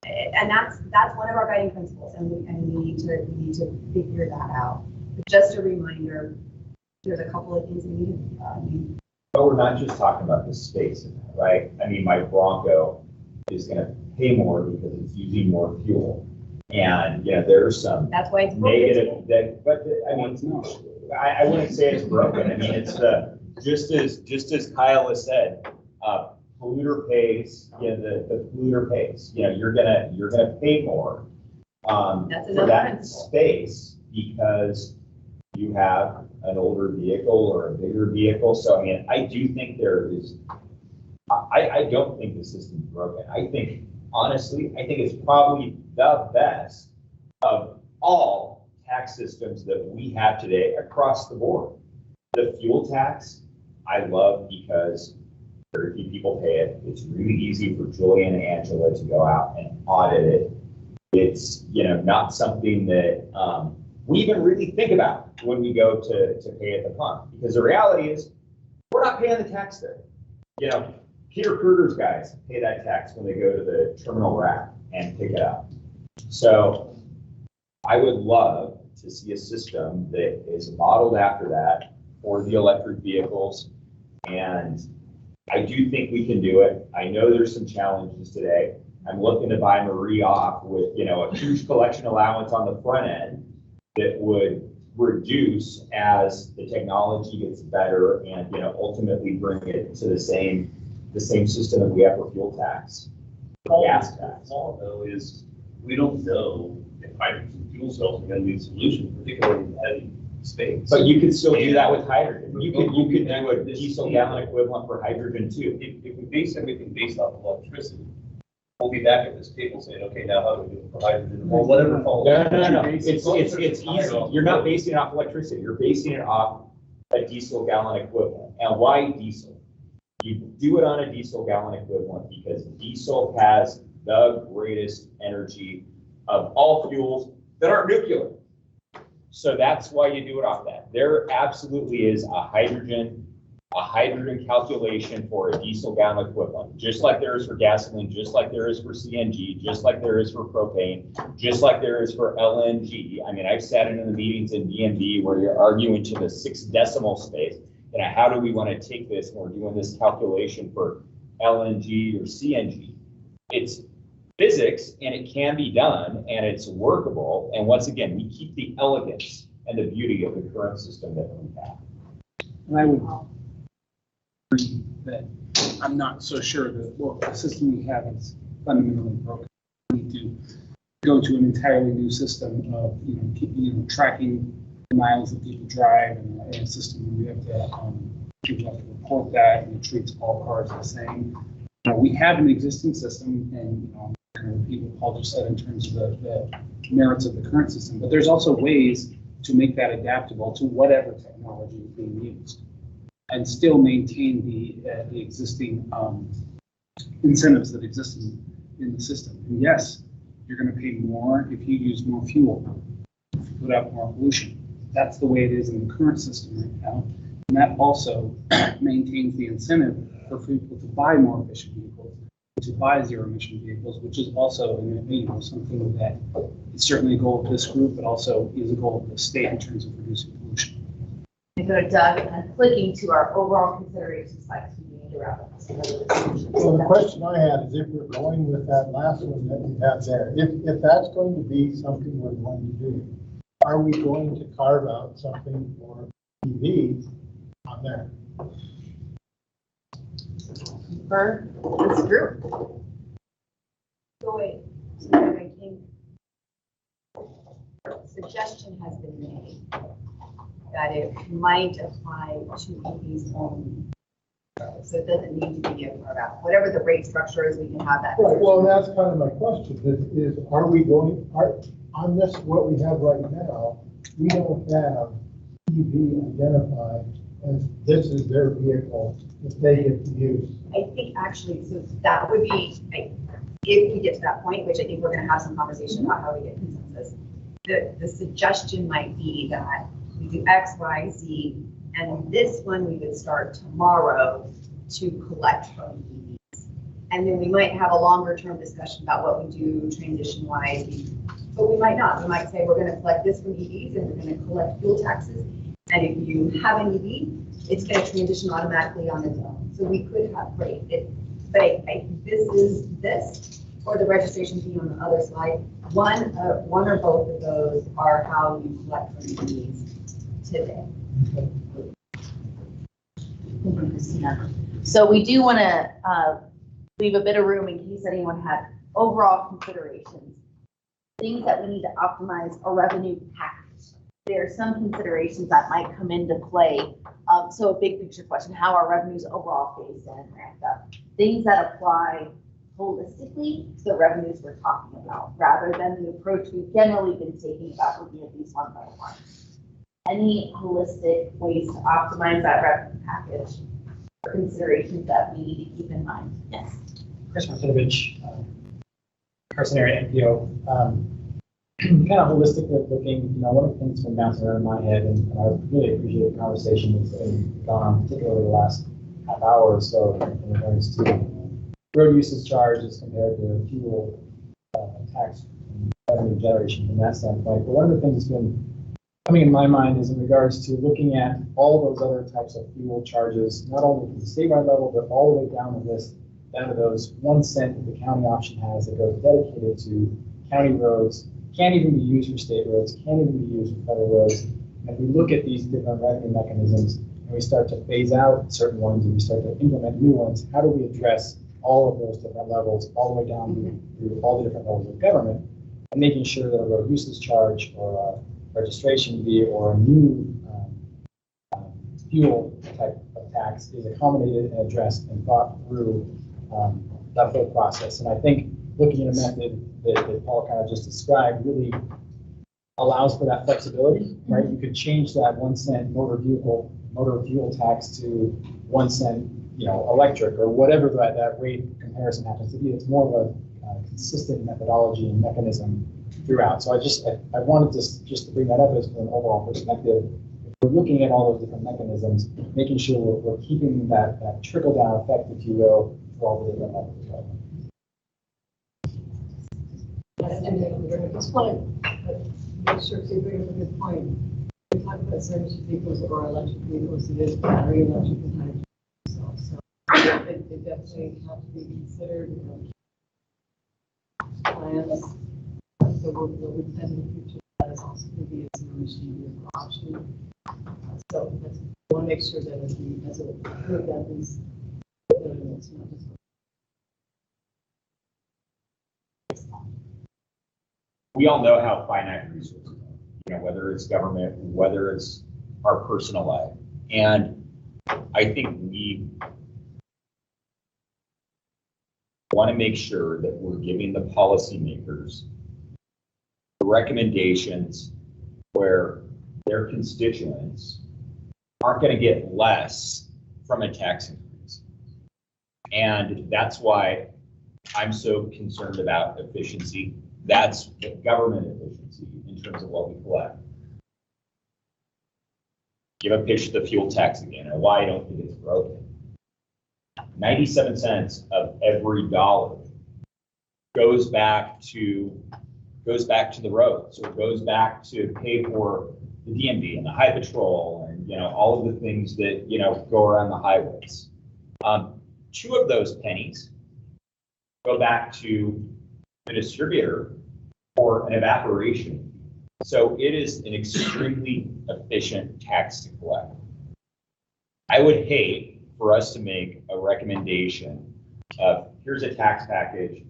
And that's one of our guiding principles, and we need to figure that out. But just a reminder, there's a couple of things we need to But we're not just talking about the space in that, right? I mean, my Bronco is going to pay more because it's using more fuel. And, there's some that's why it's negative I mean, I wouldn't say it's broken. I mean, it's just as Kyle has said, polluter pays, the polluter pays. You're gonna pay more for that space because you have an older vehicle or a bigger vehicle. So I mean, I do think there is. I don't think the system's broken. Honestly, I think it's probably the best of all tax systems that we have today across the board. The fuel tax, I love because very few people pay it. It's really easy for Julian and Angela to go out and audit it. It's, not something that we even really think about when we go to pay at the pump, because the reality is we're not paying the tax there. Peter Kruger's guys pay that tax when they go to the terminal rack and pick it up. So I would love to see a system that is modeled after that for the electric vehicles. And I do think we can do it. I know there's some challenges today. I'm looking to buy Marie off with, you know, a huge collection allowance on the front end that would reduce as the technology gets better and, you know, ultimately bring it to the same system that we have for fuel tax, gas tax. All though is we don't know if hydrogen fuel cells are going to be the solution, particularly in heavy space. But you could still do that with hydrogen. You could do a diesel gallon equivalent for hydrogen too. If we base everything based off of electricity, we'll be back at this table saying, okay, now how do we do it for hydrogen or whatever falls? No. It's easy. You're not basing it off electricity. You're basing it off a diesel gallon equivalent. And why diesel? You do it on a diesel gallon equivalent because diesel has the greatest energy of all fuels that aren't nuclear. So that's why you do it off that. There absolutely is a hydrogen calculation for a diesel gallon equivalent, just like there is for gasoline, just like there is for CNG, just like there is for propane, just like there is for LNG. I mean, I've sat in the meetings in DMV where you're arguing to the 6 decimal space. You know, how do we want to take this when we're doing this calculation for LNG or CNG? It's physics and it can be done and it's workable. And once again, we keep the elegance and the beauty of the current system that we have. And I would agree that I'm not so sure that, well, the system we have is fundamentally broken. We need to go to an entirely new system of, tracking the miles that people drive and a system where we have to report that and it treats all cars the same. We have an existing system and, kind of repeat what Paul just said in terms of the merits of the current system, but there's also ways to make that adaptable to whatever technology is being used and still maintain the existing incentives that exist in the system. And yes, you're going to pay more if you use more fuel, if you put out more pollution. That's the way it is in the current system right now. And that also maintains the incentive for people to buy more efficient vehicles, to buy zero-emission vehicles, which is also something that is certainly a goal of this group, but also is a goal of the state in terms of reducing pollution. I go to Doug and clicking to our overall consideration slide to be around. Well, the question I had is if we're going with that last one that you have there, if that's going to be something we're going to do, are we going to carve out something for EV on there? For this group. So wait, so I think suggestion has been made that it might apply to EVs only. So it doesn't need to be a carve out. Whatever the rate structure is, we can have that. Right, well, that's kind of my question, is are we going, on this, what we have right now, we don't have EV identified as this is their vehicle that they get to use. I think actually, so that would be, if we get to that point, which I think we're going to have some conversation about how we get consensus, the suggestion might be that we do X, Y, Z, and this one we would start tomorrow to collect from EVs. And then we might have a longer term discussion about what we do transition wise, but we might not. We might say we're going to collect this from EVs and we're going to collect fuel taxes. And if you have an EV, it's going to transition automatically on its own. So we could have, right, but this is this, or the registration fee on the other slide. One or both of those are how you collect from EVs today. Thank you, Christina. So we do want to leave a bit of room in case anyone had overall considerations. Things that we need to optimize a revenue package. There are some considerations that might come into play. So a big picture question, how are revenues overall phased in and ramped up? Things that apply holistically to the revenues we're talking about, rather than the approach we've generally been taking about looking at these one by one. Any holistic ways to optimize that revenue package or considerations that we need to keep in mind? Yes. Chris Martinovich, Carson area NPO. Kind of holistically looking, one of the things that's been bouncing around in my head, and I really appreciate the conversation that's been gone on, particularly the last half hour or so in regards to road usage charge as compared to fuel tax and revenue generation from that standpoint. But one of the things that's been coming in my mind is in regards to looking at all those other types of fuel charges, not only from the statewide level, but all the way down the list, down to those 1 cent that the county option has that goes dedicated to county roads, can't even be used for state roads, can't even be used for federal roads. And if we look at these different revenue mechanisms and we start to phase out certain ones and we start to implement new ones, how do we address all of those different levels, all the way down through all the different levels of government, and making sure that a road usage charge or a registration fee or a new fuel type of tax is accommodated and addressed and thought through that whole process. And I think looking at a method that Paul kind of just described really allows for that flexibility, right? You could change that 1 cent motor fuel tax to 1 cent, electric or whatever that rate comparison happens to be. It's more of a consistent methodology and mechanism throughout. So I wanted just to bring that up as from an overall perspective. We're looking at all those different mechanisms, making sure we're keeping that trickle down effect, if you will, for all the different levels of government. I just want to make sure you bring up a good point. We talk about service vehicles or electric vehicles, it is battery electric and hydrogen. So it definitely have to be considered plans. So what we plan in the future that is also going to be a zero emission vehicle option. So I want to make sure that as a group that is it's not just. We all know how finite resources are, whether it's government, whether it's our personal life. And I think we want to make sure that we're giving the policymakers the recommendations where their constituents aren't going to get less from a tax increase. And that's why I'm so concerned about efficiency. That's government efficiency in terms of what we collect. Give a pitch to the fuel tax again, and why I don't think it's broken. 97 cents of every dollar goes back to the roads, or goes back to pay for the DMV and the high patrol and all of the things that go around the highways. 2 of those pennies go back to the distributor for an evaporation. So it is an extremely efficient tax to collect. I would hate for us to make a recommendation of here's a tax package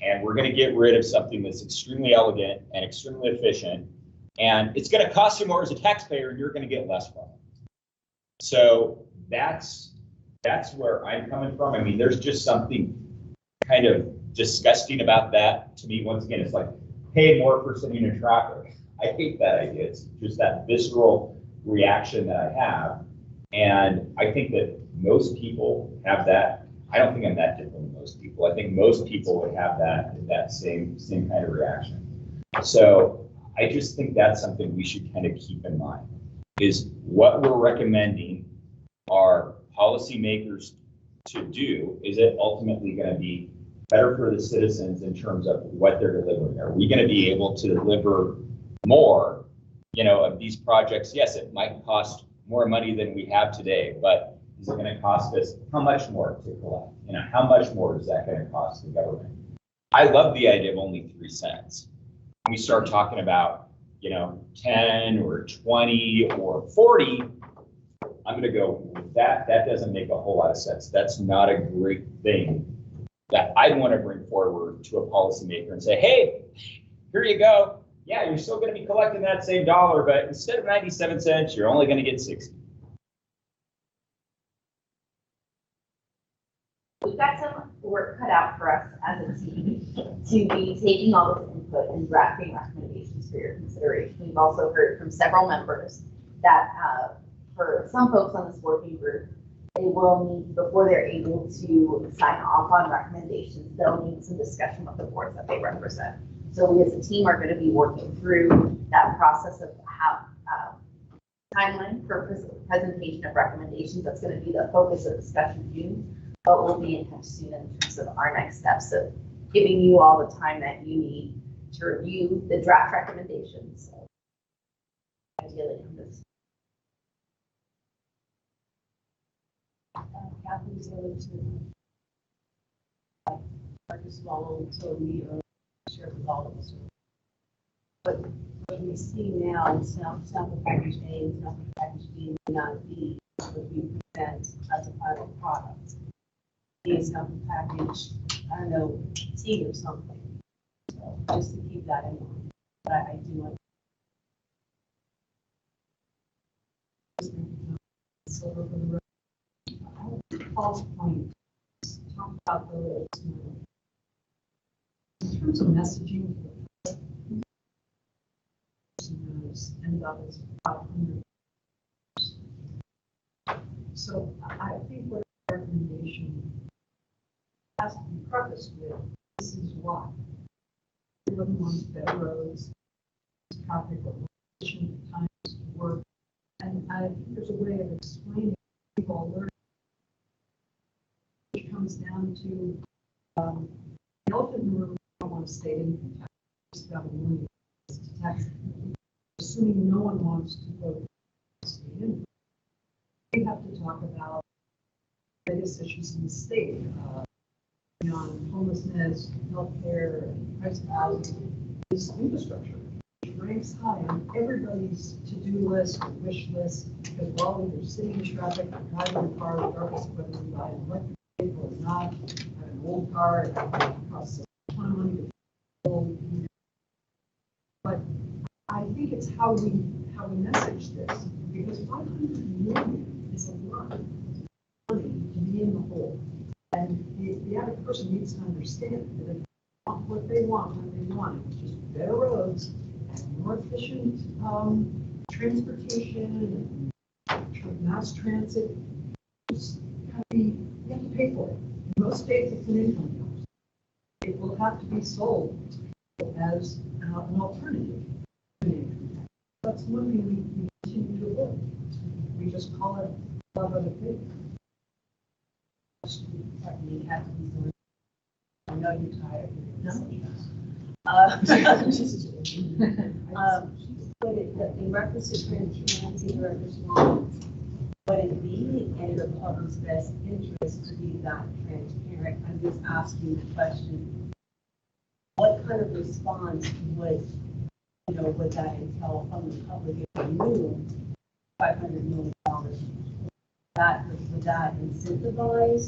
and we're going to get rid of something that's extremely elegant and extremely efficient, and it's going to cost you more as a taxpayer and you're going to get less from it. So that's where I'm coming from. I mean, there's just something kind of disgusting about that to me. Once again, it's like pay more for sitting in traffic. I hate that idea. It's just that visceral reaction that I have. And I think that most people have that. I don't think I'm that different than most people. I think most people would have that same kind of reaction. So I just think that's something we should kind of keep in mind, is what we're recommending our policymakers to do. Is it ultimately going to be better for the citizens in terms of what they're delivering? Are we going to be able to deliver more, of these projects? Yes, it might cost more money than we have today, but is it going to cost us how much more to collect? How much more is that going to cost the government? I love the idea of only 3 cents. When we start talking about, 10 or 20 or 40, I'm going to go, that doesn't make a whole lot of sense. That's not a great thing that I'd want to bring forward to a policymaker and say, hey, here you go. Yeah, you're still going to be collecting that same dollar, but instead of 97 cents, you're only going to get 60. We've got some work cut out for us as a team to be taking all this input and drafting recommendations for your consideration. We've also heard from several members that for some folks on this working group, they will need, before they're able to sign off on recommendations, they'll need some discussion with the boards that they represent. So we as a team are going to be working through that process of how timeline for presentation of recommendations. That's going to be the focus of the special meeting, but we'll be in touch soon in terms of our next steps of giving you all the time that you need to review the draft recommendations. So, ideally, this. Catherine's going to start to swallow until we are sure with all of us. But what we see now in sample package A and sample package B may not be what we present as a final product. The sample package, I don't know, T or something. So just to keep that in mind. But I do want to Paul's point, talk about the in terms of messaging and levels of 500. So I think what the recommendation has to be prefaced with, this is why. Everyone wants better roads, traffic, efficient times to work. And I think there's a way of explaining people learn. It comes down to the elephant in the room. I don't want to state income tax. Just about $1 million to tax. Assuming no one wants to go to state income, we have to talk about various issues in the state beyond homelessness, healthcare, price of housing, this infrastructure. It ranks high on everybody's to-do list, wish list, because we're all either sitting in traffic or driving a car, regardless of whether we buy an electric vehicle or not, have an old car, it costs a ton of money to build. But I think it's how we message this, because 500 million is a lot of money to be in the hole. And the average person needs to understand that if they want what they want when they want it, just better roads and more efficient transportation and mass transit, you have to pay for it. In most states, it's an income tax. It will have to be sold as an alternative to an income tax. That's one thing we continue to avoid. We just call it love other things. I know you're tired. But in reference to transparency, Director Swan, would it be in the public's best interest to be that transparent? I'm just asking the question, what kind of response would that entail from the public if we knew $500 million? Would that incentivize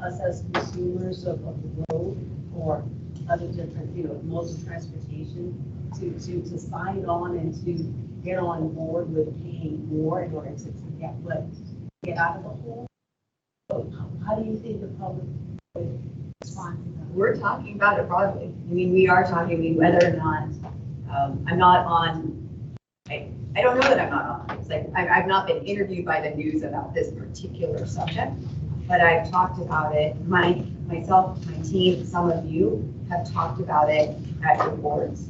us as consumers of the road or other different, modes of transportation to sign on and to get on board with paying more in order to get out of the hole? So how do you think the public would respond to that? We're talking about it broadly. I mean, we are talking whether or not I'm not on. I don't know that I'm not on. It's like I've not been interviewed by the news about this particular subject, but I've talked about it. Myself, my team, some of you have talked about it at your boards.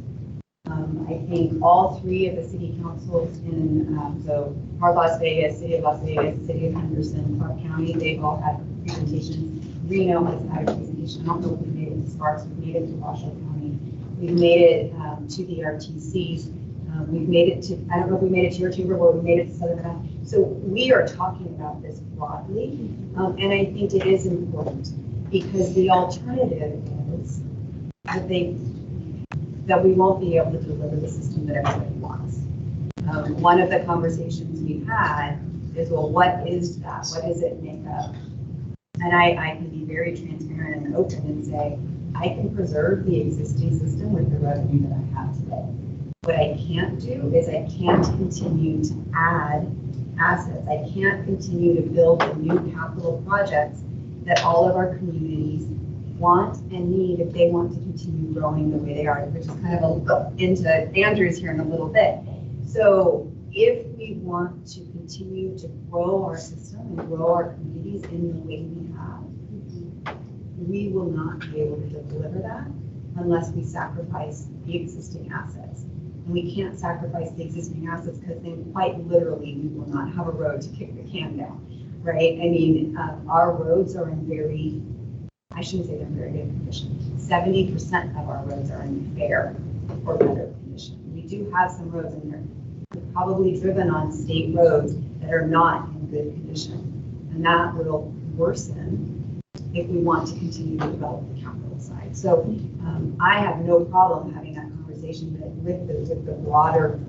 I think all three of the city councils in so Park Las Vegas, City of Las Vegas, City of Henderson, Clark County, they've all had presentations. Reno has had a presentation. I don't know if we've made it to Sparks, we've made it to Washoe County. We've made it to the RTC. We've made it to, I don't know if we made it to your chamber, but we made it to Southern Nevada. So we are talking about this broadly, and I think it is important because the alternative is, I think, that we won't be able to deliver the system that everybody wants. One of the conversations we've had is, well, what is that? What does it make up? And I can be very transparent and open and say, I can preserve the existing system with the revenue that I have today. What I can't do is I can't continue to add assets. I can't continue to build the new capital projects that all of our communities want and need if they want to continue growing the way they are, which is kind of into Andrew's here in a little bit. So if we want to continue to grow our system and grow our communities in the way we have, we will not be able to deliver that unless we sacrifice the existing assets. and we can't sacrifice the existing assets because then quite literally we will not have a road to kick the can down, right? I mean, our roads are in very, I shouldn't say they're in very good condition. 70% of our roads are in fair or better condition. We do have some roads in there, probably driven on state roads that are not in good condition. And that will worsen if we want to continue to develop the capital side. So I have no problem having that conversation with the broader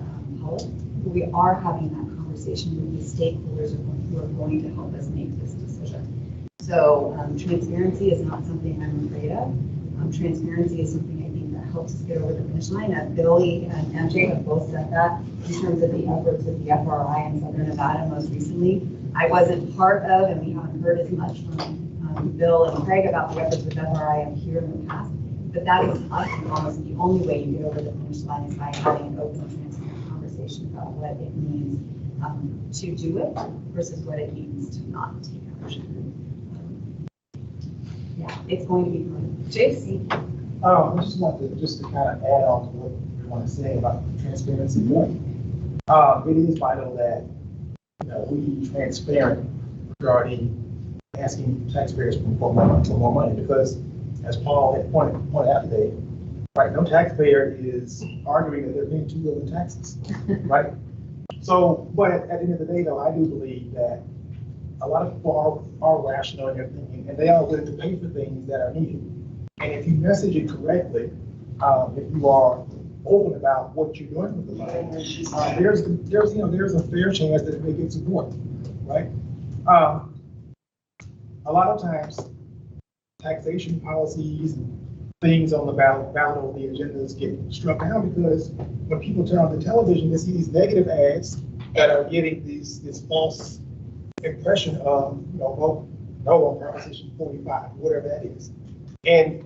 public. We are having that conversation with the stakeholders who are going to help us make this decision. So transparency is not something I'm afraid of. Transparency is something I think that helps us get over the finish line. Billy and MJ have both said that in terms of the efforts with the FRI in Southern Nevada most recently. I wasn't part of, and we haven't heard as much from Bill and Craig about the efforts with FRI up here in the past, but that is almost the only way you get over the finish line is by having an open and transparent conversation about what it means to do it versus what it means to not take action. Yeah, it's going to be fun. JC. I just wanted to kind of add on to what you want to say about transparency. It is vital that we be transparent regarding asking taxpayers for more money, because as Paul had pointed out today, right, no taxpayer is arguing that they're paying too little in taxes, right? So, but at the end of the day, though, I do believe that a lot of people are rational in their thinking, and they are willing to pay for things that are needed. And if you message it correctly, if you are open about what you're doing with the money, there's a fair chance that it may get support, right? A lot of times, taxation policies and things on the ballot of the agendas get struck down because when people turn on the television, they see these negative ads that are getting this false impression of, vote no on Proposition 45, whatever that is.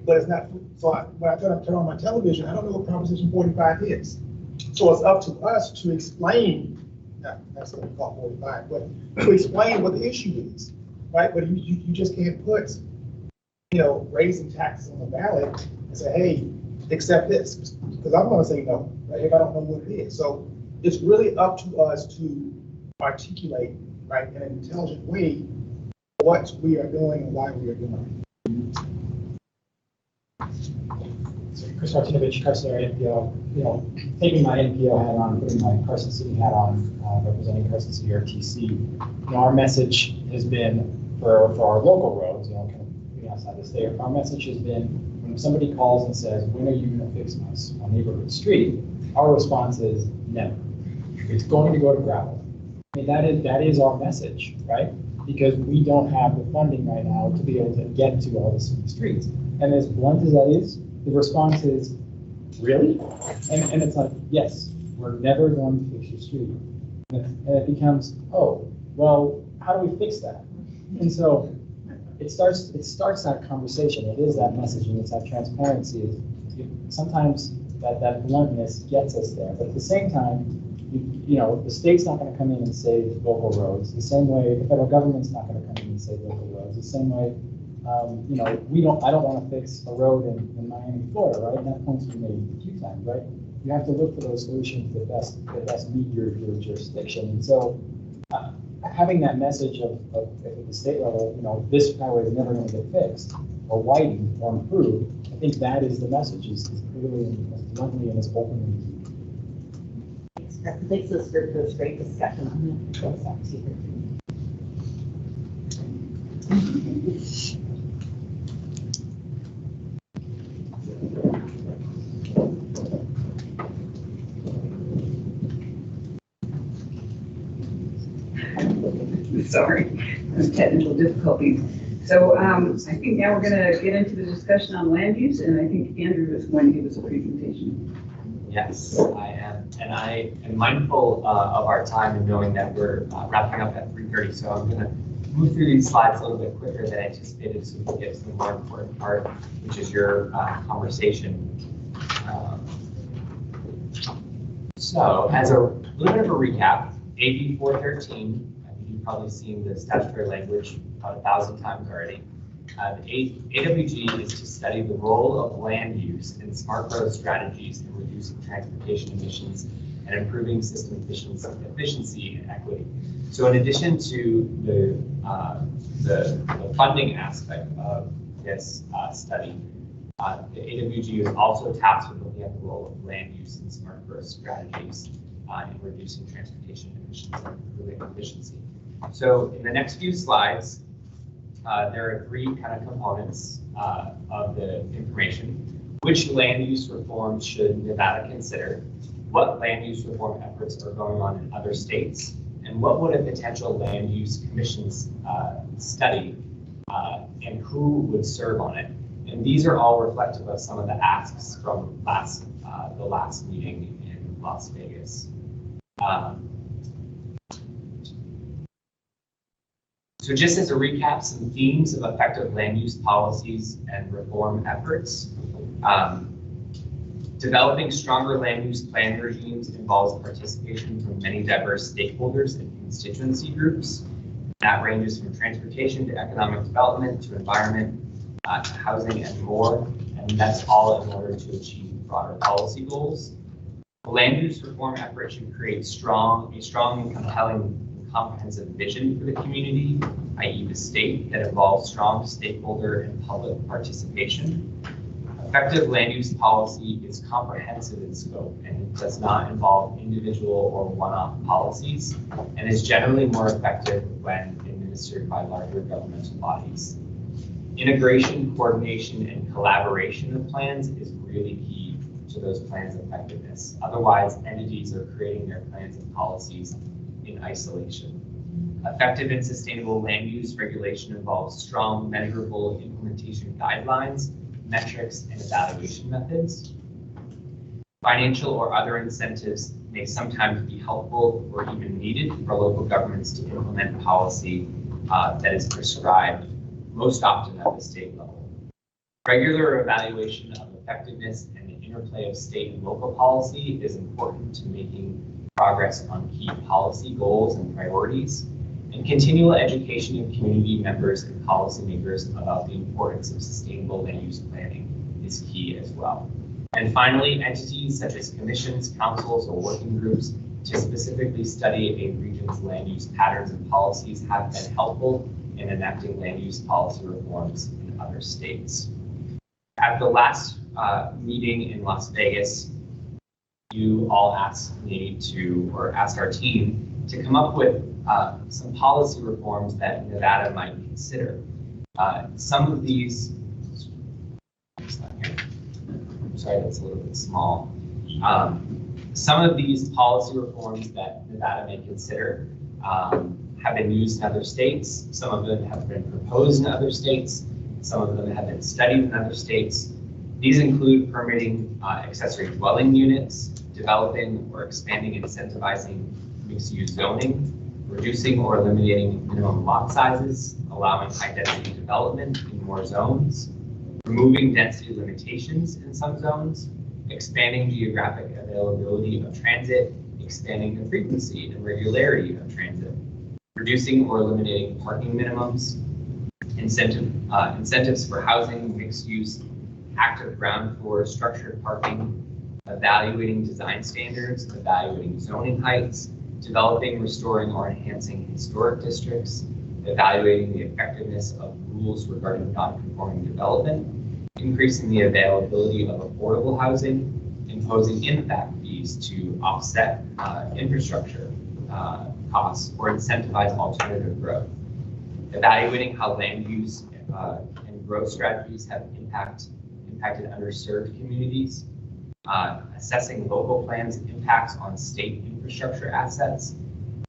But it's not, so when I turn on my television, I don't know what Proposition 45 is. So it's up to us to explain, that's what we call 45, but to explain what the issue is, right? But you just can't put, raising taxes on the ballot and say, hey, accept this, because I'm going to say no, right, if I don't know what it is. So it's really up to us to articulate, right, in an intelligent way what we are doing and why we are doing it. So Chris Martinovich, Carson area NPO, taking my NPO hat on, putting my Carson City hat on, representing Carson City RTC. Our message has been for our local roads, kind of outside the state, our message has been when somebody calls and says, when are you going to fix my neighborhood street? Our response is never. It's going to go to gravel. I mean, that is our message, right? Because we don't have the funding right now to be able to get to all the streets. And as blunt as that is, the response is, really? And it's like, yes, we're never going to fix your street. And it becomes, oh, well, how do we fix that? And so it starts that conversation. It is that messaging, it's that transparency. Sometimes that bluntness gets us there. But at the same time, the state's not going to come in and save local roads the same way the federal government's not going to come in and save local roads the same way. I don't want to fix a road in Miami, Florida, right? And that point's been made a few times, right? You have to look for those solutions that best meet your jurisdiction. And so having that message of at the state level, this highway is never going to get fixed or widened or improved. I think that is the message, is clearly and as bluntly and as openly. That takes us to this great discussion. I'm going to go back to you. Sorry, there's technical difficulties. So I think now we're going to get into the discussion on land use, and I think Andrew is going to give us a presentation. Yes, I am. And I am mindful of our time and knowing that we're wrapping up at 3:30. So I'm going to move through these slides a little bit quicker than anticipated so we can get to the more important part, which is your conversation. So as a little bit of a recap, AB 413, I think you've probably seen the statutory language about 1,000 times already. The AWG is to study the role of land use in smart growth strategies in reducing transportation emissions and improving system efficiency and equity. So in addition to the funding aspect of this study, the AWG is also tasked with looking at the role of land use in smart growth strategies in reducing transportation emissions and improving efficiency. So in the next few slides, there are three kind of components of the information. Which land use reforms should Nevada consider? What land use reform efforts are going on in other states? And what would a potential land use commission's study and who would serve on it? And these are all reflective of some of the asks from the last meeting in Las Vegas. So just as a recap, some themes of effective land use policies and reform efforts. Developing stronger land use plan regimes involves participation from many diverse stakeholders and constituency groups. That ranges from transportation to economic development to environment to housing and more. And that's all in order to achieve broader policy goals. The land use reform effort should create a strong and compelling comprehensive vision for the community, i.e. the state, that involves strong stakeholder and public participation. Effective land use policy is comprehensive in scope and it does not involve individual or one-off policies and is generally more effective when administered by larger governmental bodies. Integration, coordination, and collaboration of plans is really key to those plans' effectiveness. Otherwise, entities are creating their plans and policies in isolation. Effective and sustainable land use regulation involves strong, measurable implementation guidelines, metrics, and evaluation methods. Financial or other incentives may sometimes be helpful or even needed for local governments to implement policy that is prescribed, most often at the state level. Regular evaluation of effectiveness and the interplay of state and local policy is important to making progress on key policy goals and priorities. And continual education of community members and policymakers about the importance of sustainable land use planning is key as well. And finally, entities such as commissions, councils, or working groups to specifically study a region's land use patterns and policies have been helpful in enacting land use policy reforms in other states. At the last meeting in Las Vegas, you all asked our team to come up with some policy reforms that Nevada might consider. Some of these, I'm sorry, that's a little bit small. Some of these policy reforms that Nevada may consider have been used in other states. Some of them have been proposed in other states. Some of them have been studied in other states. These include permitting accessory dwelling units, developing or expanding and incentivizing mixed-use zoning, reducing or eliminating minimum lot sizes, allowing high-density development in more zones, removing density limitations in some zones, expanding geographic availability of transit, expanding the frequency and regularity of transit, reducing or eliminating parking minimums, incentives for housing, mixed use, active ground floor, structured parking, evaluating design standards, evaluating zoning heights, developing, restoring, or enhancing historic districts, evaluating the effectiveness of rules regarding non-conforming development, increasing the availability of affordable housing, imposing impact fees to offset infrastructure costs or incentivize alternative growth, evaluating how land use and growth strategies have impacted underserved communities, assessing local plans' impacts on state infrastructure assets,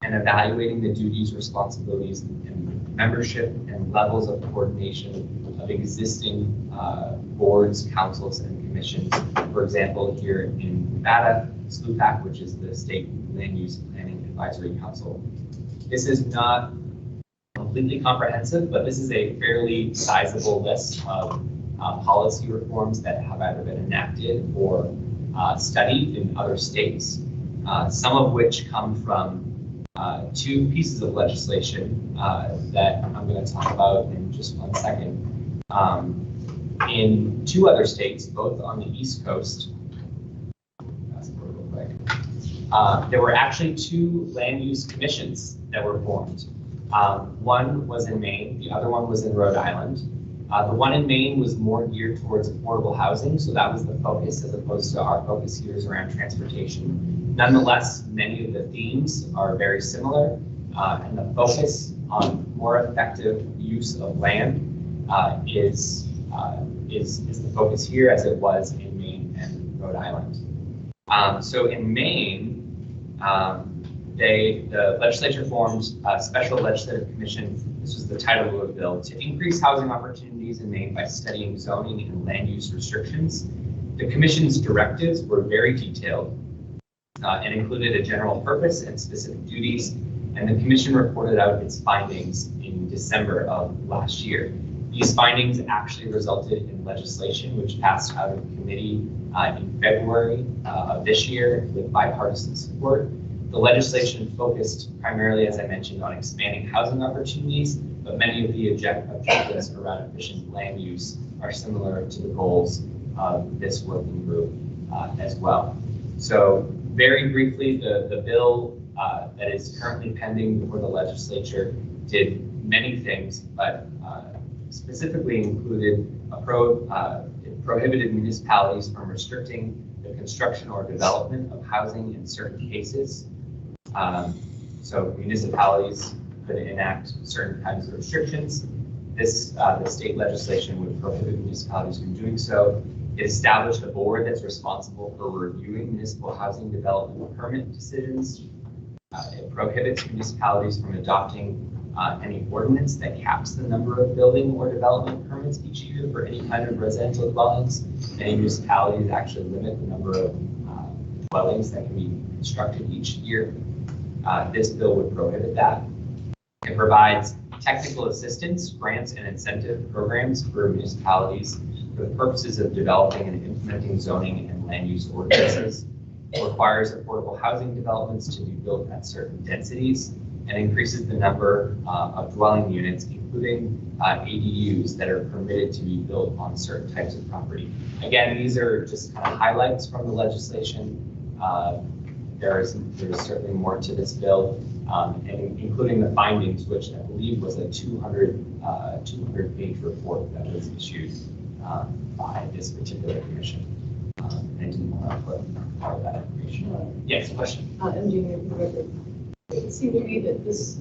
and evaluating the duties, responsibilities, and membership and levels of coordination of existing boards, councils, and commissions. For example, here in Nevada, SLUPAC, which is the State Land Use Planning Advisory Council. This is not completely comprehensive, but this is a fairly sizable list of policy reforms that have either been enacted or studied in other states, some of which come from two pieces of legislation that I'm going to talk about in just one second. In 2 other states, both on the East Coast, there were actually 2 land use commissions that were formed. One was in Maine, the other one was in Rhode Island. The one in Maine was more geared towards affordable housing, so that was the focus, as opposed to our focus here is around transportation. Nonetheless, many of the themes are very similar, and the focus on more effective use of land is the focus here, as it was in Maine and Rhode Island. So in Maine, the legislature formed a special legislative commission. This was the title of the bill, to increase housing opportunities in Maine by studying zoning and land use restrictions. The commission's directives were very detailed and included a general purpose and specific duties, and the commission reported out its findings in December of last year. These findings actually resulted in legislation which passed out of committee in February of this year with bipartisan support. The legislation focused primarily, as I mentioned, on expanding housing opportunities, but many of the objectives around efficient land use are similar to the goals of this working group as well. So very briefly, the bill that is currently pending before the legislature did many things, but specifically included it prohibited municipalities from restricting the construction or development of housing in certain cases. So municipalities could enact certain kinds of restrictions. The state legislation would prohibit municipalities from doing so. It established a board that's responsible for reviewing municipal housing development permit decisions. It prohibits municipalities from adopting any ordinance that caps the number of building or development permits each year for any kind of residential dwellings. Many municipalities actually limit the number of dwellings that can be constructed each year. This bill would prohibit that. It provides technical assistance, grants, and incentive programs for municipalities for the purposes of developing and implementing zoning and land use ordinances. It requires affordable housing developments to be built at certain densities and increases the number of dwelling units, including ADUs, that are permitted to be built on certain types of property. Again, these are just kind of highlights from the legislation. There's certainly more to this bill, and including the findings, which I believe was a 200-page report that was issued by this particular commission. And I didn't want to put all of that information. Yes, question. It seemed to me that this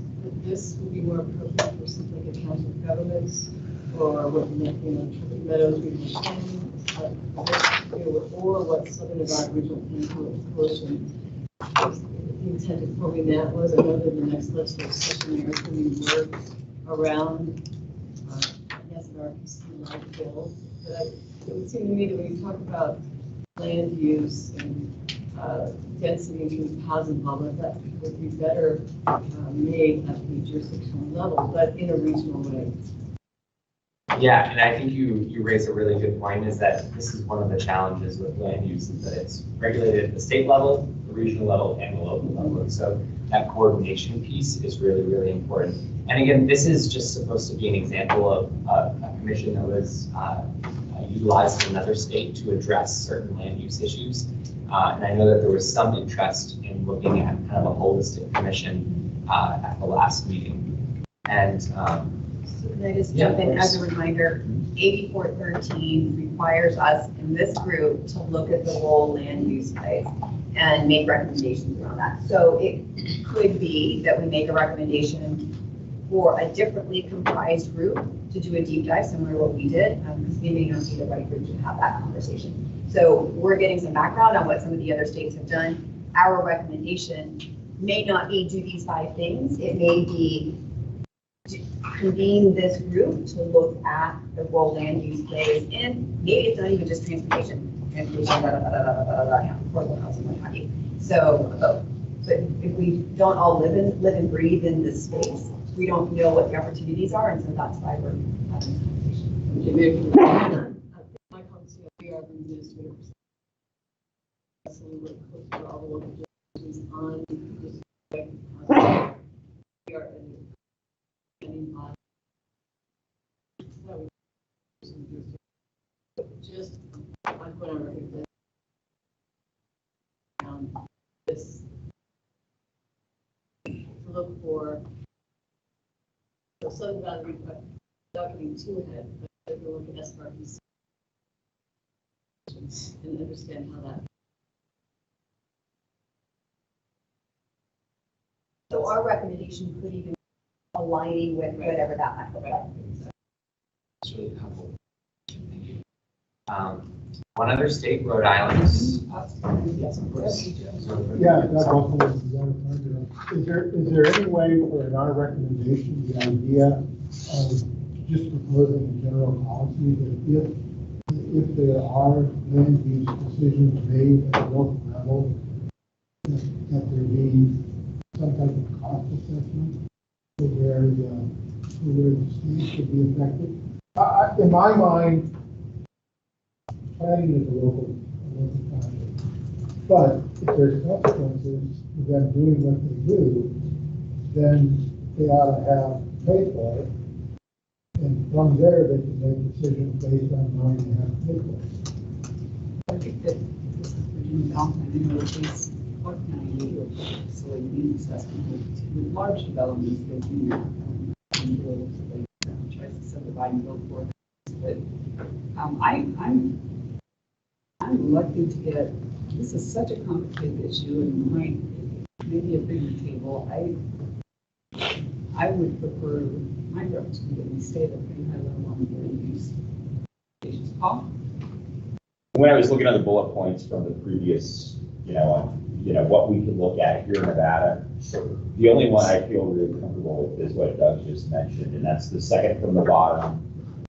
would be more appropriate for something like a council of governments, or what Meadows Regional Planning, or what Southern Nevada Regional Planning Coalition. The intent of forming that was, I know that the next legislative session there is going to be work around yes, an RPC-like bill. But it would seem to me that when you talk about land use and density and housing development, that would be better made at the jurisdictional level, but in a regional way. Yeah, and I think you raise a really good point, is that this is one of the challenges with land use, is that it's regulated at the state level, the regional level, and the local level. And so that coordination piece is really, really important. And again, this is just supposed to be an example of a commission that was utilized in another state to address certain land use issues. And I know that there was some interest in looking at kind of a holistic commission at the last meeting. And Can I just jump in as a reminder? 8413 requires us in this group to look at the whole land use plays and make recommendations around that. So it could be that we make a recommendation for a differently comprised group to do a deep dive, similar to what we did, because we may not be the right group to have that conversation. So we're getting some background on what some of the other states have done. Our recommendation may not be do these 5 things. It may be convene this group to look at the role land use plays, and maybe it's not even just transportation, affordable housing, what have you. So, but if we don't all live and breathe in this space, we don't know what the opportunities are, and so that's why we're having this conversation. My comments here, we are the administrators. So we work closely with all the local judges on this. We are in on. So Southern Boundary, but without getting too ahead, but if you look at SRPC and understand how that. So our recommendation could even aligning with whatever that might look like. It's really helpful. One other state, Rhode Island. Yeah, that's also what we want to find out. Is there any way for in our recommendation, the idea of just proposing a general policy that if there are land use decisions made at the local level, that there be some type of cost assessment for where the state should be affected? In my mind, planning is a local project. But if there's consequences for them doing what they do, then they ought to have pay for it. And from there, they can make decisions based on knowing they have to pay for it. I think that this is Virginia Mountain, you know, it's Clark County legal facility needs assessment with large developments that do not tries to subdivide and build for. But I'm reluctant to get, this is such a complicated issue and might maybe a bigger table. I would prefer my preference to be that we stay at a pretty high level on the land use issues. Paul? When I was looking at the bullet points from the previous, what we could look at here in Nevada, the only one I feel really comfortable with is what Doug just mentioned, and that's the second from the bottom,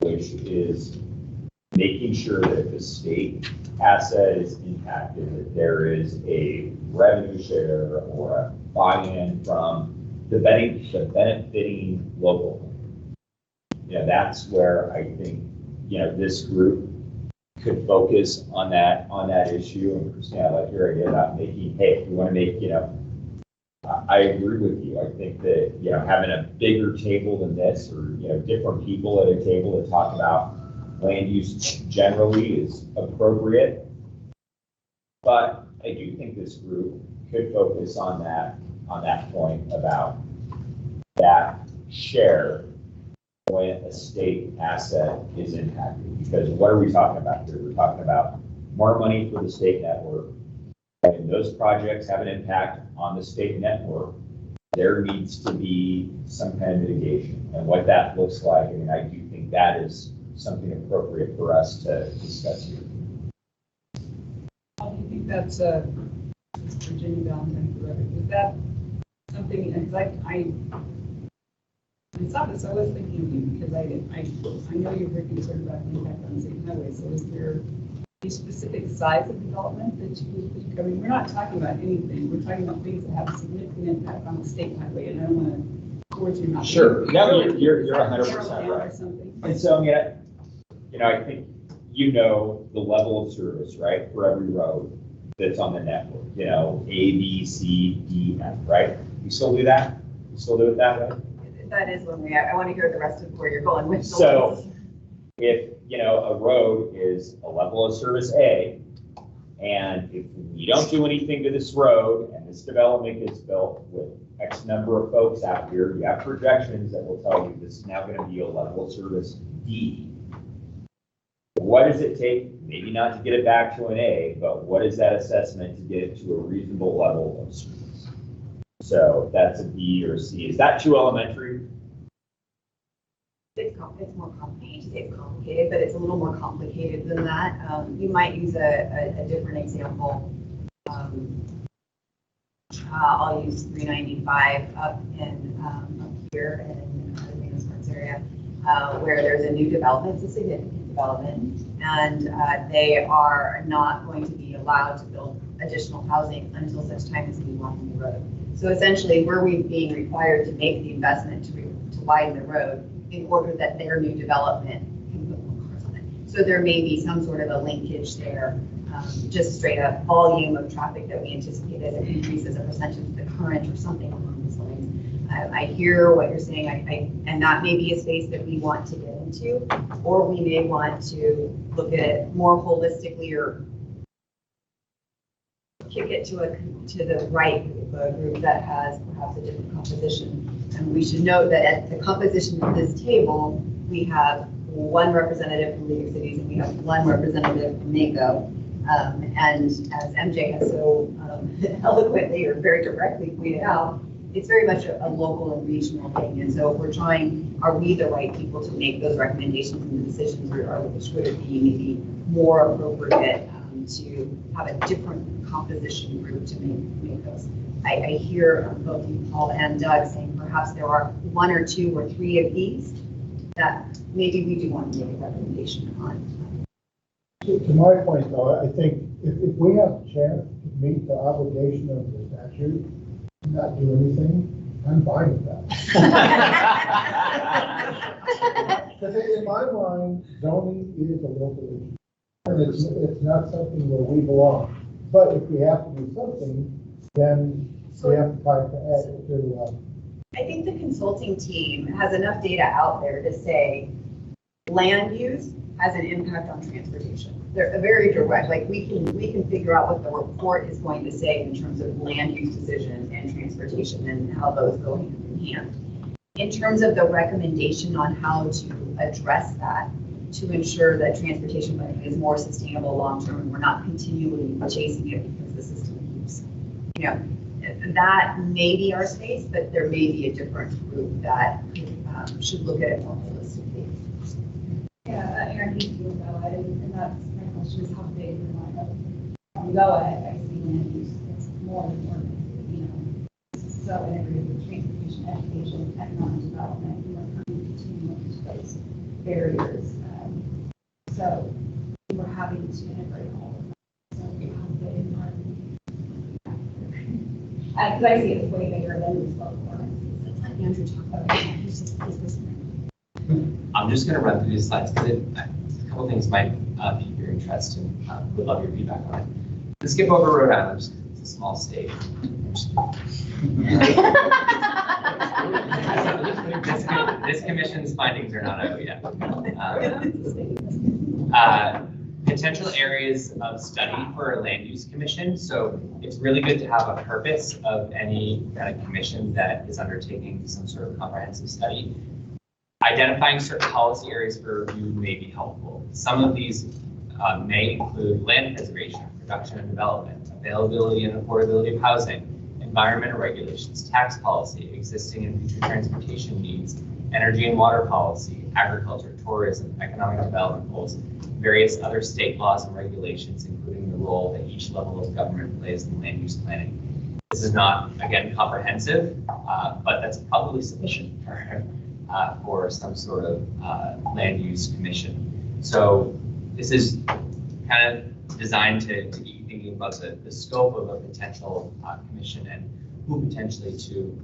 which is making sure that if the state asset is impacted, that there is a revenue share or a buy-in from the benefiting local. That's where I think, this group could focus on that issue. And Christina, like your idea about making, hey, if you want to make, I agree with you. I think that, having a bigger table than this, or, different people at a table to talk about land use generally is appropriate. But I do think this group could focus on that point about that share when a state asset is impacted. Because what are we talking about here? We're talking about more money for the state network. When those projects have an impact on the state network, there needs to be some kind of mitigation. And what that looks like, I do think that is something appropriate for us to discuss here. Do you think that's Virginia Valentine forever? Is that something, it's like I saw this, I was thinking of you because I know you're very concerned about the impact on the state highway. So is there a specific size of development that you I mean, we're not talking about anything. We're talking about things that have a significant impact on the state highway, and I don't want to force you not. Sure. No, you're 100% right. And so, I think the level of service, right, for every road that's on the network, A, B, C, D, F, right? You still do that? You still do it that way? That is one way. I want to hear the rest of where you're going with. So if, a road is a level of service A, and if you don't do anything to this road and this development gets built with X number of folks out here, you have projections that will tell you this is now going to be a level of service D. What does it take, maybe not to get it back to an A, but what is that assessment to get it to a reasonable level of service? So that's a B or C. Is that too elementary? It's more complicated. It's complicated, but it's a little more complicated than that. You might use a different example. I'll use 395 up here in the Venus Parks area, where there's a new development. It's a significant development, and they are not going to be allowed to build additional housing until such time as we widen the road. So essentially, we're being required to make the investment to widen the road in order that their new development can put more cars on it. So there may be some sort of a linkage there, just straight up volume of traffic that we anticipate as it increases a percentage of the current or something along those lines. I hear what you're saying, and that may be a space that we want to get into, or we may want to look at it more holistically or kick it to the right group that has perhaps a different composition And we should note that at the composition of this table, we have one representative from League of Cities and we have one representative from NACO. And as MJ has so eloquently or very directly pointed out, it's very much a local and regional thing. And so if we're trying, are we the right people to make those recommendations and the decisions, or should it be maybe more appropriate to have a different composition group to make those? I hear both you, Paul and Doug, saying perhaps there are one or two or three of these that maybe we do want to make a recommendation on. To my point, though, I think if we have a chance to meet the obligation of the statute and not do anything, I'm fine with that. Because in my mind, zoning is a local issue. And it's not something where we belong. But if we have to do something, then we have to try to add to. I think the consulting team has enough data out there to say land use has an impact on transportation. They're very direct, like we can figure out what the report is going to say in terms of land use decisions and transportation and how those go hand in hand. In terms of the recommendation on how to address that, to ensure that transportation planning is more sustainable long-term and we're not continually chasing it because the system keeps, that may be our space, but there may be a different group that should look at it more holistically. Yeah, Aaron, he's doing NOAA, and that's my question is how big the line of NOAA, I see land use, it's more important, so integrated with transportation, education, economic development, kind of continuing to place barriers. So we're having to integrate all of them. So how big are because I see it's way bigger than the slope performance. Let's let Andrew talk about it. He's listening. I'm just going to run through these slides because a couple things might pique your interest and would love your feedback on it. Let's skip over Rhode Island. It's a small state. This commission's findings are not out yet. Potential areas of study for a land use commission. So it's really good to have a purpose of any kind of commission that is undertaking some sort of comprehensive study. Identifying certain policy areas for review may be helpful. Some of these may include land preservation, production and development, availability and affordability of housing, environmental regulations, tax policy, existing and future transportation needs, energy and water policy, agriculture, tourism, economic development goals, various other state laws and regulations, including the role that each level of government plays in land use planning. This is not, again, comprehensive, but that's probably sufficient for some sort of land use commission. So this is kind of designed to get you thinking about the scope of a potential commission and who potentially to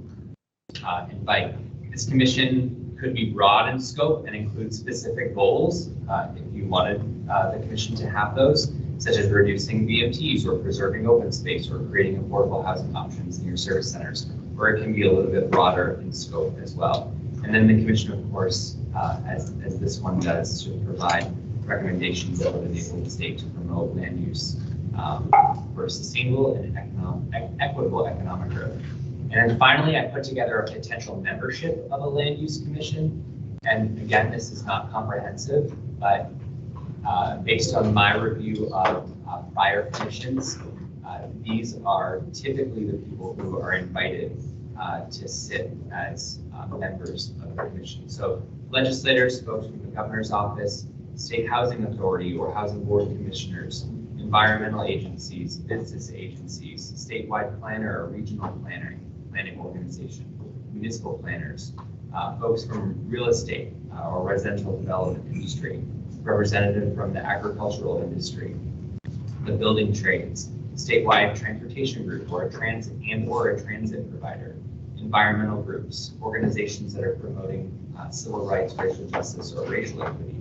invite. This commission could be broad in scope and include specific goals if you wanted the commission to have those, such as reducing VMTs or preserving open space or creating affordable housing options in your service centers, or it can be a little bit broader in scope as well. And then the commission, of course, as this one does, should provide recommendations that would enable the state to promote land use for sustainable and equitable economic growth. And then finally, I put together a potential membership of a land use commission. And again, this is not comprehensive, but based on my review of prior commissions, these are typically the people who are invited to sit as members of the commission. So legislators, folks from the governor's office, state housing authority or housing board of commissioners, environmental agencies, business agencies, statewide planner or regional planning organization, municipal planners, folks from real estate or residential development industry, representative from the agricultural industry, the building trades, statewide transportation group or a transit provider, environmental groups, organizations that are promoting civil rights, racial justice, or racial equity,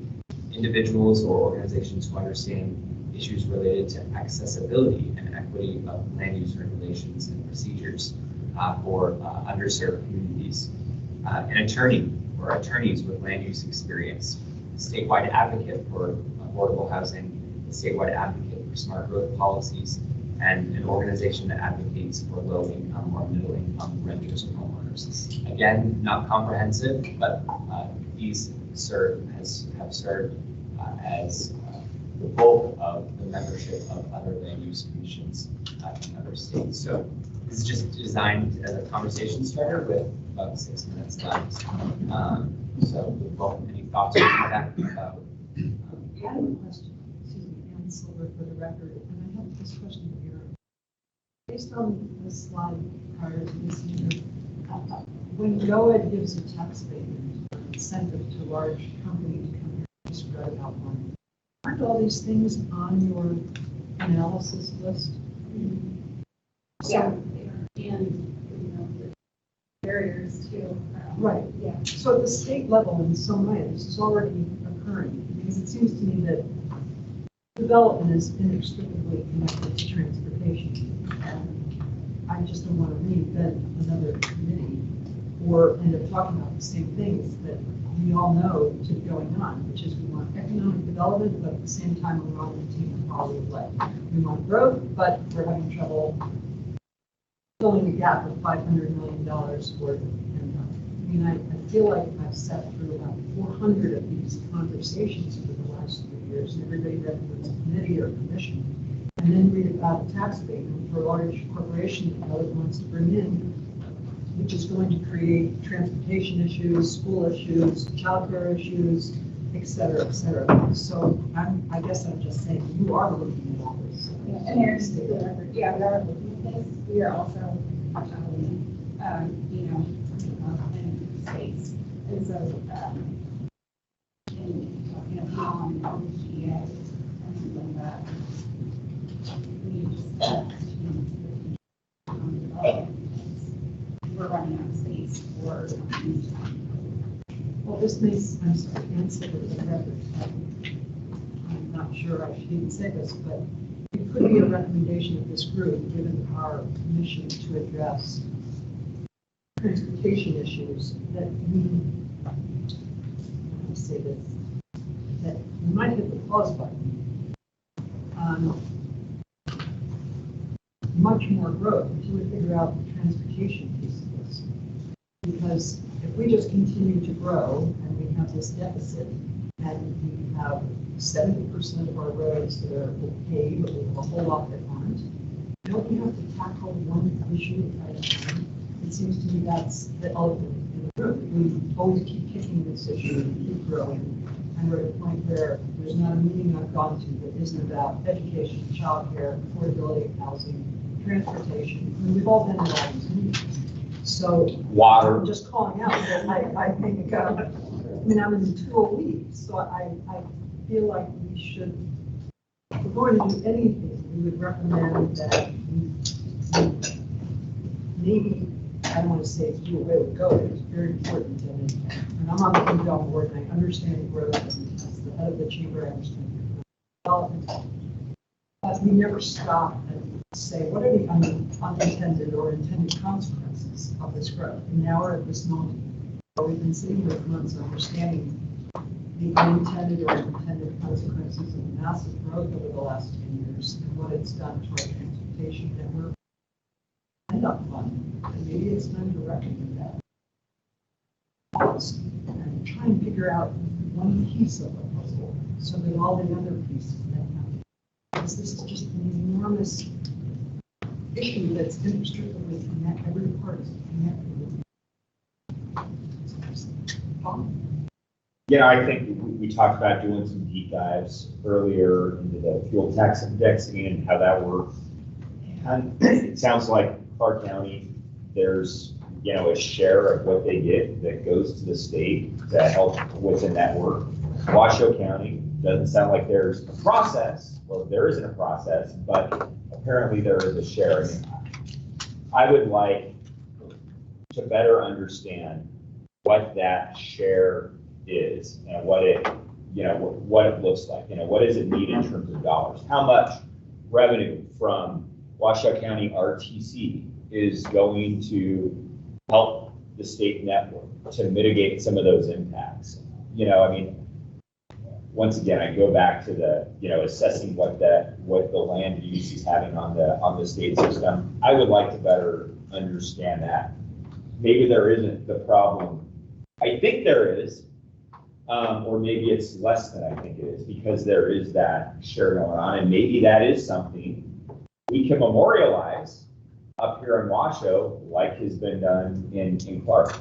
individuals or organizations who understand issues related to accessibility and equity of land use regulations and procedures for underserved communities, an attorney or attorneys with land use experience, statewide advocate for affordable housing, a statewide advocate for smart growth policies, and an organization that advocates for low-income or middle-income renters and homeowners. Again, not comprehensive, but these have served as the bulk of the membership of other land use commissions in other states. So this is just designed as a conversation starter with about 6 minutes left. So, well, any thoughts on that? I have a question. Excuse me, Ann Silver for the record, and I have this question here. Based on the slide prior to this year, when NOAA gives a tax payment or incentive to large companies to come here and spread out money, aren't all these things on your analysis list? Yeah, and, you know, the barriers too. Right, yeah. So at the state level, in some way, this is already occurring, because it seems to me that development is inextricably connected to transportation. And I just don't want to reinvent another committee or end up talking about the same things that we all know to be going on, which is we want economic development, but at the same time, we want to maintain the quality of life. We want growth, but we're having trouble filling the gap of $500 million worth. I mean, I feel like I've sat through about 400 of these conversations over the last 3 years, and everybody recommends a committee or commission, and then read about a tax payment for a large corporation that NOAA wants to bring in, which is going to create transportation issues, school issues, childcare issues, et cetera, et cetera. So I guess I'm just saying, you are looking at all this. Yeah, and here's the record. Yeah, we are looking at this. We are also, you know, in space. And so, in talking about GA and something like that, we just, we're running out of space for. Well, this makes, I'm sorry, answer to the record. I'm not sure I should even say this, but it could be a recommendation of this group, given our mission to address transportation issues, that we, let me say this, that we might hit the pause button on much more growth until we figure out the transportation piece of this. Because if we just continue to grow and we have this deficit and we have 70% of our roads that are okay, but we have a whole lot that aren't, don't we have to tackle one issue at a time? It seems to me that's the elephant in the room. We always keep kicking this issue and keep growing. And we're at a point where there's not a meeting I've gone to that isn't about education, childcare, affordability of housing, transportation. I mean, we've all been in all these meetings. So water. I'm just calling out that I think, I mean, I'm in 2 a week, so I feel like we should, if we're going to do anything, we would recommend that we maybe, I don't want to say do away with go, it's very important to me. And I'm on the Intel board and I understand growth, and as the head of the chamber, I understand development. But we never stop and say, what are the unintended or intended consequences of this growth? And now we're at this moment where we've been sitting here for months understanding the unintended or intended consequences of massive growth over the last 10 years and what it's done to our transportation network. End up fund, and maybe it's time to recommend that. Pause and try and figure out one piece of the puzzle so that all the other pieces then happen. Because this is just an enormous issue that's inextricably connected. Every part is connected with Yeah, I think we talked about doing some deep dives earlier into the fuel tax indexing and how that works. And it sounds like Clark County, there's, you know, a share of what they get that goes to the state to help with the network. Washoe County, doesn't sound like there's a process. Well, there isn't a process, but apparently there is a share. I would like to better understand what that share is and what it, you know, what it looks like. You know, what does it need in terms of dollars? How much revenue from Washoe County RTC is going to help the state network to mitigate some of those impacts? You know, I mean, once again, I go back to the, assessing what the land use is having on the state system. I would like to better understand that. Maybe there isn't the problem. I think there is, or maybe it's less than I think it is, because there is that share going on, and maybe that is something we can memorialize up here in Washoe, like has been done in Clark.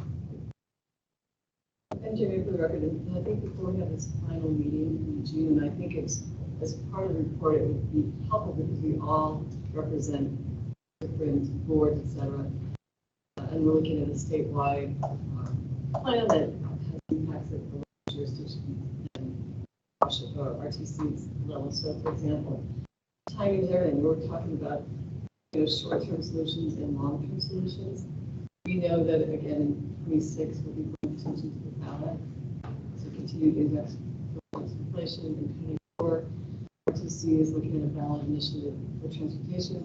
And Jimmy, for the record, I think before we have this final meeting in June, I think it's, as part of the report, it would be helpful because we all represent different boards, et cetera. And we're looking at a statewide plan that has impacts at the jurisdiction and RTC level. So, for example, timing is everything. We're talking about short-term solutions and long-term solutions. We know that again in 26 we'll be paying attention to the ballot, so continued index performance inflation. In 24, RTC is looking at a ballot initiative for transportation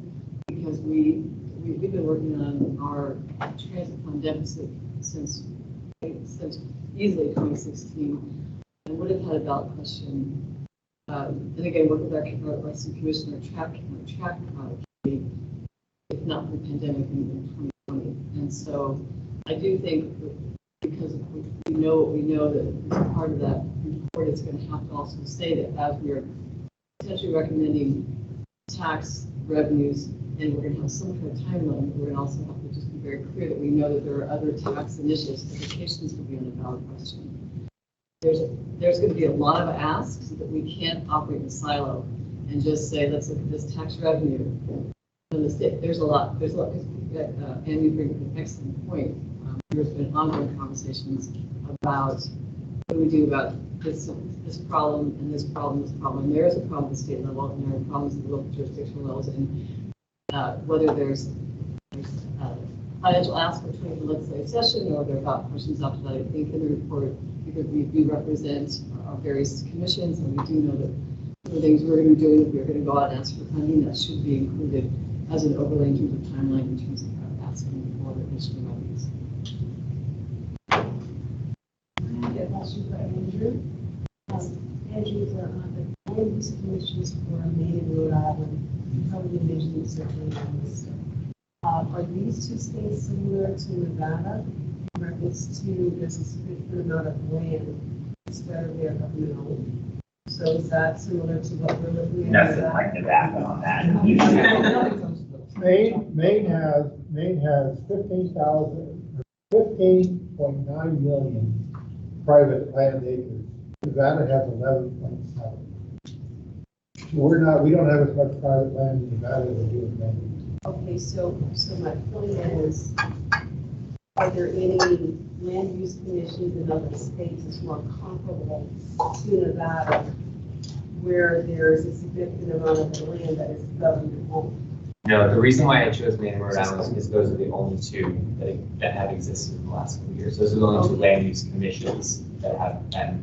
because we've been working on our transit fund deficit since easily 2016, and would have had a ballot question. And again, work with our commissioner track committee, if not for the pandemic in 2020. And so I do think because we know that as part of that report, it's going to have to also say that as we're potentially recommending tax revenues, and we're going to have some kind of timeline, we're going to also have to just be very clear that we know that there are other tax initiatives, vacations will be on the ballot question. There's going to be a lot of asks that we can't operate in a silo and just say, let's look at this tax revenue. From the state, there's a lot, and you bring an excellent point. There's been ongoing conversations about what do we do about this problem and this problem, this problem. There is a problem at the state level, and there are problems at the local jurisdictional levels, and whether there's financial aspects for the legislative session or there are thought questions after that. I think in the report, because we represent our various commissions, and we do know that the things we're going to be doing, if we're going to go out and ask for funding, that should be included as an overlay in terms of timeline, in terms of asking for additional revenues. I have a question for Andrew. Andrew, the land use commissions for Maine and Rhode Island, probably mentioned certainly on this stuff. Are these two states similar to Nevada? In reference to there's a significant amount of land spread over there government owned. So is that similar to what we're looking at? Nothing like Nevada on that. Maine has 15.9 million private land acres. Nevada has 11.7. We don't have as much private land in Nevada as we do in Maine. Okay, so my point is, are there any land use commissions in other states that's more comparable to Nevada, where there's a significant amount of the land that is government owned? No, the reason why I chose Maine and Rhode Island is because those are the only two that have existed in the last couple of years. Those are the only two land use commissions that have been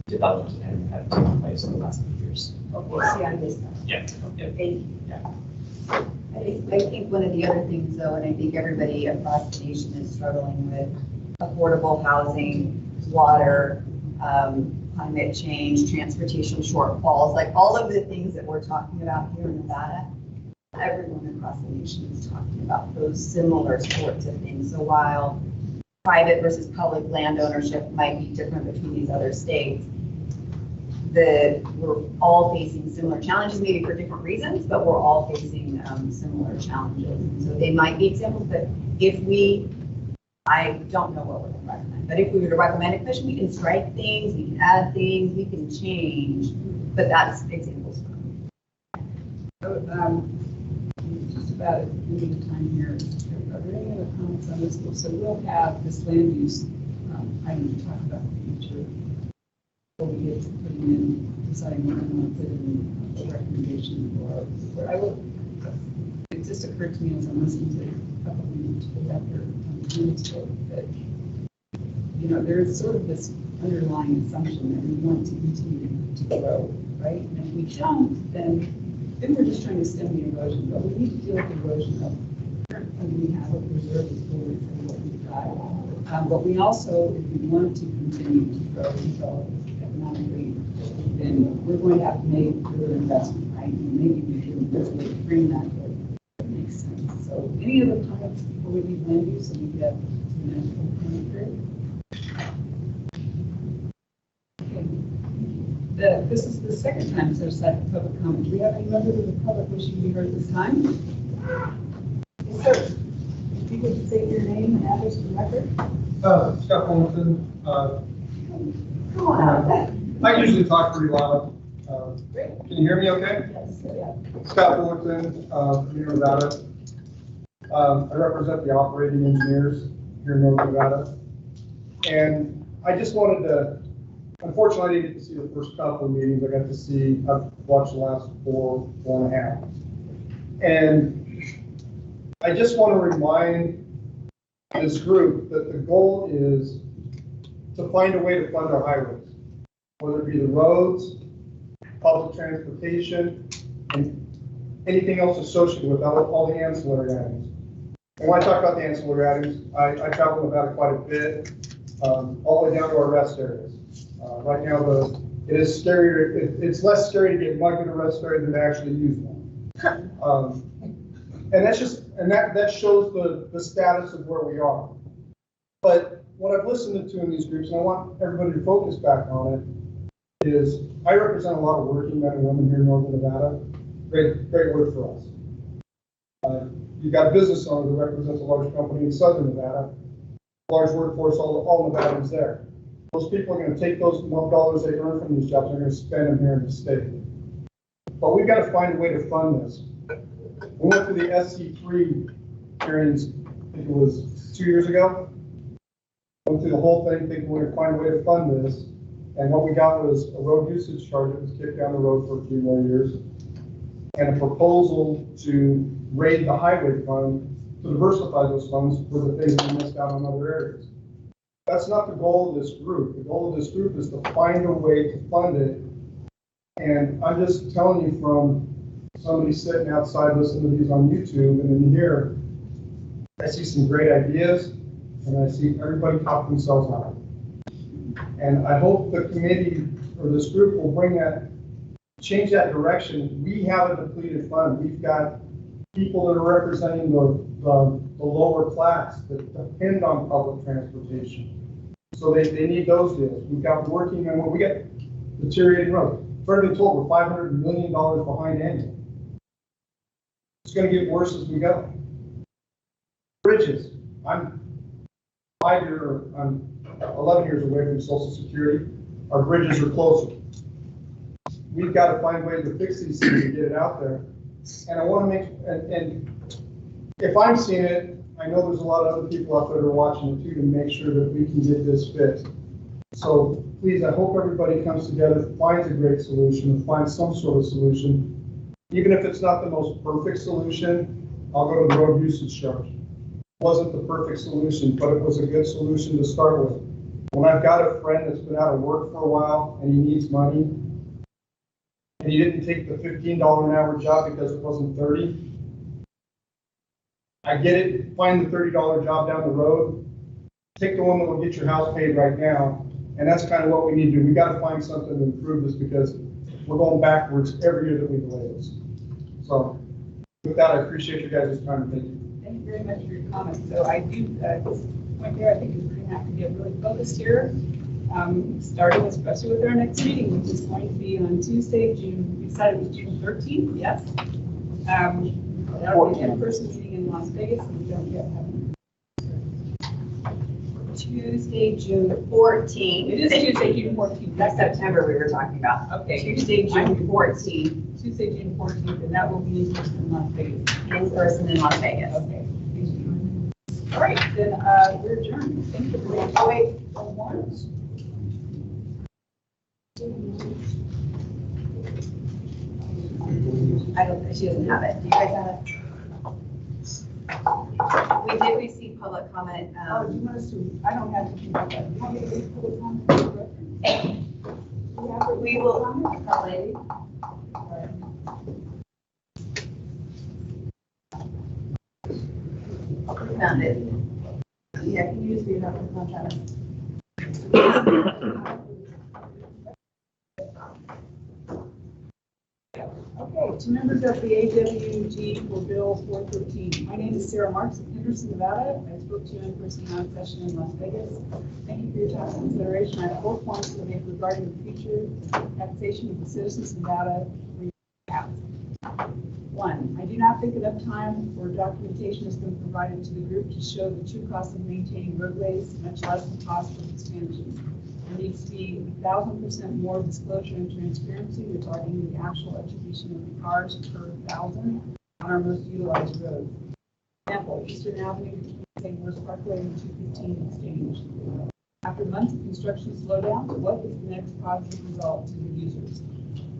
developed and have taken place in the last couple of years. Okay, see, I missed that. Yeah. Thank you. Yeah. I think one of the other things, though, and I think everybody across the nation is struggling with affordable housing, water, climate change, transportation shortfalls, like all of the things that we're talking about here in Nevada. Everyone across the nation is talking about those similar sorts of things. So while private versus public land ownership might be different between these other states, we're all facing similar challenges, maybe for different reasons, but we're all facing similar challenges. And so they might be examples, but I don't know what we're going to recommend, but if we were to recommend a commission, we can strike things, we can add things, we can change, but that's examples. So, just about ending time here. Are there any other comments on this? So we'll have this land use item to talk about in the future. Before we get to putting in, deciding what we want to put in a recommendation or I will, it just occurred to me as I'm listening to a couple of people out there on the Zoom today that, there's sort of this underlying assumption that we want to continue to grow, right? And if we don't, then we're just trying to stem the erosion, but we need to deal with the erosion of and we have a preserve is forward for what we've got. But we also, if we want to continue to grow and develop, economically, then we're going to have to make further investment, right? And maybe we can really frame that, but it makes sense. So any other comments before we leave land use and we get to the next comment period? Okay. This is the second time there's set for public comment. Do we have any members of the public wishing to be heard this time? Yes, sir. If you could state your name and address for the record. Scott Fulton. Come on out. I usually talk pretty loud. Can you hear me okay? Yes, yeah. Scott Fulton, Nevada. I represent the operating engineers here in North Nevada. And I just wanted to, unfortunately, I didn't get to see the first couple of meetings. I got to see, I've watched the last four and a half. And I just want to remind this group that the goal is to find a way to fund our highways, whether it be the roads, public transportation, and anything else associated with all the ancillary items. And when I talk about the ancillary items, I travel Nevada quite a bit, all the way down to our rest areas. Right now, it is scarier. It's less scary to get mugged at a rest area than to actually use one. And that's just, and that shows the status of where we are. But what I've listened to in these groups, and I want everybody to focus back on it, is I represent a lot of working men and women here in Northern Nevada. Great work for us. You've got a business owner that represents a large company in Southern Nevada, large workforce, all Nevadans there. Those people are going to take those dollars they earn from these jobs and they're going to spend them here in the state. But we've got to find a way to fund this. We went through the SC3 hearings, I think it was 2 years ago. Went through the whole thing thinking we're going to find a way to fund this. And what we got was a road usage charge that was kicked down the road for a few more years. And a proposal to raid the highway fund to diversify those funds for the things we missed out on other areas. That's not the goal of this group. The goal of this group is to find a way to fund it. And I'm just telling you from somebody sitting outside listening to these on YouTube and in here, I see some great ideas and I see everybody talk themselves out. And I hope the committee or this group will bring that, change that direction. We have a depleted fund. We've got people that are representing the lower class that depend on public transportation. So they need those deals. We've got working men, we get deteriorating roads. We're already told we're $500 million behind annually. It's going to get worse as we go. Bridges. I'm 11 years away from Social Security. Our bridges are closer. We've got to find ways to fix these things and get it out there. And I want to make, and if I'm seeing it, I know there's a lot of other people out there that are watching it too to make sure that we can get this fixed. So please, I hope everybody comes together, finds a great solution, and finds some sort of solution. Even if it's not the most perfect solution, I'll go to the road usage charge. It wasn't the perfect solution, but it was a good solution to start with. When I've got a friend that's been out of work for a while and he needs money, and he didn't take the $15 an hour job because it wasn't 30, I get it, find the $30 job down the road, take the one that will get your house paid right now, and that's kind of what we need to do. We got to find something to improve this because we're going backwards every year that we delay this. So with that, I appreciate you guys' time. Thank you. Thank you very much for your comments. So I do, at this point here, I think we're going to have to get really focused here, starting especially with our next meeting, which is going to be on Tuesday, we decided it was June 13th, yes? That'll be an in-person meeting in Las Vegas, and we don't yet have Tuesday, June 14th. It is Tuesday, June 14th. That's September we were talking about. Okay. Tuesday, June 14th. Tuesday, June 14th, and that will be in person in Las Vegas. In person in Las Vegas. Okay. Thank you. All right, then we're adjourned. Thank you. Oh, wait. I don't, she doesn't have it. Do you guys have it? We did receive public comment. Oh, do you want us to, I don't have to keep that. You want me to read public comment? We will. Lady. Found it. Yeah, can you just read out the contract? To members of the AWG for Bill 413, my name is Sarah Marks of Henderson, Nevada. I spoke to you in person on session in Las Vegas. Thank you for your time and consideration. I have 4 points to make regarding the future taxation of the citizens of Nevada. 1, I do not think enough time or documentation has been provided to the group to show the true cost of maintaining roadways, much less the cost of expansion. There needs to be 1,000% more disclosure and transparency regarding the actual education of the cars per 1,000 on our most utilized roads. For example, Eastern Avenue between St. Louis Parkway and 215 Exchange. After months of construction slowdown, what is the next positive result to the users?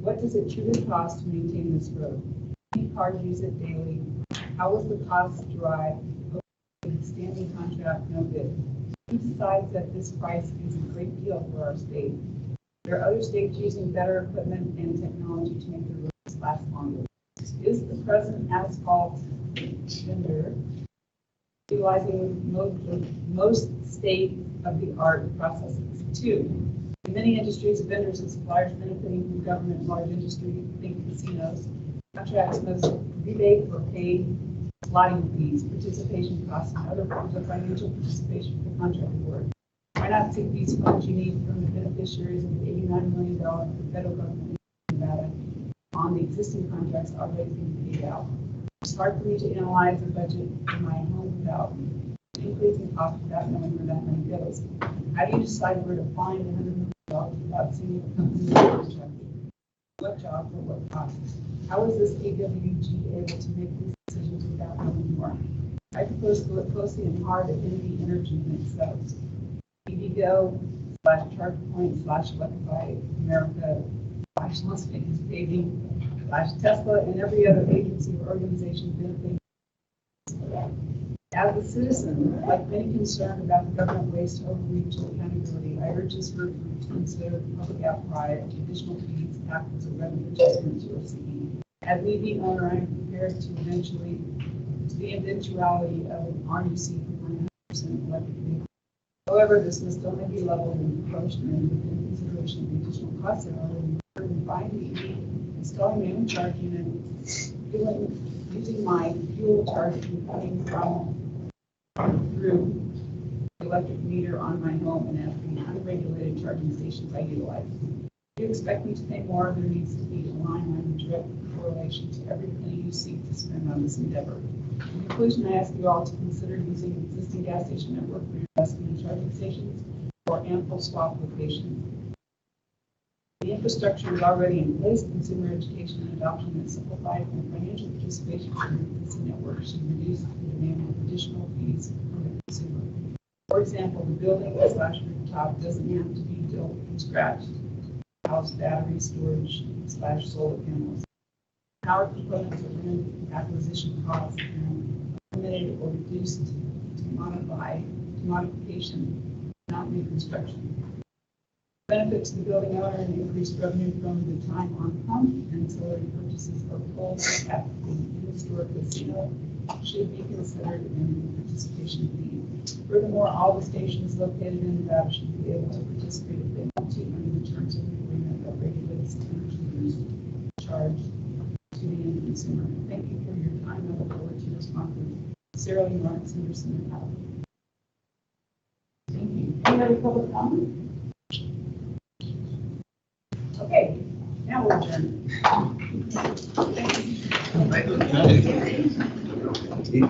What does it truly cost to maintain this road? How many cars use it daily? How was the cost derived? Standing contract, no bid. Who decides that this price is a great deal for our state? There are other states using better equipment and technology to make the roads last longer. Is the present asphalt vendor utilizing most state-of-the-art processes? 2, in many industries, vendors and suppliers benefiting from government and large industry, think casinos, contracts must rebate or pay slotting fees, participation costs, and other forms of financial participation for the contract award. Why not take these funds you need from the beneficiaries of the $89 million for the federal government in Nevada on the existing contracts already being paid out? It's hard for me to analyze the budget in my home without increasing costs without knowing where that money goes. How do you decide where to find $100 million without seeing the company's contract? What job for what cost? How is this AWG able to make these decisions without knowing more? I propose to look closely and hard at NV Energy themselves. EVgo / ChargePoint / Electrify America / Las Vegas Paving / Tesla and every other agency or organization benefiting. As a citizen, like many concerned about the government waste, overreach, and accountability, I urge this group to consider public outcry and additional fees after the revenue adjustments you are seeking. As an EV owner, I am prepared to the eventuality of an RUC for 100% electric vehicle. However, this must only be leveled in proportion and within consideration of the additional costs that are already incurred in buying the EV, installing my own charge unit, using my fuel charge and paying through the electric meter on my home and at the unregulated charging stations I utilize. If you expect me to pay more, there needs to be a line item direct correlation to every penny you seek to spend on this endeavor. In conclusion, I ask you all to consider using the existing gas station network for your investment in charging stations or ample swap locations. The infrastructure is already in place. Consumer education and adoption is simplified, and financial participation in the existing network should reduce the demand of additional fees from the consumer. For example, the building / rooftop doesn't have to be built from scratch. House battery storage / solar panels. Power components are in acquisition costs and limited or reduced to modification, not new construction. Benefit to the building owner and increased revenue from the time on pump and ancillary purchases of full at the historic casino should be considered in the participation fee. Furthermore, all the stations located in Nevada should be able to participate if they want to under the terms of the agreement that regulates energy use charged to the end consumer. Thank you for your time. I look forward to your responses. Sarah Lee Marks, Henderson, Nevada. Thank you. Any other public comment? Okay, now we'll adjourn. Thank you.